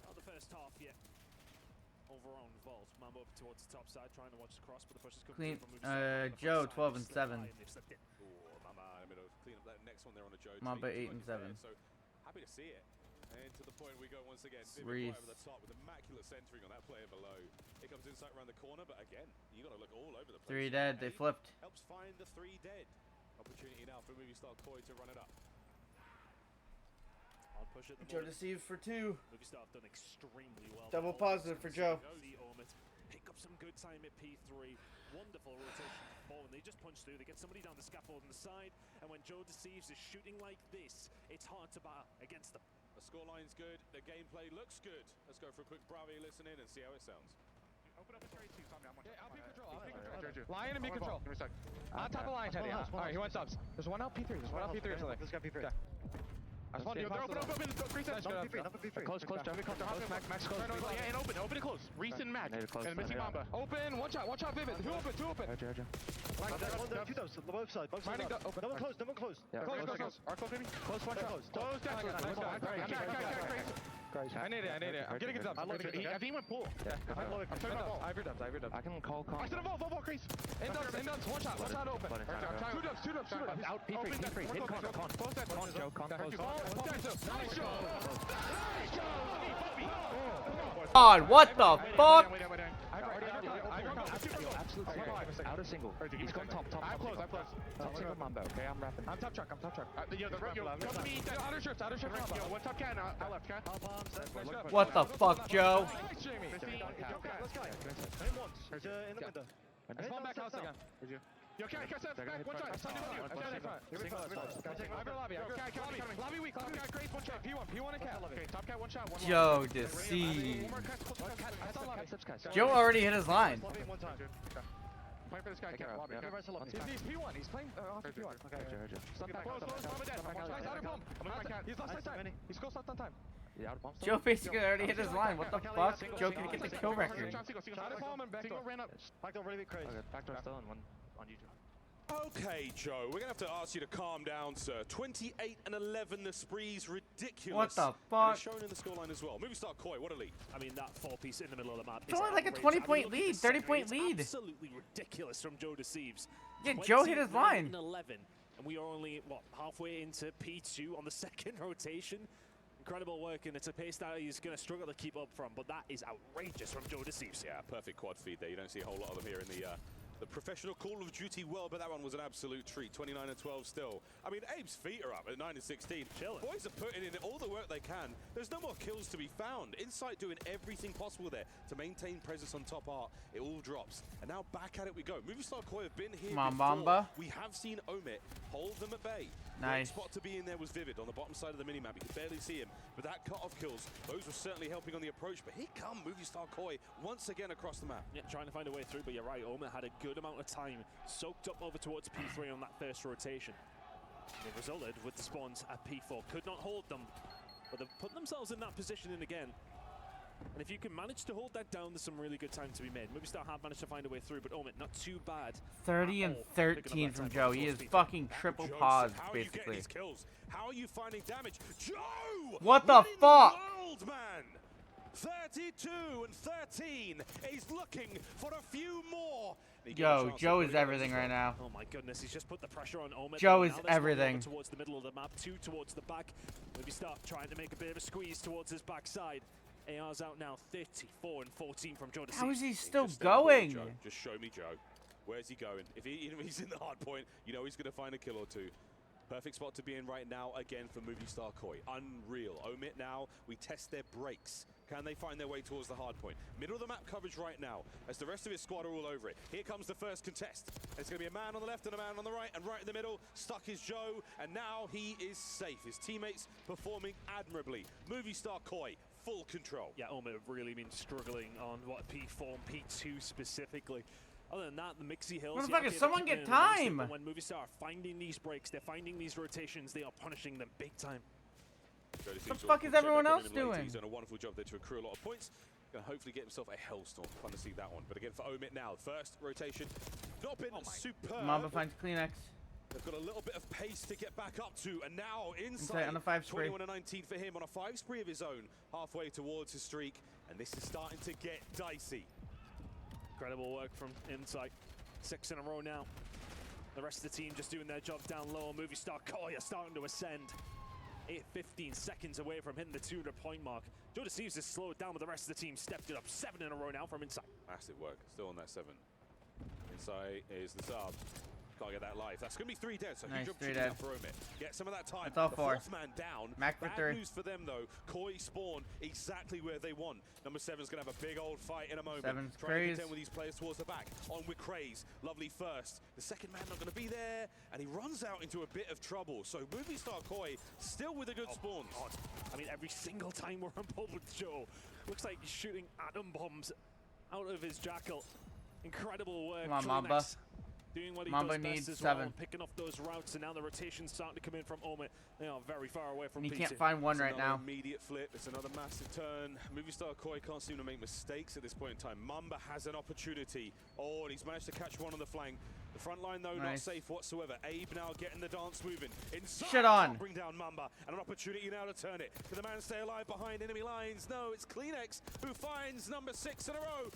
Not the first half yet. Over on Vault. Mamba up towards the top side, trying to watch the cross, but the push is coming from Joe 12 and 7. Mamba in the middle. Clean up that next one there on a Joe. Mamba 8 and 7. So happy to see it. And to the point we go once again. Reese. Right over the top with immaculate centering on that player below. Here comes Insight around the corner, but again, you got to look all over the place. 3 dead. They flipped. Helps find the 3 dead. Opportunity now for Movie Star Koi to run it up. I'll push it. Joe Deceive for 2. Movie Star have done extremely well. Double positive for Joe. Pick up some good time at P3. Wonderful rotation forward. They just punch through. They get somebody down the scaffold on the side. And when Joe Deceives is shooting like this, it's hard to battle against them. The scoreline's good. The gameplay looks good. Let's go for a quick Bravi listen in and see how it sounds. Open up the trade too, Tommy. Yeah, I'll be control. Lion and me control. On top of Lion, Teddy. Alright, he went subs. There's one out P3. There's one out P3 or something. This guy P3. Yeah. I just want you. They're open. Number P3. Close. Max close. Yeah, and open it close. Reese and Mac. And missing Mamba. Open. One shot. Vivid. Two open. Two doves. Both sides. No one close. Yeah. Close. Arco, baby. Close. One shot. Close. I need it. I'm getting it up. I think he went pool. Yeah. I'm turning my ball. I dubs. I can call. I said a ball. Crease. In dubs. One shot open. Two dubs. Out P3. Hit con. Close that. Joe. Con. Nice Joe. God, what the fuck? Out of single. He's going top. I'm close. Top single Mamba. Okay, I'm wrapping. I'm top truck. Come to me. Outer shift. One top can. Out left, can. What the fuck, Joe? Nice, Jamie. Hit him once. He's in the window. Let's fall back house again. Yo, back, one shot. Lobby weak, Grace, one shot. P1 and cat. Okay, top cat, one shot. Joe deceived. Joe already hit his line. Playing for this guy, cat. Lobby. He's P1. He's playing off P1. Okay, heard you. Stop back. Close, dead. Nice, out of pump. He's lost time. He's close left on time. Joe basically already hit his line. What the fuck? Joe can get the kill record. Out of pump and backdoor ran up. Backdoor really crazy. Backdoor still and one on you, Joe. Okay, Joe, we're going to have to ask you to calm down, sir. 28 and 11, the spree's ridiculous. What the fuck? And it's shown in the scoreline as well. Movie star Koi, what a lead. I mean, that 4-piece in the middle of the map. It's only like a 20-point lead, 30-point lead. Absolutely ridiculous from Joe Deceives. Yeah, Joe hit his line. 11, and we are only, what, halfway into P2 on the second rotation. Incredible work, and it's a pace that he's going to struggle to keep up from, but that is outrageous from Joe Deceives. Yeah, perfect quad feed there. You don't see a whole lot of them here in the professional Call of Duty world, but that one was an absolute treat. 29 and 12 still. I mean, Abe's feet are up at 9 and 16. Chilling. Boys are putting in all the work they can. There's no more kills to be found. Insight doing everything possible there to maintain presence on top art. It all drops. And now back at it we go. Movie Star Koi have been here before. Mamba. We have seen Omit hold them at bay. Nice. The spot to be in there was Vivid on the bottom side of the minimap. You could barely see him. But that cut-off kills, those were certainly helping on the approach. But here come Movie Star Koi once again across the map. Yeah, trying to find a way through, but you're right. Omit had a good amount of time soaked up over towards P3 on that first rotation. It resulted with the spawns at P4. Could not hold them, but they've put themselves in that position in again. And if you can manage to hold that down, there's some really good time to be made. Movie Star have managed to find a way through, but Omit not too bad. 30 and 13 from Joe. He is fucking triple pause, basically. How are you finding damage? Joe! What the fuck? World, man! 32 and 13. He's looking for a few more. Yo, Joe is everything right now. Oh my goodness, he's just put the pressure on Omit. Joe is everything. Towards the middle of the map, 2 towards the back. Maybe start trying to make a bit of a squeeze towards his backside. AR's out now, 34 and 14 from Joe. How is he still going? Joe. Just show me Joe. Where's he going? If he's in the hard point, you know he's going to find a kill or two. Perfect spot to be in right now, again, for Movie Star Koi. Unreal. Omit now, we test their brakes. Can they find their way towards the hard point? Middle of the map coverage right now, as the rest of his squad are all over it. Here comes the first contest. It's going to be a man on the left and a man on the right, and right in the middle, stuck is Joe, and now he is safe. His teammates performing admirably. Movie Star Koi, full control. Yeah, Omit have really been struggling on, what, P4 and P2 specifically. Other than that, the Mixie Hills... Motherfucker, someone get time! But when Movie Star are finding these breaks, they're finding these rotations, they are punishing them big time. What the fuck is everyone else doing? He's done a wonderful job there to accrue a lot of points. Gonna hopefully get himself a Hellstorm. Fun to see that one. But again, for Omit now, first rotation. Not been superb. Mamba finds Kleenex. They've got a little bit of pace to get back up to, and now inside on a 5 spree. 21 and 19 for him on a 5 spree of his own, halfway towards his streak, and this is starting to get dicey. Incredible work from Insight. 6 in a row now. The rest of the team just doing their job down low. Movie Star Koi are starting to ascend. 15 seconds away from hitting the 200-point mark. Joe Deceives has slowed down, but the rest of the team stepped it up. 7 in a row now from Insight. Massive work, still on that 7. Insight is the sub. Can't get that live. That's going to be 3 dead, so nice, huge opportunity now for Omit. Get some of that time. That's all the 4. 4th man down. Mac for Bad 3. news for them, though. Koi spawn exactly where they want. Number 7's going to have a big old fight in a moment. 7's Trying to Craze. contend with these players towards the back. On with Craze. Lovely first. The second man not going to be there, and he runs out into a bit of trouble. So Movie Star Koi still with a good spawn. God. I mean, every single time we're on board with Joe, looks like he's shooting atom bombs out of his jackal. Incredible work. Come on, Mamba. Doing what he Mamba does needs best as 7. well, picking off those routes, and now the rotation's starting to come in from Omit. They are very far away from He P2. can't find one It's right now. Immediate flip. It's another massive turn. Movie Star Koi can't seem to make mistakes at this point in time. Mamba has an opportunity. Oh, and he's managed to catch one on the flank. The front line, though, not safe whatsoever. Abe now getting the dance moving. Inside, shit on. bring down Mamba. And an opportunity now to turn it. Can the man stay alive behind enemy lines? No, it's Kleenex who finds number 6 in a row.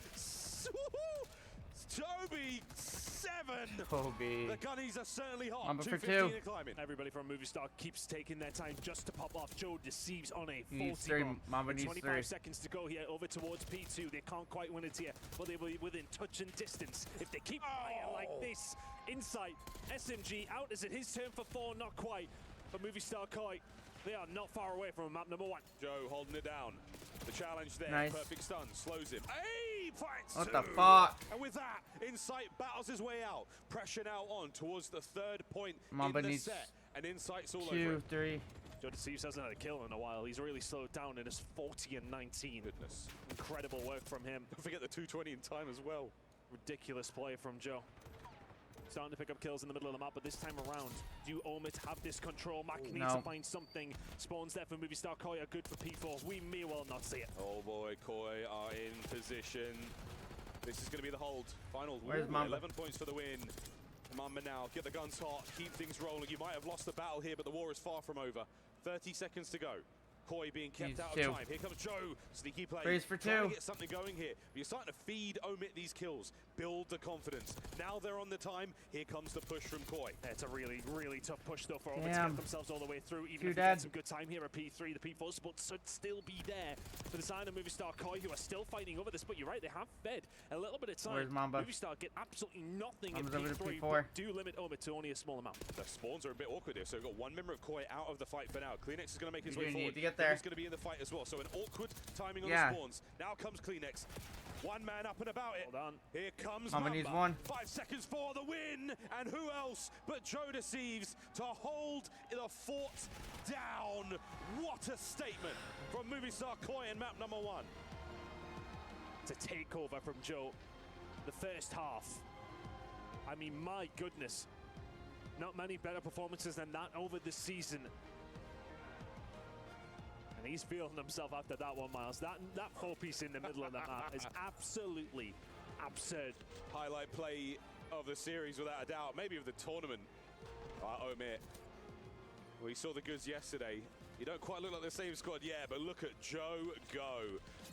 Toby, 7. Toby. The gunnies are certainly hot. Mamba for 2. And climbing. Everybody from Movie Star keeps taking their time just to pop off. Joe Deceives on a 40 needs 3. bomb. Mamba needs 25 3. seconds to go here over towards P2. They can't quite win it here, but they will be within touch and distance. If they keep playing like this, Insight, SMG out. Is it his turn for 4? Not quite. But Movie Star Koi, they are not far away from map number 1. Joe holding it down. The challenge there. Nice. Perfect stun. Slows him. Abe What the fuck? And with that, Insight battles his way out. Pressure now on towards the 3rd point Mamba in the needs set. And Insight's all over 2, it. 3. Joe Deceives hasn't had a kill in a while. He's really slowed down and is 40-19. Goodness. Incredible work from him. Don't forget the 220 in time as well. Ridiculous play from Joe. Starting to pick up kills in the middle of the map, but this time around, do Omid have this control? Mac needs to find something. Spawns there for Movistar. Koi are good for P4. We may well not see it. Oh boy, Koi are in position. This is going to be the hold. Final. Where's Mamba? 11 points for the win. Mamba now, get the guns hot, keep things rolling. You might have lost the battle here, but the war is far from over. 30 seconds to go. Koi being kept out of time. Here comes Joe. Sneaky play. Freeze for 2. Trying to get something going here. But you're starting to feed Omid these kills. Build the confidence. Now they're on the time. Here comes the push from Koi. It's a really, really tough push though for Omid to get themselves all the way through. Even if they dead. get some good time here at P3, the P4 spot should still be there for the side of Movistar Koi, who are still fighting over this. But you're right, they have fed a little bit of time. Where's Mamba? Movistar get absolutely nothing Mamba's in over to P3, P4. but do limit Omid to only a small amount. The spawns are a bit awkward here, so we've got one member of Koi out of the fight for now. Kleenex is going to make his You way need forward. to get there. He's going to be in the fight as well, so an awkward timing on the spawns. Now comes Kleenex. One man up and about it. Hold on. Here comes Mamba needs 1. 5 seconds for the win, and who else but Joe Deceives to hold the fort down. What a statement from Movistar Koi in map number 1. It's a takeover from Joe. The first half. I mean, my goodness. Not many better performances than that over the season. And he's feeling himself after that one, Miles. That 4-piece in the middle of the map is absolutely absurd. Highlight play of the series without a doubt, maybe of the tournament. Omid. We saw the goods yesterday. You don't quite look like the same squad yet, but look at Joe go.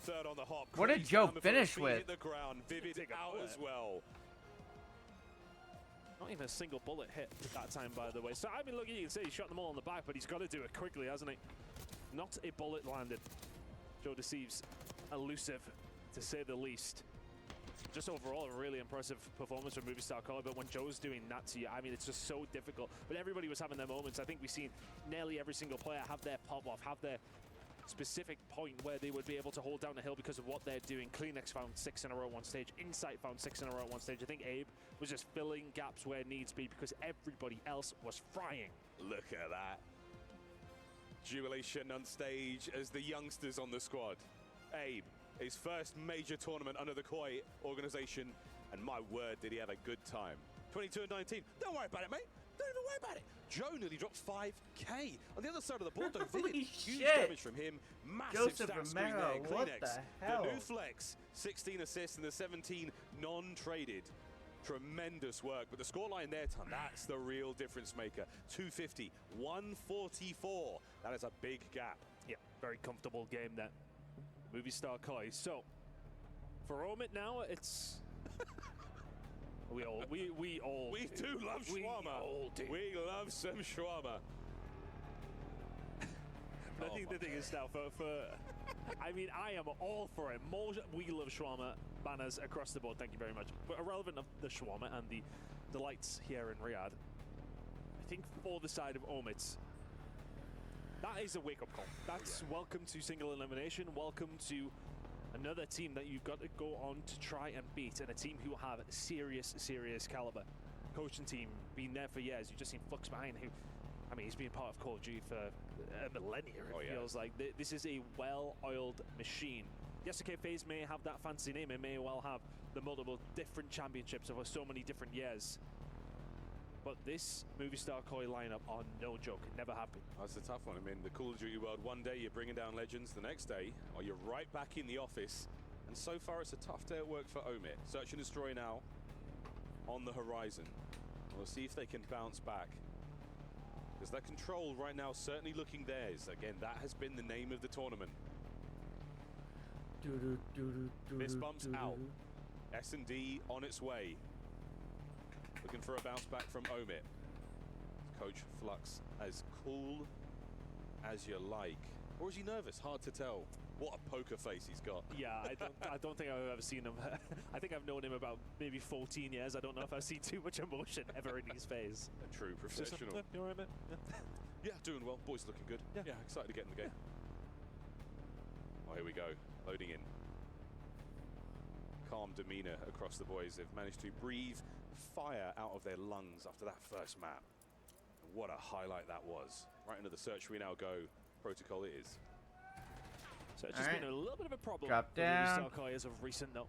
3rd on the hop. What did Joe finish with? Hit the ground. Vivid out as well. Not even a single bullet hit that time, by the way. So, I mean, look, you can see he shot them all in the back, but he's got to do it quickly, hasn't he? Not a bullet landed. Joe Deceives, elusive, to say the least. Just overall, a really impressive performance from Movistar Koi, but when Joe's doing that to you, I mean, it's just so difficult. But everybody was having their moments. I think we've seen nearly every single player have their pop-off, have their specific point where they would be able to hold down the hill because of what they're doing. Kleenex found 6 in a row at one stage. Insight found 6 in a row at one stage. I think Abe was just filling gaps where needs be because everybody else was frying. Look at that. Jubilation on stage as the youngsters on the squad. Abe, his first major tournament under the Koi organization, and my word, did he have a good time. 22 and 19. Don't worry about it, mate. Don't even worry about it. Joe nearly dropped 5K. On the other side of the board, though, Vivid, huge damage from him. Massive stat screen there. what Kleenex, the hell? the new flex, 16 assists and the 17 non-traded. Tremendous work, but the scoreline there, Ton, that's the real difference maker. 250, 144. That is a big gap. Yeah, very comfortable game there. Movistar Koi. So, for Omid now, it's... We do love shawarma. We love some shawarma. I think the thing is now, I mean, I am all for it. More We Love Shawarma banners across the board, thank you very much. But irrelevant of the shawarma and the lights here in Riyadh, I think for the side of Omid, that is a wake-up call. That's welcome to single elimination, welcome to another team that you've got to go on to try and beat, and a team who have serious caliber. Coaching team, been there for years. You've just seen Flux behind, who, I mean, he's been part of Call of Duty for a millennia, it feels like. This is a well-oiled machine. Yes, okay, FaZe may have that fancy name, it may well have the multiple different championships over so many different years. But this Movistar Koi lineup are no joke, it never happened. That's a tough one. I mean, the Call of Duty world, one day you're bringing down legends, the next day, or you're right back in the office. And so far, it's a tough day at work for Omid. Search and Destroy now on the horizon. We'll see if they can bounce back. Because that control right now certainly looking theirs. Again, that has been the name of the tournament. Fist bumps out. S&D on its way. Looking for a bounce back from Omid. Coach Flux as cool as you like. Or is he nervous? Hard to tell. What a poker face he's got. Yeah, I don't think I've ever seen him. I think I've known him about maybe 14 years. I don't know if I've seen too much emotion ever in his face. A true professional. You all right, man? Yeah, doing well. Boys looking good. Yeah, excited to get in the game. Oh, here we go. Loading in. calm demeanor across the boys. They've managed to breathe fire out of their lungs after that first map. And what a highlight that was. Right into the search we now go. Protocol it is. So it's just been a little bit of a problem Drop for down. Movie Star Kai as of recent, though.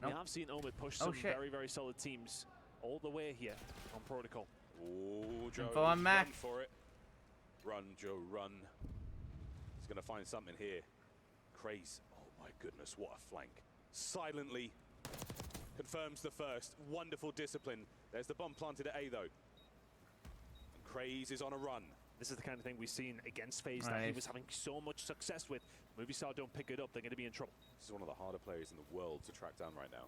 Nope. We have seen Omid push Oh, some shit. very, very solid teams all the way here on Protocol. Oh, Joe, Info on Mac. run for it. Run, Joe, run. He's going to find something here. Craze. Oh, my goodness, what a flank. Silently confirms the first. Wonderful discipline. There's the bomb planted at A, though. And Craze is on a run. This is the kind of thing we've seen against FaZe that he was having so much success with. Movistar don't pick it up, they're going to be in trouble. This is one of the harder players in the world to track down right now.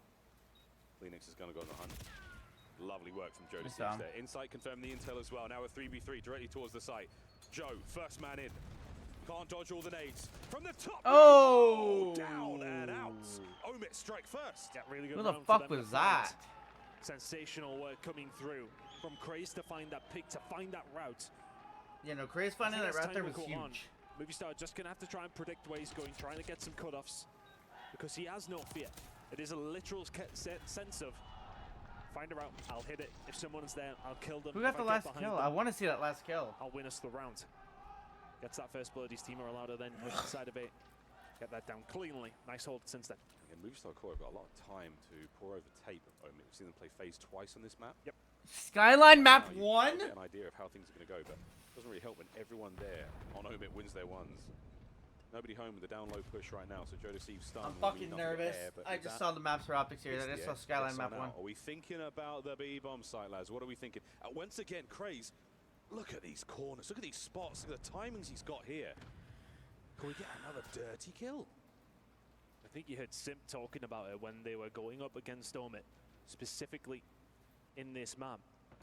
Phoenix is going to go on the hunt. Lovely work from Joe to Steve there. Insight confirmed the intel as well. Now a 3v3 directly towards the site. Joe, first man in. Can't dodge all the nades. From the top. Oh! Down and out. Omit strike first. Yeah, really good. Who the round fuck for them was to find. that? Sensational work coming through from Craze to find that pick, to find that route. Yeah, no, Craze finding that route there was huge. Movistar just going to have to try and predict where he's going, trying to get some cutoffs, because he has no fear. It is a literal sense of, find a route, I'll hit it. If someone's there, I'll kill them. Who got If the I get last behind kill? them, I want to see that last kill. I'll win us the round. Gets that first blood, his team are allowed to then push inside of it. Get that down cleanly. Nice hold since then. And Movistar Core have got a lot of time to pour over tape of Omit. We've seen them play FaZe twice on this map. Yep. Skyline map Now you 1? get an idea of how things are going to go, but it doesn't really help when everyone there on Omit wins their ones. Nobody home with the down low push right now, so Joe Deceive stun. I'm fucking nervous. I just saw the maps for optics here. I just saw Skyline map 1. Are we thinking about the B-bomb site, lads? What are we thinking? Once again, Craze, look at these corners. Look at these spots. Look at the timings he's got here. Can we get another dirty kill? I think you heard Simp talking about it when they were going up against Omit, specifically in this map.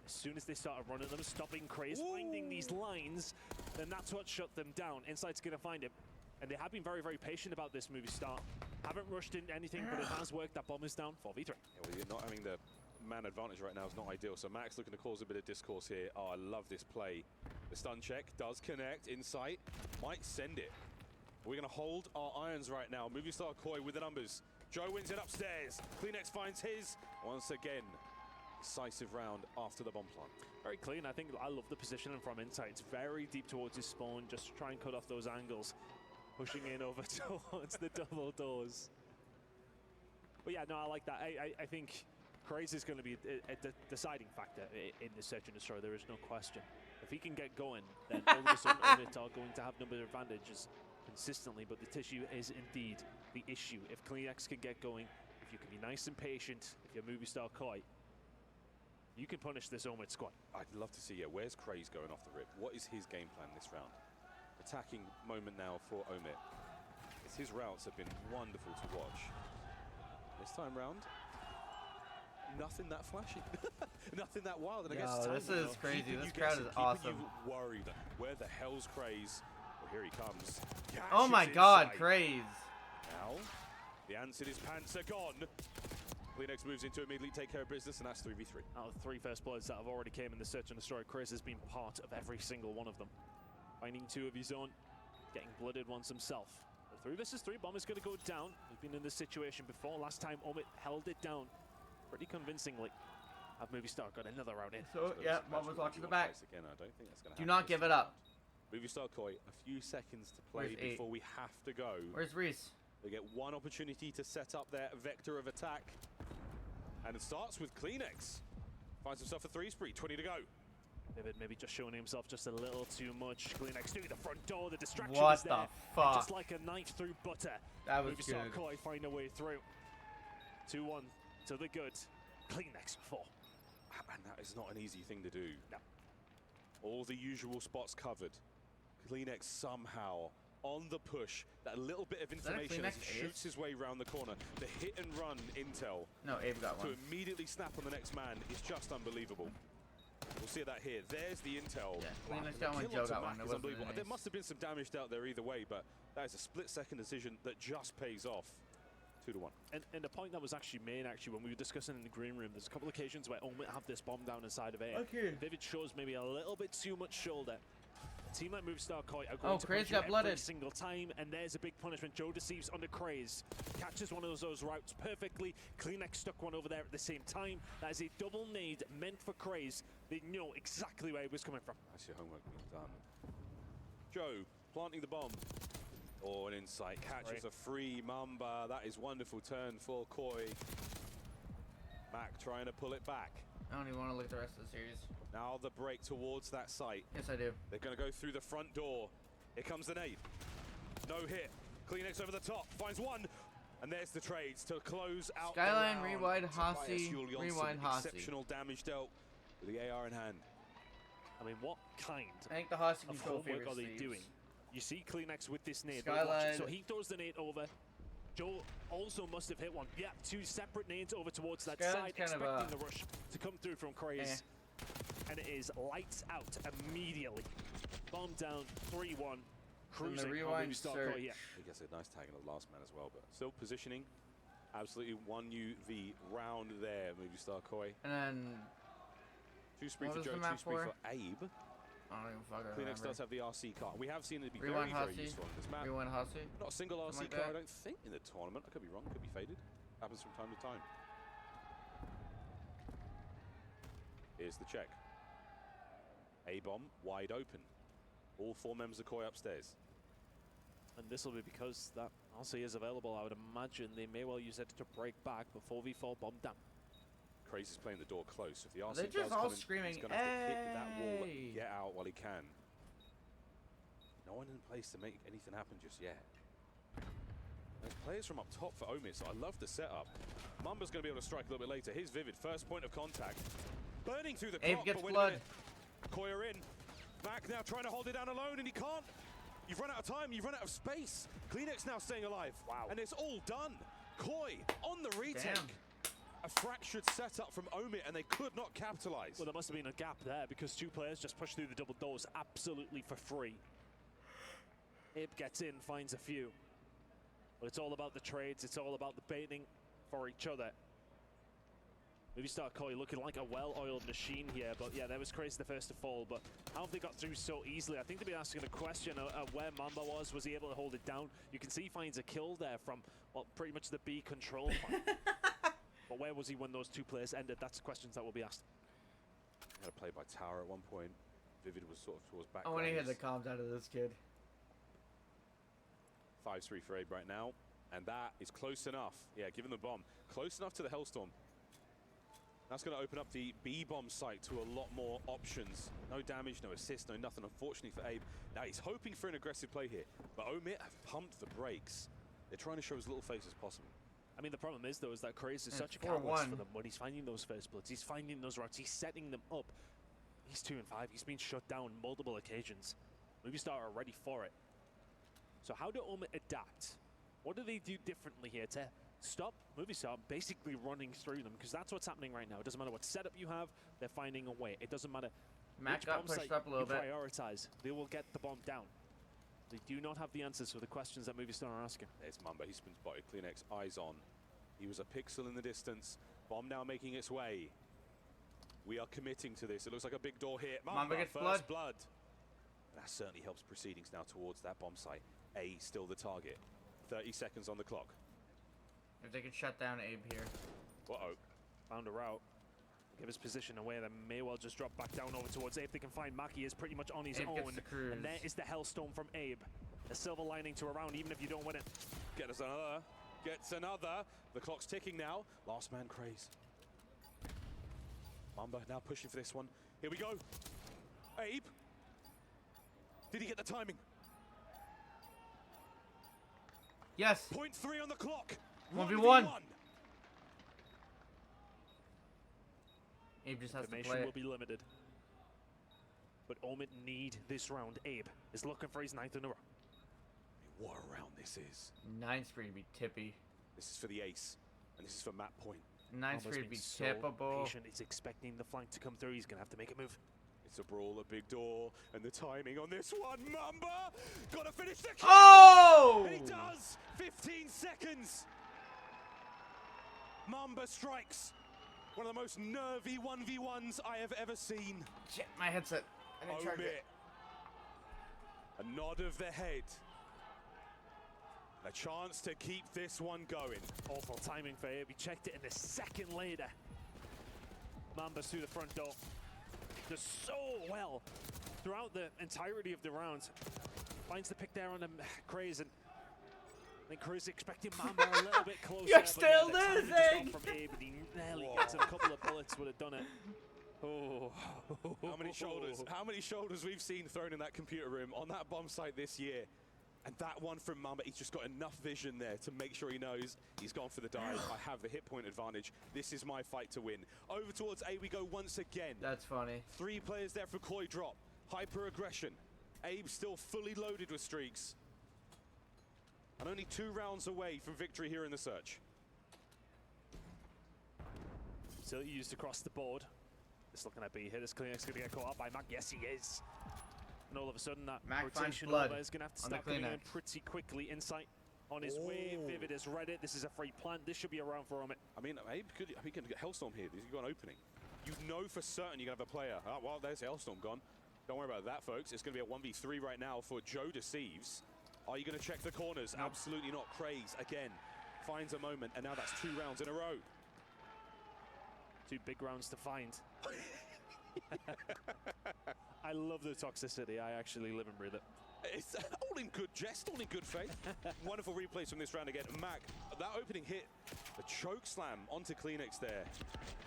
As soon as they started running them, stopping Craze, finding these lines, then that's what shut them down. Insight's going to find him. And they have been very, very patient about this Movistar. Haven't rushed into anything, but it has worked. That bomb is down, 4v3. Yeah, well, you're not having the man advantage right now is not ideal. So Max looking to cause a bit of discourse here. Oh, I love this play. The stun check does connect. Insight might send it. We're going to hold our irons right now. Movistar Koi with the numbers. Joe wins it upstairs. Kleenex finds his. Once again, decisive round after the bomb plant. Very clean. I think I love the positioning from Insight. It's very deep towards his spawn, just to try and cut off those angles. Pushing in over towards the double doors. But yeah, no, I like that. I think Craze is going to be a deciding factor in this search and destroy. There is no question. If he can get going, then all of a sudden Omit are going to have number advantages consistently. But the tissue is indeed the issue. If Kleenex can get going, if you can be nice and patient, if you're Movistar Koi, you can punish this Omid squad. I'd love to see, where's Craze going off the rip? What is his game plan this round? Attacking moment now for Omit. His routes have been wonderful to watch. This time round, nothing that flashy, nothing that wild. And I guess this is crazy. This crowd is awesome. You worried. Where the hell's Craze? Well, here he comes. Oh my God, Craze! Now, the answer is pants are gone. Kleenex moves into immediately take care of business, and that's 3v3. Out of the 3 first bloods that have already came in the search and destroy, Craze has been part of every single one of them. Finding 2 of his own, getting blooded once himself. The 3 versus 3 bomb is going to go down. We've been in this situation before. Last time Omit held it down pretty convincingly. Have Movistar got another round in. So yeah, bomb was watching the back. Again, I don't think that's going to Do not give it up. Movistar Koi, a few seconds to play before we have to go. Where's Reese? They get one opportunity to set up their vector of attack. And it starts with Kleenex. Finds himself a 3 spree, 20 to go. David maybe just showing himself just a little too much. Kleenex through the front door, the distraction what is there. The fuck? Just like a knife through butter. That was Movistar good. Koi find a way through. 2-1 to the good. Kleenex 4. And that is not an easy thing to do. No. All the usual spots covered. Kleenex somehow on the push. That little bit of information as he shoots his way around the corner. The hit and run intel. No, Abe got one. To immediately snap on the next man is just unbelievable. We'll see that here. There's the intel. Yeah, Kleenex got one, Joe got one. It wasn't Unbelievable. nice. There must have been some damage out there either way, but that is a split-second decision that just pays off. 2-1. And the point that was actually made when we were discussing in the green room, there's a couple of occasions where Omit have this bomb down inside of A. Okay. Vivid shows maybe a little bit too much shoulder. team like Movistar Koi are going to Craze punish you got every blooded. single time, and there's a big punishment. Joe deceives under Craze. Catches one of those routes perfectly. Kleenex stuck one over there at the same time. That is a double nade meant for Craze. They know exactly where he was coming from. That's your homework being done. Joe planting the bomb. Oh, an insight. Catches a free Mamba. That is wonderful turn for Koi. Mac trying to pull it back. I don't even want to look at the rest of the series. Now the break towards that site. Yes, I do. They're going to go through the front door. Here comes the nade. No hit. Kleenex over the top. Finds one. And there's the trades to close out Skyline, the round. rewind, Tobias Hossie, Julianson, rewind, Hossie. Exceptional damage dealt with the AR in hand. I mean, what kind I think the Hossie of control homework favors are they sleeves. doing? You see Kleenex with this nade. Skyline. So he throws the nade over. Joe also must have hit one. Yeah, two separate nades over towards that Skyline's side, kind of expecting the rush to come through from Craze. And it is lights out immediately. Bomb down, 3-1. Cruising rewind Movistar search. Koi, yeah. He gets a nice tag on the last man as well, but still positioning. Absolutely 1UV round there, Movistar Koi. And then... Two spree what for was Joe, the map two spree for? for Abe. I don't even fucking Kleenex remember. does have the RC car. We have seen it be Rewind very, very Hossie. useful on this map. Rewind Hossie. Not a single RC Something like car, that. I don't think, in the tournament. I could be wrong, could be faded. Happens from time to time. Here's the check. A-bomb wide open. All four members of Koi upstairs. And this will be because that RC is available. I would imagine they may well use it to break back before V4 bomb down. Crazy's playing the door close. If the RC They're just does all come in, screaming, he's going to have to hit that wall "Hey!" and get out while he can. No one in place to make anything happen just yet. There's players from up top for Omid, so I love the setup. Mamba's going to be able to strike a little bit later. Here's Vivid, first point of contact. Burning through the Abe clock, gets but wait blood. a minute. Koi are in. Mac now trying to hold it down alone, and he can't. You've run out of time, you've run out of space. Kleenex now staying alive. Wow. And it's all done. Koi on the retake. Damn. A fractured setup from Omid, and they could not capitalize. Well, there must have been a gap there because two players just pushed through the double doors absolutely for free. Abe gets in, finds a few. But it's all about the trades. It's all about the baiting for each other. Movistar Koi looking like a well-oiled machine here, but yeah, that was Crazy the first to fall. But how have they got through so easily? I think they'll be asking a question of where Mamba was. Was he able to hold it down? You can see he finds a kill there from, well, pretty much the B control point. But where was he when those two players ended? That's questions that will be asked. Had a play by Tower at one point. Vivid was sort of towards back. I want to hear the comms out of this kid. 5-3 for Abe right now. And that is close enough. Yeah, given the bomb. Close enough to the Hellstorm. That's going to open up the B-bomb site to a lot more options. No damage, no assist, no nothing, unfortunately for Abe. Now he's hoping for an aggressive play here. But Omid have pumped the brakes. They're trying to show as little face as possible. I mean, the problem is, though, is that Craze is And such a 4-1. catalyst for them when he's finding those first bloods. He's finding those routes. He's setting them up. He's 2-5. He's been shut down multiple occasions. Movistar are ready for it. So how do Omid adapt? What do they do differently here to stop Movistar basically running through them? Because that's what's happening right now. It doesn't matter what setup you have. They're finding a way. It doesn't matter Mac which got bomb pushed site up a little you bit. prioritize. They will get the bomb down. They do not have the answers for the questions that Movistar are asking. There's Mamba. He's been spotted. Kleenex eyes on. He was a pixel in the distance. Bomb now making its way. We are committing to this. It looks like a big door hit. Mamba gets first blood. That certainly helps proceedings now towards that bomb site. A still the target. 30 seconds on the clock. If they could shut down Abe here. Uh-oh. Found a route. Give his position away, then may well just drop back down over towards Abe. They can find Maki is pretty much on his Abe own. gets the cruise. And there is the Hellstorm from Abe. A silver lining to a round, even if you don't win it. Get us another. Gets another. The clock's ticking now. Last man Craze. Mamba now pushing for this one. Here we go. Abe. Did he get the timing? Yes. 0.3 on the clock. 1v1. Abe just has to Information play will it. be limited. But Omid need this round. Abe is looking for his 9th in a row. What a round this is. 9's free to be tippy. This is for the ace. And this is for map point. 9's Mamba's free to been be so tippable. patient. He's expecting the flank to come through. He's going to have to make a move. It's a brawl, a big door, and the timing on this one. Mamba! Gotta finish the kill! Oh! He does! 15 seconds! Mamba strikes. One of the most nervy 1v1s I have ever seen. Shit, my headset. I didn't charge it. A nod of the head. A chance to keep this one going. Awful timing for Abe. He checked it in the second later. Mamba's through the front door. Does so well throughout the entirety of the round. Finds the pick there on Craze, and I think Craze expecting Mamba a little bit closer. You're but still yeah, the timing just losing! off from Abe, and he nearly gets a couple of bullets would have done it. Oh. How many shoulders? How many shoulders we've seen thrown in that computer room on that bomb site this year? And that one from Mamba, he's just got enough vision there to make sure he knows he's gone for the dive. I have the hit point advantage. This is my fight to win. Over towards A we go once again. That's funny. 3 players there for Koi drop. Hyper aggression. Abe still fully loaded with streaks. And only 2 rounds away from victory here in the search. Still used across the board. Just looking at B here. This Kleenex going to get caught up by Mac. Yes, he is. And all of a sudden, that Mac rotation blood over is going to have to on the start coming in Kleenex. pretty quickly. Insight on his way. Vivid has read it. This is a free plant. This should be around for Omit. I mean, Abe could, he can get Hellstorm here. He's got an opening. You know for certain you're going to have a player. Oh, well, there's Hellstorm gone. Don't worry about that, folks. It's going to be a 1v3 right now for Joe Deceives. Are you going to check the corners? No. Absolutely not. Craze, again, finds a moment, and now that's 2 rounds in a row. 2 big rounds to find. I love the toxicity. I actually live and breathe it. It's all in good jest, all in good faith. Wonderful replays from this round again. Mac, that opening hit, a choke slam onto Kleenex there.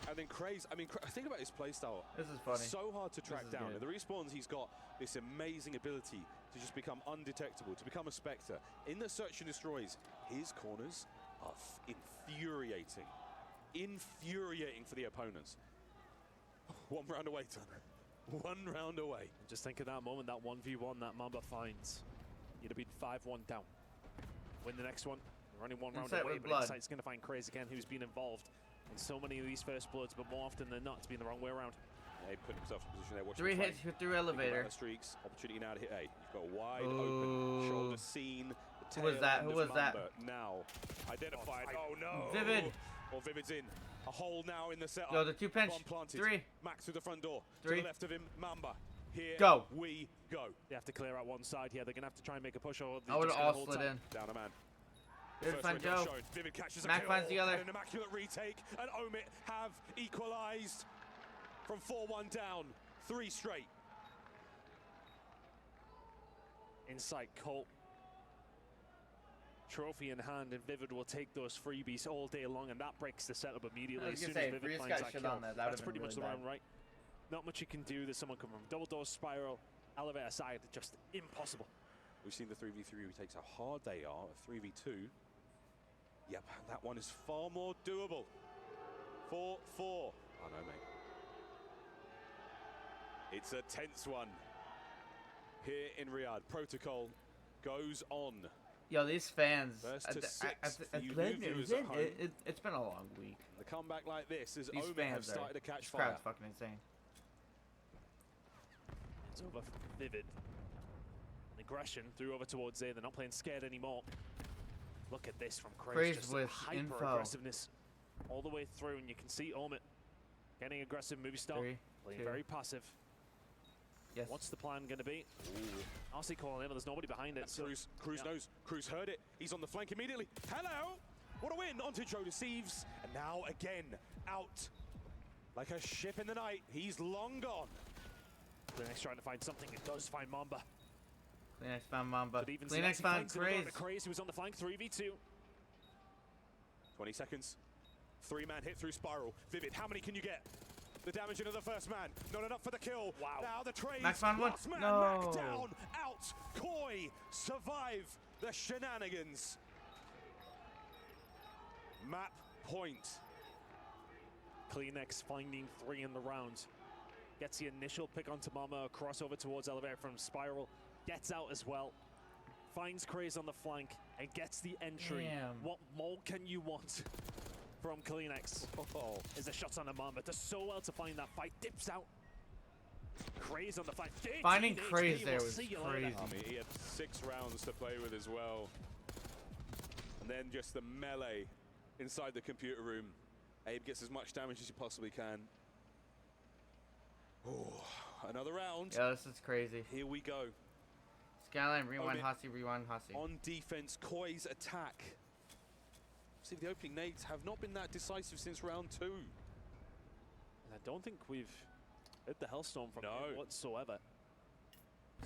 And then Craze, I mean, think about his playstyle. This is funny. So hard to track down. Good. In the respawns, he's got this amazing ability to just become undetectable, to become a Spectre. In the Search and Destroys, his corners are infuriating. Infuriating for the opponents. 1 round away, Ton. 1 round away. Just think of that moment, that 1v1 that Mamba finds. You'd have been 5-1 down. Win the next one. You're only 1 round Insight away, with but blood. Insight's going to find Craze again, who's been involved in so many of these first bloods, but more often than not, it's been the wrong way around. Yeah, he put himself in position there. Watching 3 the hits fight. through elevator. The streaks. Opportunity now to hit A. You've got a wide open shoulder scene. Who was that? Who was that? Now identified. Oh no! Vivid. Or Vivid's in. A hole now in the setup. Yo, the 2 pinch. Bomb planted. 3. Max through the front door. 3. To the left of him, Mamba. Here Go. we go. They have to clear out one side here. They're going to have to try and make a push. Or I would have all slid in. Down a man. Vivid finds Joe. Vivid catches a Mac kill. finds the other. And an immaculate retake. And Omit have equalized from 4-1 down. 3 straight. Insight, Colt. Trophy in hand, and Vivid will take those freebies all day long, and that breaks the setup immediately. As soon as Vivid finds that kill, that's pretty much the round, right? Not much you can do. There's someone coming from double door spiral, elevator side, just impossible. We've seen the 3v3 who takes how hard they are. A 3v2. Yep, that one is far more doable. 4-4. Oh no, mate. It's a tense one here in Riyadh. Protocol goes on. Yo, these fans. First to 6 for you new It's viewers at home. been a long week. The comeback like this as These Omit fans have started to catch this fire. crowd's fucking insane. It's over for Vivid. Aggression through over towards A. They're not playing scared anymore. Look at this from Craze. Just with hyper info. aggressiveness all the way through, and you can see Omit getting aggressive. Movie stop. 3, Playing 2. very passive. Yes. What's the plan going to be? RC calling in, but there's nobody behind it. So Cruz knows. Cruz heard it. He's on the flank immediately. Hello! What a win onto Joe Deceives. And now again, out like a ship in the night. He's long gone. Kleenex trying to find something. It does find Mamba. Kleenex found Mamba. But even Kleenex found Craze. Craze, who was on the flank, 3v2. 20 seconds. 3-man hit through spiral. Vivid, how many can you get? The damage into the first man. Not enough for the kill. Wow. Now the trade. Max found one. Last man, No. Mac down. Out. Koi survive the shenanigans. Map point. Kleenex finding 3 in the round. Gets the initial pick onto Mama, crossover towards elevator from Spiral. Gets out as well. Finds Craze on the flank and gets the entry. Damn. What more can you want from Kleenex? Oh. Is a shot on the Mamba. Does so well to find that fight. Dips out. Craze on the fight. Finding Craze there was crazy. I mean, he had 6 rounds to play with as well. And then just the melee inside the computer room. Abe gets as much damage as he possibly can. Oh, another round. Yeah, this is crazy. Here we go. Skyline, rewind, Omit Hossie, rewind, Hossie. On defense, Koi's attack. See, the opening nades have not been that decisive since round 2. And I don't think we've hit the Hellstorm from him whatsoever.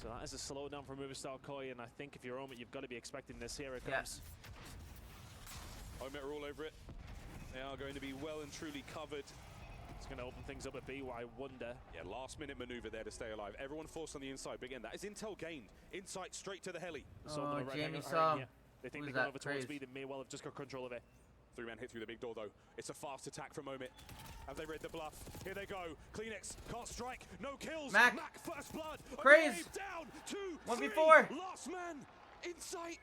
So that is a slowdown from Movistar Koi, and I think if you're Omit, you've got to be expecting this. Here it comes. Omit are all over it. They are going to be well and truly covered. It's going to open things up at B, I wonder. Yeah, last minute maneuver there to stay alive. Everyone forced on the inside, but again, that is intel gained. Insight straight to the heli. Oh, Jamie saw. They think they're going over towards B. They may well have just got control of it. 3-man hit through the big door, though. It's a fast attack from Omit. Have they read the bluff? Here they go. Kleenex can't strike. No kills. Mac first blood. Craze. Down. 2, 1v4. Last man. Insight.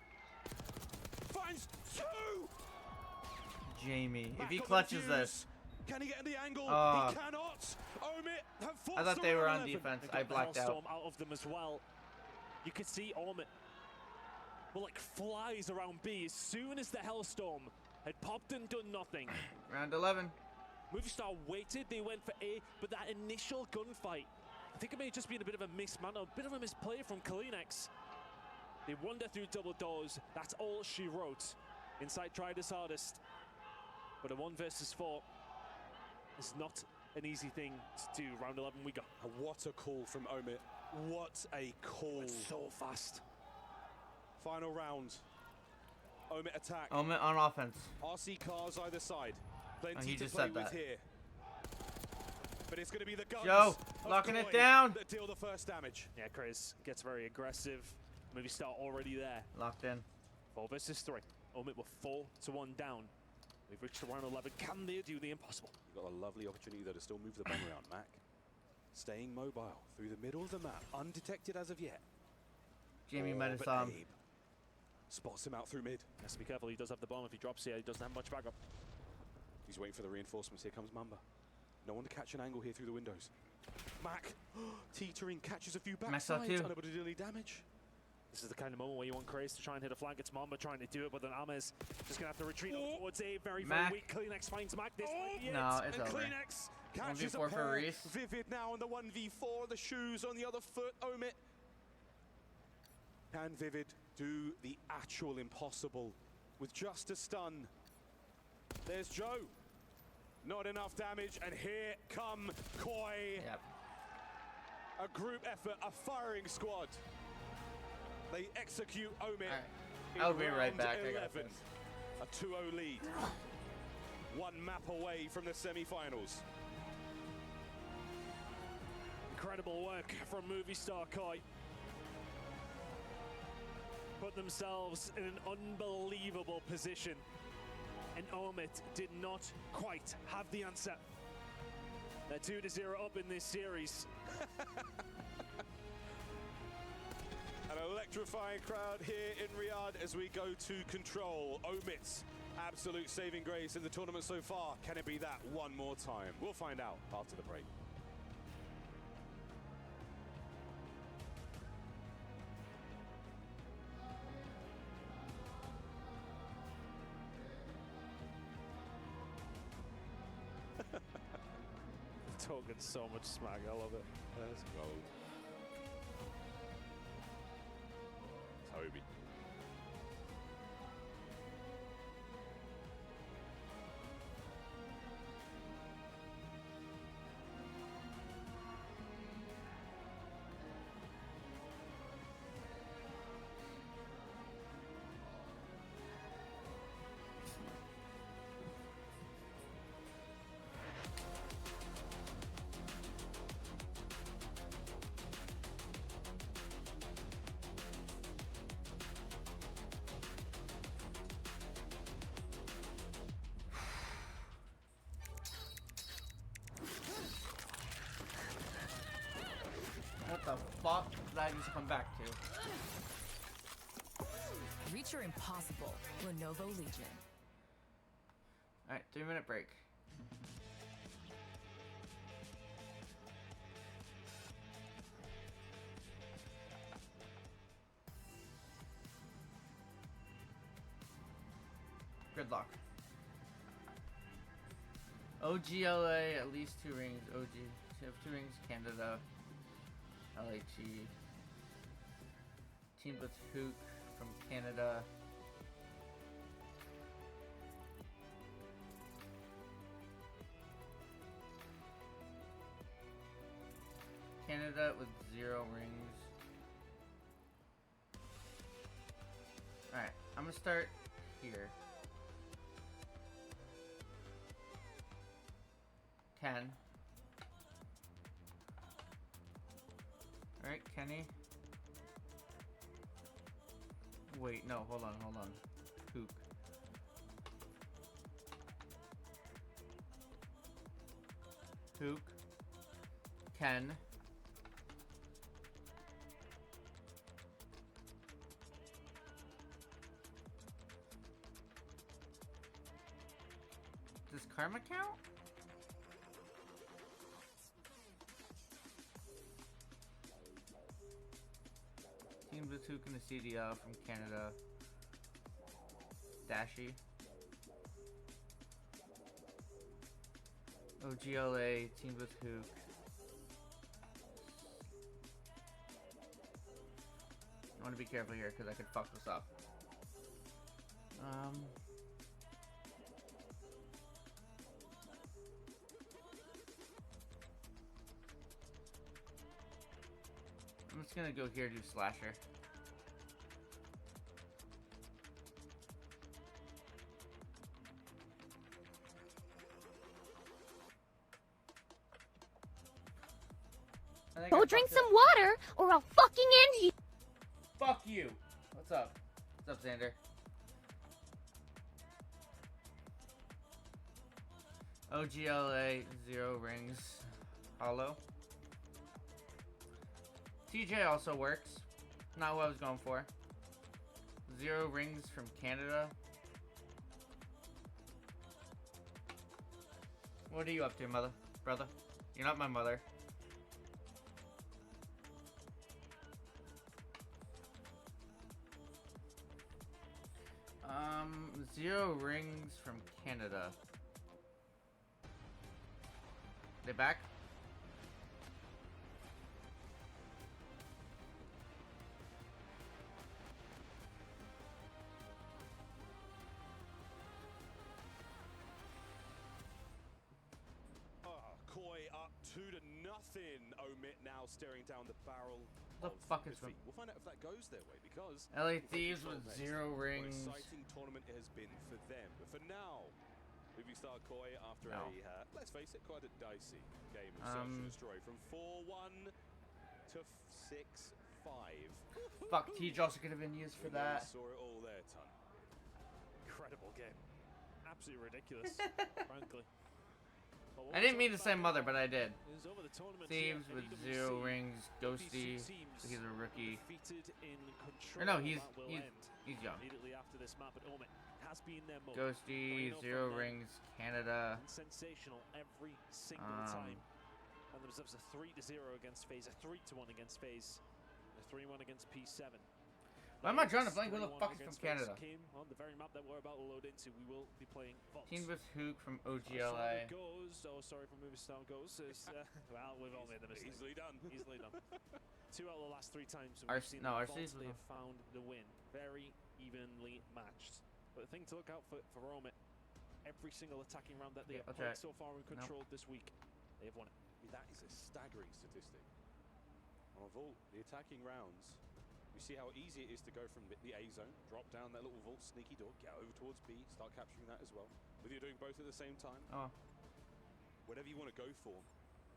Finds 2. Jamie, if he clutches this. Can he get in the angle? He cannot. Omit have forced. I thought they were on defense. I blacked out. Out of them as well. You could see Omit, well, like flies around B as soon as the Hellstorm had popped and done nothing. Round 11. Movistar waited, they went for A, but that initial gunfight, I think it may have just been a bit of a mismantle, a bit of a misplay from Kleenex. They wander through double doors, that's all she wrote. Insight tried his hardest, but a 1 versus 4 is not an easy thing to do. Round 11 we go. What a call from Omit. What a call. It's so fast. Final round. Omit attack. Omit on offense. RC cars either side. Plenty he to just play said with that. here. But it's going to be the guns Joe, of locking it Koi down. that deal the first damage. Yeah, Chris gets very aggressive. Movistar already there. Locked in. 4 versus 3. Omit were 4-1 down. We've reached round 11. Can they do the impossible? You've got a lovely opportunity though to still move the bomb around, Mac. Staying mobile through the middle of the map, undetected as of yet. Jamie might have but saw him. Abe spots him out through mid. Has to be careful. He does have the bomb. If he drops here, he doesn't have much backup. He's waiting for the reinforcements. Here comes Mamba. No one to catch an angle here through the windows. Mac teetering, catches a few backsides, unable to do any damage. This is the kind of moment where you want Craze to try and hit a flank. It's Mamba trying to do it, but then Amez just going to have to retreat towards A. Very, very weak. Kleenex finds Mac. This might be it. No, it's and over. Kleenex catches 1v4 a for pair. Reese. Vivid now on the 1v4. The shoes on the other foot. Omit. Can Vivid do the actual impossible with just a stun? There's Joe. Not enough damage, and here come Koi. Yep. A group effort, a firing squad. They execute Omit. Right. I'll be right back. 11. A 2-0 lead. 1 map away from the semi-finals. Incredible work from Movistar Koi. Put themselves in an unbelievable position. And Omit did not quite have the answer. They're 2-0 up in this series. An electrifying crowd here in Riyadh as we go to control. Omit's absolute saving grace in the tournament so far. Can it be that one more time? We'll find out after the break. Talking so much smack, I love it. Let's go. Toby. What the fuck did I just come back to? Reach your impossible. Lenovo Legion. Alright, 3-minute break. Gridlock. OGLA, at least 2 rings. OG, 2 rings. Canada. LHE. Team with Hook from Canada. Canada with 0 rings. Alright, I'm gonna start here. 10. Alright, Kenny. Wait, no, hold on. Hook. Hook. Ken. Does Karma count? Team Batook and the CDL from Canada. Dashi. OGLA, Team Batook. I want to be careful here because I could fuck this up. I'm just gonna go here do slasher. Go drink some water, or I'll fucking end you. Fuck you. What's up? What's up, Xander? OGLA, 0 rings. Hollow. TJ also works. Not what I was going for. 0 rings from Canada. What are you up to, brother? You're not my mother. Zero rings from Canada. They back? Koi up 2-0. Omit now staring down the barrel. What the fuck is defeat. We'll find out if that goes their way because LA Thieves with 0 what rings. exciting tournament it has been for them. But for now, moving star Koi after a let's face it, quite a dicey game of Search and Destroy from 4-1 to 6-5. Fuck, TJ also could have been used for that. Saw it all there, Ton. Incredible game. Absolutely ridiculous, frankly. I didn't mean to say mother, but I did. Thieves with 0 rings. Ghosty, he's a rookie. Or no, he's young. Ghosty, 0 rings. Canada. Sensational every single time. And themselves a 3-0 against FaZe, a 3-1 against FaZe, a 3-1 against P7. Why am I drawing a blank? Who the fuck is from Canada? On the very map that we're about to load into, we will be playing Fox. Team with Hook from OGLA. Sorry for Movie Star goes. Well, we've all made the mistake. Easily done. 2 out of the last 3 times Our we've seen they have found the win. Very evenly matched. But the thing to look out for Omit, every single attacking round that they have played so far and controlled this week, they have won it. That is a staggering statistic. Of all the attacking rounds, you see how easy it is to go from the A zone, drop down that little vault sneaky door, get over towards B, start capturing that as well. Whether you're doing both at the same time, whatever you want to go for,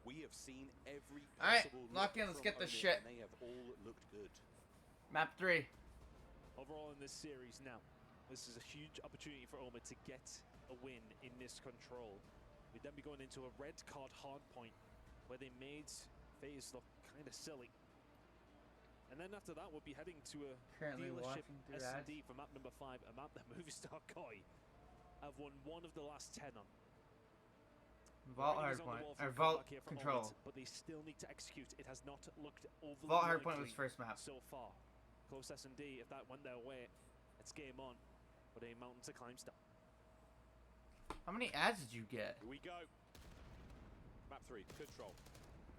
we have seen every possible. Alright, lock in, let's get this shit. And they have all looked good. Map 3. Overall in this series now, this is a huge opportunity for Omit to get a win in this control. We'd then be going into a red card hard point where they made FaZe look kind of silly. And then after that, we'll be heading to a dealership S&D for map number 5, a map that Movie Star Koi have won 1 of the last 10 on. Vault hardpoint, or Vault control. Omit, but they still need to execute. It has not looked overly Vault hardpoint was first map. So far. Close S&D, if that went their way, it's game on. But a mountain to climb still. How many ads did you get? Here we go. Map 3, control.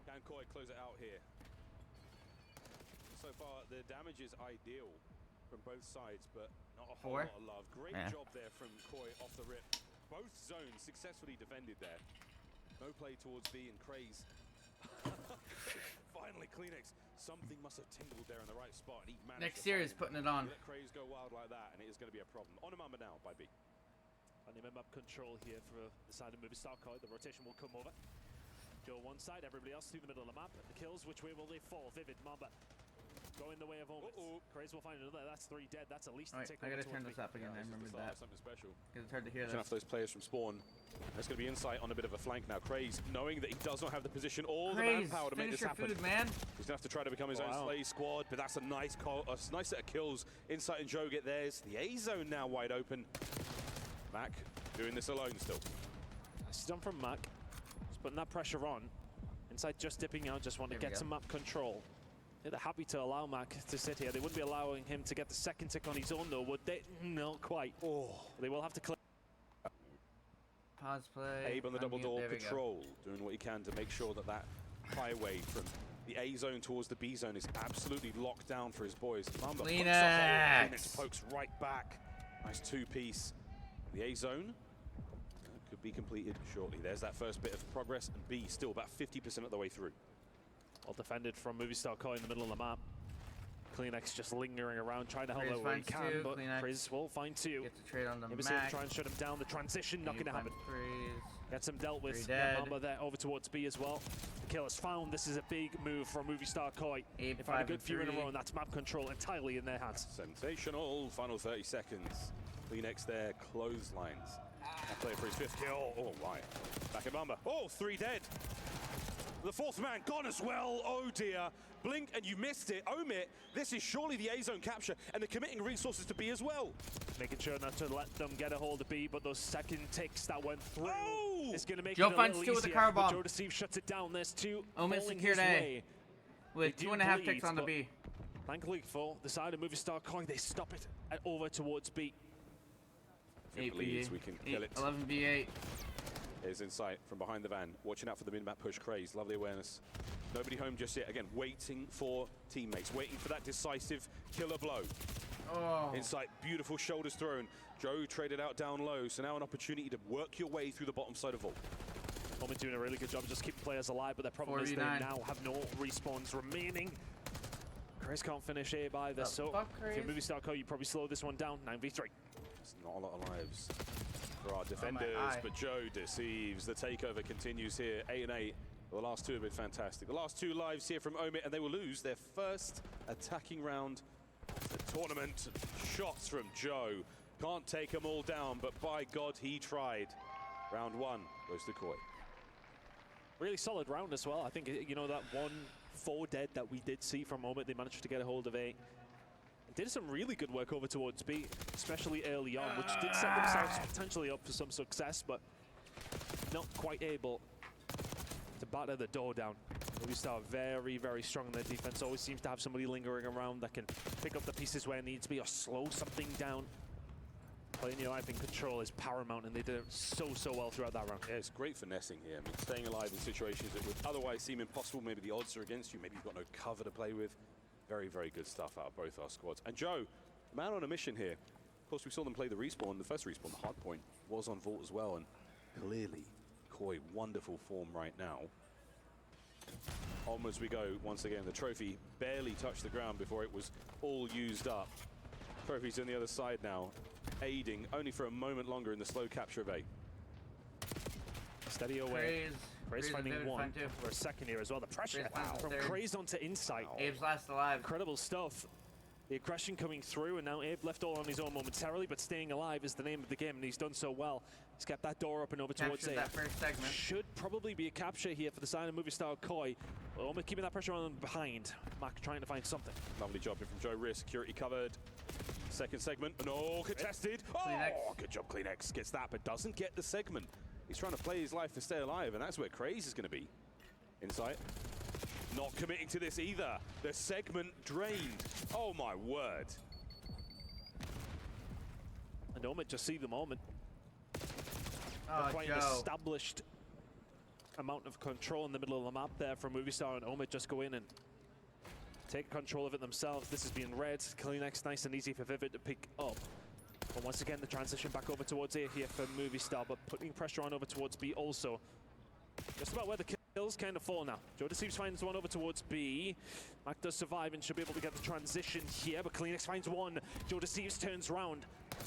Can Koi close it out here? so far. The damage is ideal from both sides, but not a whole 4. lot of love. Great job there from Koi off the rip. Both zones successfully defended there. No play towards B and Craze. Finally, Kleenex. Something must have tingled there in the right spot, and he managed Next year is putting it on. Let Craze go wild like that, and it is going to be a problem. On a mama now by B. And the map control here for the side of Movistar Koi. The rotation will come over. Joe one side, everybody else through the middle of the map. The kills, which way will they fall? Vivid, Mamba. Going the way of Omid. Craze will find another. That's 3 dead. That's at least All a right, tick. I gotta turn this up again. I remember that. Something special. It's hard to hear Watching this. after those players from spawn. There's going to be insight on a bit of a flank now. Craze, knowing that he does not have the position or the manpower to make this happen. Food, man. He's going to have to try to become his own Slay squad, but that's a nice set of kills. Insight and Joe get theirs. The A zone now wide open. Mac doing this alone still. It's done from Mac. Just putting that pressure on. Insight just dipping out, just want to get some map control. Yeah, they're happy to allow Mac to sit here. They wouldn't be allowing him to get the second tick on his own though, would they? Not quite. They will have to clear. Pause play. Abe on the double door patrol, doing what he can to make sure that that highway from the A zone towards the B zone is absolutely locked down for his boys. Kleenex pokes right back. Nice 2-piece. The A zone could be completed shortly. There's that first bit of progress, and B still about 50% of the way through. Well defended from Movistar Koi in the middle of the map. Kleenex just lingering around, trying to help out where he can, but Kriz will find 2. Gets a trade on the Maybe try and shut him down. The transition, not going to happen. Gets him dealt with. Mamba there over towards B as well. The kill is found. This is a big move from Movistar Koi. They find a good few in a row, and that's map control entirely in their hands. Sensational. Final 30 seconds. Kleenex there, clotheslines. Play for his 5th kill. Oh, my. Back at Mamba. Oh, 3 dead. The 4th man gone as well. Oh dear. Blink and you missed it. Omit, this is surely the A zone capture, and they're committing resources to B as well. Making sure not to let them get a hold of B, but those second ticks that went through is going to make Joe it a finds little 2 with the easier. car bomb. Joe Deceive shuts it down. There's 2 Omid falling secured his A way. with 2.5 ticks on the B. Thankfully for the side of Movistar Koi, they stop it over towards B. 8 believes we can kill it. 11 B8. Is in sight from behind the van, watching out for the mid-map push. Craze, lovely awareness. Nobody home just yet. Again, waiting for teammates, waiting for that decisive killer blow. Insight, beautiful shoulders thrown. Joe traded out down low, so now an opportunity to work your way through the bottom side of Vault. Omid doing a really good job just keeping players alive, but their problem is they now have no respawns remaining. Craze can't finish A either, so if you're Movistar Koi, you probably slow this one down. 9v3. It's not a lot of lives for our defenders, but Joe deceives. The takeover continues here, 8 and 8. The last 2 have been fantastic. The last 2 lives here from Omid, and they will lose their first attacking round of the tournament. Shots from Joe. Can't take them all down, but by God, he tried. Round 1 goes to Koi. Really solid round as well. I think, you know, that 1-4 dead that we did see from Omid, they managed to get a hold of A. Did some really good work over towards B, especially early on, which did set themselves potentially up for some success, but not quite able to batter the door down. Movistar very, very strong in their defense. Always seems to have somebody lingering around that can pick up the pieces where it needs to be or slow something down. Playing your life in control is paramount, and they did it so well throughout that round. Yeah, it's great finessing here. I mean, staying alive in situations that would otherwise seem impossible. Maybe the odds are against you. Maybe you've got no cover to play with. Very, very good stuff out of both our squads. And Joe, man on a mission here. Of course, we saw them play the respawn. The first respawn, the hard point, was on Vault as well. And clearly, Koi, wonderful form right now. Onwards we go once again. The trophy barely touched the ground before it was all used up. Trophy's on the other side now, aiding only for a moment longer in the slow capture of A. Steady away. Craze finding 1 for a second here as well. The pressure from Craze onto Insight. Abe's last alive. Incredible stuff. The aggression coming through, and now Abe left all on his own momentarily, but staying alive is the name of the game, and he's done so well. He's kept that door open over towards A. That first segment. Should probably be a capture here for the side of Movistar Koi. Almost keeping that pressure on them behind. Mac trying to find something. Lovely job here from Joe Riss. Security covered. Second segment. No, contested. Oh, good job, Kleenex. Gets that, but doesn't get the segment. He's trying to play his life to stay alive, and that's where Craze is going to be. Insight. Not committing to this either. The segment drained. Oh my word. And Omid just see the moment. Oh, quite an established amount of control in the middle of the map there from Movistar, and Omid just go in and take control of it themselves. This has been red. Kleenex nice and easy for Vivid to pick up. But once again, the transition back over towards A here for Movie Star, but putting pressure on over towards B also. Just about where the kills kind of fall now. Joe Deceives finds one over towards B. Mac does survive and should be able to get the transition here, but Kleenex finds one. Joe Deceives turns round.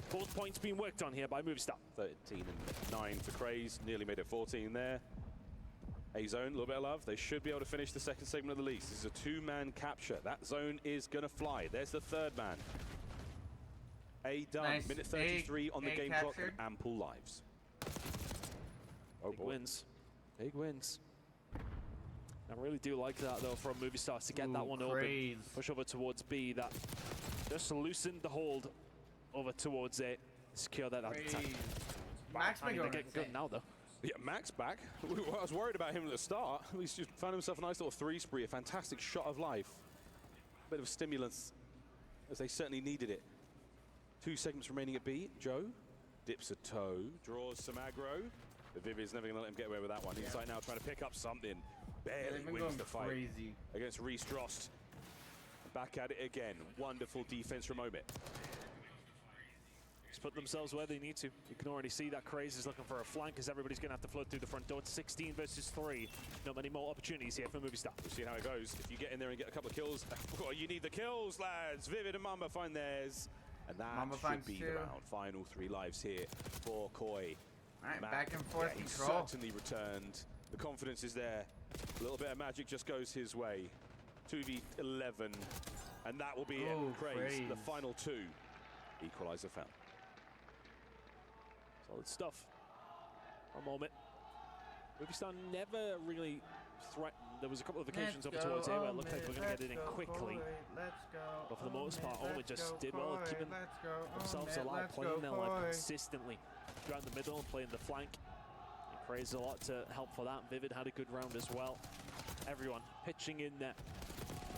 Both points being worked on here by Movie Star. 13 and 9 for Craze. Nearly made it 14 there. A-zone, a little bit of love. They should be able to finish the second segment of the lease. This is a two-man capture. That zone is going to fly. There's the third man. A done. Nice. Minute 33 on the game clock captured. and ample lives. Oh, Big wins. Big wins. I really do like that, though, from Movie Stars to get that one open. Push over towards B. That just loosened the hold over towards A. Secure that attack. Max I mean, they're getting good now, though. Yeah, Max back. I was worried about him at the start. He's just found himself a nice little three spree, a fantastic shot of life. Bit of stimulants, as they certainly needed it. 2 segments remaining at B. Joe dips a toe, draws some aggro. But Vivid's never going to let him get away with that one. Inside now trying to pick up something. Barely wins the fight against Reese Drost. Back at it again. Wonderful defense from Omit. Just put themselves where they need to. You can already see that Craze is looking for a flank as everybody's going to have to float through the front door. It's 16 versus 3. Not many more opportunities here for Movie Star. We'll see how it goes. If you get in there and get a couple of kills, well, you need the kills, lads. Vivid and Mamba find theirs. And that should be the round. Final 3 lives here for Koi. All right, back and forth control. He certainly returned. The confidence is there. A little bit of magic just goes his way. 2v11. And that will be it. Craze, the final 2. Equalizer found. Solid stuff. For a moment. Movie Star never really threatened. There was a couple of occasions over towards A where it looked like they were going to get it in quickly. But for the most part, Omen just did well at keeping themselves alive, playing their life consistently throughout the middle, playing the flank. And Craze a lot to help for that. Vivid had a good round as well. Everyone pitching in there.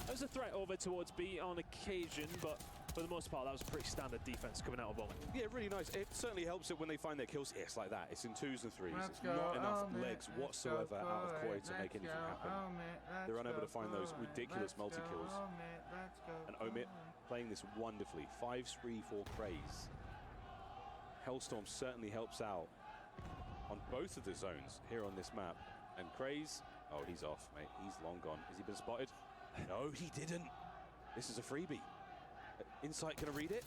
There was a threat over towards B on occasion, but for the most part, that was pretty standard defense coming out of Omen. Yeah, really nice. It certainly helps it when they find their kills. It's like that. It's in 2s and 3s. It's not enough legs whatsoever out of Koi to make anything happen. They're unable to find those ridiculous multi-kills. And Omit playing this wonderfully. 5 spree for Craze. Hellstorm certainly helps out on both of the zones here on this map. And Craze, oh, he's off, mate. He's long gone. Has he been spotted? No, he didn't. This is a freebie. Insight gonna read it?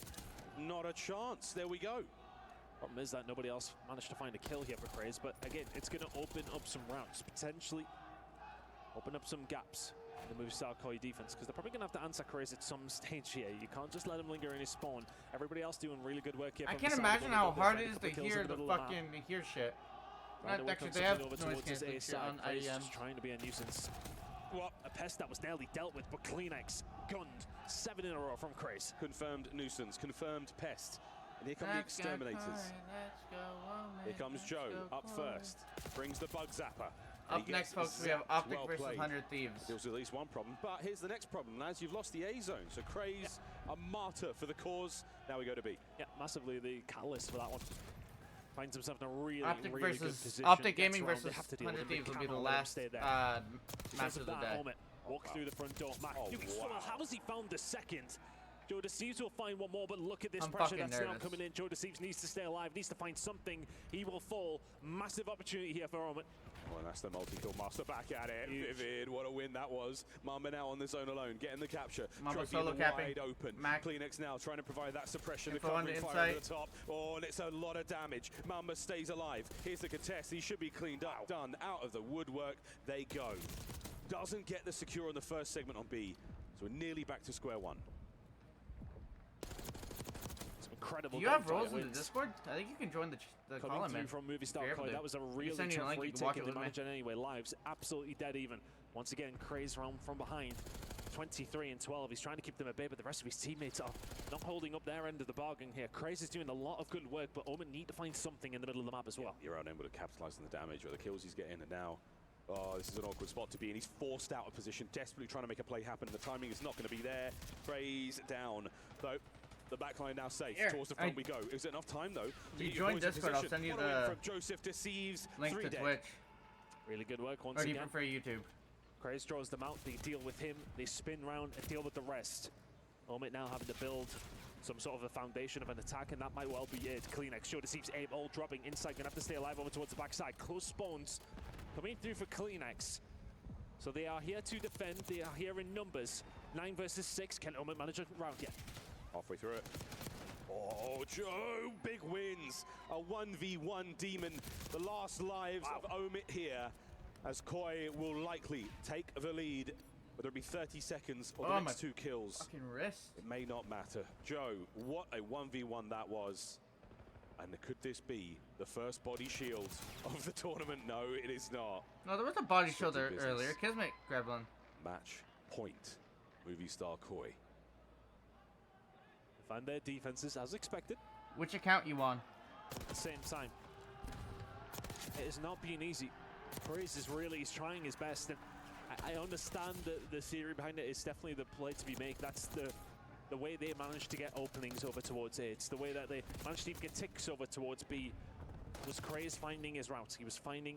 Not a chance. There we go. Problem is that nobody else managed to find a kill here for Craze, but again, it's gonna open up some rounds, potentially open up some gaps in the Movie Star Koi defense, because they're probably gonna have to answer Craze at some stage here. You can't just let him linger in his spawn. Everybody else doing really good work here. I can't imagine how hard it is to hear the fucking hear shit. Actually, they have noise cancellation on IEM. Just trying to be a nuisance. Well, a pest that was nearly dealt with, but Kleenex gunned 7 in a row from Craze. Confirmed nuisance, confirmed pest. And here come the exterminators. Here comes Joe up first. Brings the bug zapper. Up next, folks, we have Optic versus 100 Thieves. Deals with at least one problem, but here's the next problem, lads. You've lost the A zone, so Craze, a martyr for the cause. Now we go to B. Yeah, massively the catalyst for that one. Finds himself in a really, Optic really versus good position. Optic Gaming Gets versus around. They 100 Thieves will be the cannot last stay there. match of the day. Walk through the front door. Mac, how has he found the second? Joe Deceives will find one more, but look at this pressure that's now coming in. Joe Deceives needs to stay alive, needs to find something. He will fall. Massive opportunity here for Omen. Oh, and that's the multi-kill master back at it. Huge. Vivid, what a win that was. Mamba now on the zone alone, getting the capture. Mamba solo capping. Wide open. Mac. Kleenex now trying to provide that suppression. The Info on the fire over the top. Oh, and it's a lot of damage. Mamba stays alive. Here's the contest. He should be cleaned up. Done. Out of the woodwork they go. Doesn't get the secure on the first segment on B. So we're nearly back to square one. Incredible. Do you have roles in the Discord? I think you can join the call Coming through from Movie Star Koi. That was a really tough retake in the match anyway. Lives absolutely dead even. Once again, Craze round from behind. 23 and 12. He's trying to keep them at bay, but the rest of his teammates are not holding up their end of the bargain here. Craze is doing a lot of good work, but Omen need to find something in the middle of the map as well. You're unable to capitalize on the damage or the kills he's getting, and now, oh, this is an awkward spot to be in. He's forced out of position, desperately trying to make a play happen. The timing is not going to be there. Craze down, though. The backline now safe. Towards the front we go. Is it enough time though? You join Discord, I'll send you the from Joseph Deceives. link to Twitch. Really good work once again. again. Or do you prefer YouTube? Kraze draws them out, they deal with him, they spin round and deal with the rest. Omit now having to build some sort of a foundation of an attack, and that might well be it. Kleenex sure deceives aim, all dropping inside, gonna have to stay alive over towards the backside. Close spawns coming through for Kleenex. So they are here to defend, they are here in numbers. 9 versus 6, can Omit manage a round yet? Halfway through it. Oh, Joe, big wins. A 1v1 demon. The last lives of Omit here, as Koi will likely take the lead. Whether it be 30 seconds or the next 2 kills, fucking wrist. It may not matter. Joe, what a 1v1 that was. And could this be the first body shield of the tournament? No, it is not. No, there was a body shield earlier. Kismet grabbed one. Match point. Movie star Koi. Find their defenses as expected. Which account you on? At the same time, it has not been easy. Kraze is really trying his best, and I understand that the theory behind it is definitely the play to be made. That's the way they managed to get openings over towards A. It's the way that they managed to even get ticks over towards B. Was Kraze finding his routes. He was finding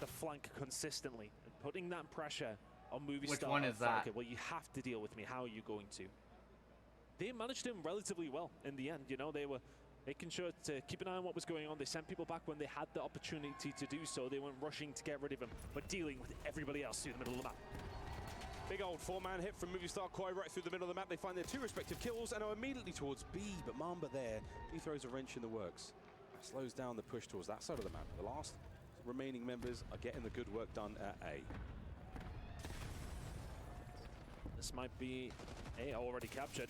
the flank consistently and putting that pressure on Movie Star. Which one is that? Well, you have to deal with me. How are you going to? They managed him relatively well in the end. You know, they were making sure to keep an eye on what was going on. They sent people back when they had the opportunity to do so. They weren't rushing to get rid of him, but dealing with everybody else through the middle of the map. Big old 4-man hit from Movie Star Koi right through the middle of the map. They find their 2 respective kills and are immediately towards B, but Mamba there, he throws a wrench in the works. Slows down the push towards that side of the map. The last remaining members are getting the good work done at A. This might be A already captured.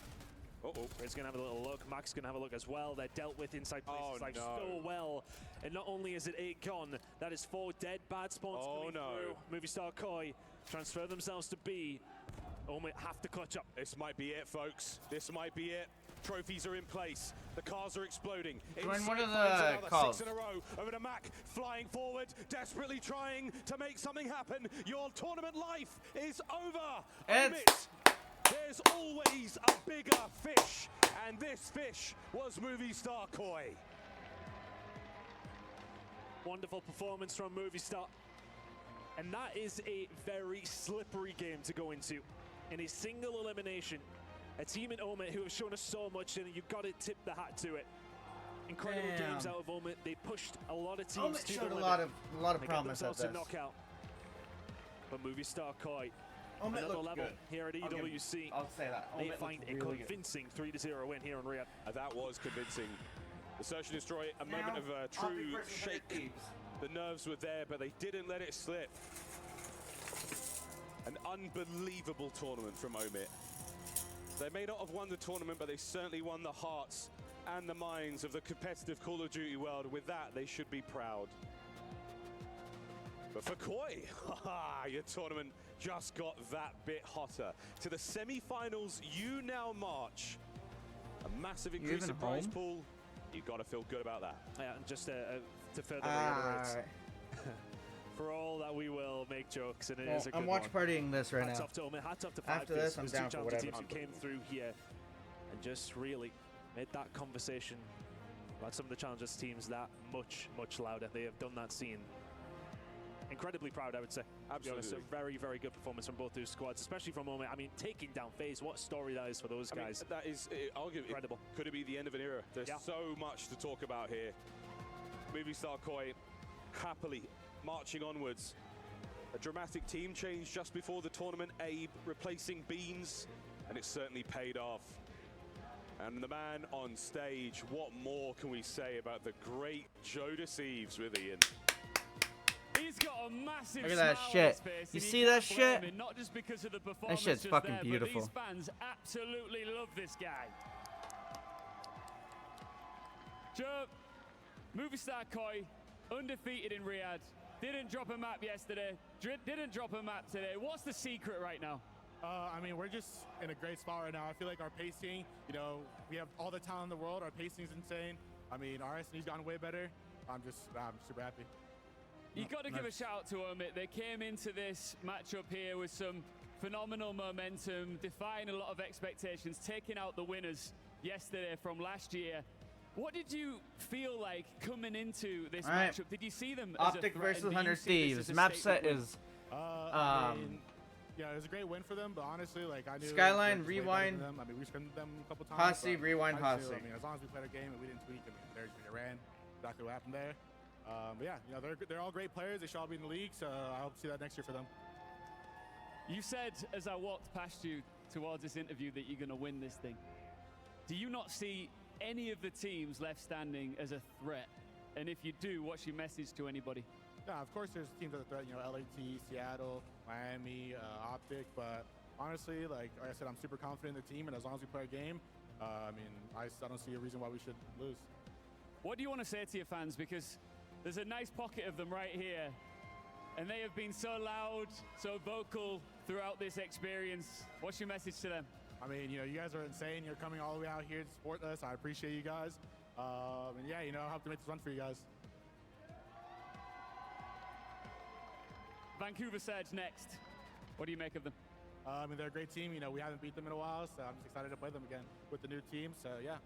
He's going to have a little look. Mac's going to have a look as well. They're dealt with inside places so well. And not only is it 8 gone, that is 4 dead. Bad spawns coming through. Movie Star Koi transfer themselves to B. Omit have to clutch up. This might be it, folks. This might be it. Trophies are in place. The cars are exploding. Join one of the calls. 6 in a row. Over to Mac, flying forward, desperately trying to make something happen. Your tournament life is over. Omit. There's always a bigger fish, and this fish was Movie Star Koi. Wonderful performance from Movie Star. And that is a very slippery game to go into. In a single elimination, a team in Omit who have shown us so much, and you've got to tip the hat to it. Incredible games out of Omit. They pushed a lot of teams to the limit. a lot of promise at this. Knockout. But Movie Star Koi, Omit another looked level good. here at EWC. I'll say that. They Omit find a really convincing 3-0 win here in Riyadh. That was convincing. The Search and Destroy, a moment of true shake. The nerves were there, but they didn't let it slip. An unbelievable tournament from Omit. They may not have won the tournament, but they certainly won the hearts and the minds of the competitive Call of Duty world. With that, they should be proud. But for Koi, your tournament just got that bit hotter. To the semi-finals, you now march. A massive increase in prize pool. You've got to feel good about that. Yeah, and just to further reiterate, for all that we will make jokes, and it is a good I'm watch partying this right hats now. Off to Omit, hats off to 5. After this, I'm down for whatever. Teams who came through here and just really made that conversation about some of the Challengers teams that much louder. They have done that scene. Incredibly proud, I would say. Absolutely. A very, very good performance from both those squads, especially from Omit. I mean, taking down FaZe, what a story that is for those guys. That is arguably incredible. Could it be the end of an era? There's so much to talk about here. Movie Star Koi happily marching onwards. A dramatic team change just before the tournament. Abe replacing Beans, and it certainly paid off. And the man on stage, what more can we say about the great Joe Deceives with Ian? He's got a massive Look at that smile shit. on his face, You and see that can't blame shit? him, not just because of the performance That shit's just fucking there, beautiful. But these fans absolutely love this guy. Joe, Movie Star Koi, undefeated in Riyadh. Didn't drop a map yesterday. Didn't drop a map today. What's the secret right now? I mean, we're just in a great spot right now. I feel like our pacing, you know, we have all the talent in the world. Our pacing's insane. I mean, our SNE's gotten way better. I'm super happy. You got to give a shout out to Omit. They came into this matchup here with some phenomenal momentum, defying a lot of expectations, taking out the winners yesterday from last year. What did you feel like coming into this matchup? Did you see them as Optic a threat, versus and do you 100 see this Thieves. as a Map statement set win? is I mean, yeah, it was a great win for them, but honestly, like I knew Skyline, we were rewind. them. I mean, we scrimmed them a couple times. Hossy, but rewind, honestly, Hossy. I mean, as long as we played our game and we didn't tweak, I mean, they ran exactly what happened there. But yeah, you know, they're all great players. They should all be in the league, so I hope to see that next year for them. You said as I walked past you towards this interview that you're going to win this thing. Do you not see any of the teams left standing as a threat? And if you do, what's your message to anybody? Yeah, of course there's teams that are threat, you know, LAT, Seattle, Miami, Optic, but honestly, like I said, I'm super confident in the team, and as long as we play our game, I mean, I don't see a reason why we should lose. What do you want to say to your fans? Because there's a nice pocket of them right here, and they have been so loud, so vocal throughout this experience. What's your message to them? I mean, you know, you guys are insane. You're coming all the way out here to support us. I appreciate you guys. And yeah, you know, I hope to make this fun for you guys. Vancouver Surge next. What do you make of them? I mean, they're a great team. You know, we haven't beat them in a while, so I'm just excited to play them again with the new team. So yeah.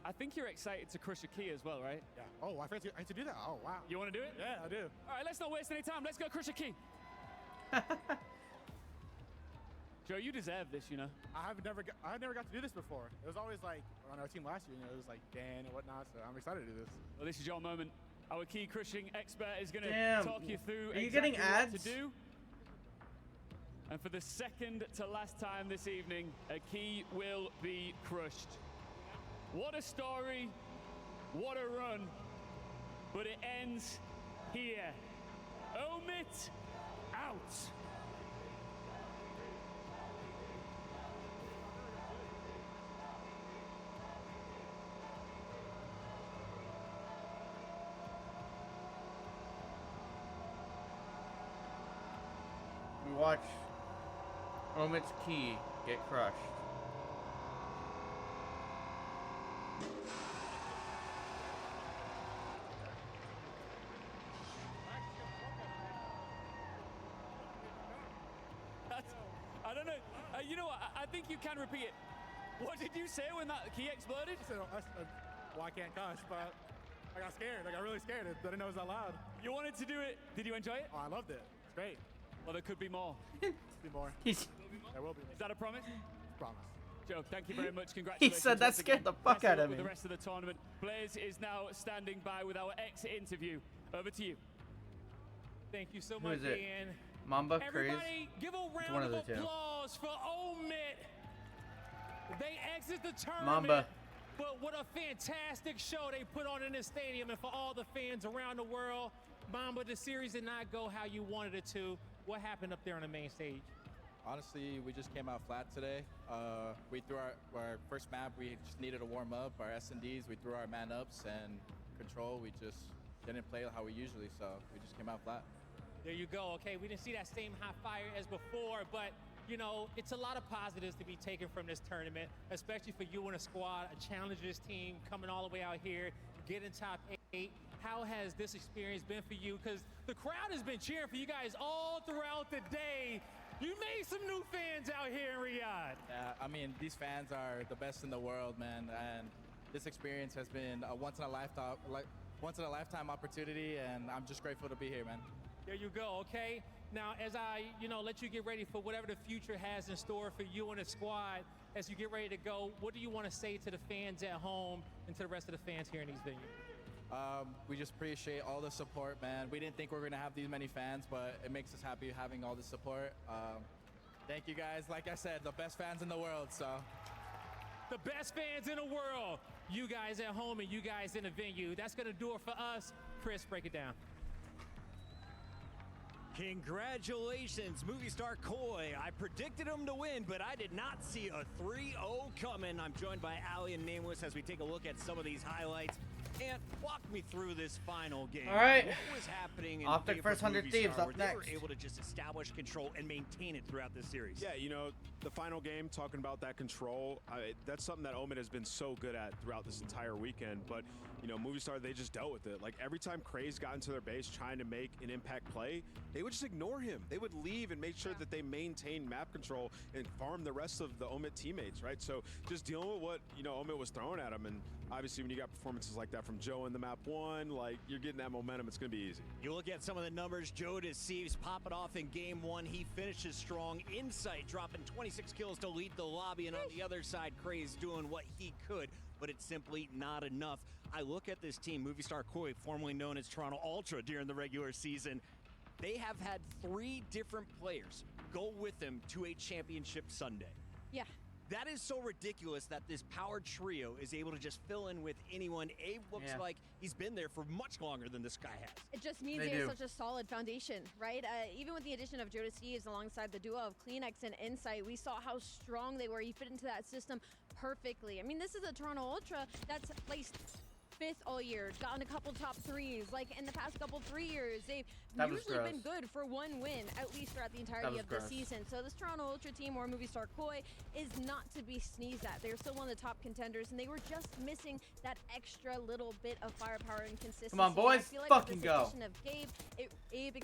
I think you're excited to crush a key as well, right? Yeah. Oh, I had to do that. Oh, wow. You want to do it? Yeah, I do. All right, let's not waste any time. Let's go crush a key. Joe, you deserve this, you know. I never got to do this before. It was always like on our team last year, you know, it was like Dan and whatnot. So I'm excited to do this. Well, this is your moment. Our key crushing expert is going to talk you through Are you exactly getting ads? what to do. And for the second to last time this evening, a key will be crushed. What a story, what a run, but it ends here. Omit out. We watch Omit's key get crushed. I don't know. You know what? I think you can repeat it. What did you say when that key exploded? I said, well, I can't cuss, but I got scared. I got really scared. I didn't know it was that loud. You wanted to do it. Did you enjoy it? Oh, I loved it. It's great. Well, there could be more. There'll be more. There will be. Is that a promise? Promise. Joe, thank you very much. He Congratulations. said that scared the fuck out of me. The rest of the tournament. Blaze is now standing by with our exit interview. Over to you. Thank you so Who much, is it? Ian. Mamba, Everybody, Craze? give a It's round one of of the two. applause for Omit. They exit the tournament. Mamba. But what a fantastic show they put on in the stadium, and for all the fans around the world. Mamba, the series did not go how you wanted it to. What happened up there on the main stage? Honestly, we just came out flat today. We threw our first map, we just needed to warm up. Our S&Ds, we threw our man-ups, and control, we just didn't play how we usually, so we just came out flat. There you go. Okay, we didn't see that same hot fire as before, but you know, it's a lot of positives to be taken from this tournament, especially for you and a squad, a challengers team coming all the way out here, getting top 8. How has this experience been for you? Because the crowd has been cheering for you guys all throughout the day. You made some new fans out here in Riyadh. Yeah, I mean, these fans are the best in the world, man, and this experience has been a once in a lifetime opportunity, and I'm just grateful to be here, man. There you go, okay? Now, as I, let you get ready for whatever the future has in store for you and the squad, as you get ready to go, what do you want to say to the fans at home and to the rest of the fans here in these venues? We just appreciate all the support, man. We didn't think we were going to have these many fans, but it makes us happy having all the support. Thank you guys. Like I said, the best fans in the world, so. The best fans in the world. You guys at home and you guys in the venue. That's going to do it for us. Chris, break it down. Congratulations, movie star Koi. I predicted him to win, but I did not see a 3-0 coming. I'm joined by Ali and Nameless as we take a look at some of these highlights. And walk me through this final game. All right. What was happening in Optic favor of first 100 Movie Thieves Star up where next. they were able to just establish control and maintain it throughout this series? Yeah, the final game, talking about that control, that's something that Omid has been so good at throughout this entire weekend. But, you know, Movistar, they just dealt with it. Like, every time Craze got into their base trying to make an impact play, they would just ignore him. They would leave and make sure that they maintain map control and farm the rest of the Omid teammates, right? So just dealing with what, you know, Omid was throwing at him. And obviously when you got performances like that from Joe in the map 1, like, you're getting that momentum, it's going to be easy. You look at some of the numbers, Joe deceives, popping off in game 1. He finishes strong. Insight dropping 26 kills to lead the lobby, and on the other side, Craze doing what he could, but it's simply not enough. I look at this team, Movistar Koi, formerly known as Toronto Ultra during the regular season. They have had 3 different players go with them to a championship Sunday. Yeah. That is so ridiculous that this power trio is able to just fill in with anyone. Abe looks like he's been there for much longer than this guy has. It just means they have such a solid foundation, right? Even with the addition of Joe Steves alongside the duo of Kleenex and Insight, we saw how strong they were. He fit into that system perfectly. I mean, this is a Toronto Ultra that's placed 5th all year, gotten a couple top 3s. Like in the past couple 3 years, they've usually been good for 1 win, at least throughout the entirety of the season. So this Toronto Ultra team, or Movistar Koi, is not to be sneezed at. They're still one of the top contenders, and they were just missing that extra little bit of firepower and consistency. Come on, boys, I feel like fucking with go. this addition of Abe,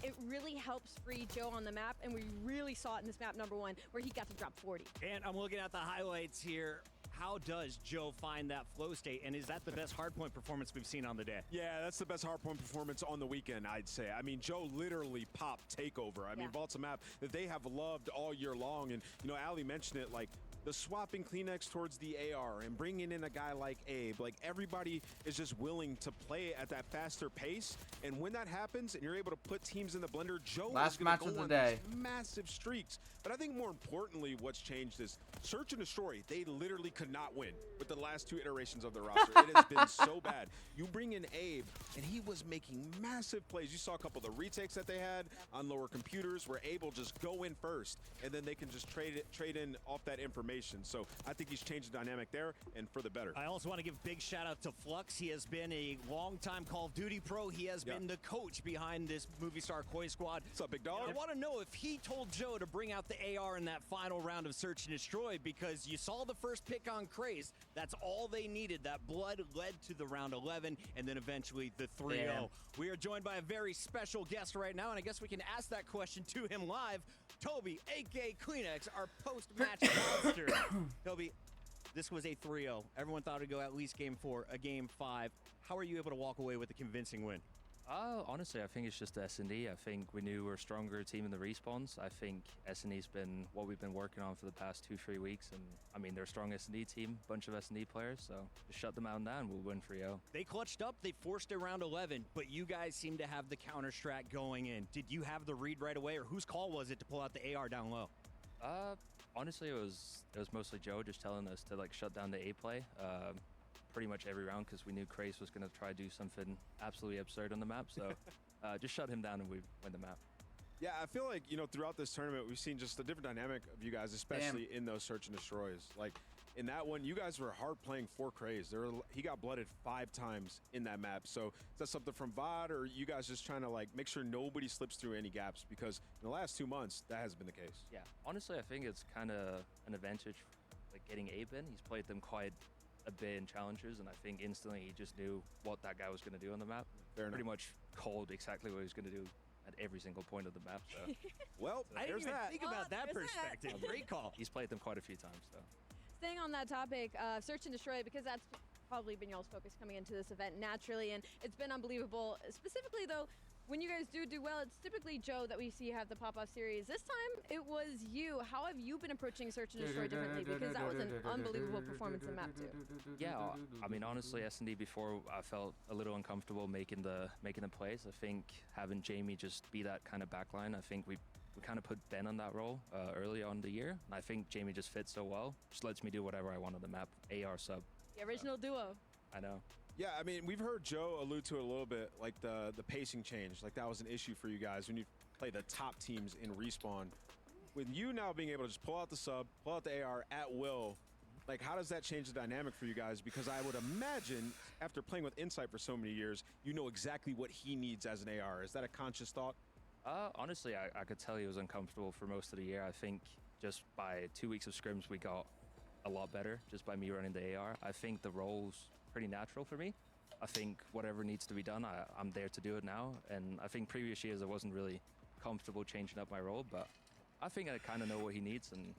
it really helps free Joe on the map, and we really saw it in this map number 1, where he got to drop 40. And I'm looking at the highlights here. How does Joe find that flow state, and is that the best hardpoint performance we've seen on the day? Yeah, that's the best hardpoint performance on the weekend, I'd say. I mean, Joe literally popped Takeover. I mean, Vault's a map that they have loved all year long, and, you know, Ali mentioned it, like, the swapping Kleenex towards the AR and bringing in a guy like Abe, like everybody is just willing to play at that faster pace. And when that happens and you're able to put teams in the blender, Joe is going to go on these massive streaks. But I think more importantly, what's changed is Search and Destroy. They literally could not win with the last 2 iterations of their roster. It has been so bad. You bring in Abe, and he was making massive plays. You saw a couple of the retakes that they had on lower computers where Abe will just go in first, and then they can just trade in off that information. So I think he's changed the dynamic there, and for the better. I also want to give a big shout out to Flux. He has been a long-time Call of Duty pro. He has been the coach behind this Movistar Koi squad. What's up, big dog? I want to know if he told Joe to bring out the AR in that final round of Search and Destroy, because you saw the first pick on Craze. That's all they needed. That blood led to the round 11, and then eventually the 3-0. We are joined by a very special guest right now, and I guess we can ask that question to him live. Toby, a.k.a. Kleenex, our post-match monster. Toby, this was a 3-0. Everyone thought it'd go at least game 4, a game 5. How are you able to walk away with a convincing win? Honestly, I think it's just S&D. I think we knew we were a stronger team in the respawns. I think S&D's been what we've been working on for the past 2-3 weeks. And I mean, they're a strong S&D team, bunch of S&D players. So just shut them out now and we'll win 3-0. They clutched up. They forced a round 11, but you guys seem to have the counter strat going in. Did you have the read right away, or whose call was it to pull out the AR down low? Honestly, it was mostly Joe just telling us to like shut down the A play. Pretty much every round, because we knew Craze was going to try to do something absolutely absurd on the map. So just shut him down and we win the map. Yeah, I feel like, you know, throughout this tournament, we've seen just a different dynamic of you guys, especially in those Search and Destroys. Like, in that one, you guys were hard playing for Craze. He got blooded 5 times in that map. So is that something from VOD, or you guys just trying to, like, make sure nobody slips through any gaps? Because in the last 2 months, that has been the case. Yeah, honestly, I think it's kind of an advantage, like, getting Abe in. He's played them quite a bit in challengers, and I think instantly he just knew what that guy was going to do on the map. Pretty much called exactly what he was going to do at every single point of the map. So, well, I didn't even think about that perspective. Great call. He's played them quite a few times, so. Staying on that topic, Search and Destroy, because that's probably been y'all's focus coming into this event naturally, and it's been unbelievable. Specifically, though, when you guys do well, it's typically Joe that we see have the pop-off series. This time, it was you. How have you been approaching Search and Destroy differently? Because that was an unbelievable performance in map 2. Yeah, I mean, honestly, S&D before, I felt a little uncomfortable making the plays. I think having Jamie just be that kind of backline, I think we kind of put Ben on that role early on in the year. And I think Jamie just fits so well. Just lets me do whatever I want on the map. AR sub. The original duo. I know. Yeah, I mean, we've heard Joe allude to it a little bit, like the pacing change. Like, that was an issue for you guys when you play the top teams in Respawn. With you now being able to just pull out the sub, pull out the AR at will, like, how does that change the dynamic for you guys? Because I would imagine, after playing with Insight for so many years, you know exactly what he needs as an AR. Is that a conscious thought? Honestly, I could tell he was uncomfortable for most of the year. I think just by 2 weeks of scrims, we got a lot better just by me running the AR. I think the role's pretty natural for me. I think whatever needs to be done, I'm there to do it now. And I think previous years I wasn't really comfortable changing up my role, but I think I kind of know what he needs, and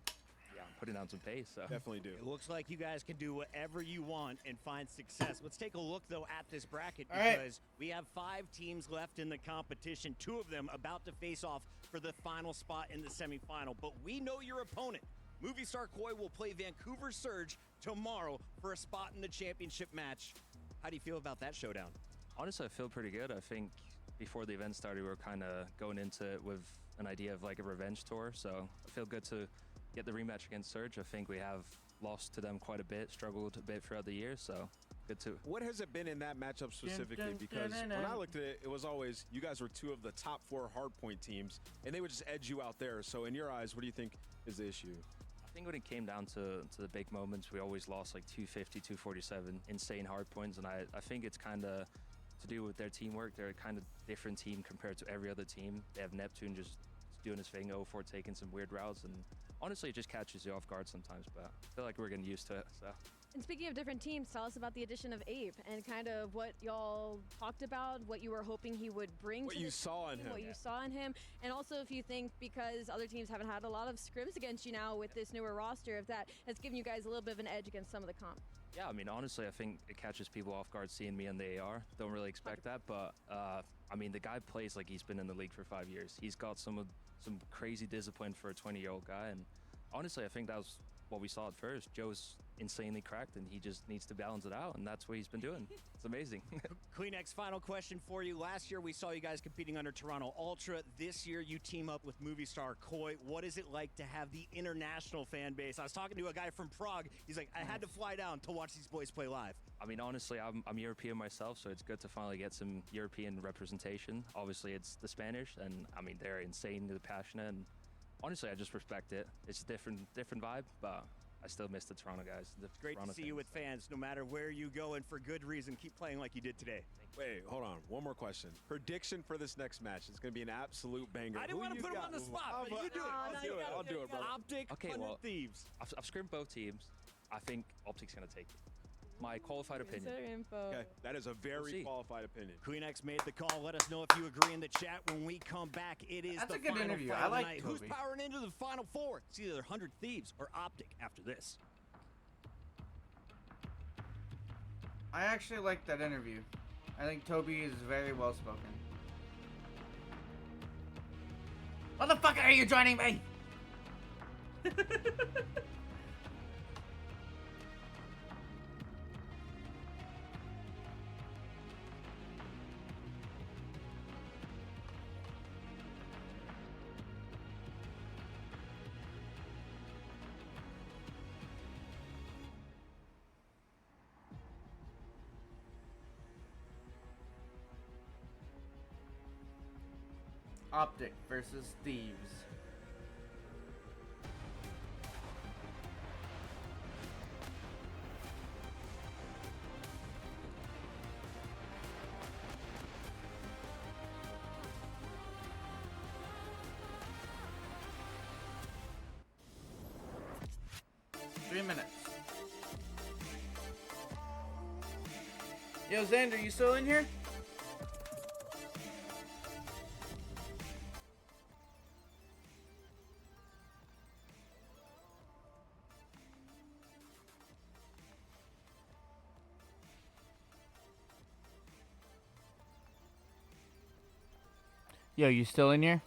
yeah, I'm putting down some pace. So. Definitely do. It looks like you guys can do whatever you want and find success. Let's take a look, though, at this bracket because we have 5 teams left in the competition, 2 of them about to face off for the final spot in the semifinal. But we know your opponent. Movie Star Koi will play Vancouver Surge tomorrow for a spot in the championship match. How do you feel about that showdown? Honestly, I feel pretty good. I think before the event started, we were kind of going into it with an idea of like a revenge tour. So I feel good to get the rematch against Surge. I think we have lost to them quite a bit, struggled a bit throughout the year. So good to. What has it been in that matchup specifically? Because when I looked at it, it was always you guys were 2 of the top 4 hardpoint teams, and they would just edge you out there. So in your eyes, what do you think is the issue? I think when it came down to the big moments, we always lost like 250, 247, insane hard points. And I think it's kind of to do with their teamwork. They're a kind of different team compared to every other team. They have Neptune just doing his thing, 0-4 taking some weird routes. And honestly, it just catches you off guard sometimes. But I feel like we're getting used to it. So. And speaking of different teams, tell us about the addition of Abe and kind of what y'all talked about, what you were hoping he would bring what to you the saw in team, him. what you saw in him, and also if you think because other teams haven't had a lot of scrims against you now with this newer roster, if that has given you guys a little bit of an edge against some of the comp. Yeah, I mean, honestly, I think it catches people off guard seeing me on the AR. Don't really expect that, but I mean, the guy plays like he's been in the league for 5 years. He's got some crazy discipline for a 20-year-old guy, and honestly, I think that was what we saw at first. Joe's insanely cracked, and he just needs to balance it out, and that's what he's been doing. It's amazing. Kleenex, final question for you. Last year, we saw you guys competing under Toronto Ultra. This year, you team up with Movie Star Koi. What is it like to have the international fan base? I was talking to a guy from Prague. He's like, I had to fly down to watch these boys play live. I mean, honestly, I'm European myself, so it's good to finally get some European representation. Obviously, it's the Spanish, and I mean, they're insanely passionate, and honestly, I just respect it. It's a different vibe, but I still miss the Toronto guys. Great to see you with fans, no matter where you go, and for good reason. Keep playing like you did today. Wait, hold on. One more question. Prediction for this next match. It's going to be an absolute banger. I didn't want to put him on the spot, but you do it. I'll do it, bro. Optic, okay, 100 well, Thieves. I've scrimmed both teams. I think Optic's going to take it. My qualified opinion. Okay, that is a very qualified opinion. Kleenex made the call. Let us know if you agree in the chat when we come back. It is That's the a good final interview. fight I of the like night. Toby. Who's powering into the final 4? It's either 100 Thieves or Optic after this. I actually like that interview. I think Toby is very well spoken. Motherfucker, are you joining me? Optic versus Thieves. Three minutes. Yo, Xander, you still in here? Yo, you still in here?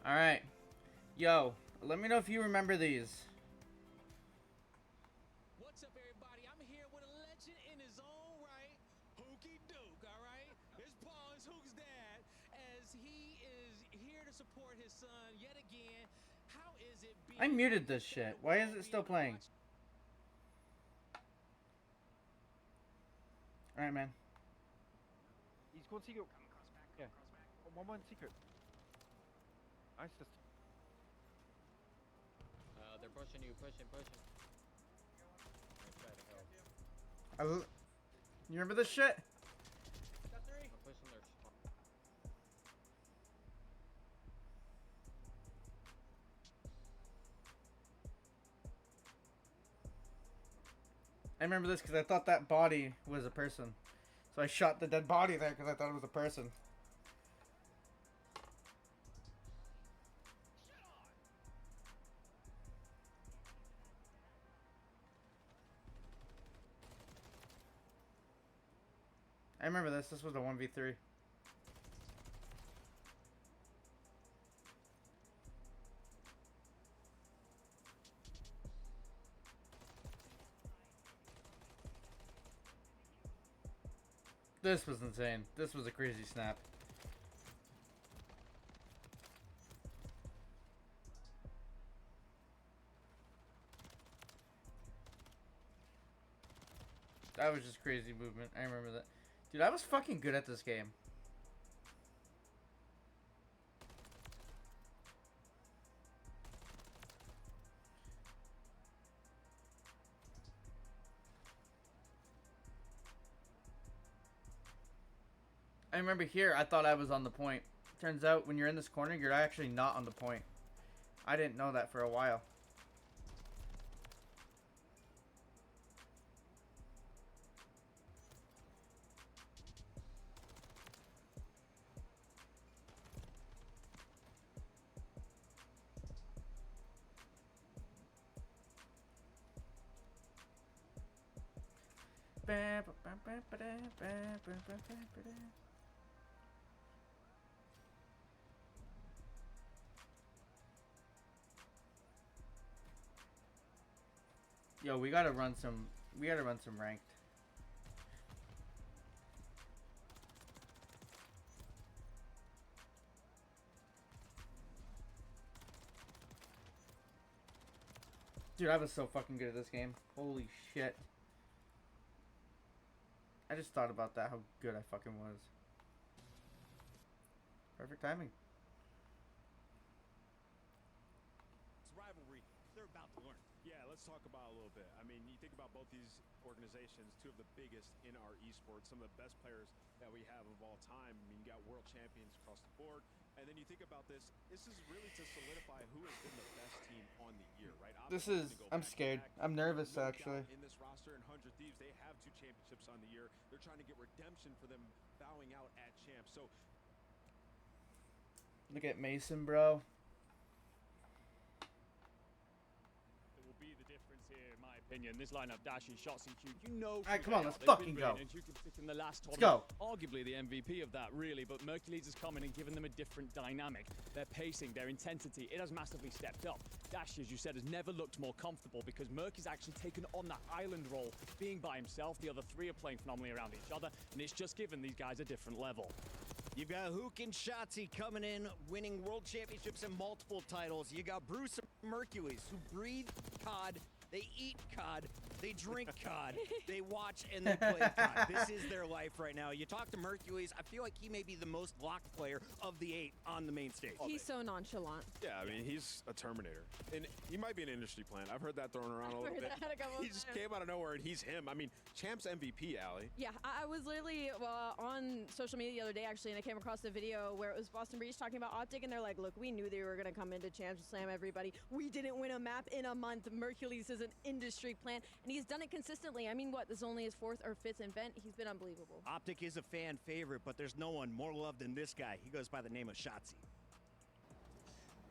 All right. Yo, let me know if you remember these. What's up, everybody? I'm here with a legend in his own right, Hookie Duke, all right? It's Paul, it's Hook's dad, as he is here to support his son yet again. How is it being... I muted this shit. Why is it still playing? All right, man. He's going secret. Yeah. One secret. Nice. They're pushing you, pushing. You remember this shit? I'm pushing their spot. I remember this because I thought that body was a person. So I shot the dead body there because I thought it was a person. I remember this. This was a 1v3. This was insane. This was a crazy snap. That was just crazy movement. I remember that. Dude, I was fucking good at this game. I remember here, I thought I was on the point. Turns out, when you're in this corner, you're actually not on the point. I didn't know that for a while. Yo, we gotta run some ranked. Dude, I was so fucking good at this game. Holy shit. I just thought about that, how good I fucking was. Perfect timing. It's rivalry. They're about to learn. Yeah, let's talk about it a little bit. I mean, you think about both these organizations, two of the biggest in our esports, some of the best players that we have of all time. I mean, you got world champions across the board. And then you think about this is really to solidify who has been the best team on the year, right? I'm scared. I'm nervous, actually. In this roster, and 100 Thieves, they have 2 championships on the year. They're trying to get redemption for them bowing out at champs. So look at Mason, bro. It will be the difference here, in my opinion. This lineup, Dashi, Shotzzy, Q, you know. Alright, come on, let's fucking go. And you can sit in the last let's go. Arguably the MVP of that, really. But Mercules has come in and given them a different dynamic. Their pacing, their intensity, it has massively stepped up. Dashi, as you said, has never looked more comfortable because Merc has actually taken on that island role, being by himself. The other 3 are playing phenomenally around each other, and it's just given these guys a different level. You've got Hook and Shotzzy coming in, winning world championships and multiple titles. You got Bruce and Mercules, who breathe COD, they eat COD, they drink COD, they watch and they play COD. This is their life right now. You talk to Mercules, I feel like he may be the most locked player of the 8 on the main stage. He's so nonchalant. yeah, I mean, he's a Terminator. And he might be an industry plant. I've heard that thrown around a little bit. He just came out of nowhere and he's him. I mean, Champs MVP, Allie. Yeah, I was literally on social media the other day, actually, and I came across the video where it was Boston Breach talking about Optic, and they're like, look, we knew they were going to come into Champs and slam everybody. We didn't win a map in a month. Mercules is an industry plant, and he's done it consistently. I mean, what, this is only his 4th or 5th event? He's been unbelievable. Optic is a fan favorite, but there's no one more loved than this guy. He goes by the name of Shotzzy.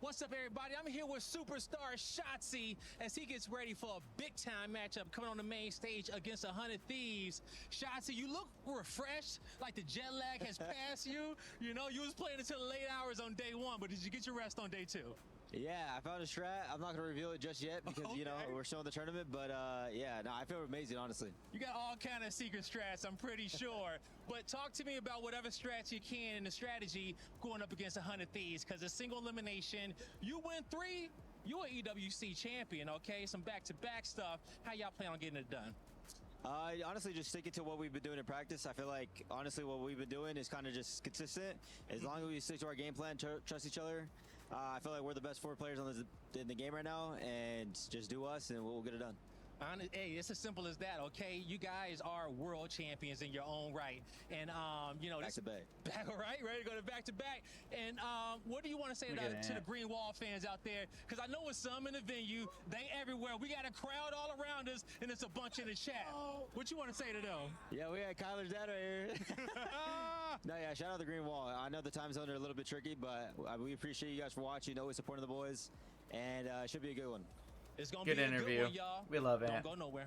What's up, everybody? I'm here with superstar Shotzzy as he gets ready for a big-time matchup coming on the main stage against 100 Thieves. Shotzzy, you look refreshed, like the jet lag has passed you. You know, you was playing until the late hours on day 1, but did you get your rest on day 2? Yeah, I found a strat. I'm not going to reveal it just yet because, you know, we're still in the tournament. But, yeah, no, I feel amazing, honestly. You got all kind of secret strats, I'm pretty sure. But talk to me about whatever strats you can in the strategy going up against 100 Thieves, because a single elimination, you win 3, you're an EWC champion, okay? Some back-to-back stuff. How y'all plan on getting it done? Honestly, just sticking to what we've been doing in practice. I feel like, honestly, what we've been doing is kind of just consistent. As long as we stick to our game plan, trust each other, I feel like we're the best 4 players in the game right now, and just do us, and we'll get it done. Hey, it's as simple as that, okay? You guys are world champions in your own right. And, you know, back to back. Right? Ready to go to back to back. And what do you want to say to the Green Wall fans out there? Because I know it's some in the venue. They everywhere. We got a crowd all around us, and it's a bunch in the chat. What you want to say to them? Yeah, we got Kyler's dad right here. No, yeah, shout out the Green Wall. I know the time zone are a little bit tricky, but we appreciate you guys for watching, always supporting the boys, and it should be a good one. It's gonna Good be interview. A good one, y'all. We love it. Don't go nowhere.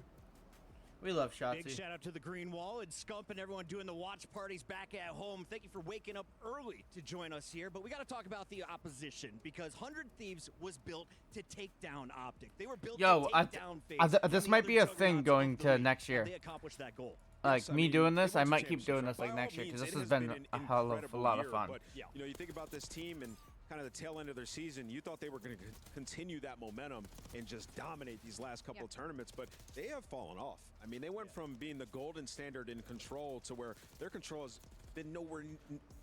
We love Shotzi. Big shout out to the Green Wall and Scump and everyone doing the watch parties back at home. Thank you for waking up early to join us here. But we got to talk about the opposition because 100 Thieves was built to take down Optic. They were built to take down FaZe. This might be a thing going to next year. They accomplished that goal. Like me doing this, I might keep doing this like next year because this has been a hell of a lot of fun. But, you know, you think about this team and kind of the tail end of their season, you thought they were going to continue that momentum and just dominate these last couple of tournaments, but they have fallen off. I mean, they went from being the golden standard in control to where their control has been nowhere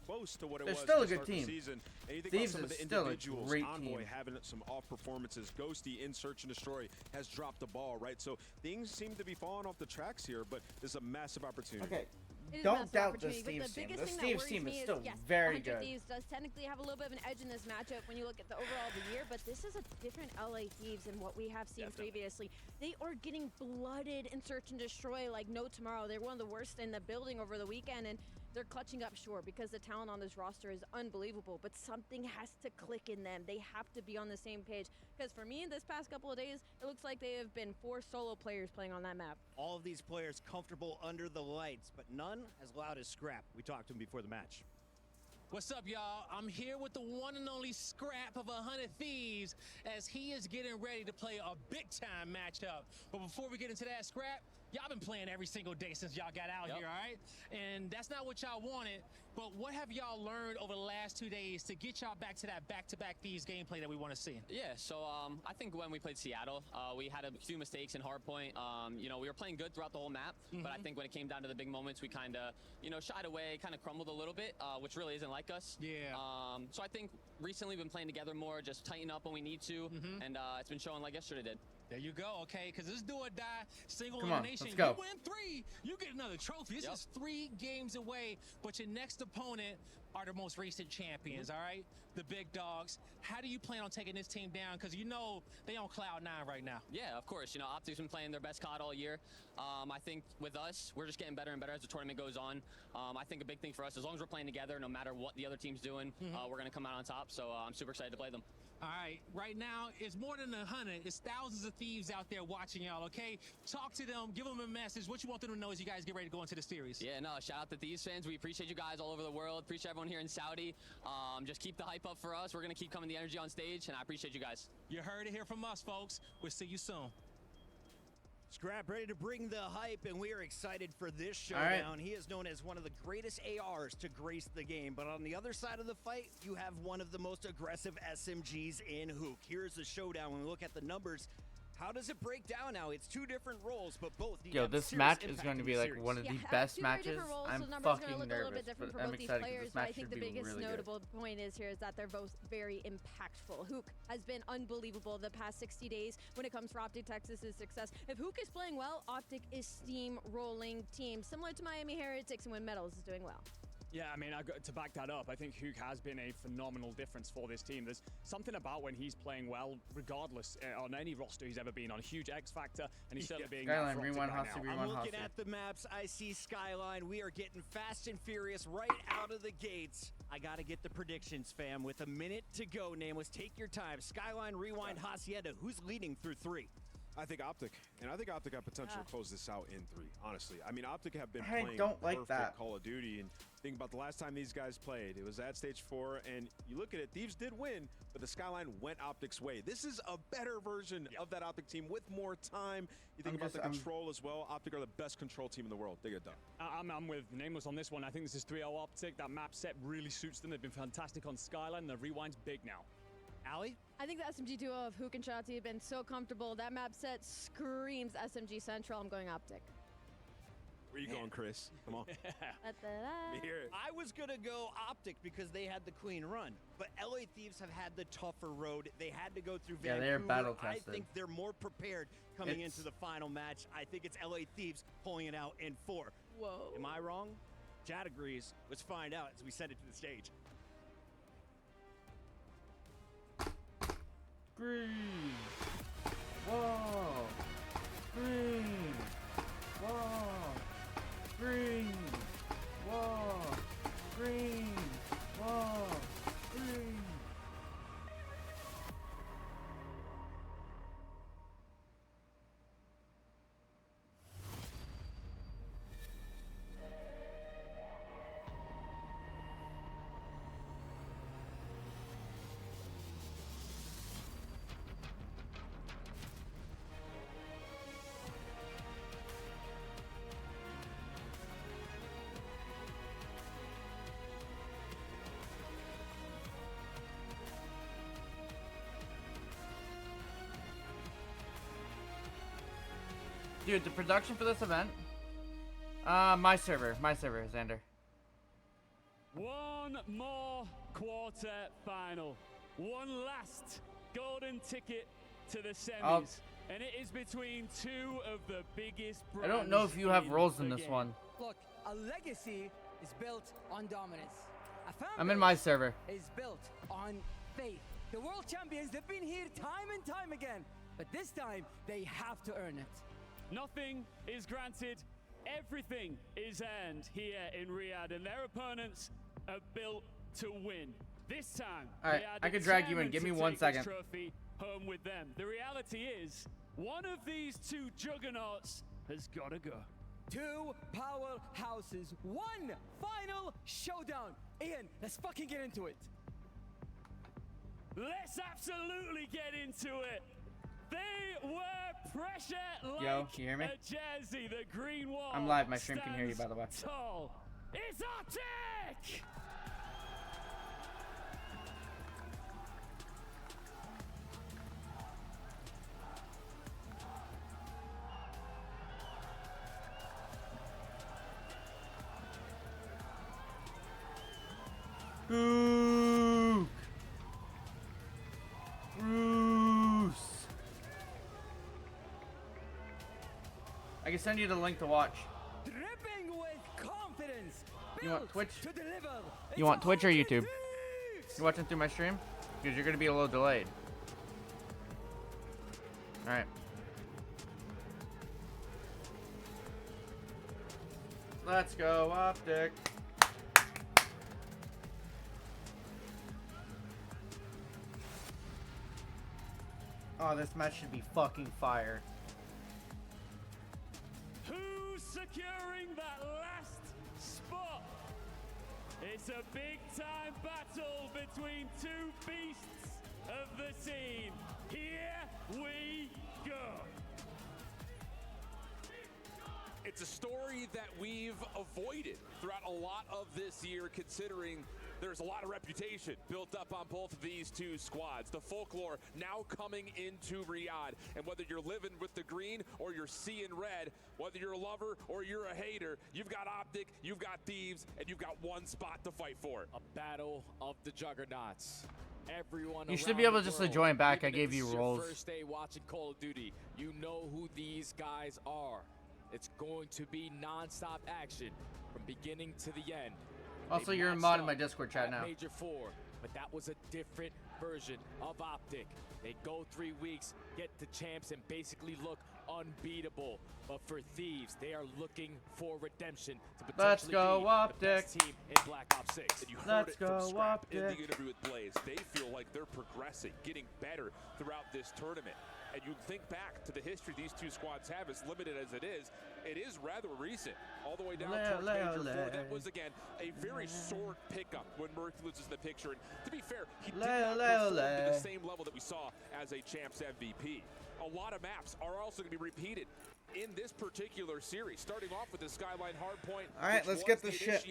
close to what it was still a to good start the team. season. And you think Thieves about some of the is still a individuals, great Envoy team. having some off performances, Ghosty in Search and Destroy has dropped the ball, right? So things seem to be falling off the tracks here, but this is a massive opportunity. Okay. It is Don't massive doubt this opportunity, but Thieves the team. biggest This thing that Thieves worries team me is is, still yes, very 100 good. Thieves does technically have a little bit of an edge in this matchup when you look at the overall of the year, but this is a different LA Thieves than what we have seen previously. They are getting blooded in Search and Destroy like no tomorrow. They're one of the worst in the building over the weekend, and they're clutching up, sure, because the talent on this roster is unbelievable, but something has to click in them. They have to be on the same page, because for me, this past couple of days, it looks like they have been 4 solo players playing on that map. All of these players comfortable under the lights, but none as loud as Scrap. We talked to him before the match. What's up, y'all? I'm here with the one and only Scrap of 100 Thieves as he is getting ready to play a big-time matchup. But before we get into that, Scrap, y'all been playing every single day since y'all got out here, all right? And that's not what y'all wanted, but what have y'all learned over the last 2 days to get y'all back to that back-to-back Thieves gameplay that we want to see? Yeah, so I think when we played Seattle, we had a few mistakes in hardpoint. You know, we were playing good throughout the whole map, but I think when it came down to the big moments, we kind of, you know, shied away, kind of crumbled a little bit, which really isn't like us. Yeah. So I think recently we've been playing together more, just tighten up when we need to, and it's been showing like yesterday did. There you go, okay? Because this do or die single Come on, elimination. let's go. You win 3, you get another trophy. This is 3 games away, but your next opponent are the most recent champions, all right? The big dogs. How do you plan on taking this team down? Because you know they on cloud 9 right now. Yeah, of course. You know, Optic's been playing their best COD all year. I think with us, we're just getting better and better as the tournament goes on. I think a big thing for us, as long as we're playing together, no matter what the other team's doing, we're going to come out on top. So I'm super excited to play them. All right, right now, it's more than 100. It's thousands of Thieves out there watching y'all, okay? Talk to them, give them a message. What you want them to know as you guys get ready to go into the series. Yeah, no, shout out to Thieves fans. We appreciate you guys all over the world. Appreciate everyone here in Saudi. Just keep the hype up for us. We're going to keep coming the energy on stage, and I appreciate you guys. You heard it here from us, folks. We'll see you soon. Scrap ready to bring the hype, and we are excited for this showdown. Right. He is known as one of the greatest ARs to grace the game, but on the other side of the fight, you have one of the most aggressive SMGs in Hook. Here's the showdown. When we look at the numbers, how does it break down now? It's 2 different roles, but both need to Yo, have this serious match is impact going to in be the like series. one of the Yeah, best 2 very matches. different roles, I'm so numbers are fucking gonna look a little nervous, bit different but for I'm both these excited because players, this but I match think should the be biggest really good. notable point is that they're both very impactful. Hook has been unbelievable the past 60 days when it comes for Optic Texas's success. If Hook is playing well, Optic is steamrolling teams, similar to Miami Heretics and when Metals is doing well. Yeah, I mean, to back that up, I think Hook has been a phenomenal difference for this team. There's something about when he's playing well, regardless, on any roster he's ever been on. Huge X factor, and he's certainly being Skyline, that for rewind, Optic Hossie, right now. I'm looking at the maps. I see Skyline. We are getting fast and furious right out of the gates. I got to get the predictions, fam. With a minute to go, Nameless, take your time. Skyline, rewind, Hacienda. Who's leading through 3? I think Optic, and I think Optic got potential to close this out in 3, honestly. I mean, Optic have been I playing don't like perfect that. Call of Duty, and think about the last time these guys played. It was at Stage 4, and you look at it, Thieves did win, but the Skyline went Optic's way. This is a better version of that Optic team with more time. You think about the control as well. Optic are the best control team in the world. They get done. I'm with Nameless on this one. I think this is 3-0 Optic. That map set really suits them. They've been fantastic on Skyline. The rewind's big now. Allie? I think the SMG duo of Hook and Shotzi have been so comfortable. That map set screams SMG Central. I'm going Optic. Where you going, Chris? Come on. Let me hear it. I was going to go Optic because they had the clean run, but LA Thieves have had the tougher road. They had to go through Vancouver. They're battle tested. I think they're more prepared coming into the final match. I think it's LA Thieves pulling it out in 4. Whoa. Am I wrong? Chad agrees. Let's find out as we send it to the stage. Green. Whoa. Green. Whoa. Green. Whoa. Green. Whoa. Green. Dude, the production for this event, my server, Xander. One more quarter final. One last golden ticket to the semis. And it is between two of the biggest brands. I don't know if you have roles in this game. one. Look, a legacy is built on dominance. A fan I'm in my base server. is built on faith. The world champions, they've been here time and time again. But this time, they have to earn it. Nothing is granted, everything is earned here in Riyadh, and their opponents are built to win. This time, all right, I could drag you in. Give me 1 second. Trophy home with them. The reality is, one of these two juggernauts has got to go. Two powerhouses, one final showdown. Ian, let's fucking get into it. Let's absolutely get into it. They were pressure like Yo, can you hear me? a jersey. The green wall. I'm live. My stream can hear you, by the way. Tall. It's Optic! Gook. Bruce. I can send you the link to watch. Dripping with confidence. You want Twitch? To deliver. You want Twitch or YouTube? You watching through my stream? Because you're gonna be a little delayed. All right. Let's go, Optic. Oh, this match should be fucking fire. Who's securing that last spot? It's a big time battle between two beasts of the scene. Here we go. It's a story that we've avoided throughout a lot of this year, considering there's a lot of reputation built up on both of these two squads. The folklore now coming into Riyadh, and whether you're living with the green or you're seeing red, whether you're a lover or you're a hater, you've got Optic, you've got Thieves, and you've got one spot to fight for. A battle of the juggernauts. Everyone You should be able just to join back. I gave you roles. First day watching Call of Duty, you know who these guys are. It's going to be non-stop action from beginning to the end. Also, you're a mod in my Discord chat now. Major 4, but that was a different version of Optic. They go 3 weeks, get the champs, and basically look unbeatable. But for Thieves, they are looking for redemption to potentially Let's go, be Optic. the best team in Black Ops 6. And you heard Let's it from go, Scrap in the Optic. interview with Blaze. They feel like they're progressing, getting better throughout this tournament. And you think back to the history these two squads have, as limited as it is rather recent. All the way down towards Major 4. That was, again, a very sore pickup when Merciless is the picture. And to be fair, he did not perform to the same level that we saw as a Champs MVP. A lot of maps are also going to be repeated in this particular series, starting off with the Skyline hardpoint. All right, let's get this shit.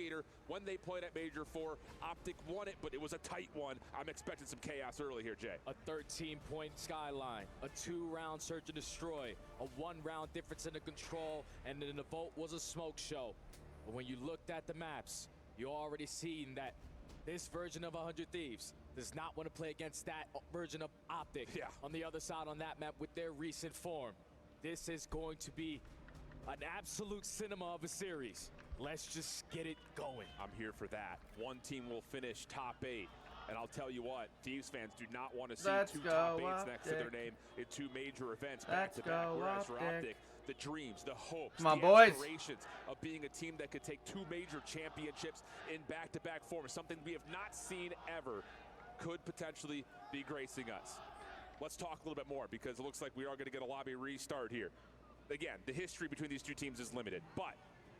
When they played at Major 4, Optic won it, but it was a tight one. I'm expecting some chaos early here, Jay. A 13-point Skyline, a 2-round search and destroy, a 1-round difference in the control, and then the vote was a smoke show. But when you looked at the maps, you already seen that this version of 100 Thieves does not want to play against that version of Optic on the other side on that map with their recent form. This is going to be an absolute cinema of a series. Let's just get it going. I'm here for that. One team will finish top 8. And I'll tell you what, Thieves fans do not want to see two top 8s next to their name in 2 major events back-to-back. Whereas for Optic, the dreams, the hopes, the aspirations of being a team that could take 2 major championships in back-to-back form is something we have not seen ever, could potentially be gracing us. Let's talk a little bit more because it looks like we are going to get a lobby restart here. Again, the history between these 2 teams is limited, but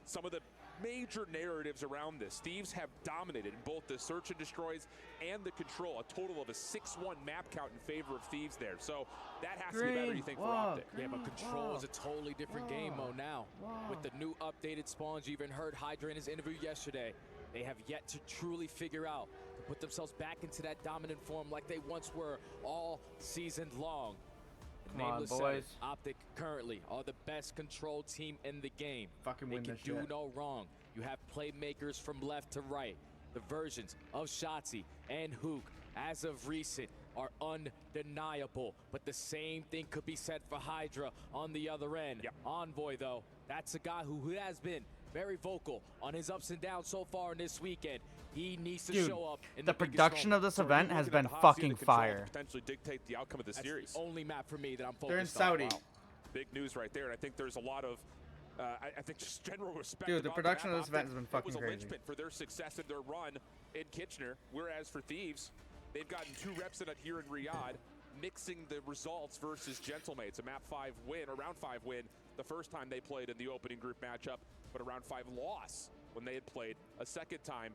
some of the major narratives around this, Thieves have dominated in both the search and destroys and the control. A total of a 6-1 map count in favor of Thieves there. So that has to be better, you think, for Optic. Yeah, but control is a totally different game mode now. With the new updated spawns, you even heard Hydra in his interview yesterday. They have yet to truly figure out to put themselves back into that dominant form like they once were all season long. Nameless boys. Optic currently are the best control team in the game. Fucking win this shit. They can do no wrong. You have playmakers from left to right. The versions of Shotzi and Hook, as of recent, are undeniable. But the same thing could be said for Hydra on the other end. Envoy, though, that's a guy who has been very vocal on his ups and downs so far in this weekend. He needs to show up in the production of this event has been fucking fire. Potentially dictate the outcome of the series. The only map for me that I'm focused on. They're in Saudi. Wow. Big news right there, and I think there's a lot of, I think just general respect. Dude, the production of this event has been fucking crazy. It was a linchpin for their success in their run in Kitchener, whereas for Thieves, they've gotten 2 reps in it here in Riyadh, mixing the results versus Gentlemates, a map 5 win, or round 5 win, the first time they played in the opening group matchup, but a round 5 loss when they had played a second time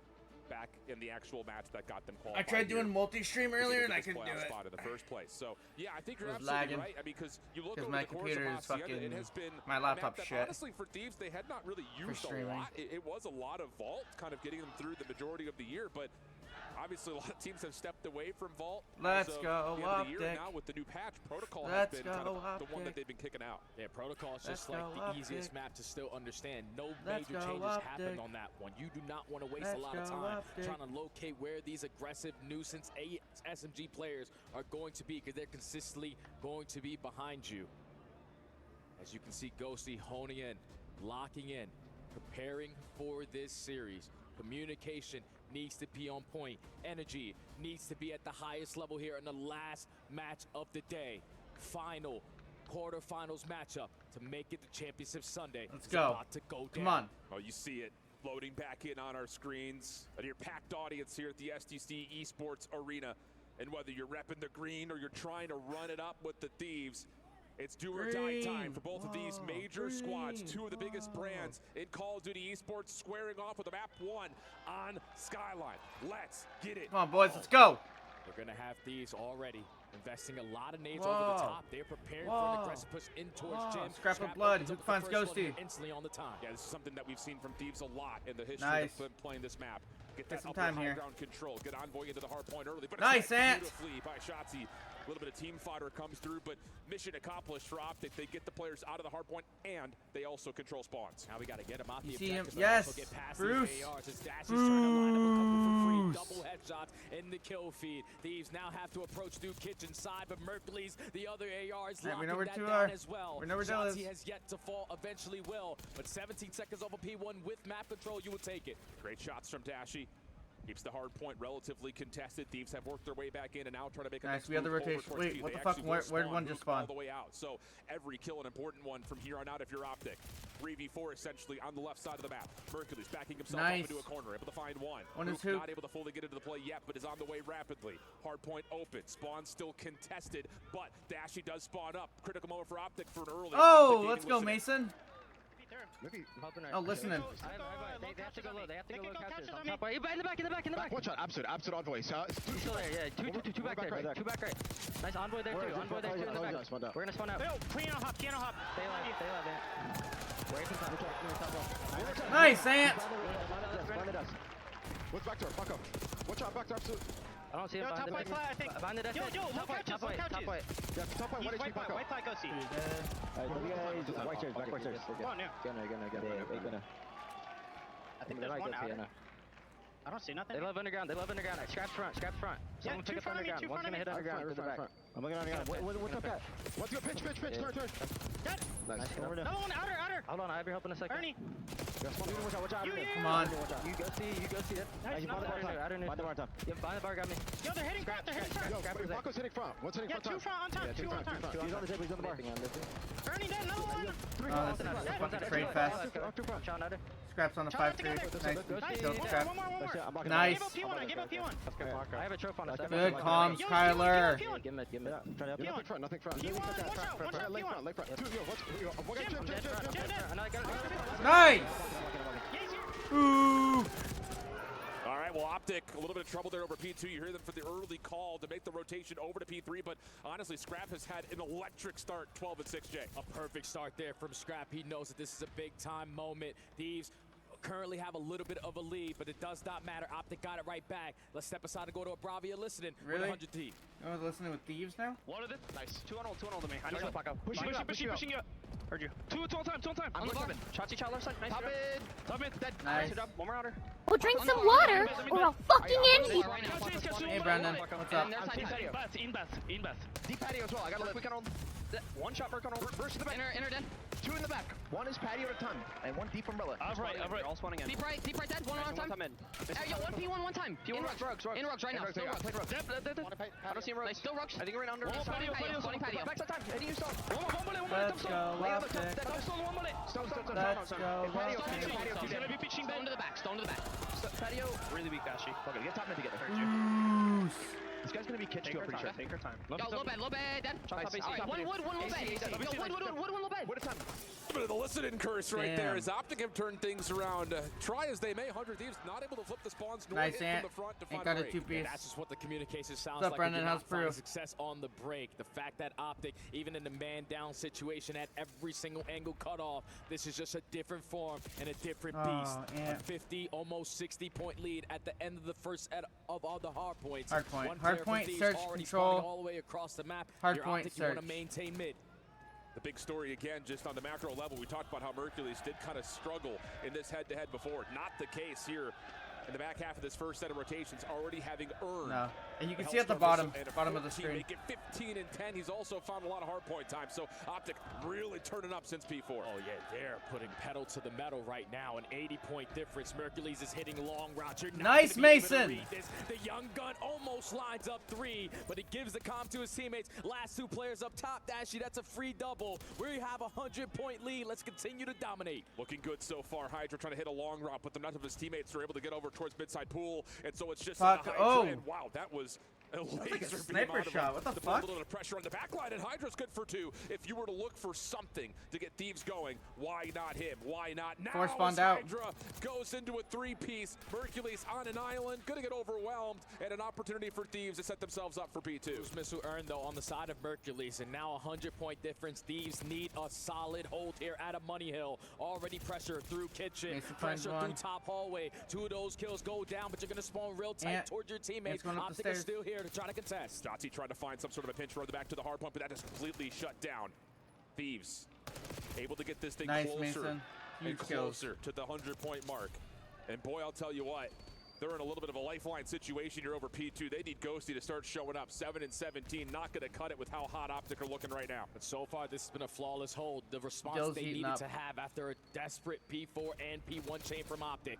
back in the actual match that got them qualified. I tried doing multi-stream earlier and I couldn't do it. Spot in the first place. So yeah, I think you're absolutely lagging. Right. I mean, because you look over my the course computer of is fucking, it has been my laptop's shit. Honestly, for Thieves, they had not really used a lot. It was a lot of Vault, kind of getting them through the majority of the year, but obviously a lot of teams have stepped away from Vault. Let's go Optic. Now with the new patch, Protocol has been kind of the one that they've been kicking out. Yeah, Protocol is just like the easiest map to still understand. No major changes happened on that one. You do not want to waste a lot of time trying to locate where these aggressive nuisance SMG players are going to be, because they're consistently going to be behind you. As you can see, Ghosty honing in, locking in, preparing for this series. Communication needs to be on point. Energy needs to be at the highest level here in the last match of the day. Final quarterfinals matchup to make it to Championship Sunday. Let's go. About to go down. Come on. Oh, you see it loading back in on our screens. And your packed audience here at the STC Esports Arena. And whether you're repping the green or you're trying to run it up with the Thieves, it's do or die time for both of these major squads. 2 of the biggest brands in Call of Duty Esports squaring off with a map 1 on Skyline. Let's get it. Come on, boys, let's go. We're going to have Thieves already investing a lot of nades over the top. They're preparing for an aggressive push in towards Jim. Scrap of blood. Who finds Ghosty? Instantly on the time. Yeah, this is something that we've seen from Thieves a lot in the history of them playing this map. Get that some upper time high here. ground control. Get Envoy into the hard point early. But nice, Ant. Beautifully by Shotzi. A little bit of team fodder comes through, but mission accomplished for Optic. They get the players out of the hard point, and they also control spawns. Now we got to get them out you the see him? objectives. Yes. Get past Bruce. these ARs. Dash is trying to line up a couple for free. Double headshots in the kill feed. Thieves now have to approach through kitchen side, but Mercury's the other ARs locking that down as well. We know where Dell is. Shotzi has yet to fall. Eventually will, but 17 seconds over P1 with map control. You will take it. Great shots from Dashy. Keeps the hard point relatively contested. Thieves have worked their way back in and now trying to make a nice. We have the rotation. Wait, what the fuck? Where'd one just spawn? All the way out. So every kill an important one from here on out if you're Optic. 3v4 essentially on the left side of the map. Mercury's backing himself up into a corner, able to find one. One is not able to fully get into the play yet, but is on the way rapidly. Hard point open. Spawn still contested, but Dashy does spawn up. Critical moment for Optic for an early. Oh, let's go, Mason. Maybe. Oh, listening. They have to go low. They have to go low catches. On top right. In the back. One shot. Absolute envoy. He's still there. Yeah. Two back there. Two back right. Nice envoy there too. Envoy there too in the back. We're gonna spawn out. Piano hop. Stay alive. Where can top? Nice, Ant. What's back door? Fuck up. Watch out, back door, absolute. I don't see him behind the desk. I think. Behind the desk. Yo, Top right. Yeah, top right, White white go see. White chairs. Go on, yeah. I think they might go piano. I don't see nothing. They love underground. Scrap front. Someone pick up underground. One's gonna hit underground to the back. I'm looking underground. What's up, Pat? Let's go, pitch. Turn. Dead. Nice. Another one, outer. Hold on, I have your help in a second. Ernie. Watch out. Come on. You go see. Nice, Outer. Behind the bar, Yep, behind the bar got me. Yo, they're hitting front. Yo, Bucko's hitting front. What's hitting front? Yeah, two front on top. Two on top. He's on the table, he's on the bar. Ernie dead, another one. Oh, this is fucking trade fast. Scraps on the 5-3. Nice. Kill Scrap. Nice. I gave up P1. I have a trope on us. Good comms, Kyler. Give him it. Nothing front. Leg front. Nice. Ooh. All right, well, Optic, a little bit of trouble there over P2. You hear them for the early call to make the rotation over to P3, but honestly, Scrap has had an electric start, 12 and 6J. A perfect start there from Scrap. He knows that this is a big-time moment. Thieves currently have a little bit of a lead, but it does not matter. Optic got it right back. Let's step aside and go to a Bravia listening. Really? 100 deep. Oh, listening with Thieves now? One of them. Nice. 2 on hold to me. I know you'll back up. Pushing you. Heard you. Two on time. On the bar. Chachi chat left side. Nice. Top mid. Dead. Nice. Good job. One more outer. Well, drink some water or I'll fucking end you. Hey, Brandon. What's up? In Beth. Deep patio as well. I got a quick on hold. One shot for hold. Burst to the back. Inner dead. 2 in the back. One is patio at a time. And one deep umbrella. Right. All spawning in. Deep right dead. One on time. Yo, one P1 one time. P1 rugs. In rugs right now. Still rugs. Dead. I don't see him rugs. Still rugs. I think we're in under. Spawning patio. Backside time. Hitting you stone. One bullet. Let's go, Optic. One bullet. Stone. Let's go, He's gonna be pitching Stone to the back. Patio. Really weak, Ashy. Okay, get top mid together. Ooh. This guy's gonna be kitchen pretty sure. Take her time. Yo, low bed, dead. Alright, one wood, one low bed. Yo, wood, one low bed. What a time. A bit of the listening curse right there as Optic have turned things around. Try as they may, 100 Thieves not able to flip the spawns nor Nice, hit Ant. from the front to Ain't find got a a break. 2-piece. That's just what the communication sounds What's up, like. Brendan? They did How's not find Peru? success on the break. The fact that Optic, even in the man-down situation at every single angle cutoff, this is just a different form and a different beast. Yeah. A 50, almost 60-point lead at the end of the first set of all the hard points. Hard point. One Hard player from point, Thieves search, already control. spawning all the way across the map. Hard Your point, Optic, you want search. to maintain mid. The big story again, just on the macro level, we talked about how Mercules did kind of struggle in this head-to-head before. Not the case here in the back half of this first set of rotations, already having earned. No. And you can see at the bottom of the screen. Make it 15 and 10. He's also found a lot of hard point time. So Optic really turning up since P4. Oh yeah, they're putting pedal to the metal right now. An 80-point difference. Mercules is hitting long routes. You're not Nice, gonna be able to Mason. read this. The young gun almost lines up 3, but he gives the comm to his teammates. Last 2 players up top. Dashy, that's a free double. We have a 100-point lead. Let's continue to dominate. Looking good so far. Hydra trying to hit a long route, but none of his teammates are able to get over towards midside pool, and so it's just Fuck. Hydra. Oh. And wow, that was a like a laser beam sniper out of shot. him What the to put fuck? a little bit of pressure on the back line, and Hydra's good for 2. If you were to look for something to get Thieves going, why not him? Why not now? Four spawned as out. Hydra goes into a 3-piece. Mercules on an island, gonna get overwhelmed, and an opportunity for Thieves to set themselves up for P2. Missile earned though on the side of Mercules, and now a 100-point difference. Thieves need a solid hold here at a Money Hill. Already pressure through kitchen, Mason finds pressure one. through top hallway. 2 of those kills go down, but you're gonna spawn real tight Ant. towards your teammates. Ant's going up the Optic is stairs. still here to try to contest. Stotzi tried to find some sort of a pinch run back to the hard point, but that is completely shut down. Thieves able to get this thing Nice, closer Mason. and Huge kills. closer to the 100-point mark. And boy, I'll tell you what, they're in a little bit of a lifeline situation here over P2. They need Ghosty to start showing up. 7 and 17, not going to cut it with how hot Optic are looking right now. But so far, this has been a flawless hold. The response Gills they heating needed up. to have after a desperate P4 and P1 chain from Optic.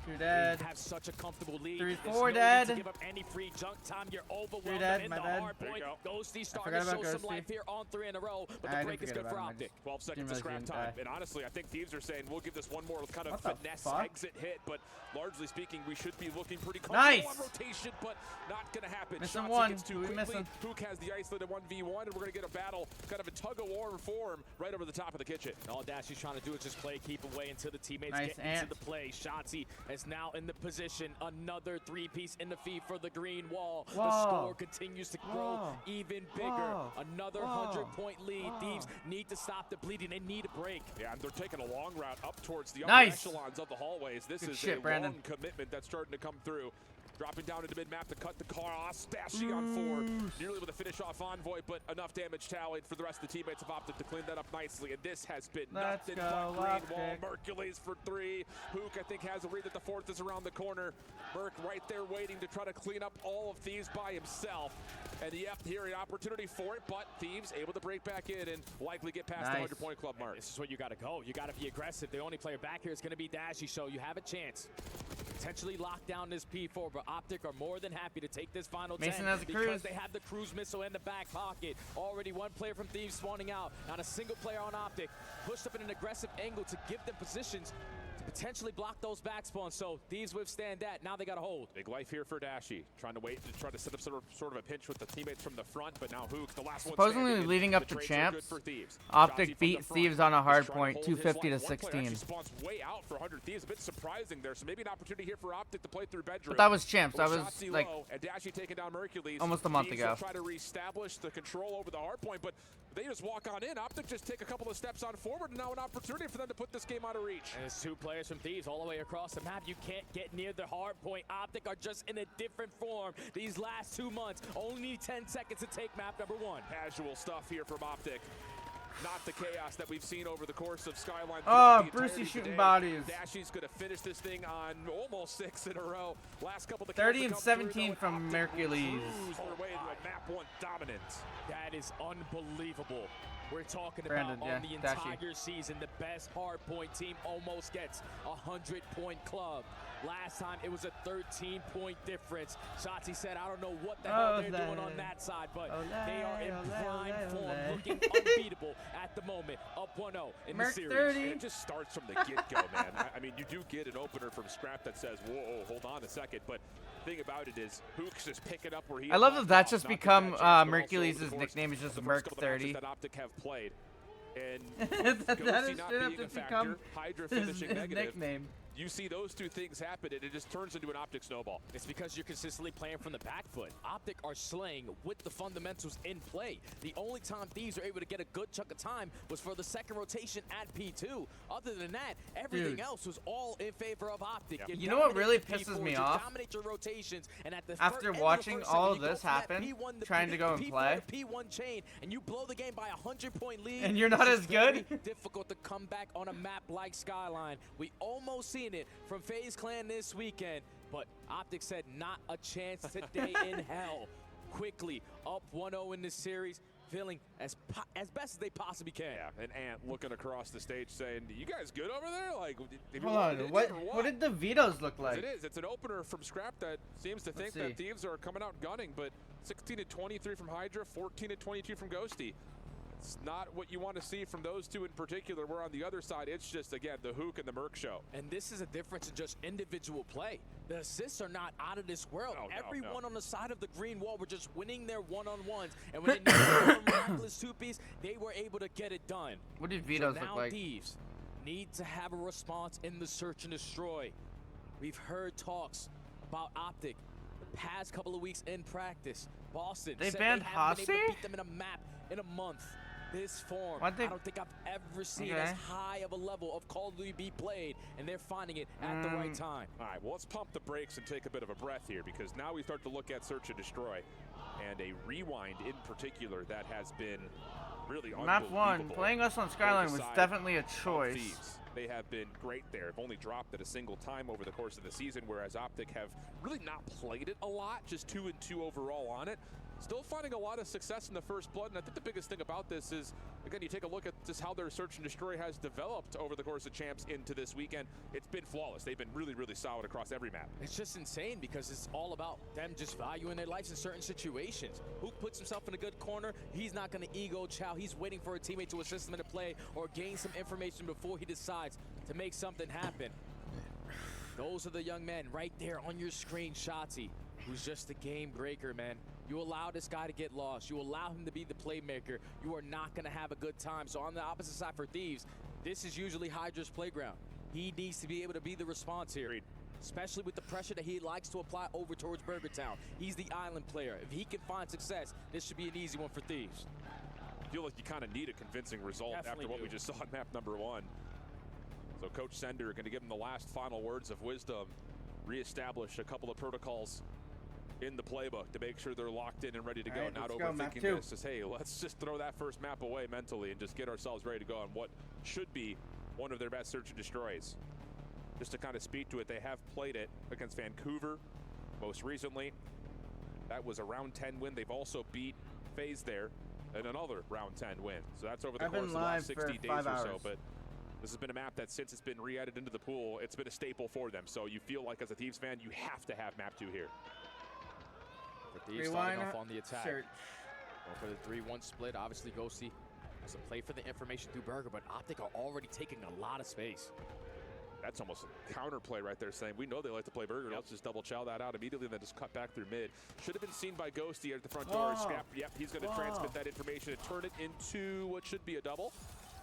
2 dead. Have such a comfortable lead. 3, There's 4 no dead. need to give up any free junk time. You're 3 overwhelmed dead, in my the bad. hard point. Ghosty starting forgot to show about some Ghosty. life here on 3 in a row, but I the didn't break is forget good for about him, I Optic. 12 seconds of scrap time. And honestly, I think Thieves are saying we'll give this one more kind of finesse exit hit, but largely speaking, we should be looking pretty comfortable on rotation, but not going to happen. Missing Shots one. against too Who we quickly. missing? Hook has the isolated 1v1, and we're going to get a battle, kind of a tug-of-war form right over the top of the kitchen. All Dashy's trying to do is just play, keep away until the teammates Nice get into the play. Shotzi is now in the position. Another 3-piece in the feed for the green wall. Whoa. The score continues to grow Whoa. even bigger. Whoa. Another Whoa. 100-point lead. Thieves need to stop the bleeding. They need a break. Yeah, and they're taking a long route up towards the upper Nice. echelons of the hallways. This Good is shit, a Brandon. long commitment that's starting to come through. Dropping down into mid-map to cut the car off. Dashy on 4. Nearly able to finish off Envoy, but enough damage tallied for the rest of the teammates of Optic to clean that up nicely. And this has been nothing but green wall. Mercules for 3. Hook, I think, has a read that the 4th is around the corner. Merc right there waiting to try to clean up all of Thieves by himself. And the F here, an opportunity for it, but Thieves able to break back in and likely get past the 100-point club mark. This is where you got to go. You got to be aggressive. The only player back here is going to be Dashy, so you have a chance. Potentially lock down this P4, but Optic are more than happy to take this final Mason 10 has a because cruise. they have the cruise missile in the back pocket. Already one player from Thieves spawning out. Not a single player on Optic. Pushed up in an aggressive angle to give them positions to potentially block those back spawns. So Thieves withstand that. Now they got to hold. Big life here for Dashy. Trying to wait to try to set up sort of a pinch with the teammates from the front, but now Hook, the last one. Supposedly leading up to champs, Optic beat Thieves on a hard point, 250 to 16. Spawns way out for 100 Thieves. A bit surprising there, so maybe an opportunity here for Optic to play through bedroom. But that was champs. That was like and Dashy taking down Mercules. almost a month Thieves ago. will try to reestablish the control over the hard point, but they just walk on in. Optic just take a couple of steps on forward, and now an opportunity for them to put this game out of reach. And it's 2 players from Thieves all the way across the map. You can't get near the hard point. Optic are just in a different form these last 2 months. Only need 10 seconds to take map number 1. Casual stuff here from Optic. Not the chaos that we've seen over the course of Skyline. Oh, Brucey shooting bodies. Dashy's going to finish this thing on almost 6 in a row. Last couple of 30 and 17 from Mercules. Their way to a map 1 dominance. That is unbelievable. We're talking Brandon, about on the entire season, the best hardpoint team almost gets a 100-point club. Last time it was a 13-point difference. Shotzi said, I don't know what the hell they're doing on that side, but they are in prime form, looking unbeatable at the moment. Up 1-0 in the series. 30. And it just starts from the get-go, man. I mean, you do get an opener from Scrap that says, whoa, hold on a second, but the thing about it is Hook's just picking up where he I love that that's just become Mercules' nickname is just Merc 30. That Optic have played. And that is not straight up being a just factor, become Hydra his finishing negative. nickname. You see those 2 things happen, and it just turns into an Optic snowball. It's because you're consistently playing from the back foot. Optic are slaying with the fundamentals in play. The only time Thieves were able to get a good chunk of time was for the second rotation at P2. Other than that, everything else was all in favor of Optic. You know what really pisses me off? Dominate your rotations, and at the after watching all of this happen, trying to go and play, P1 chain, and you blow the game by a 100-point lead, and you're not as good. Difficult to come back on a map like Skyline. We almost seen it from FaZe Clan this weekend, but Optic said not a chance today in hell. Quickly up 1-0 in this series, feeling as best as they possibly can. Yeah, and Ant looking across the stage saying, you guys good over there? Like, hold on, what did the vetoes look like? It is. It's an opener from Scrap that seems to think that Thieves are coming out gunning, but 16-23 from Hydra, 14-22 from Ghosty. It's not what you want to see from those 2 in particular. We're on the other side. It's just, again, the Hook and the Merc show. And this is a difference in just individual play. The assists are not out of this world. Everyone on the side of the green wall were just winning their one-on-ones. And when they needed a miraculous 2-piece, they were able to get it done. What did vetoes look like? Now Thieves need to have a response in the search and destroy. We've heard talks about Optic the past couple of weeks in practice. Boston they said banned they haven't been able Hossie? to beat them in a map in a month. This form, I don't think I've ever seen as high of a level of Call of Duty be played, and they're finding it at the right time. All right, well, let's pump the brakes and take a bit of a breath here, because now we start to look at Search and Destroy, and a rewind in particular that has been really Map 1, playing us on Skyline was definitely a choice. They have been great there. Have only dropped it a single time over the course of the season, whereas Optic have really not played it a lot, just 2-2 overall on it. still finding a lot of success in the first blood, and I think the biggest thing about this is, again, you take a look at just how their search and destroy has developed over the course of champs into this weekend. It's been flawless. They've been really, really solid across every map. It's just insane because it's all about them just valuing their lives in certain situations. Who puts himself in a good corner, he's not going to ego chow. He's waiting for a teammate to assist him in a play or gain some information before he decides to make something happen. Those are the young men right there on your screen. Shotzzy, who's just a game breaker, man. You allow this guy to get lost. You allow him to be the playmaker. You are not going to have a good time. So on the opposite side for Thieves, this is usually Hydra's playground. He needs to be able to be the response here, especially with the pressure that he likes to apply over towards Burger Town. He's the island player. If he can find success, this should be an easy one for Thieves. I feel like you kind of need a convincing result after what we just saw on map number 1. So Coach Sender going to give him the last final words of wisdom, reestablish a couple of protocols in the playbook to make sure they're locked in and ready to go, right, not overthinking this. Just, hey, let's just throw that first map away mentally and just get ourselves ready to go on what should be one of their best search and destroys. Just to kind of speak to it, they have played it against Vancouver most recently. That was a round 10 win. They've also beat FaZe there in another round 10 win. So that's over the course of the last 60 days or so. But this has been a map that since it's been re-added into the pool, it's been a staple for them. So you feel like as a Thieves fan, you have to have map 2 here. For Thieves starting off on the attack. Going for the 3-1 split. Obviously, Ghosty has to play for the information through Burger, but Optic are already taking a lot of space. That's almost a counterplay right there, saying we know they like to play Burger. Let's just double chow that out immediately and then just cut back through mid. Should have been seen by Ghosty at the front door. Scrap, yep, he's going to transmit that information and turn it into what should be a double.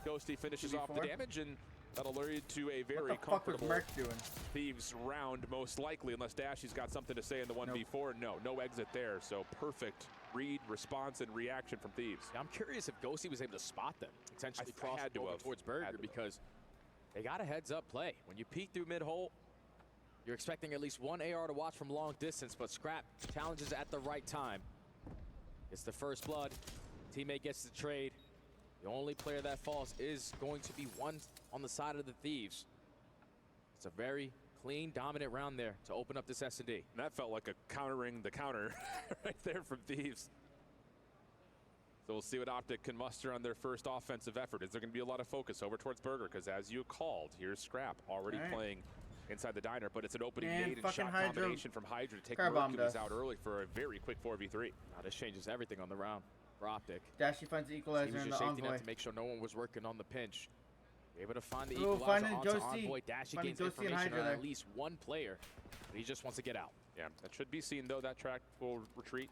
Ghosty finishes off the damage, and that'll lead to a very comfortable Thieves round, most likely, unless Dashy's got something to say in the 1v4. No exit there, so perfect read, response, and reaction from Thieves. Yeah, I'm curious if Ghosty was able to spot them, potentially cross over towards Burger, because they got a heads-up play. When you peek through mid-hole, you're expecting at least one AR to watch from long distance, but Scrap challenges at the right time. It's the first blood. Teammate gets the trade. The only player that falls is going to be one on the side of the Thieves. It's a very clean, dominant round there to open up this S&D. And that felt like a countering the counter right there from Thieves. So we'll see what Optic can muster on their first offensive effort. Is there going to be a lot of focus over towards Burger? Because as you called, here's Scrap already playing inside the diner, but it's an opening nade and shot combination from Hydra to take Mercury's out early for a very quick 4v3. Now this changes everything on the round for Optic. Dashy finds the equalizer in the Envoy. To make sure no one was working on the pinch. Able to find the equalizer onto Envoy. Dashy gains information on at least one player, but he just wants to get out. Yeah, that should be seen though. That track will retreat.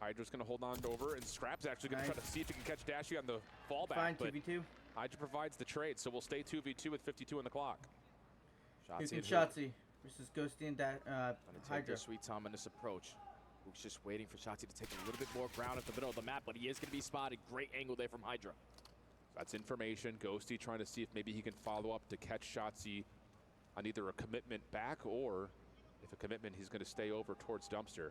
Hydra's going to hold on over, and Scrap's actually going to try to see if he can catch Dashy on the fallback. But 2v2. Hydra provides the trade, so we'll stay 2v2 with 52 on the clock. Shotzzy versus Ghosty and Hydra. Sweet time in this approach. Who's just waiting for Shotzzy to take a little bit more ground at the middle of the map, but he is going to be spotted. Great angle there from Hydra. That's information. Ghosty trying to see if maybe he can follow up to catch Shotzzy on either a commitment back, or if a commitment, he's going to stay over towards Dumpster.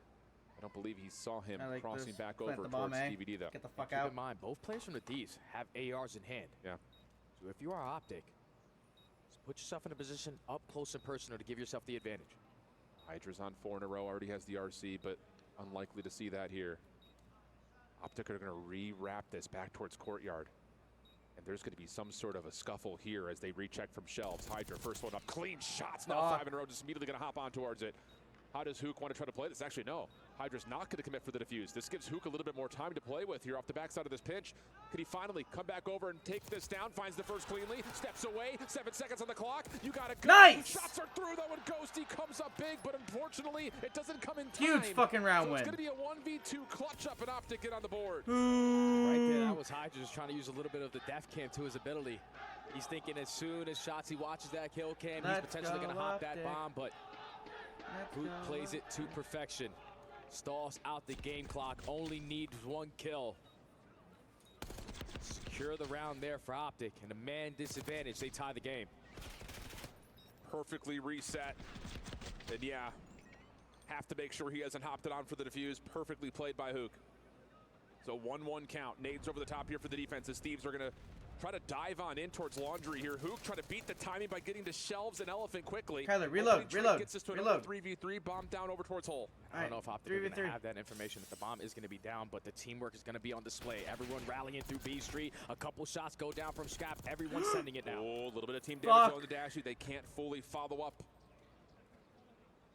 I don't believe he saw him crossing back over towards DVD, though. Get the fuck out. Keep in mind, both players from the Thieves have ARs in hand. Yeah. So if you are Optic, just put yourself in a position up close and personal to give yourself the advantage. Hydra's on 4 in a row, already has the RC, but unlikely to see that here. Optic are going to re-wrap this back towards Courtyard. And there's going to be some sort of a scuffle here as they recheck from shelves. Hydra, first one up, clean shots. Now 5 in a row, just immediately going to hop on towards it. How does Hook want to try to play this? Actually, no. Hydra's not going to commit for the defuse. This gives Hook a little bit more time to play with here off the backside of this pinch. Could he finally come back over and take this down? Finds the first cleanly, steps away, 7 seconds on the clock. You got to go. Nice! Shots are through though, and Ghosty comes up big, but unfortunately, it doesn't come in time. Huge fucking round so win. It's going to be a 1v2 clutch up, and Optic get on the board. Right there, that was Hydra just trying to use a little bit of the def cam to his ability. He's thinking as soon as Shotzzy watches that kill cam, he's potentially going to hop that bomb, but Hook plays it to perfection. Stalls out the game clock, only needs 1 kill. Secure the round there for Optic, and a man disadvantage, they tie the game. Perfectly reset, and yeah, have to make sure he hasn't hopped it on for the defuse. Perfectly played by Hook. So 1-1 count. Nades over the top here for the defense as Thieves are going to try to dive on in towards Laundry here. Hook try to beat the timing by getting to Shelves and Elephant quickly. Kyler, reload. Gets us to another 3v3, bomb down over towards Hole. I don't know if Optic are going to have that information that the bomb is going to be down, but the teamwork is going to be on display. Everyone rallying through B Street. A couple shots go down from Scrap. Everyone's sending it now. Oh, a little bit of team damage on the Dashy. They can't fully follow up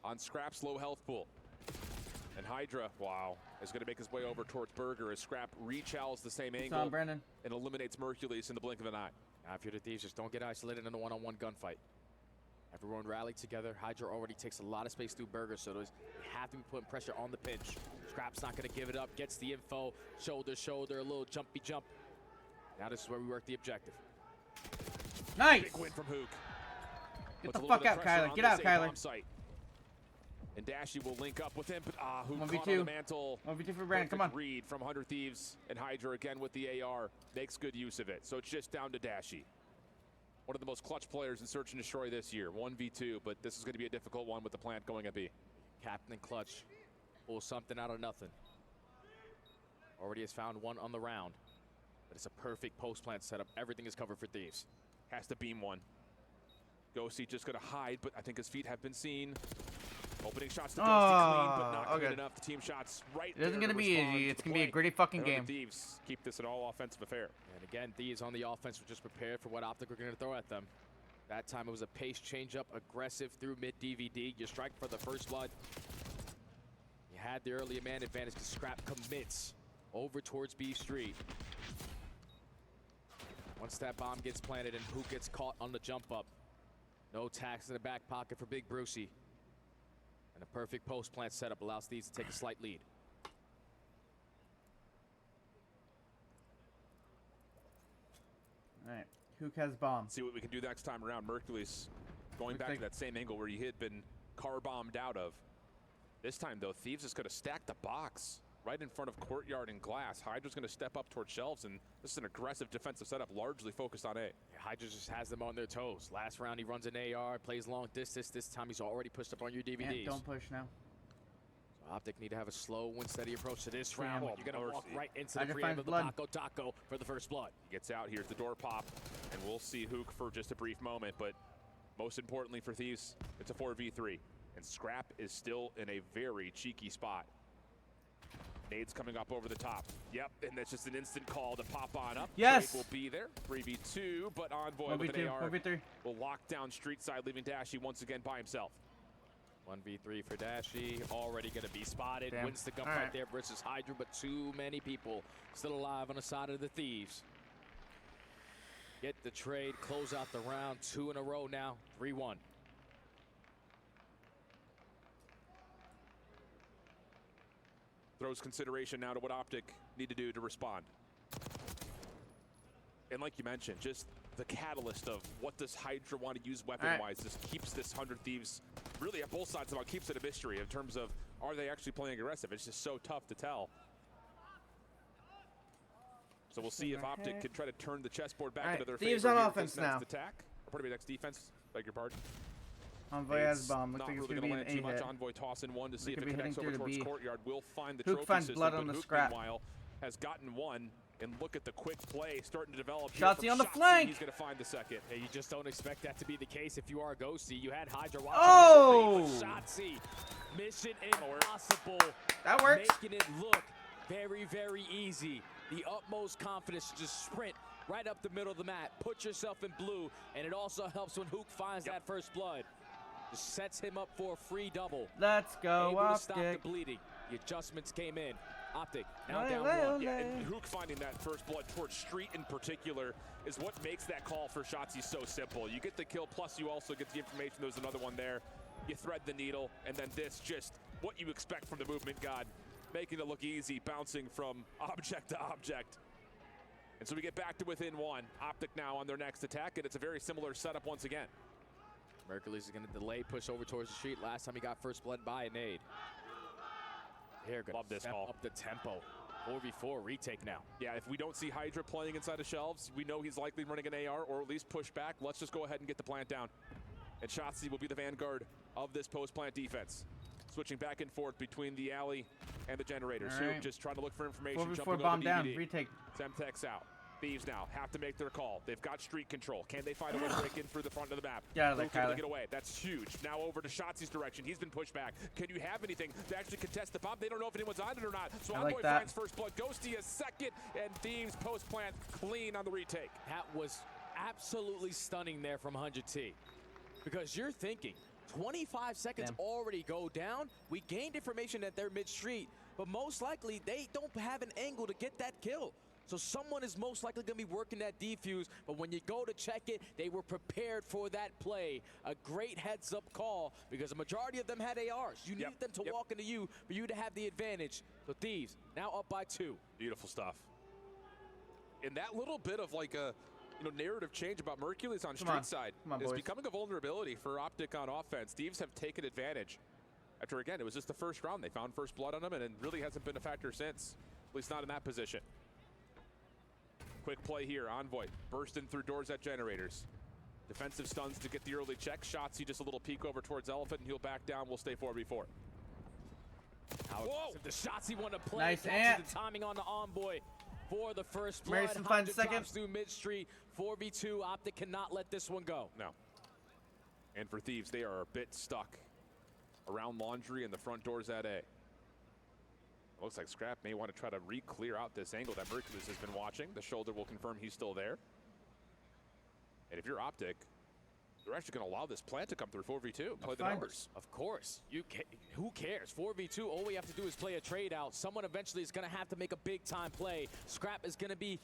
on Scrap's low health pool. And Hydra, wow, is going to make his way over towards Burger as Scrap rechalls the same angle Brandon. and eliminates Mercules in the blink of an eye. Now, if you're the Thieves, just don't get isolated in a one-on-one gunfight. Everyone rallied together. Hydra already takes a lot of space through Burger, so they have to be putting pressure on the pinch. Scrap's not going to give it up, gets the info, shoulder, a little jumpy jump. Now this is where we work the objective. Nice! Big win from Hook. Get the fuck out, Kyler. Get out, Kyler. And Dashy will link up with him, but Hook 1v2. caught on the mantle. 1v2 for Brandon, come on. Read from 100 Thieves, and Hydra again with the AR makes good use of it. So it's just down to Dashy. One of the most clutch players in Search and Destroy this year. 1v2, but this is going to be a difficult one with the plant going at B. Captain Clutch pulls something out of nothing. Already has found one on the round, but it's a perfect post-plant setup. Everything is covered for Thieves. Has to beam one. Ghosty just going to hide, but I think his feet have been seen. Opening shots to Ghosty clean, but not clean enough. The team shots right there. It isn't going to be easy. It's going to be a gritty fucking game. Thieves keep this an all-offensive affair. And again, Thieves on the offense were just prepared for what Optic were going to throw at them. That time it was a pace change-up, aggressive through mid-DVD. You strike for the first blood. You had the early man advantage because Scrap commits over towards B Street. Once that bomb gets planted and Hook gets caught on the jump up. No tax in the back pocket for Big Brucey. And a perfect post-plant setup allows Thieves to take a slight lead. All right, Hook has bomb. See what we can do next time around. Mercules going back to that same angle where he had been car bombed out of. This time, though, Thieves is going to stack the box right in front of Courtyard and Glass. Hydra's going to step up towards Shelves, and this is an aggressive defensive setup, largely focused on A. Yeah, Hydra just has them on their toes. Last round, he runs an AR, plays long distance. This time, he's already pushed up on your DVDs. And don't push now. So Optic need to have a slow and steady approach to this round. You're going to walk right into the finds preamble of the Taco for the first blood. He gets out. Here's the door pop, and we'll see Hook for just a brief moment, but most importantly for Thieves, it's a 4v3, and Scrap is still in a very cheeky spot. Nades coming up over the top. Yep, and that's just an instant call to pop on up. Yes! Trade will be there. 3v2, but Envoy with an AR 1v3. will lock down street side, leaving Dashy once again by himself. 1v3 for Dashy, already going to be spotted. Damn. Wins the gunfight there versus Hydra, but too many people still alive on the side of the Thieves. Get the trade, close out the round. 2 in a row now, 3-1. Throws consideration now to what Optic need to do to respond. And like you mentioned, just the catalyst of what does Hydra want to use weapon-wise just keeps this 100 Thieves really at both sides about keeps it a mystery in terms of are they actually playing aggressive? It's just so tough to tell. So we'll see if Optic can try to turn the chessboard back into their Thieves favor. on Here offense this next now. attack. Or pardon me, next defense. Beg your pardon. Envoy has bomb. Looks Not like it's really going to be land an too much. A-hit. Envoy tossing one to see if could it be connects hitting over through the towards B. Courtyard. We'll find the Hook trophy finds system, blood but on the Hook, Scrap. meanwhile, has gotten one. And look at the quick play starting to develop. Shotzi on the flank. He's going to find the second. Hey, you just don't expect that to be the case if you are a Ghosty. You had Hydra watching. Oh! Shotzi. Mission impossible. That works. Making it look very, very easy. The utmost confidence to just sprint right up the middle of the mat. Put yourself in blue, and it also helps when Hook finds that first blood. Just sets him up for a free double. Let's go, Able to stop the Optic. bleeding. The adjustments came in. Optic now Ole, down ole, one. Yeah, and Hook finding that first blood towards Street in particular is what makes that call for Shotzi so simple. You get the kill, plus you also get the information there's another one there. You thread the needle, and then this just what you expect from the movement god, making it look easy, bouncing from object to object. And so we get back to within one. Optic now on their next attack, and it's a very similar setup once again. Mercules is going to delay, push over towards the street. Last time he got first blood by a nade. Here, Love this call. Up the tempo. 4v4 retake now. Yeah, if we don't see Hydra playing inside of Shelves, we know he's likely running an AR or at least push back. Let's just go ahead and get the plant down. And Shotzi will be the vanguard of this post-plant defense. Switching back and forth between the alley and the generators. All right. Who just trying to look for information. 4v4 jumping bomb over down. DVD. Retake. Semtex out. Thieves now have to make their call. They've got street control. Can they find a way to break in through the front of the map? Get out of there, Luke able to Kyler. get away. That's huge. Now over to Shotzi's direction. He's been pushed back. Can you have anything to actually contest the bomb? They don't know if anyone's on it or not. So I Envoy like that. finds first blood. Ghosty a second, and Thieves post-plant clean on the retake. That was absolutely stunning there from 100T. Because you're thinking, 25 seconds already go down. We gained information that they're mid-street, but most likely they don't have an angle to get that kill. So someone is most likely going to be working that defuse, but when you go to check it, they were prepared for that play. A great heads-up call because the majority of them had ARs. You need them to walk into you for you to have the advantage. So Thieves now up by 2. Beautiful stuff. And that little bit of like a narrative change about Mercules on street side is becoming a vulnerability for Optic on offense. Thieves have taken advantage. After, again, it was just the first round. They found first blood on them, and it really hasn't been a factor since, at least not in that position. Quick play here, Envoy bursting through doors at generators. Defensive stuns to get the early check. Shots, just a little peek over towards Elephant, and he'll back down. We'll stay 4v4. Whoa! The shots he wanted to play. Nice ant. The timing on the Envoy for the first blood. Mason finds second. Drops through mid-street. 4v2. Optic cannot let this one go. No. And for Thieves, they are a bit stuck around Laundry and the front doors at A. Looks like Scrap may want to try to re-clear out this angle that Mercules has been watching. The shoulder will confirm he's still there. And if you're Optic, you're actually going to allow this plant to come through 4v2. Play the numbers. Of course. Who cares? 4v2, all we have to do is play a trade out. Someone eventually is going to have to make a big-time play. Scrap is going to be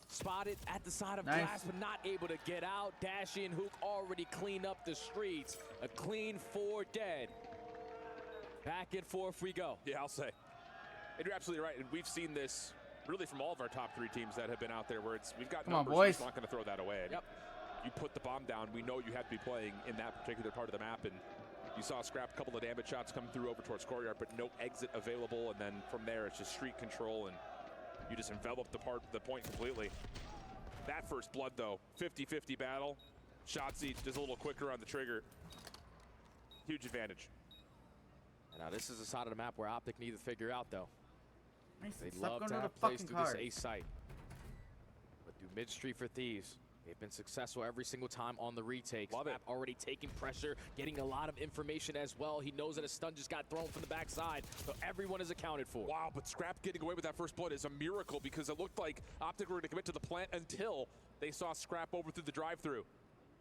spotted at the side of glass, but not able to get out. Dashy and Hook already cleaned up the streets. A clean 4 dead. Back and forth we go. Yeah, I'll say. And you're absolutely right. And we've seen this really from all of our top 3 teams that have been out there where we've got numbers. We're just not going to throw that away. And you put the bomb down, we know you have to be playing in that particular part of the map. And you saw Scrap a couple of damage shots come through over towards Courtyard, but no exit available. And then from there, it's just street control, and you just envelop the point completely. That first blood, though, 50-50 battle. Shotzzy just a little quicker on the trigger. Huge advantage. Now this is a side of the map where Optic need to figure out, though. They'd Stop love going to to have the plays fucking through this card. A site. But through mid-street for Thieves, they've been successful every single time on the retake. Love it. Already taking pressure, getting a lot of information as well. He knows that a stun just got thrown from the backside, so everyone is accounted for. Wow, but Scrap getting away with that first blood is a miracle because it looked like Optic were going to commit to the plant until they saw Scrap over through the drive-through.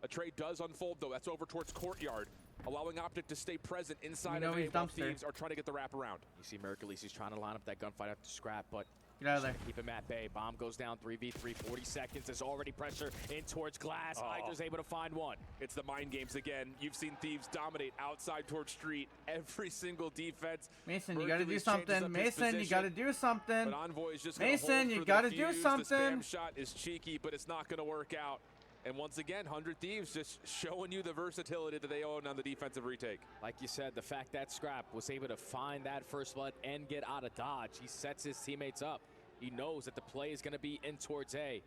A trade does unfold, though. That's over towards Courtyard, allowing Optic to stay present inside of A while Thieves are trying to get the wrap around. You see Mercules, he's trying to line up that gunfight after Scrap, but get out of there. Keep him at bay. Bomb goes down 3v3, 40 seconds. There's already pressure in towards glass. Hydra's able to find one. It's the mind games again. You've seen Thieves dominate outside towards street. Every single defense. Mason, you got to do something. Mason, you got to do something. But Envoy is just Mason, you got to do something. The spam shot is cheeky, but it's not going to work out. And once again, 100 Thieves just showing you the versatility that they own on the defensive retake. Like you said, the fact that Scrap was able to find that first blood and get out of dodge, he sets his teammates up. He knows that the play is going to be in towards A.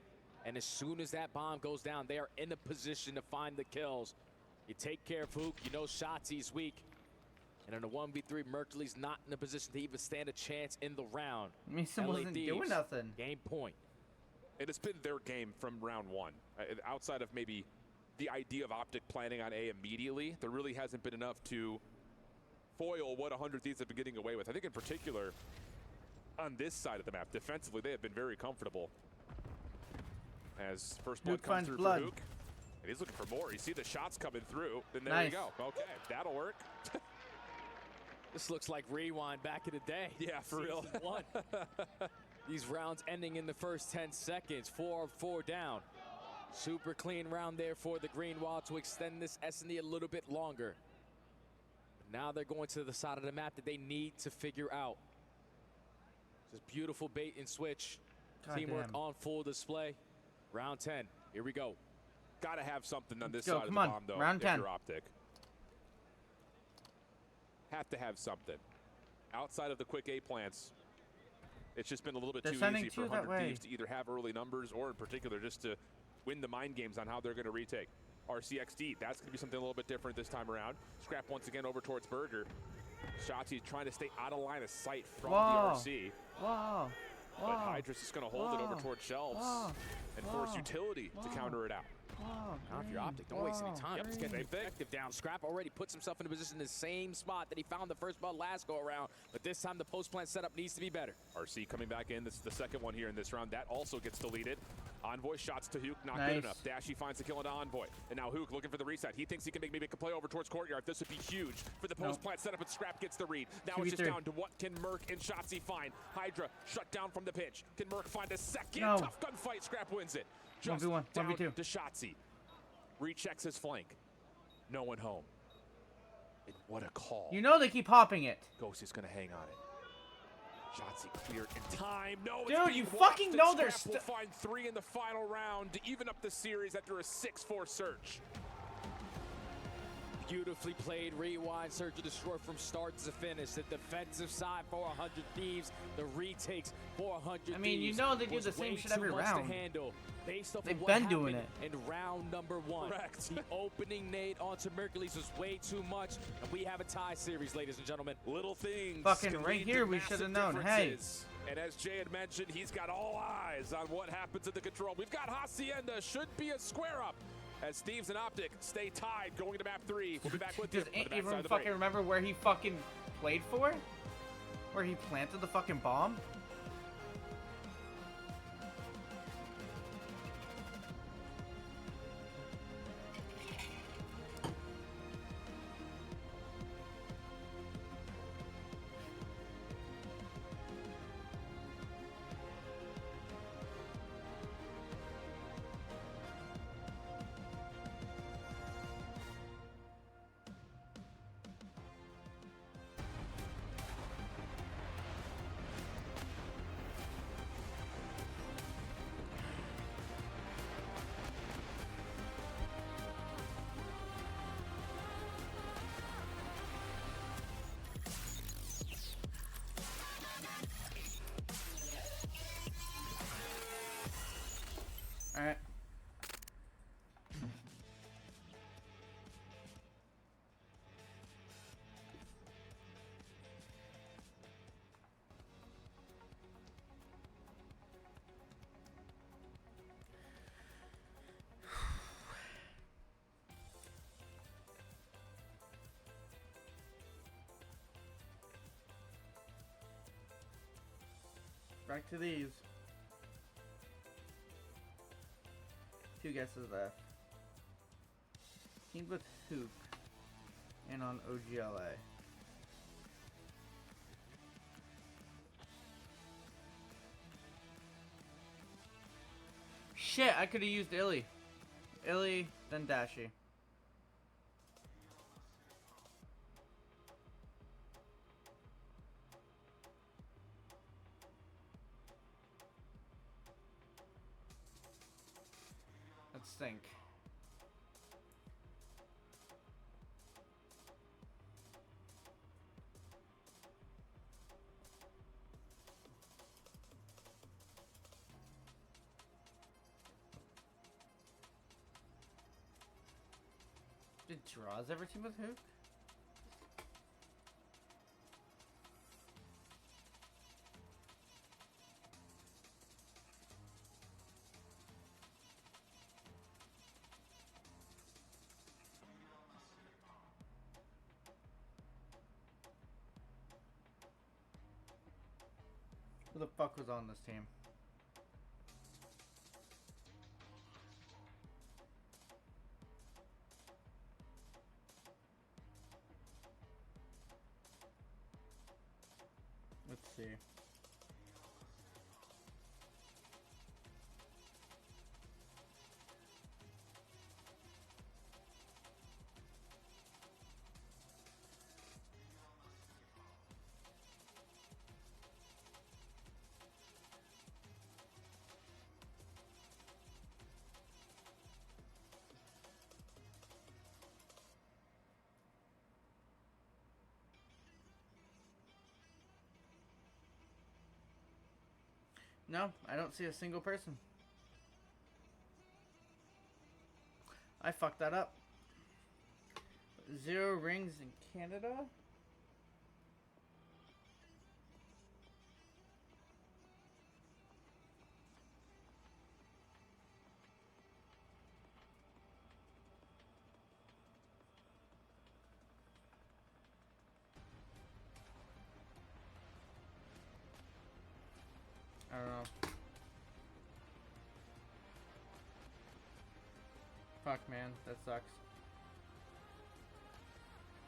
And as soon as that bomb goes down, they are in a position to find the kills. You take care of Hook, you know Shotzi's weak. And in a 1v3, Mercules not in a position to even stand a chance in the round. Mason wasn't doing nothing. Game point. And it's been their game from round 1. Outside of maybe the idea of Optic planning on A immediately, there really hasn't been enough to foil what 100 Thieves have been getting away with. I think in particular, on this side of the map, defensively, they have been very comfortable. As first blood comes through for Hook. And he's looking for more. You see the shots coming through, then there you go. Okay, that'll work. This looks like Rewind back in the day. Yeah, for real. These rounds ending in the first 10 seconds. 4 of 4 down. Super clean round there for the Green Wall to extend this S&D a little bit longer. But now they're going to the side of the map that they need to figure out. Just beautiful bait and switch. Teamwork on full display. Round 10. Here we go. Got to have something on this side of the bomb, though. Round 10. You're Optic. Have to have something. Outside of the quick A plants, it's just been a little bit too easy for 100 Thieves to either have early numbers or in particular just to win the mind games on how they're going to retake. RCXD, that's going to be something a little bit different this time around. Scrap once again over towards Burger. Shotzi trying to stay out of line of sight from the RC. Wow. But Hydra's just going to hold it over towards shelves and force utility to counter it out. Now if you're Optic, don't waste any time. Just get effective down. Scrap already puts himself in a position in the same spot that he found the first ball last go around, but this time the post plant setup needs to be better. RC coming back in. This is the second one here in this round. That also gets deleted. Envoy shots to Hook, not good enough. Dashy finds the kill into Envoy. And now Hook looking for the reset. He thinks he can maybe make a play over towards Courtyard. This would be huge for the post plant setup, but Scrap gets the read. Now it's just down to what can Merc and Shotzzy find. Hydra shut down from the pitch. Can Merc find a second? Tough gunfight. Scrap wins it. Just 1v1, down 1v2. to Shotzzy. Rechecks his flank. No one home. And what a call. You know they keep hopping it. Ghost is going to hang on it. Shotzzy cleared in time. No, dude, you fucking know they're still. Will find 3 in the final round to even up the series after a 6-4 search. Beautifully played rewind, search and destroy from start to finish. The defensive side for 100 Thieves, the retakes for 100 Thieves. I mean, you know they do the same shit every round. They've been doing it. In round number 1. Correct. The opening nade onto Mercules was way too much, and we have a tie series, ladies and gentlemen. Little things. Fucking right here, we should have known. Hey. And as Jay had mentioned, he's got all eyes on what happens at the control. We've got Hacienda, should be a square up. As Thieves and Optic stay tied going to map 3. We'll be back with you. Does anyone fucking remember where he fucking played for? Where he planted the fucking bomb? Alright. Back to these. 2 guesses left. Teamed with Hook and on OGLA. Shit, I could have used Illy. Illy, then Dashy. Stink. Did Draws ever team with Hook? Who the fuck was on this team? Let's see. No, I don't see a single person. I fucked that up. 0 rings in Canada? I don't know. Fuck, man, that sucks.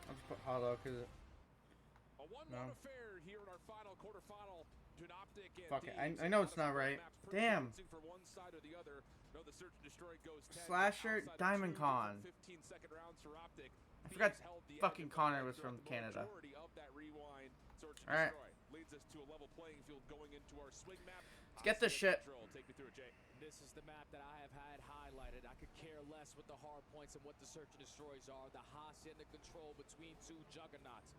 I'll just put hollow because no. Here in our final quarterfinal. Fuck it. I know it's not right. Damn. Slasher Diamond Con. I forgot fucking Connor was from Canada. Alright. Let's get this shit. This is the map that I have had highlighted. I could care less what the hard points and what the search and destroys are. The Hacienda control between two juggernauts.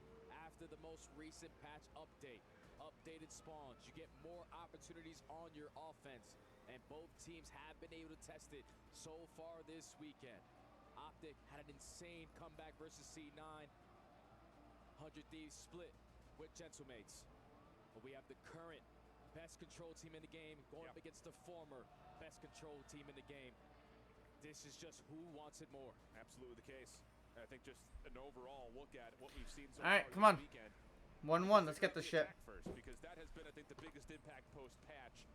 After the most recent patch update, updated spawns, you get more opportunities on your offense. And both teams have been able to test it so far this weekend. Optic had an insane comeback versus C9. 100 Thieves split with Gentlemates. But we have the current best control team in the game going up against the former best control team in the game. This is just who wants it more. Absolutely the case. I think just an overall look at what we've seen so Alright, far come on. this weekend. 1-1, let's get this shit. First, because that has been, I think, the biggest impact post-patch.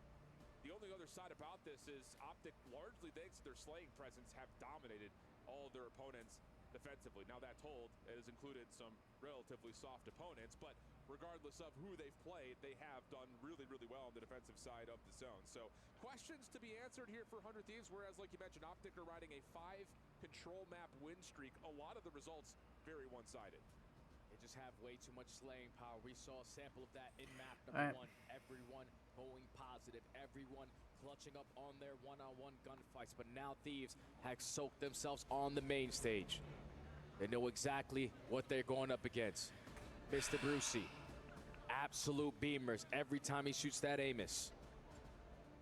The only other side about this is Optic, largely thanks to their slaying presence, have dominated all of their opponents defensively. Now that told, it has included some relatively soft opponents, but regardless of who they've played, they have done really, really well on the defensive side of the zone. So questions to be answered here for 100 Thieves, whereas like you mentioned, Optic are riding a 5-control map win streak. A lot of the results very one-sided. They just have way too much slaying power. We saw a sample of that in map number 1. Everyone going positive, everyone clutching up on their one-on-one gunfights, but now Thieves have soaked themselves on the main stage. They know exactly what they're going up against. Mr. Brucey, absolute beamers every time he shoots that Amos.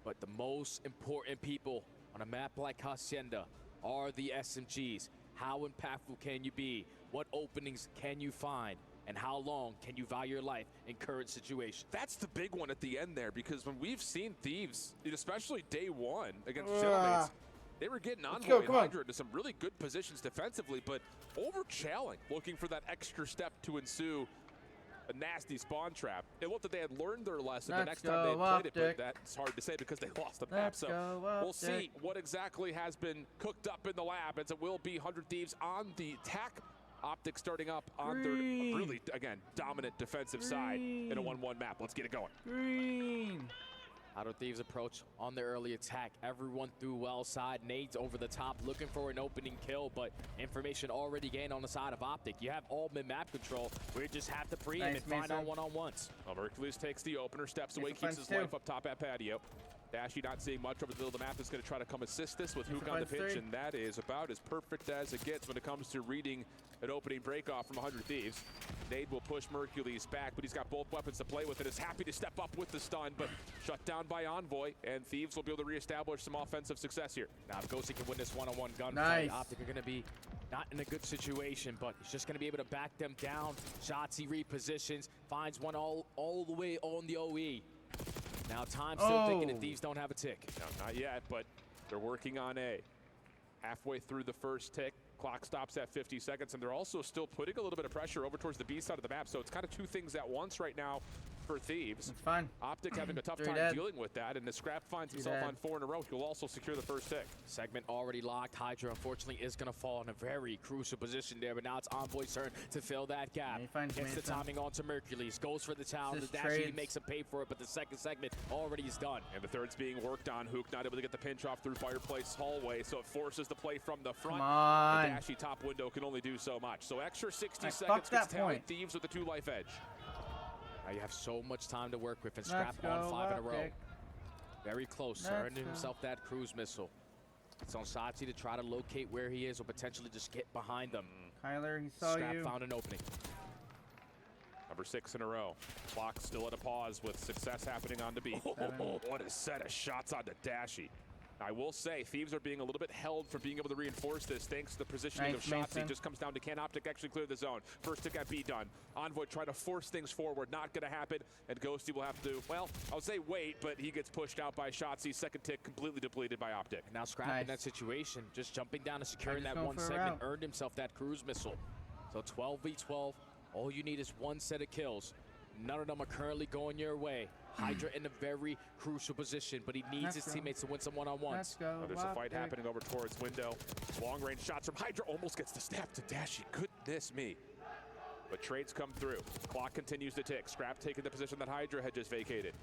But the most important people on a map like Hacienda are the SMGs. How impactful can you be? What openings can you find? And how long can you value your life in current situations? That's the big one at the end there, because when we've seen Thieves, especially day one against Gentlemates, they were getting Envoy and Hydra into some really good positions defensively, but over-challing, looking for that extra step to ensue a nasty spawn trap. It looked that they had learned their lesson the next time they played it, but that's hard to say because they lost the map. So we'll see what exactly has been cooked up in the lab, as it will be 100 Thieves on the attack. Optic starting up on their really, again, dominant defensive side in a 1-1 map. Let's get it going. Green. 100 Thieves approach on the early attack. Everyone through well side, nades over the top, looking for an opening kill, but information already gained on the side of Optic. You have all mid-map control. We just have to pre-aim and find our one-on-ones. Well, Mercules takes the opener, steps away, keeps his life up top at patio. Dashy not seeing much over the middle of the map, is going to try to come assist this with Hook on the pitch, and that is about as perfect as it gets when it comes to reading an opening break-off from 100 Thieves. Nade will push Mercules back, but he's got both weapons to play with and is happy to step up with the stun, but shut down by Envoy, and Thieves will be able to reestablish some offensive success here. Now, if Ghosty can win this one-on-one gunfight, Optic are going to be not in a good situation, but he's just going to be able to back them down. Shotzzy repositions, finds one all the way on the OE. Now, time still ticking, and Thieves don't have a tick. No, not yet, but they're working on A. Halfway through the first tick, clock stops at 50 seconds, and they're also still putting a little bit of pressure over towards the B side of the map, so it's kind of two things at once right now for Thieves. It's fine. Optic having a tough time dealing with that, and the Scrap finds himself on 4 in a row. He'll also secure the first tick. Segment already locked. Hydra, unfortunately, is going to fall in a very crucial position there, but now it's Envoy's turn to fill that gap. Gets the timing onto Mercules, goes for the town. The Dashy makes him pay for it, but the second segment already is done. And the third's being worked on. Hook not able to get the pinch off through Fireplace hallway, so it forces the play from the front. Come on. The Dashy top window can only do so much. So extra 60 seconds gets talent Thieves with the 2-life edge. Now you have so much time to work with, and Scrap on 5 in a row. Very close, earned himself that cruise missile. It's on Shotzzy to try to locate where he is or potentially just get behind them. Kyler, he saw Scrap you. found an opening. Number 6 in a row. Clock still at a pause with success happening on the B. What a set of shots on the Dashy. I will say, Thieves are being a little bit held from being able to reinforce this thanks to the positioning of Shotzzy. Just comes down to can Optic actually clear the zone. First tick at B done. Envoy trying to force things forward. Not going to happen. And Ghosty will have to, well, I'll say wait, but he gets pushed out by Shotzzy. Second tick completely depleted by Optic. And now Scrap in that situation, just jumping down and securing that one segment, earned himself that cruise missile. So 12v12, all you need is one set of kills. None of them are currently going your way. Hydra in a very crucial position, but he needs his teammates to win some one-on-ones. Let's go. Oh, there's a fight happening over towards window. Long-range shots from Hydra almost gets the snap to Dashy. Goodness me. But trades come through. Clock continues to tick. Scrap taking the position that Hydra had just vacated.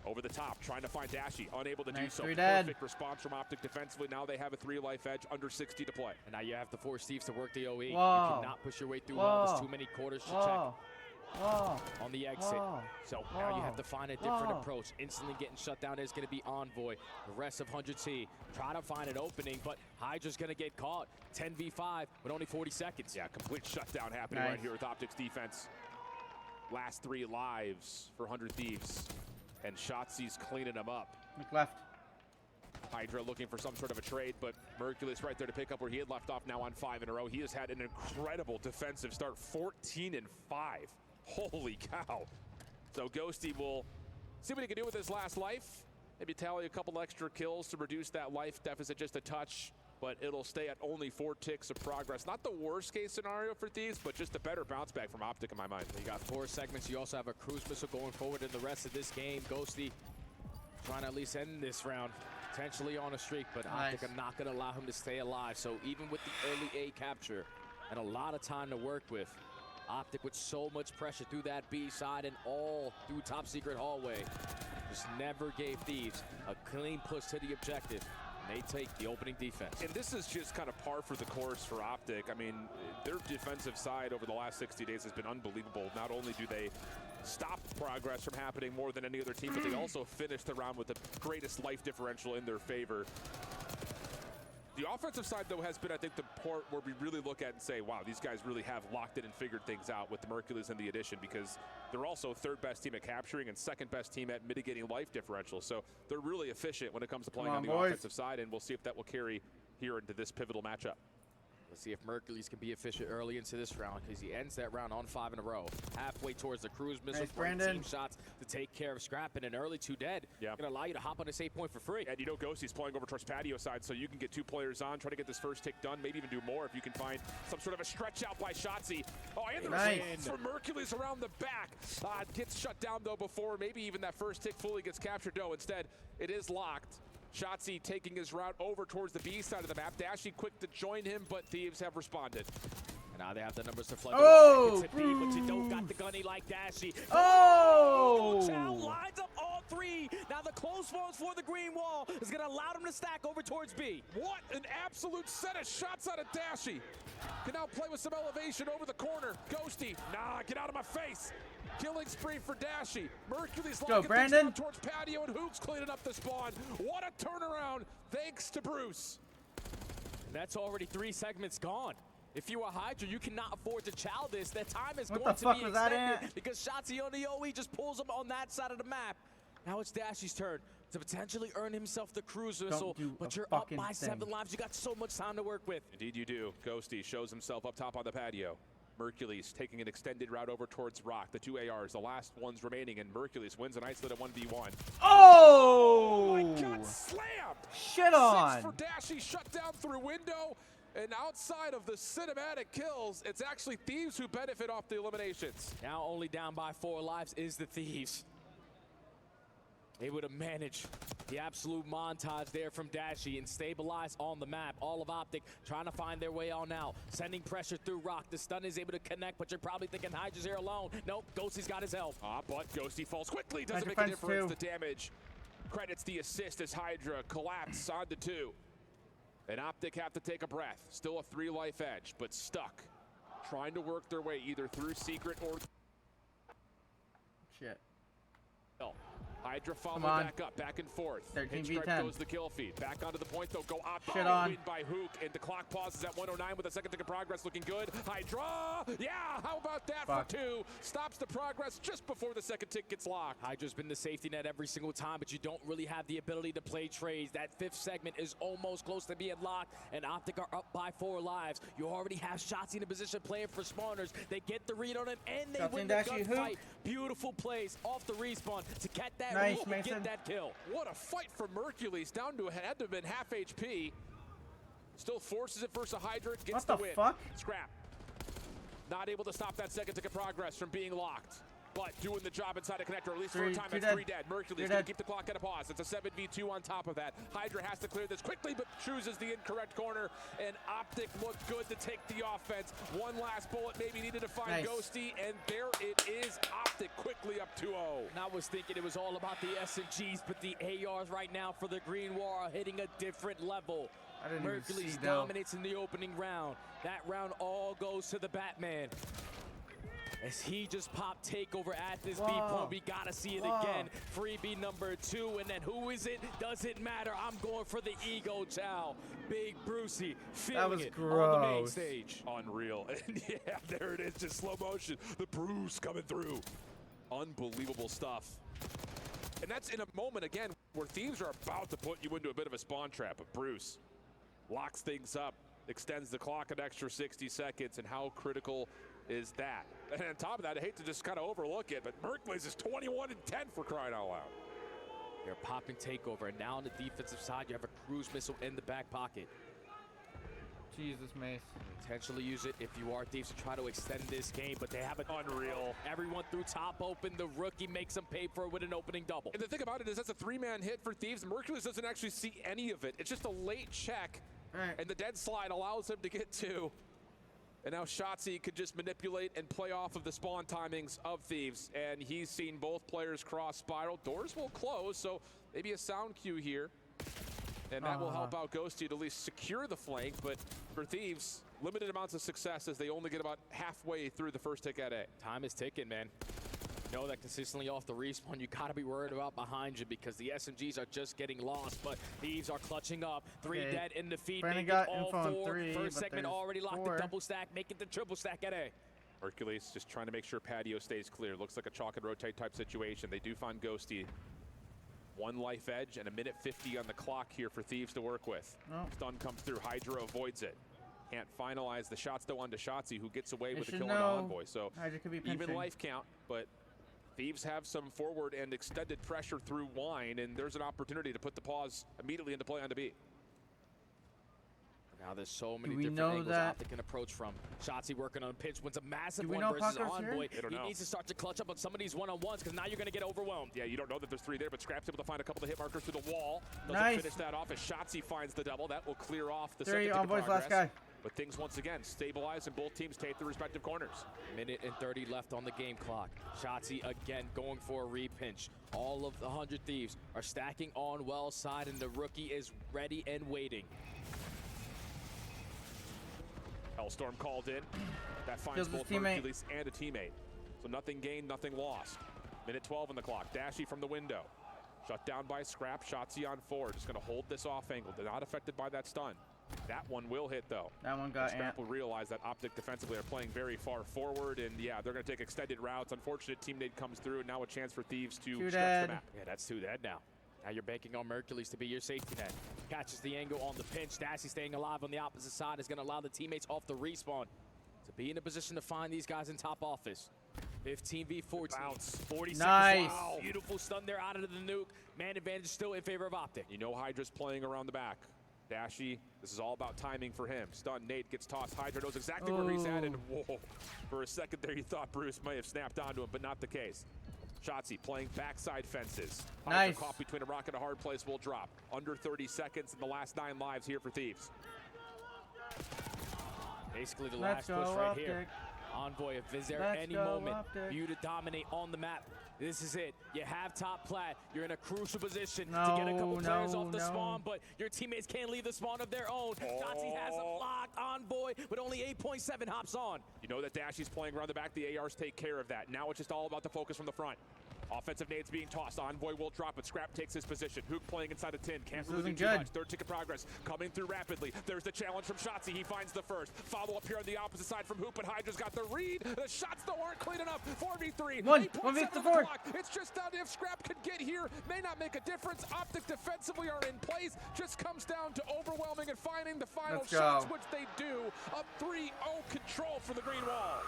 Over the top, trying to find Dashy, unable to do so. Perfect response from Optic defensively. Now they have a 3-life edge, under 60 to play. And now you have to force Thieves to work the OE. Whoa. You cannot push your way through well. There's too many quarters to check on the exit. So now you have to find a different approach. Instantly getting shut down is going to be Envoy. The rest of 100T try to find an opening, but Hydra's going to get caught. 10v5 with only 40 seconds. Yeah, complete shutdown happening right here with Optic's defense. Last 3 lives for 100 Thieves. And Shotzi's cleaning them up. Look left. Hydra looking for some sort of a trade, but Mercules right there to pick up where he had left off, now on 5 in a row. He has had an incredible defensive start, 14-5. Holy cow. So Ghosty will see what he can do with his last life. Maybe tally a couple extra kills to reduce that life deficit just a touch, but it'll stay at only 4 ticks of progress. Not the worst case scenario for Thieves, but just a better bounce back from Optic in my mind. You got 4 segments. You also have a cruise missile going forward in the rest of this game. Ghosty trying to at least end this round, potentially on a streak, but Optic are not going to allow him to stay alive. So even with the early A capture and a lot of time to work with, Optic with so much pressure through that B side and all through top secret hallway, just never gave Thieves a clean push to the objective. And they take the opening defense. And this is just kind of par for the course for Optic. I mean, their defensive side over the last 60 days has been unbelievable. Not only do they stop progress from happening more than any other team, but they also finish the round with the greatest life differential in their favor. The offensive side, though, has been, I think, the part where we really look at and say, wow, these guys really have locked it and figured things out with the Mercules and the addition, because they're also 3rd best team at capturing and 2nd best team at mitigating life differential. So they're really efficient when it comes to playing on the offensive side, and we'll see if that will carry here into this pivotal matchup. Let's see if Mercules can be efficient early into this round, because he ends that round on 5 in a row. Halfway towards the cruise missile, team shots to take care of Scrap, and an early 2 dead. Yeah. Going to allow you to hop on this 8 point for free. And you know Ghosty's playing over towards patio side, so you can get 2 players on, try to get this first tick done, maybe even do more if you can find some sort of a stretch out by Shotzi. Oh, and there's from Mercules around the back. Gets shut down, though, before maybe even that first tick fully gets captured. No, instead, it is locked. Shotzi taking his route over towards the B side of the map. Dashy quick to join him, but Thieves have responded. And now they have the numbers to flood. Oh! But you don't got the gunny like Dashy. Oh! Chow lines up all 3. Now the close ones for the green wall is going to allow them to stack over towards B. What an absolute set of shots out of Dashy. Can now play with some elevation over the corner. Ghosty, nah, get out of my face. Killing spree for Dashy. Mercules locking things down towards patio, and Hook's cleaning up the spawn. What a turnaround, thanks to Bruce. And that's already 3 segments gone. If you are Hydra, you cannot afford to chow this. That time is going to be extended because Shotzi on the OE just pulls him on that side of the map. Now it's Dashy's turn to potentially earn himself the cruise missile, but you're up by 7 lives. You got so much time to work with. Indeed you do. Ghosty shows himself up top on the patio. Mercules taking an extended route over towards Rock. The 2 ARs, the last ones remaining, and Mercules wins an isolated 1v1. Oh! My God, slammed! Shit on! 6 for Dashy, shut down through window. And outside of the cinematic kills, it's actually Thieves who benefit off the eliminations. Now only down by 4 lives is the Thieves. Able to manage the absolute montage there from Dashy and stabilize on the map. All of Optic trying to find their way on out. Sending pressure through Rock. The stun is able to connect, but you're probably thinking Hydra's here alone. Nope, Ghosty's got his help. But Ghosty falls quickly. Doesn't make a difference. The damage credits the assist as Hydra collapse on the 2. And Optic have to take a breath. Still a 3 life edge, but stuck. Trying to work their way either through secret or... Shit. Hydra following back up, back and forth. 13v10. Goes the kill feed. Back onto the point, though. Go Optic. Shit on. Win by Hook, and the clock pauses at 109 with a 2nd tick of progress. Looking good. Hydra! Yeah, how about that for 2? Stops the progress just before the 2nd tick gets locked. Hydra's been the safety net every single time, but you don't really have the ability to play trades. That 5th segment is almost close to being locked, and Optic are up by 4 lives. You already have Shotzi in a position playing for Spawners. They get the read on him, and they win the gunfight. Beautiful plays off the respawn to get that hook and get that kill. What a fight for Mercules, down to had to have been half HP. Still forces it versus a Hydra, gets the win. What the fuck? Scrap. Not able to stop that 2nd tick of progress from being locked. but doing the job inside a connector, at least for a time. That's 3 dead. Mercury's going to keep the clock at a pause. It's a 7v2 on top of that. Hydra has to clear this quickly, but chooses the incorrect corner, and Optic looked good to take the offense. One last bullet maybe needed to find Ghosty, and there it is. Optic quickly up 2-0. And I was thinking it was all about the SMGs, but the ARs right now for the Green Wall are hitting a different level. Mercules dominates in the opening round. That round all goes to the Batman. As he just popped takeover at this B point, we gotta see it again. Freebie number 2, and then who is it? Doesn't matter. I'm going for the ego chow. Big Brucey feeling it on the main stage. Unreal. And yeah, there it is, just slow motion. The Bruce coming through. Unbelievable stuff. And that's in a moment, again, where Thieves are about to put you into a bit of a spawn trap. But Bruce locks things up, extends the clock an extra 60 seconds, and how critical is that? And on top of that, I hate to just kind of overlook it, but Mercules is 21-10 for crying out loud. They're popping takeover, and now on the defensive side, you have a cruise missile in the back pocket. Jesus, Mace. Potentially use it if you are Thieves to try to extend this game, but they have it unreal. Everyone through top open. The rookie makes them pay for it with an opening double. And the thing about it is that's a 3-man hit for Thieves. Mercules doesn't actually see any of it. It's just a late check, and the dead slide allows him to get 2. And now Shotzi could just manipulate and play off of the spawn timings of Thieves. And he's seen both players cross spiral. Doors will close, so maybe a sound cue here. And that will help out Ghosty to at least secure the flank. But for Thieves, limited amounts of success as they only get about halfway through the first tick at A. Time is ticking, man. Know that consistently off the respawn, you gotta be worried about behind you because the SMGs are just getting lost, but Thieves are clutching up. 3 dead in the feed, Brandon making got all info on 4. 3, First but segment there's already locked 4. the double stack, make it the triple stack at A. Hercules just trying to make sure patio stays clear. Looks like a chalk and rotate type situation. They do find Ghosty. 1 life edge and a minute 50 on the clock here for Thieves to work with. Stun comes through, Hydra avoids it. Can't finalize the shots though onto Shotzi, who gets away with the kill on Envoy. So even life count, but Thieves have some forward and extended pressure through Wine, and there's an opportunity to put the pause immediately into play on the B. Now there's so many different angles Optic can approach from. Shotzi working on pitch, wins a massive one versus Envoy. He needs to start to clutch up on some of these one-on-ones because now you're going to get overwhelmed. Yeah, you don't know that there's 3 there, but Scrap's able to find a couple of hit markers through the wall. Doesn't finish that off as Shotzi finds the double. That will clear off the second tick of progress. Last guy. But things once again stabilize and both teams take their respective corners. Minute and 30 left on the game clock. Shotzi again going for a repinch. All of the 100 Thieves are stacking on Wells' side, and the rookie is ready and waiting. Hellstorm called in. That finds both Hercules and a teammate. So nothing gained, nothing lost. Minute 12 on the clock. Dashy from the window. Shut down by Scrap. Shotzi on 4. Just going to hold this off angle. They're not affected by that stun. That one will hit, though. That one got Scrap will realize that Optic defensively are playing very far forward, and yeah, they're going to take extended routes. Unfortunate teammate comes through, and now a chance for Thieves to stretch the map. Yeah, that's 2 dead now. Now you're banking on Mercules to be your safety net. Catches the angle on the pinch. Dashy staying alive on the opposite side is going to allow the teammates off the respawn to be in a position to find these guys in top office. 15v14. Bounce. 40 nice. seconds. Wow. Beautiful stun there out of the nuke. Man advantage still in favor of Optic. You know Hydra's playing around the back. Dashy, this is all about timing for him. Stun, Nate gets tossed. Hydra knows exactly where he's at, and whoa. For a second there, you thought Bruce may have snapped onto him, but not the case. Shotzi playing backside fences. Hydra caught between a rock and a hard place will drop. Under 30 seconds in the last 9 lives here for Thieves. Basically the last push right here. Envoy, if is there any moment for you to dominate on the map, this is it. You have top plat. You're in a crucial position to get a couple players off the spawn, but your teammates can't leave the spawn of their own. Shotzi has them locked. Envoy with only 8.7 hops on. You know that Dashy's playing around the back. The ARs take care of that. Now it's just all about the focus from the front. Offensive nades being tossed. Envoy will drop it. Scrap takes his position. Hook playing inside a 10. Can't really do too much. 3rd tick of progress. Coming through rapidly. There's the challenge from Shotzi. He finds the first. Follow up here on the opposite side from Hoop, but Hydra's got the read. The shots though aren't clean enough. 4v3. 1v4. It's just down to if Scrap could get here. May not make a difference. Optic defensively are in place. Just comes down to overwhelming and finding the final shots, which they do. A 3-0 control for the Green Wall.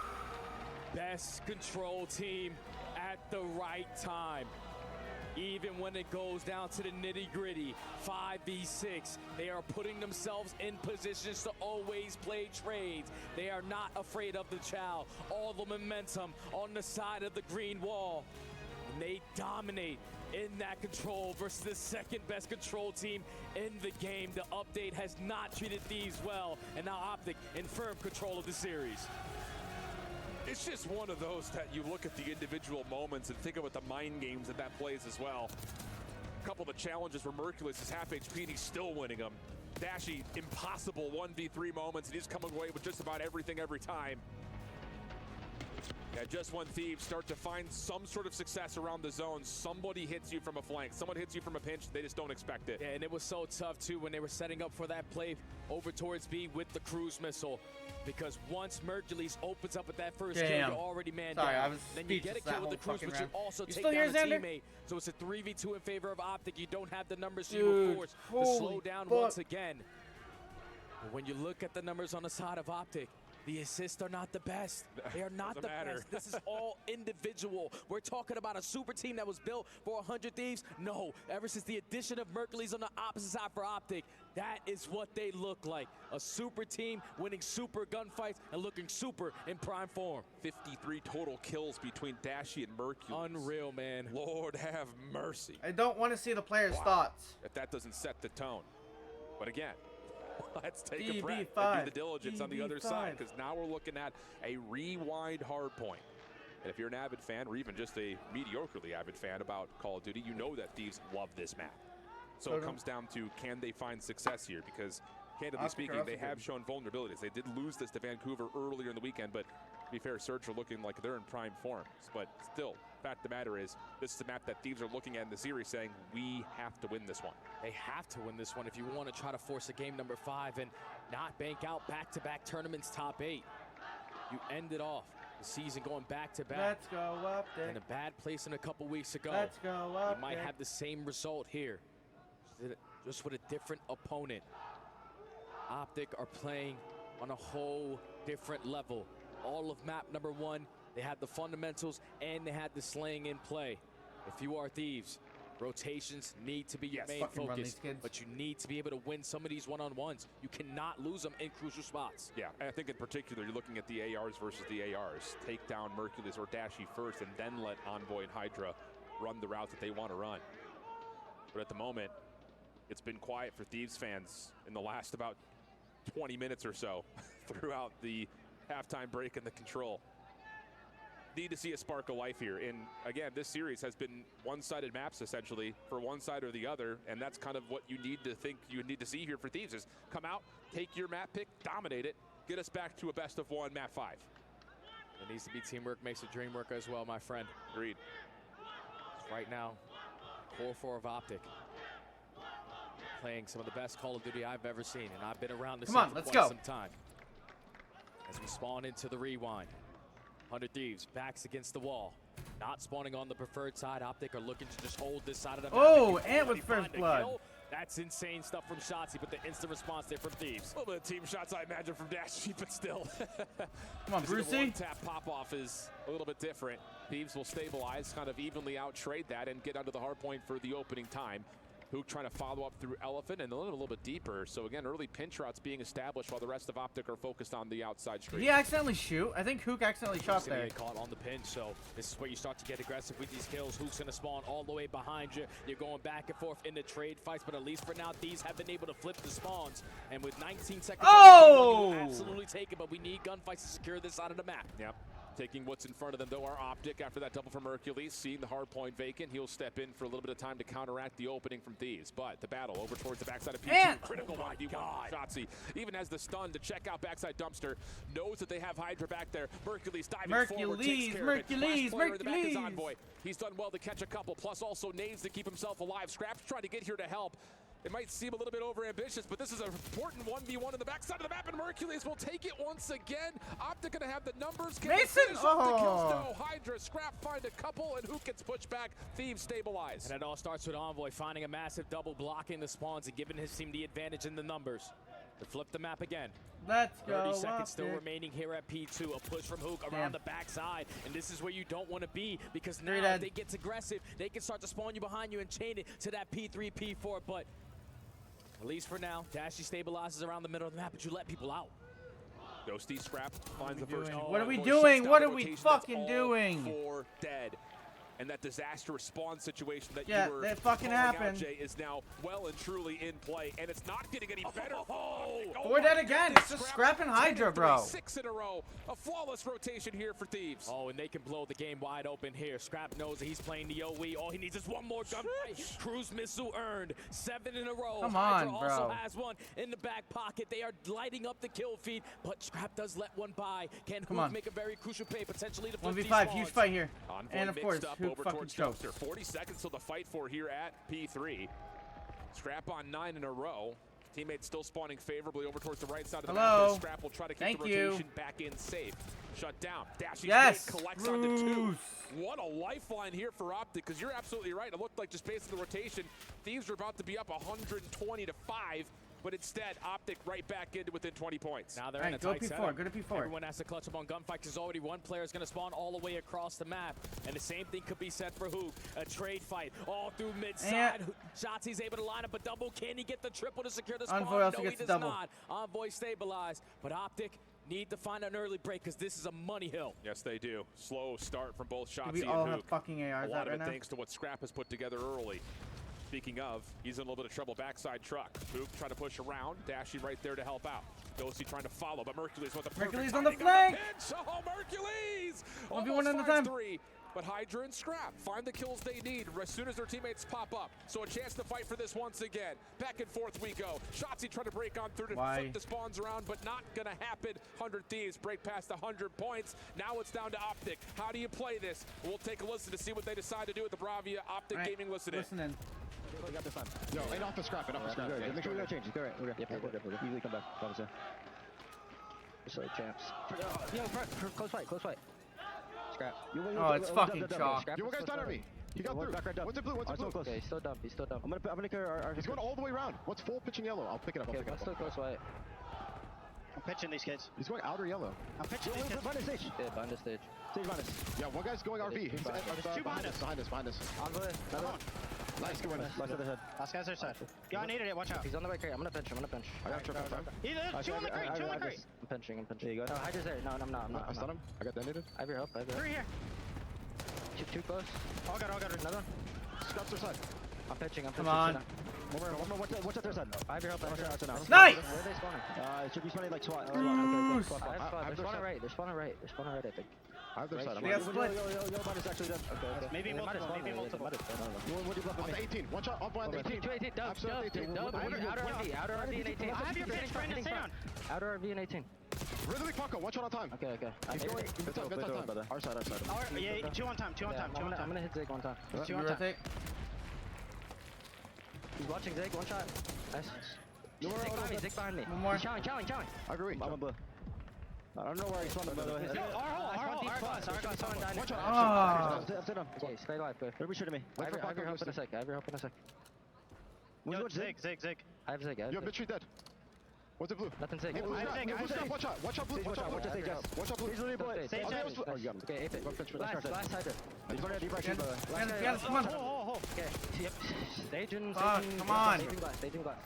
Best control team at the right time. Even when it goes down to the nitty-gritty, 5v6, they are putting themselves in positions to always play trades. They are not afraid of the chow. All the momentum on the side of the green wall. And they dominate in that control versus the second best control team in the game. The update has not treated Thieves well, and now Optic in firm control of the series. It's just one of those that you look at the individual moments and think about the mind games that plays as well. A couple of the challenges where Merciless is half HP and he's still winning them. Dashy, impossible 1v3 moments, and he's coming away with just about everything every time. Yeah, just when Thieves start to find some sort of success around the zone, somebody hits you from a flank, someone hits you from a pinch, they just don't expect it. Yeah, and it was so tough too when they were setting up for that play over towards B with the cruise missile. Because once Mercules opens up with that first kill, you're already man down. I was then you get a kill with the cruise, but you also take down a teammate. So it's a 3v2 in favor of Optic. You don't have the numbers to you force to slow down once again. But when you look at the numbers on the side of Optic, the assists are not the best. They are not the best. This is all individual. We're talking about a super team that was built for 100 Thieves. No, ever since the addition of Mercules on the opposite side for Optic, that is what they look like. A super team winning super gunfights and looking super in prime form. 53 total kills between Dashy and Mercules. Unreal, man. Lord have mercy. I don't want to see the players' thoughts. If that doesn't set the tone. But again, let's take a breath and do the diligence on the other side, because now we're looking at a rewind hardpoint. And if you're an avid fan, or even just a mediocrely avid fan about Call of Duty, you know that Thieves love this map. So it comes down to, can they find success here? Because candidly speaking, they have shown vulnerabilities. They did lose this to Vancouver earlier in the weekend, but to be fair, Surge are looking like they're in prime form. But still, fact of the matter is, this is a map that Thieves are looking at in the series saying, we have to win this one. They have to win this one if you want to try to force a game number 5 and not bank out back-to-back tournaments top 8. You ended off the season going back-to-back. Let's go Optic. In a bad place a couple weeks ago. Let's go Optic. You might have the same result here, just with a different opponent. Optic are playing on a whole different level. All of map number 1, they had the fundamentals and they had the slaying in play. If you are Thieves, rotations need to be your main focus, but you need to be able to win some of these one-on-ones. You cannot lose them in crucial spots. Yeah, and I think in particular, you're looking at the ARs versus the ARs. Take down Mercules or Dashy first, and then let Envoy and Hydra run the route that they want to run. But at the moment, it's been quiet for Thieves fans in the last about 20 minutes or so throughout the halftime break and the control. Need to see a spark of life here. And again, this series has been one-sided maps essentially for one side or the other, and that's kind of what you need to think you need to see here for Thieves is come out, take your map pick, dominate it, get us back to a best of 1 map 5. It needs to be teamwork makes the dream work as well, my friend. Agreed. Right now, core 4 of Optic playing some of the best Call of Duty I've ever seen, and I've been around this for quite some time. As we spawn into the rewind, 100 Thieves backs against the wall, not spawning on the preferred side. Optic are looking to just hold this side of the map. Oh, and with first blood. That's insane stuff from Shotzi, but the instant response there from Thieves. A little bit of team shots, I imagine, from Dashy, but still. Come on, Brucey. The one-tap pop-off is a little bit different. Thieves will stabilize, kind of evenly out-trade that, and get under the hard point for the opening time. Hook trying to follow up through Elephant and a little bit deeper. So again, early pinch routes being established while the rest of Optic are focused on the outside street. Did he accidentally shoot? I think Hook accidentally shot there. Caught on the pinch, so this is where you start to get aggressive with these kills. Hook's gonna spawn all the way behind you. You're going back and forth in the trade fights, but at least for now, Thieves have been able to flip the spawns. And with 19 seconds, absolutely take it, but we need gunfights to secure this side of the map. Yep. Taking what's in front of them, though, are Optic after that double from Hercules. Seeing the hard point vacant, he'll step in for a little bit of time to counteract the opening from Thieves. But the battle over towards the backside of P2. Critical 1v1. Shotzi even has the stun to check out backside dumpster. Knows that they have Hydra back there. Hercules diving forward, takes care of it. Last player in the back is Envoy. He's done well to catch a couple, plus also nades to keep himself alive. Scraps trying to get here to help. It might seem a little bit overambitious, but this is an important 1v1 in the backside of the map, and Hercules will take it once again. Optic gonna have the numbers. Mason! Hydra, Scrap find a couple, and who gets pushed back? Thieves stabilize. And it all starts with Envoy finding a massive double, blocking the spawns and giving his team the advantage in the numbers. to flip the map again. Let's go. 30 seconds still Optic. remaining here at P2. A push from Hook around the backside. And this is where you don't want to be because now dead. if they get aggressive, they can start to spawn you behind you and chain it to that P3, P4. But at least for now, Dashy stabilizes around the middle of the map, but you let people out. Ghosty Scrap finds the first. What are we doing? What are we fucking doing? Four dead. And that disaster response situation that Yeah, you were that fucking calling out, happened. Jay, is now well and truly in play, and it's not getting any better. Four dead again. It's just Scrap and Hydra, bro. 6 in a row. A flawless rotation here for Thieves. Oh, and they can blow the game wide open here. Scrap knows that he's playing the OE. All he needs is one more gunfight. Cruise missile earned. 7 in a row. Come Hydra on, also bro. has one in the back pocket. They are lighting up the kill feed, but Scrap does let one by. Can Come Hook on. make a very crucial play, potentially to flip 1v5, these huge spawns. fight here. Envoy And of course, mixed up Hook over fucking towards choked. Dumpster. 40 seconds till the fight for here at P3. Scrap on 9 in a row. Teammates still spawning favorably over towards the right side of the Hello. map. Scrap will try to keep Thank the you. rotation back in safe. Shut down. Dashy Yes. collects on the 2. Bruce. What a lifeline here for Optic, because you're absolutely right. It looked like just based on the rotation, Thieves were about to be up 120 to 5. But instead, Optic right back into within 20 points. Now they're All in a right, go tight P4, setup. go to P4. Everyone has to clutch up on gunfight because already one player is going to spawn all the way across the map. And the same thing could be said for Hook. A trade fight all through mid-side. Shotzi's able to line up a double. Can he get the triple to secure the spawn? Envoy also No, gets he the does double. not. Envoy stabilized. But Optic need to find an early break because this is a money hill. Yes, they do. Slow start from both Shotzi we and all Hook. have fucking ARs A lot out of right it now? thanks to what Scrap has put together early. Speaking of, he's in a little bit of trouble backside truck. Hook trying to push around. Dashy right there to help out. Ghosty trying to follow, but Mercules with the perfect Mercules on the timing flank. pinch. Oh, Mercules! 1v1 Almost at a finds time. 3. But Hydra and Scrap find the kills they need as soon as their teammates pop up. So a chance to fight for this once again. Back and forth we go. Shotzi trying to break on through to flip the spawns around, but not going to happen. 100 Thieves break past 100 points. Now it's down to Optic. How do you play this? We'll take a listen to see what they decide to do with the Bravia Optic Gaming listen in. We got this time. Yo, ain't off the Scrap, ain't off the Scrap. Make sure we got changes. Go right. We're good. We're good. Easily come back. Obviously. Just like champs. Yo, close fight. Scrap. Oh, it's fucking chalk. Yo, what guy's down on me? He got through. What's it blue? What's it blue? Okay, he's still dumb. I'm gonna carry our. He's going all the way around. What's full pitching yellow? I'll pick it up. Okay, let's still close fight. I'm pitching these kids. He's going outer yellow. I'm pitching these kids. Behind the stage. Yeah, behind the stage. Stage behind us. Yeah, one guy's going RV. He's two behind us. Behind us. Envoy. Another one. Nice, good one. Left of the head. Last guy's other side. Yeah, I needed it. Watch out. He's on the right crate. I'm gonna pinch. I got triple time. Two on the crate. I'm pinching. There you go. No, Hydra's there. No, I'm not. I stun him. I got detonated. I have your help. Three here. Too close. All got it. Another one. Scraps their side. I'm pitching. Come on. One more. Watch out their side. I have your help. Nice! Where are they spawning? It should be spawning like SWAT. Bruce. They're spawning right. They're spawning right, I think. I have their side. They got split. Yo, minus actually dead. Okay. Maybe multiple. What do you left on the 18? One shot. On the 18. 218. Dub. Outer RV and 18. I have your pitch. Bring this down. Outer RV and 18. Really Paco. One shot on time. Okay. He's going. Good time. Our side. Yeah, 2 on time. I'm gonna hit Zig one time. 2 on time. He's watching Zig. One shot. Nice. Zig behind me. One more. Challenge. I agree. I'm a blue. I don't know where he's from, but Our one shot. Okay, stay alive, go. They're shooting me. I have your help in a sec. Yo, Zig. I have Zig. Yo, mid-street dead. What's it blue? Nothing Zig. Watch out blue. Watch out blue. He's literally blue. Oh, you got him. Okay, ape it. Last Hydra. He's going to deep right shoulder. Come on. Okay, yep. Staging. Come on. Staging glass.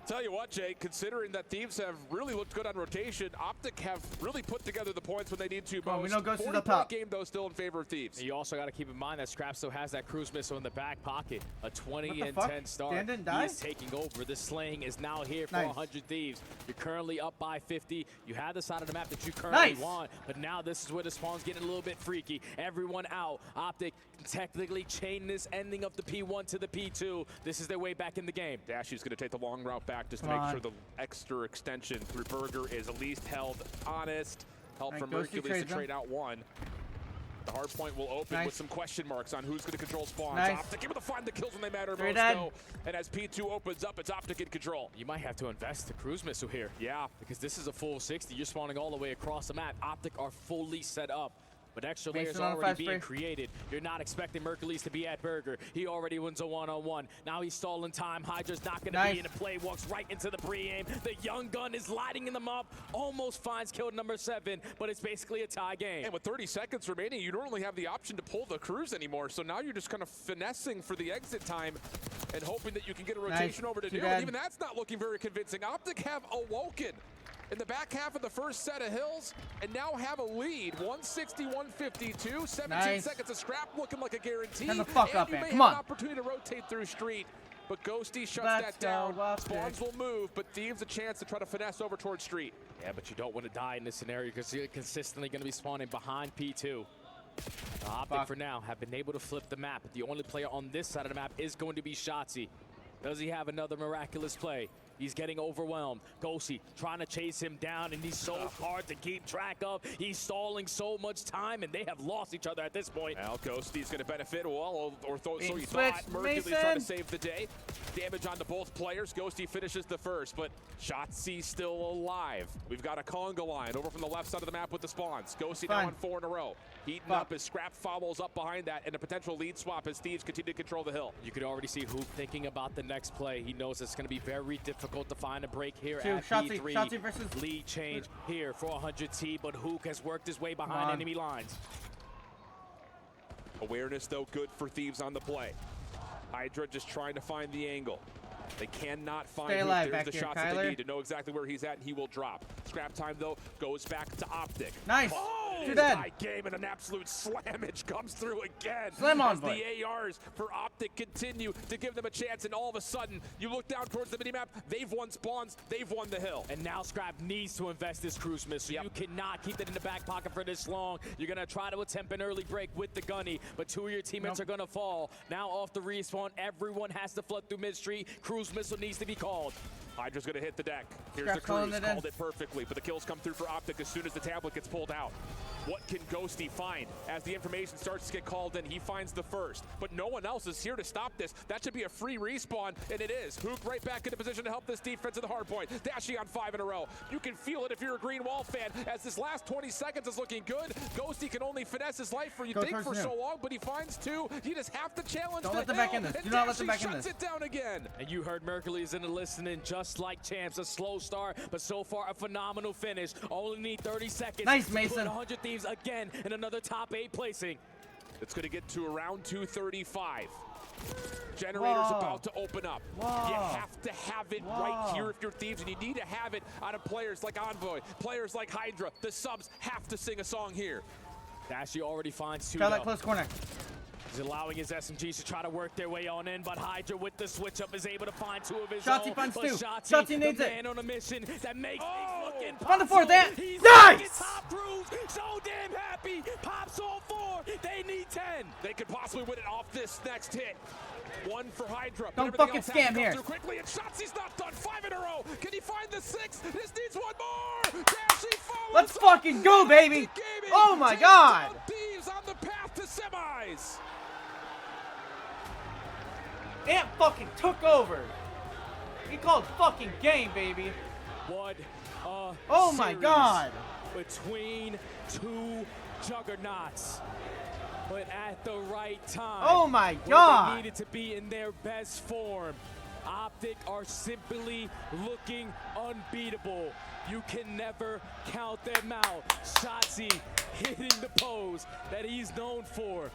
Tell you what, Jay, considering that Thieves have really looked good on rotation, Optic have really put together the points when they need to. We know Ghost is 40 up top. game, though, still in favor of Thieves. You also got to keep in mind that Scrap still has that cruise missile in the back pocket. A 20 and fuck? 10 start. Dan didn't die? He's taking over. The slaying is now here for Nice. 100 Thieves. You're currently up by 50. You have the side of the map that you currently want, but now this is where the spawn's getting a little bit freaky. Everyone out. Optic technically chain this ending of the P1 to the P2. This is their way back in the game. Dashy's going to take the long route back just to make sure the extra extension through Burger is at least held honest. Help from Mercules to trade out one. The hard point will open with some question marks on who's going to control spawns. Optic able to find the kills when they matter most, though. And as P2 opens up, it's Optic in control. You might have to invest the cruise missile here. Yeah. Because this is a full 60. You're spawning all the way across the map. Optic are fully set up But extra Mason layers on a already 5 being spray. created. You're not expecting Mercules to be at Burger. He already wins a one-on-one. Now he's stalling time. Hydra's not going to be in a play. Walks right into the pre-aim. The young gun is lighting them up. Almost finds kill number 7, but it's basically a tie game. And with 30 seconds remaining, you don't really have the option to pull the cruise anymore. So now you're just kind of finessing for the exit time and hoping that you can get a rotation over to Too do. bad. And even that's not looking very convincing. Optic have awoken in the back half of the first set of hills and now have a lead. 160-152, 17 seconds of scrap looking like a guarantee. Turn the fuck and up, you man. may Come have on. an opportunity to rotate through street, but Ghosty shuts Let's that down. go, Optic. Spawns will move, but Thieves a chance to try to finesse over towards street. Yeah, but you don't want to die in this scenario because you're consistently going to be spawning behind P2. Optic for now have been able to flip the map, but the only player on this side of the map is going to be Shotzzy. Does he have another miraculous play? He's getting overwhelmed. Ghosty trying to chase him down, and he's so hard to keep track of. He's stalling so much time, and they have lost each other at this point. Well, Ghosty's going to benefit, well, or so he Switch, thought. Mercury's trying to Mason. save the day. Damage onto both players. Ghosty finishes the first, but Shotzzy still alive. We've got a conga line over from the left side of the map with the spawns. Ghosty now on 4 in a row. Heating up as Scrap follows up behind that, and a potential lead swap as Thieves continue to control the hill. You could already see Hoop thinking about the next play. He knows it's going to be very difficult to find a break here at Shotzzy B3. versus Lead change here for 100T, but Hook has worked his way behind enemy lines. Awareness, though, good for Thieves on the play. Hydra just trying to find the angle. They cannot find Stay Hook. alive There's back the here, shots that Kyler. they need to know exactly where he's at, and he will drop. Scrap time, though, goes back to Optic. Nice. Oh, Too dead. tie game, and an absolute slammage comes through again. Slam on, as boy. the ARs for Optic continue to give them a chance, and all of a sudden, you look down towards the minimap, they've won spawns, they've won the hill. And now Scrap needs to invest this cruise missile. You cannot keep it in the back pocket for this long. You're going to try to attempt an early break with the gunny, but 2 of your teammates are going to fall. Now off the respawn, everyone has to flood through mid-street. Cruise missile needs to be called. Hydra's going to hit the deck. Here's Scrap's the calling cruise, it in. called it perfectly, but the kills come through for Optic as soon as the tablet gets pulled out. What can Ghosty find? As the information starts to get called in, he finds the first, but no one else is here to stop this. That should be a free respawn, and it is. Hook right back into position to help this defense at the hard point. Dashie on 5 in a row. You can feel it if you're a Green Wall fan, as this last 20 seconds is looking good. Ghosty can only finesse his life for, for so long, but he finds 2. You just have to challenge Don't the let them hill, back in this. and Do not let them Dashie back in shuts this. it down again. And you heard Mercules in the listening, just like champs. A slow start, but so far a phenomenal finish. Only need 30 seconds. Nice, to Mason. Put 100 Thieves again in another top 8 placing. It's going to get to around 235. Generator's Whoa. about to open up. Whoa. You have to have it right Whoa. here if you're Thieves, and you need to have it out of players like Envoy, players like Hydra. The subs have to sing a song here. Dashie already finds 2. Try that close corner. He's allowing his SMGs to try to work their way on in, but Hydra with the switch up is able to find 2 of his Shotzzy own. finds But 2. Shotzzy, Shotzzy needs the it. man on a mission that makes things look impossible. Find the 4th, that. He's Nice! top cruise, so damn happy. Pops on 4. They need 10. They could possibly win it off this next hit. 1 for Hydra. but Don't everything fucking else has to scam come here. through quickly, and Shotzi's not done. 5 in a row. Can he find the 6? This needs 1 more. Dashie follows. Let's fucking go, baby. Gaming Oh my takes God. down Thieves on the path to semis. Ant fucking took over. He called fucking game, baby. What a Oh my series God. between 2 juggernauts, but at the right time. Oh my where God. They needed to be in their best form. Optic are simply looking unbeatable. You can never count them out. Shotzzy hitting the pose that he's known for.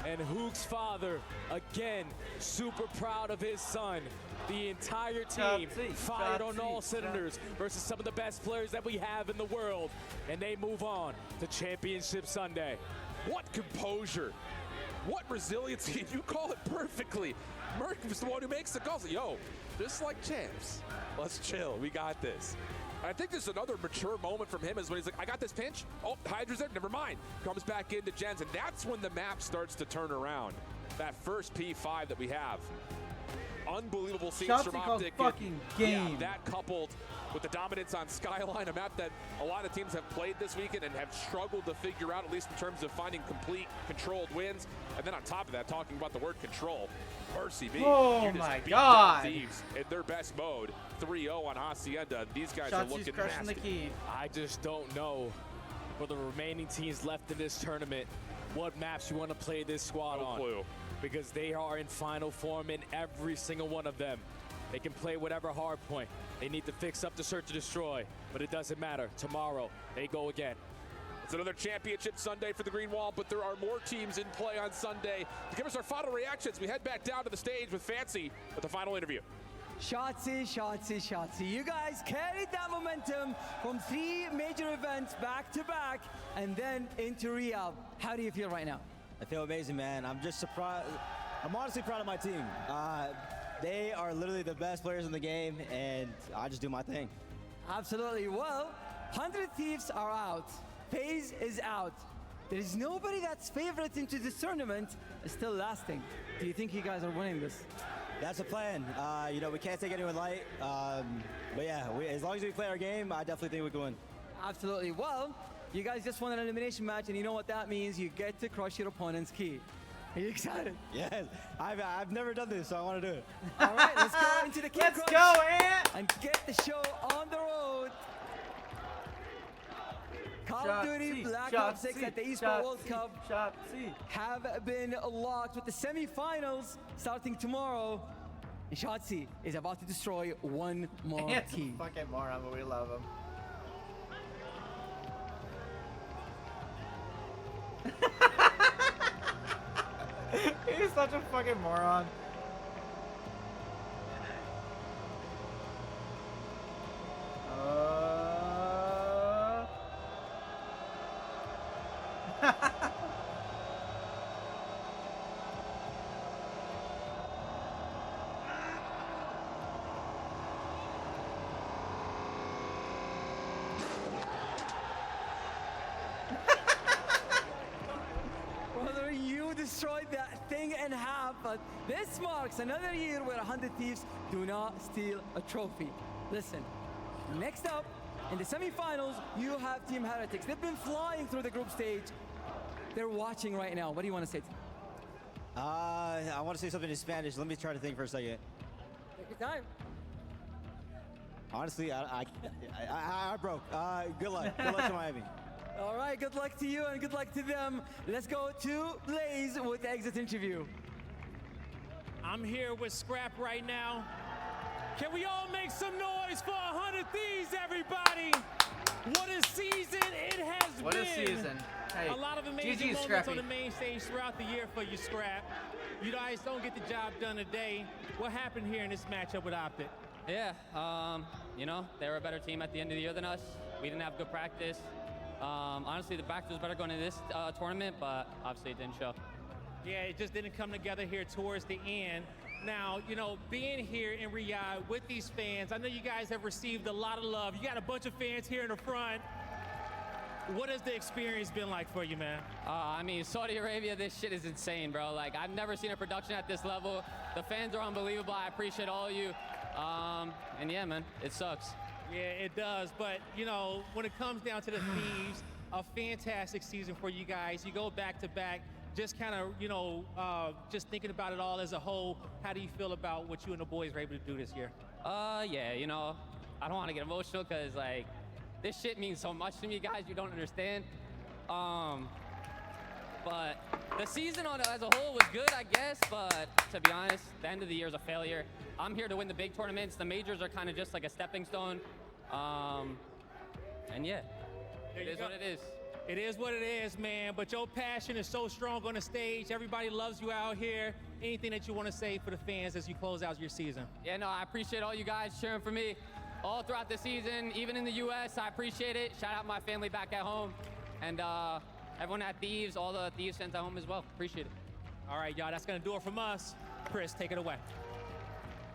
And Hook's father, again, super proud of his son. The entire team fired on all cylinders versus some of the best players that we have in the world. And they move on to Championship Sunday. What composure. What resiliency. You call it perfectly. Merc is the one who makes the calls. Yo, just like champs. Let's chill. We got this. I think there's another mature moment from him is when he's like, I got this pinch. Oh, Hydra's there. Never mind. Comes back into Jens, and that's when the map starts to turn around. That first P5 that we have. Unbelievable scenes Shotzzy from calls Optic. fucking game. Yeah, that coupled with the dominance on Skyline, a map that a lot of teams have played this weekend and have struggled to figure out, at least in terms of finding complete controlled wins. And then on top of that, talking about the word control. Mercy me. Oh You just my beat God. down Thieves in their best mode. 3-0 on Hacienda. These guys are Shotzi's looking crushing nasty. the key. I just don't know for the remaining teams left in this tournament what maps you want to play this squad on. Clue. Because they are in final form in every single one of them. They can play whatever hard point. They need to fix up the search and destroy, but it doesn't matter. Tomorrow, they go again. It's another championship Sunday for the Green Wall, but there are more teams in play on Sunday. To give us our final reactions, we head back down to the stage with Fancy with the final interview. Shotzzy, Shotzzy, Shotzzy. You guys carried that momentum from 3 major events back to back and then into Riyadh. How do you feel right now? I feel amazing, man. I'm just surprised. I'm honestly proud of my team. They are literally the best players in the game, and I just do my thing. Absolutely. Well, 100 Thieves are out. FaZe is out. There is nobody that's favorite into this tournament still lasting. Do you think you guys are winning this? That's the plan. You know, we can't take anyone light. But yeah, as long as we play our game, I definitely think we can win. Absolutely. Well, you guys just won an elimination match, and you know what that means. You get to crush your opponent's key. Are you excited? Yes. I've never done this, so I want to do it. All right, let's go into the key Let's crush go, Ant! and get the show on the road. Call of Duty Black Ops 6 at the Esports World Cup have been locked with the semifinals starting tomorrow. And Shotzzy is about to destroy one more key. Fucking moron, but we love him. He's such a fucking moron. Brother, you destroyed that thing in half, but this marks another year where 100 Thieves do not steal a trophy. Listen, next up, in the semifinals, you have Team Heretics. They've been flying through the group stage. They're watching right now. What do you want to say to them? I want to say something in Spanish. Let me try to think for a second. Take your time. Honestly, I broke. Good luck. Good luck to Miami. All right, good luck to you and good luck to them. Let's go to Blaze with the exit interview. I'm here with Scrap right now. Can we all make some noise for 100 Thieves, everybody? What a season it has been. What a season. Hey, a lot of amazing moments on the main stage throughout the year for you, Scrap. You guys don't get the job done today. What happened here in this matchup with Optic? Yeah, you know, they were a better team at the end of the year than us. We didn't have good practice. Honestly, the practice was better going into this tournament, but obviously it didn't show. Yeah, it just didn't come together here towards the end. Now, you know, being here in Riyadh with these fans, I know you guys have received a lot of love. You got a bunch of fans here in the front. What has the experience been like for you, man? I mean, Saudi Arabia, this shit is insane, bro. Like, I've never seen a production at this level. The fans are unbelievable. I appreciate all of you. And yeah, man, it sucks. Yeah, it does. But, you know, when it comes down to the Thieves, a fantastic season for you guys. You go back to back. Just kind of, you know, just thinking about it all as a whole, how do you feel about what you and the boys were able to do this year? Yeah, you know, I don't want to get emotional because, like, this shit means so much to me, guys. You don't understand. But the season as a whole was good, I guess. But to be honest, the end of the year is a failure. I'm here to win the big tournaments. The majors are kind of just like a stepping stone. And yeah, it is what it is. It is what it is, man. But your passion is so strong on the stage. Everybody loves you out here. Anything that you want to say for the fans as you close out your season? Yeah, no, I appreciate all you guys cheering for me all throughout the season, even in the U.S. I appreciate it. Shout out my family back at home. And everyone at Thieves, all the Thieves fans at home as well. Appreciate it. All right, y'all, that's going to do it from us. Chris, take it away.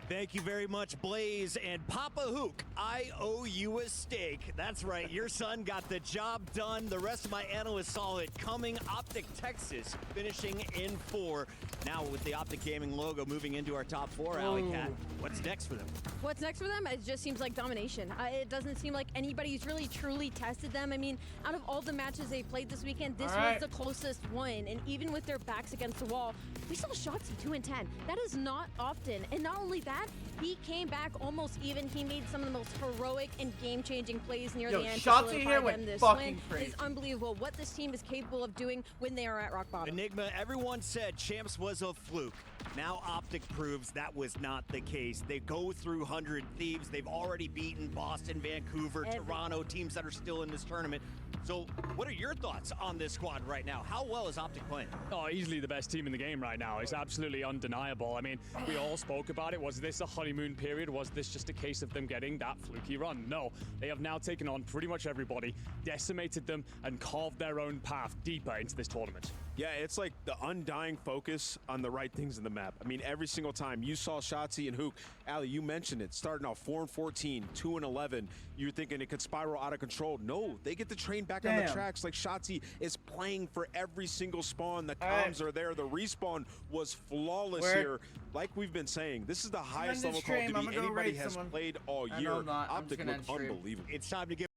Thank you very much, Blaze. And Papa Hook, I owe you a steak. That's right, your son got the job done. The rest of my analysts saw it coming. Optic Texas finishing in 4. Now with the Optic Gaming logo moving into our top 4, Alley Cat. What's next for them? What's next for them? It just seems like domination. It doesn't seem like anybody's really truly tested them. I mean, out of all the matches they played this weekend, this was the closest one. And even with their backs against the wall, we saw Shotzzy 2-10. That is not often. And not only that, that, he came back almost even. He made some of the most heroic and game-changing plays near the end. Shots in here win this fucking win. crazy. It is unbelievable what this team is capable of doing when they are at rock bottom. Enigma, everyone said Champs was a fluke. Now Optic proves that was not the case. They go through 100 Thieves. They've already beaten Boston, Vancouver, Toronto, teams that are still in this tournament. So what are your thoughts on this squad right now? How well is Optic playing? Oh, easily the best team in the game right now. It's absolutely undeniable. I mean, we all spoke about it. Was this a honeymoon period? Was this just a case of them getting that fluky run? No. They have now taken on pretty much everybody, decimated them, and carved their own path deeper into this tournament. Yeah, it's like the undying focus on the right things in the map. I mean, every single time you saw Shotzzy and Hook, Ali, you mentioned it, starting off 4-14, 2-11. You're thinking it could spiral out of control. No, they get the train back on the tracks. Like Shotzzy is playing for every single spawn. The comms are there. The respawn was flawless here. Like we've been saying, this is the highest level Call of Duty anybody has played all year. Optic looked unbelievable. It's time to give